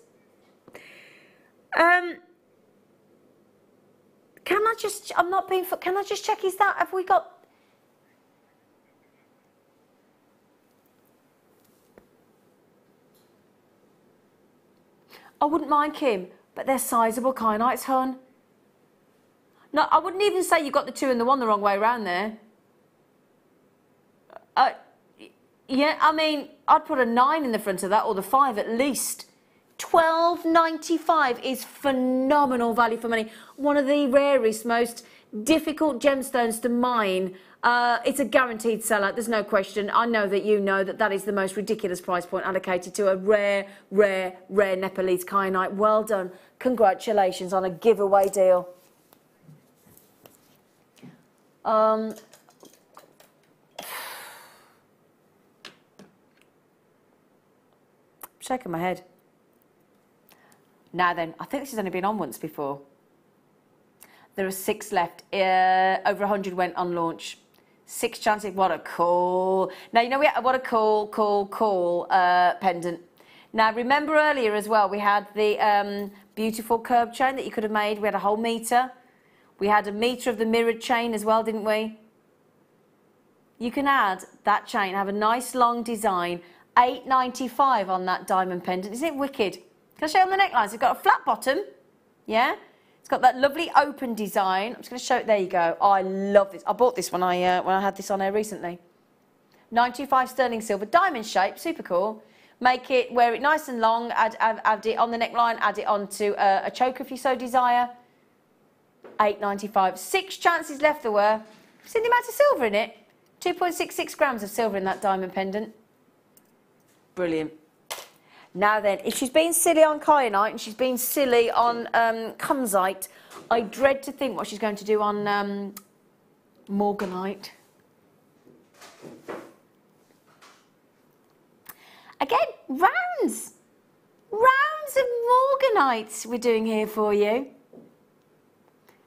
Can I just... I'm not being... Can I just check, is that... Have we got... I wouldn't mind, Kim, but they're sizable kyanites, hon. No, I wouldn't even say you got the 2 and the 1 the wrong way around there. Yeah, I mean, I'd put a 9 in the front of that, or the 5 at least. $12.95 is phenomenal value for money. One of the rarest, most difficult gemstones to mine. It's a guaranteed seller, there's no question. I know that you know that that is the most ridiculous price point allocated to a rare, rare, rare Nepalese kyanite. Well done. Congratulations on a giveaway deal. Shaking my head. Now then, I think this has only been on once before. There are 6 left. Over 100 went on launch. 6 chances. What a call. Now, you know, what a call pendant. Now, remember earlier as well, we had the beautiful curb chain that you could have made. We had a whole metre. We had a metre of the mirrored chain as well, didn't we? You can add that chain, have a nice long design. $8.95 on that diamond pendant. Isn't it wicked? Can I show you on the necklines? It's got a flat bottom. Yeah? It's got that lovely open design. I'm just going to show it. There you go. Oh, I love this. I bought this when I had this on air recently. 925 sterling silver, diamond shape, super cool. Make it, wear it nice and long, add it on the neckline, add it onto a choker if you so desire. $8.95. 6 chances left there were. See the amount of silver in it? 2.66 grams of silver in that diamond pendant. Brilliant. Now then, if she's been silly on kyanite and she's been silly on kunzite, I dread to think what she's going to do on morganite. Again, rounds. Rounds of morganites we're doing here for you.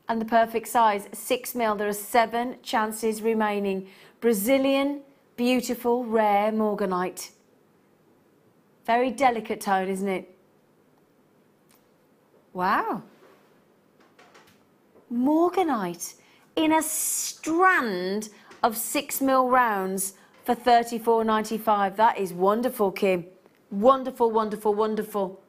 And the perfect size, 6 mil. There are 7 chances remaining. Brazilian, beautiful, rare morganite. Very delicate tone, isn't it? Wow. Morganite in a strand of 6 mil rounds for $34.95. That is wonderful, Kim. Wonderful, wonderful, wonderful.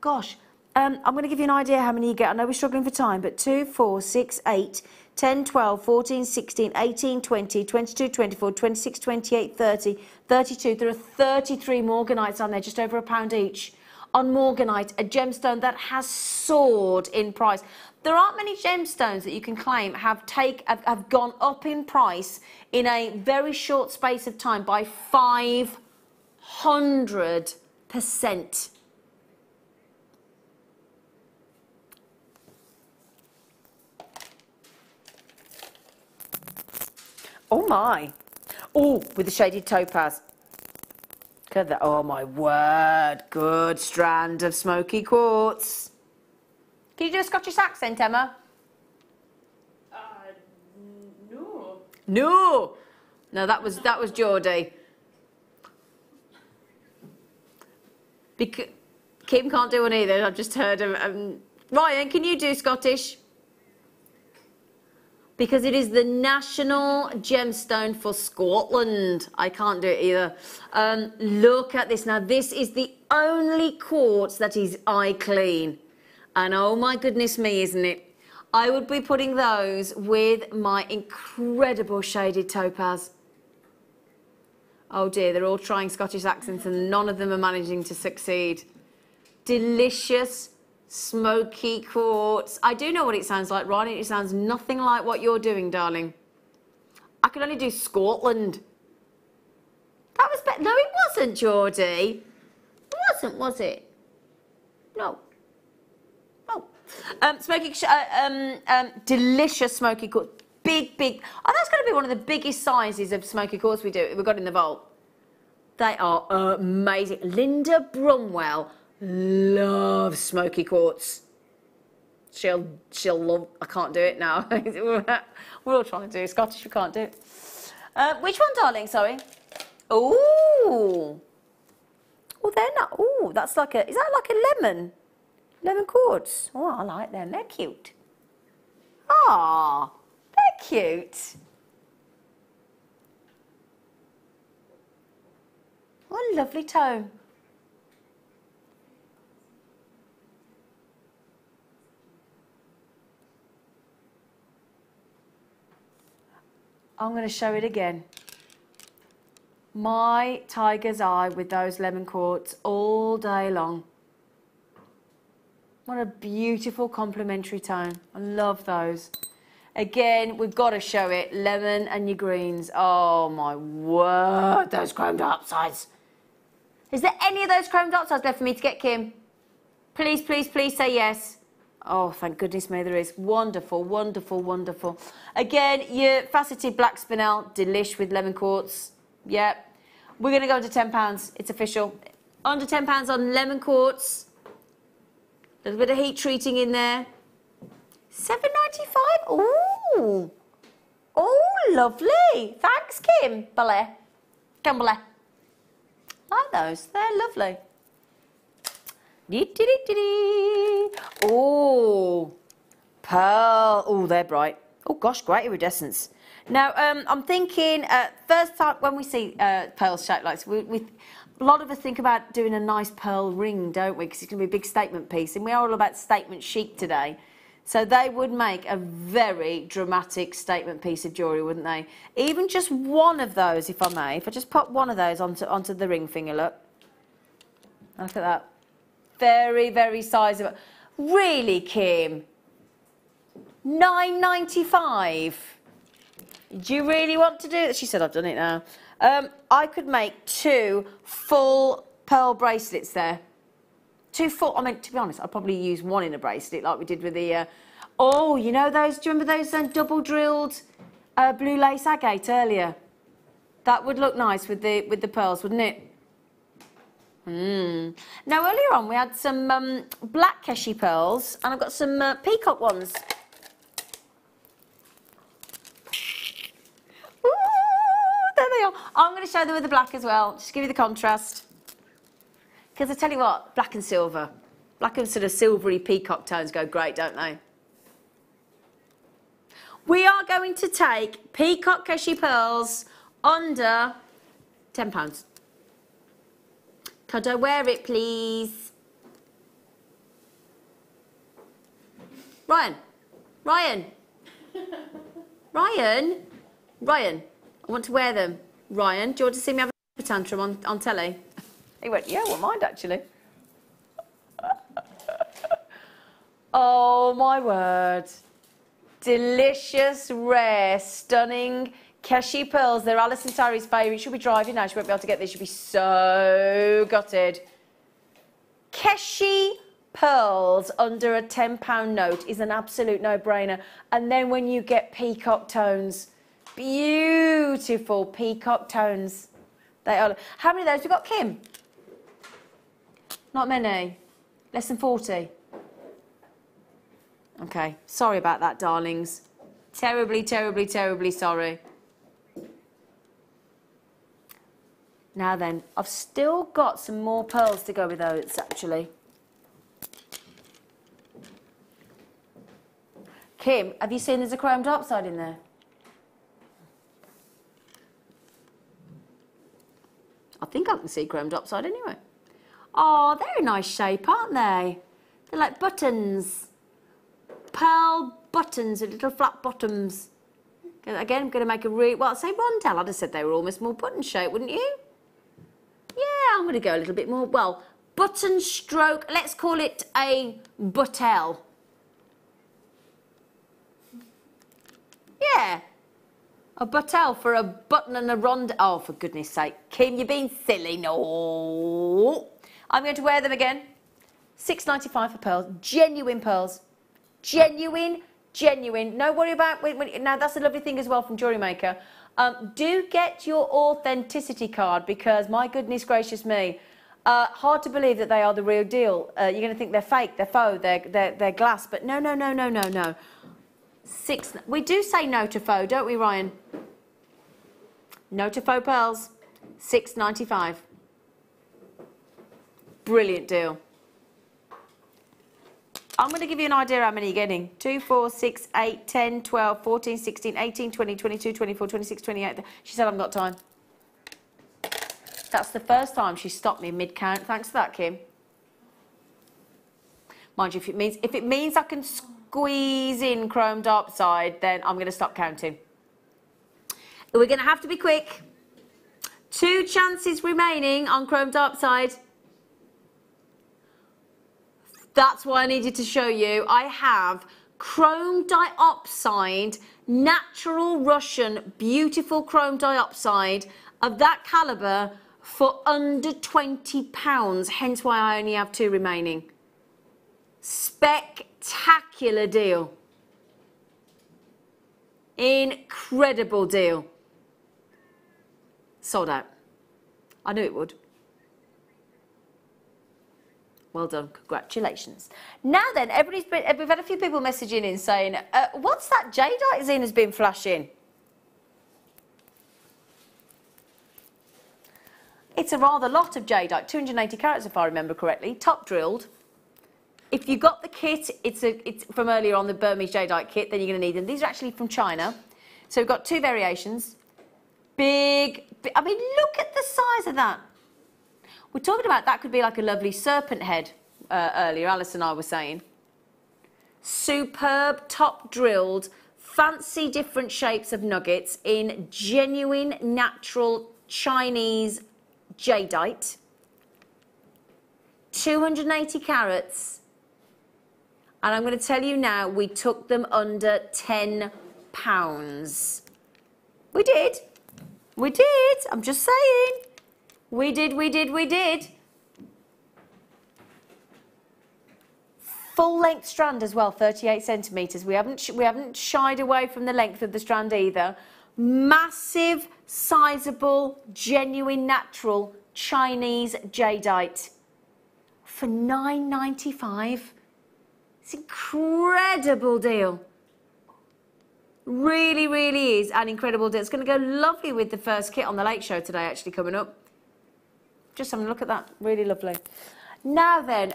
Gosh, I'm going to give you an idea how many you get. I know we're struggling for time, but 2, 4, 6, 8, 10, 12, 14, 16, 18, 20, 22, 24, 26, 28, 30, 32. There are 33 morganites on there, just over £1 each. On morganite, a gemstone that has soared in price. There aren't many gemstones that you can claim have gone up in price in a very short space of time by 500%. Oh my. Oh, with the shaded topaz. Look at that. Oh my word. Good strand of smoky quartz. Can you do a Scottish accent, Emma? No. No. No, that was Geordie. Kim can't do one either. I've just heard him. Ryan, can you do Scottish? because it is the national gemstone for Scotland. I can't do it either. Look at this. Now, this is the only quartz that is eye clean. And oh my goodness me, isn't it? I would be putting those with my incredible shaded topaz. Oh dear, they're all trying Scottish accents and none of them are managing to succeed. Delicious, smoky quartz. I do know what it sounds like, Ronnie. It sounds nothing like what you're doing, darling. I can only do Scotland. That was better. No, it wasn't, Geordie. It wasn't, was it? No. Oh. Delicious smoky quartz. Big. Oh, that's going to be one of the biggest sizes of smoky quartz we've got in the vault. They are amazing. Linda Brumwell loves smoky quartz. She'll love. I can't do it now. We're all trying to do Scottish. We can't do it. Which one, darling? Sorry. Ooh. Oh, they're not. Ooh, that's like a. Is that like a lemon? Lemon quartz. Oh, I like them. They're cute. Ah. They're cute. What a lovely tone. I'm going to show it again. My tiger's eye with those lemon quartz all day long. What a beautiful complementary tone. I love those. Again, we've got to show it. Lemon and your greens. Oh, my word. Those chrome oxides. Is there any of those chrome oxides left for me to get, Kim? Please, please, please say yes. Oh, thank goodness me there is. Wonderful, wonderful, wonderful. Again, your faceted black spinel. Delish with lemon quartz. Yep. We're going to go under £10. It's official. Under £10 on lemon quartz. A little bit of heat treating in there. $7.95. Ooh. Oh, lovely. Thanks, Kim. Ballet. Kimberley. Like those. They're lovely. Oh. Pearl. Oh, they're bright. Oh, gosh, great iridescence. Now, I'm thinking, first time when we see pearl shaped like this, a lot of us think about doing a nice pearl ring, don't we? Because it's going to be a big statement piece. And we are all about statement chic today. So they would make a very dramatic statement piece of jewellery, wouldn't they? Even just one of those, if I may. If I just pop one of those onto the ring finger, look. Look at that. Very, very sizable. Really, Kim? $9.95? Do you really want to do it? She said, I've done it now. I could make 2 full pearl bracelets there. 2 full, I mean, to be honest, I'd probably use one in a bracelet like we did with the, oh, you know those, do you remember those double drilled blue lace agate earlier? That would look nice with the pearls, wouldn't it? Now, earlier on, we had some black Keshi pearls, and I've got some peacock ones. Ooh, there they are. I'm going to show them with the black as well, just to give you the contrast. Because I tell you what, black and silver. Black and sort of silvery peacock tones go great, don't they? We are going to take peacock Keshi pearls under £10. Could I wear it, please? Ryan. Ryan. Ryan. Ryan. I want to wear them. Ryan, do you want to see me have a tantrum on telly? He went, yeah, I wouldn't mind, actually. Oh, my word. Delicious, rare, stunning Keshi pearls. They're Alison Tarry's favourite. She'll be driving now. She won't be able to get this. She'll be so gutted. Keshi pearls under a £10 note is an absolute no-brainer. And then when you get peacock tones, beautiful peacock tones. They are. How many of those have we got, Kim? Not many. Less than 40. Okay. Sorry about that, darlings. Terribly, terribly, terribly sorry. Now then, I've still got some more pearls to go with those, actually. Kim, have you seen there's a chrome dioxide in there? I think I can see chrome dioxide anyway. Oh, they're a nice shape, aren't they? They're like buttons. Pearl buttons with little flat bottoms. Again, I'm going to make a well, I'd say rondelle. I'd have said they were almost more button shape, wouldn't you? Yeah, I'm going to go a little bit more, well, button stroke. Let's call it a buttelle. Yeah. A buttelle for a button and a rondelle. Oh, for goodness sake. Kim, you're being silly. No. I'm going to wear them again. £6.95 for pearls. Genuine pearls. Genuine. No worry about... Now, that's a lovely thing as well from Jewellery Maker. Do get your authenticity card because, my goodness gracious me, hard to believe that they are the real deal. You're going to think they're fake, they're faux, they're glass. But no. We do say no to faux, don't we, Ryan? No to faux pearls. £6.95. Brilliant deal. I'm going to give you an idea how many you're getting. 2, 4, 6, 8, 10, 12, 14, 16, 18, 20, 22, 24, 26, 28. She said I haven't got time. That's the first time she stopped me mid-count. Thanks for that, Kim. Mind you, if it means I can squeeze in chrome dioxide, then I'm going to stop counting. We're going to have to be quick. 2 chances remaining on chrome dioxide. That's why I needed to show you. I have chrome dioxide, natural Russian, beautiful chrome dioxide of that calibre for under £20, hence why I only have 2 remaining. Spectacular deal. Incredible deal. Sold out. I knew it would. Well done, congratulations. Now then, we've had a few people messaging in saying, what's that jadeite Zena's been flashing? It's a rather lot of jadeite, 280 carats if I remember correctly, top drilled. If you got the kit, it's from earlier on, the Burmese jadeite kit, then you're going to need them. These are actually from China. So we've got 2 variations. Big, I mean, look at the size of that. We're talking about that could be like a lovely serpent head earlier, Alison and I were saying. Superb, top drilled, fancy different shapes of nuggets in genuine, natural Chinese jadeite. 280 carats. And I'm going to tell you now, we took them under £10. We did. We did. I'm just saying. We did. Full length strand as well, 38 centimetres. We haven't shied away from the length of the strand either. Massive, sizable, genuine, natural Chinese jadeite for £9.95. It's an incredible deal. Really, really is an incredible deal. It's going to go lovely with the first kit on the Late Show today, actually, coming up. Just having a look at that. Really lovely. Now then,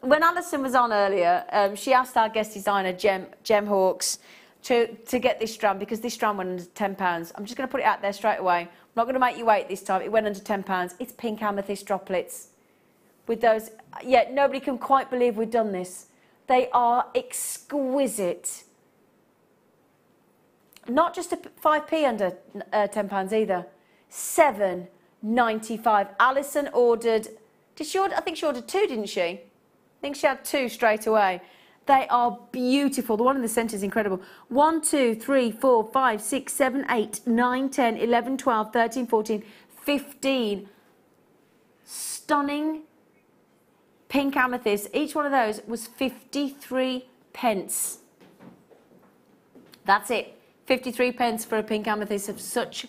when Alison was on earlier, she asked our guest designer, Gem Hawkes, to get this strand, because this strand went under £10. I'm just going to put it out there straight away. I'm not going to make you wait this time. It went under £10. It's pink amethyst droplets. With those, yeah, nobody can quite believe we've done this. They are exquisite. Not just a 5p under £10 either. £7.95. Alison ordered, did she order? I think she ordered 2, didn't she? I think she had 2 straight away. They are beautiful. The one in the centre is incredible. 1, 2, 3, 4, 5, 6, 7, 8, 9, 10, 11, 12, 13, 14, 15. Stunning pink amethyst. Each one of those was 53 pence. That's it. 53 pence for a pink amethyst of such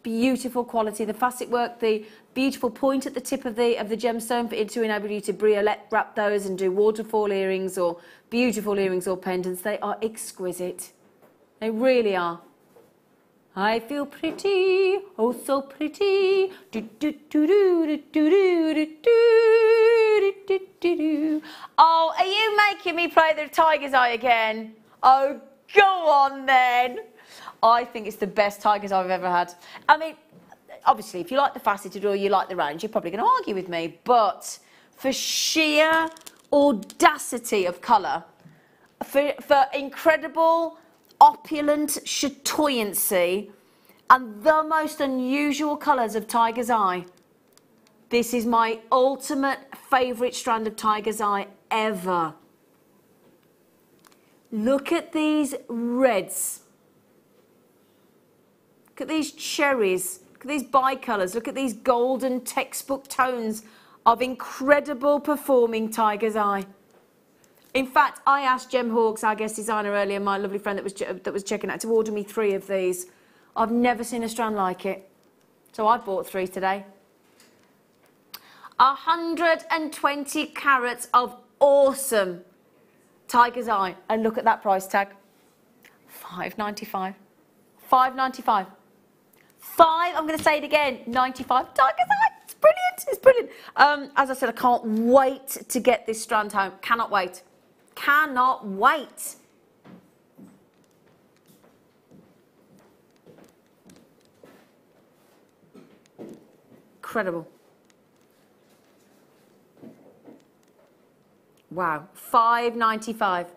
beautiful quality. The facet work, the beautiful point at the tip of the gemstone for it to enable you to briolette wrap those and do waterfall earrings or beautiful earrings or pendants. They are exquisite. They really are. I feel pretty, oh so pretty. Do, do, do, do, do, do, do, do, do, do, do, do. Oh, are you making me play the Tiger's Eye again? Oh, go on then. I think it's the best Tiger's Eye I've ever had. I mean, obviously, if you like the faceted or you like the round, you're probably going to argue with me. But for sheer audacity of colour, for incredible, opulent chatoyancy, and the most unusual colours of Tiger's Eye, this is my ultimate favourite strand of Tiger's Eye ever. Look at these reds. Look at these cherries. Look at these bicolours. Look at these golden textbook tones of incredible performing Tiger's Eye. In fact, I asked Jem Hawkes, our guest designer earlier, my lovely friend that was checking out, to order me 3 of these. I've never seen a strand like it. So I bought 3 today. 120 carats of awesome Tiger's Eye. And look at that price tag. $5.95. $5.95. I'm going to say it again. 95. Tiger's Eye. It's brilliant. It's brilliant. As I said, I can't wait to get this strand home. Cannot wait. Cannot wait. Incredible. Wow. $5.95.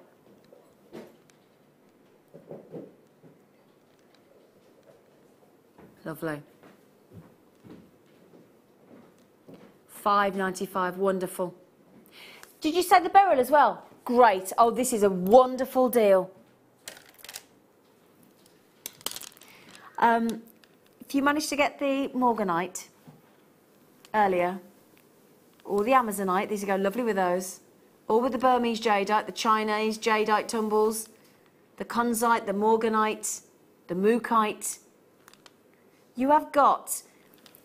Lovely. $5.95. Wonderful. Did you say the beryl as well? Great. Oh, this is a wonderful deal. If you managed to get the morganite earlier, or the amazonite, these go lovely with those, or with the Burmese jadeite, the Chinese jadeite tumbles, the kunzite, the morganite, the mookaite, you have got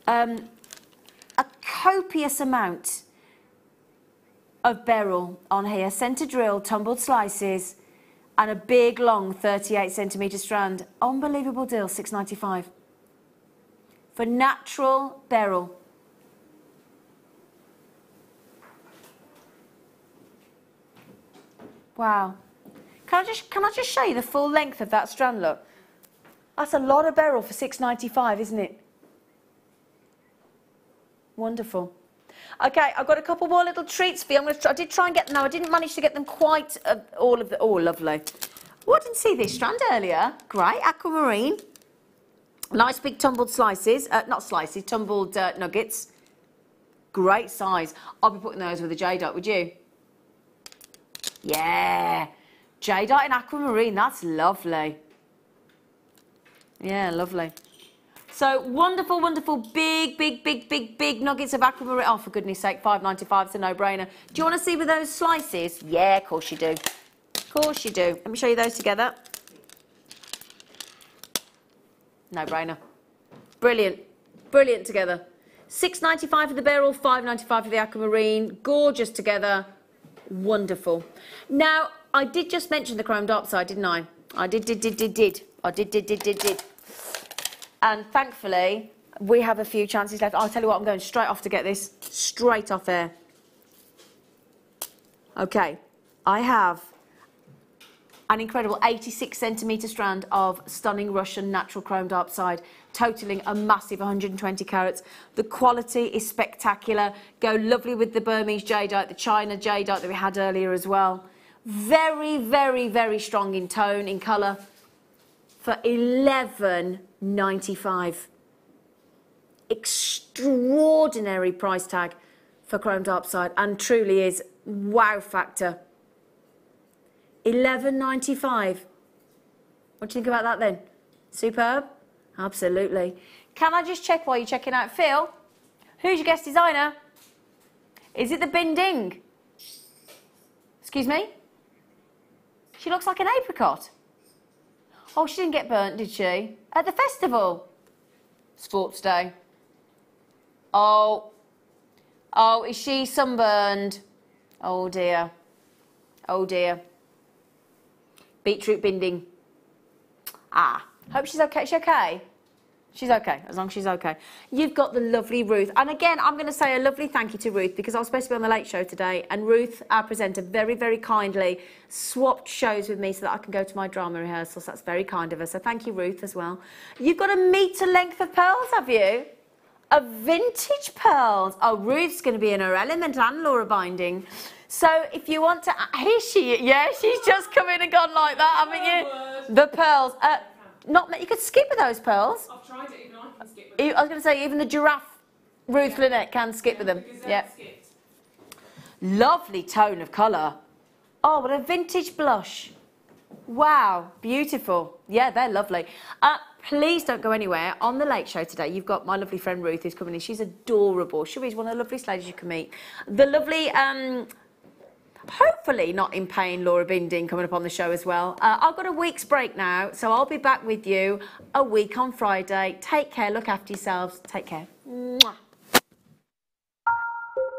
a copious amount of beryl on here, centre drill, tumbled slices, and a big long 38cm strand. Unbelievable deal, $6.95 for natural beryl. Wow. Can I just show you the full length of that strand? Look, that's a lot of beryl for $6.95, isn't it? Wonderful. Okay, I've got a couple more little treats for you. I did try and get them. No, I didn't manage to get them quite all of the. Oh, lovely. Oh, I didn't see this strand earlier. Great, aquamarine. Nice big tumbled slices. Not slices, tumbled nuggets. Great size. I'll be putting those with a jadeite, would you? Yeah. Jadeite and aquamarine, that's lovely. Yeah, lovely. So, wonderful, wonderful, big nuggets of aquamarine. Oh, for goodness sake, $5.95, it's a no-brainer. Do you want to see with those slices? Yeah, of course you do. Of course you do. Let me show you those together. No-brainer. Brilliant. Brilliant together. $6.95 for the beryl, $5.95 for the aquamarine. Gorgeous together. Wonderful. Now, I did just mention the chrome dark side, didn't I? I did. I did. And thankfully, we have a few chances left. I'll tell you what, I'm going straight off to get this. Straight off there. Okay, I have an incredible 86cm strand of stunning Russian natural chrome dark side, totaling a massive 120 carats. The quality is spectacular. Go lovely with the Burmese jadeite, the China jadeite that we had earlier as well. Very strong in tone, in colour, for $11.95. Extraordinary price tag for chrome dark side, and truly is wow factor. $11.95. What do you think about that then? Superb? Absolutely. Can I just check while you're checking out, Phil? Who's your guest designer? Is it the Binding? Excuse me? She looks like an apricot. Oh, she didn't get burnt, did she? At the festival? Sports Day. Oh, is she sunburned? Oh dear. Oh dear. Beetroot Binding. Ah, Hope she's okay. Is she okay? She's okay, as long as she's okay. You've got the lovely Ruth. And again, I'm going to say a lovely thank you to Ruth because I was supposed to be on the Late Show today and Ruth, our presenter, very, very kindly swapped shows with me so that I can go to my drama rehearsals. That's very kind of her. So thank you, Ruth, as well. You've got a metre length of pearls, have you? A vintage pearls. Oh, Ruth's going to be in her element and Laura binding. So if you want to... Here she is. Yeah, she's just come in and gone like that, haven't you? The pearls. You could skip with those pearls. I've tried it, even I can skip with them. I was going to say, even the giraffe Ruth Lynette can skip with them. Yeah. Lovely tone of colour. Oh, what a vintage blush. Wow, beautiful. Yeah, they're lovely. Please don't go anywhere. On the Late Show today, you've got my lovely friend Ruth who's coming in. She's adorable. She's one of the loveliest ladies you can meet. The lovely... hopefully not in pain, Laura Binding coming up on the show as well. I've got a week's break now, so I'll be back with you a week on Friday. Take care, look after yourselves. Take care.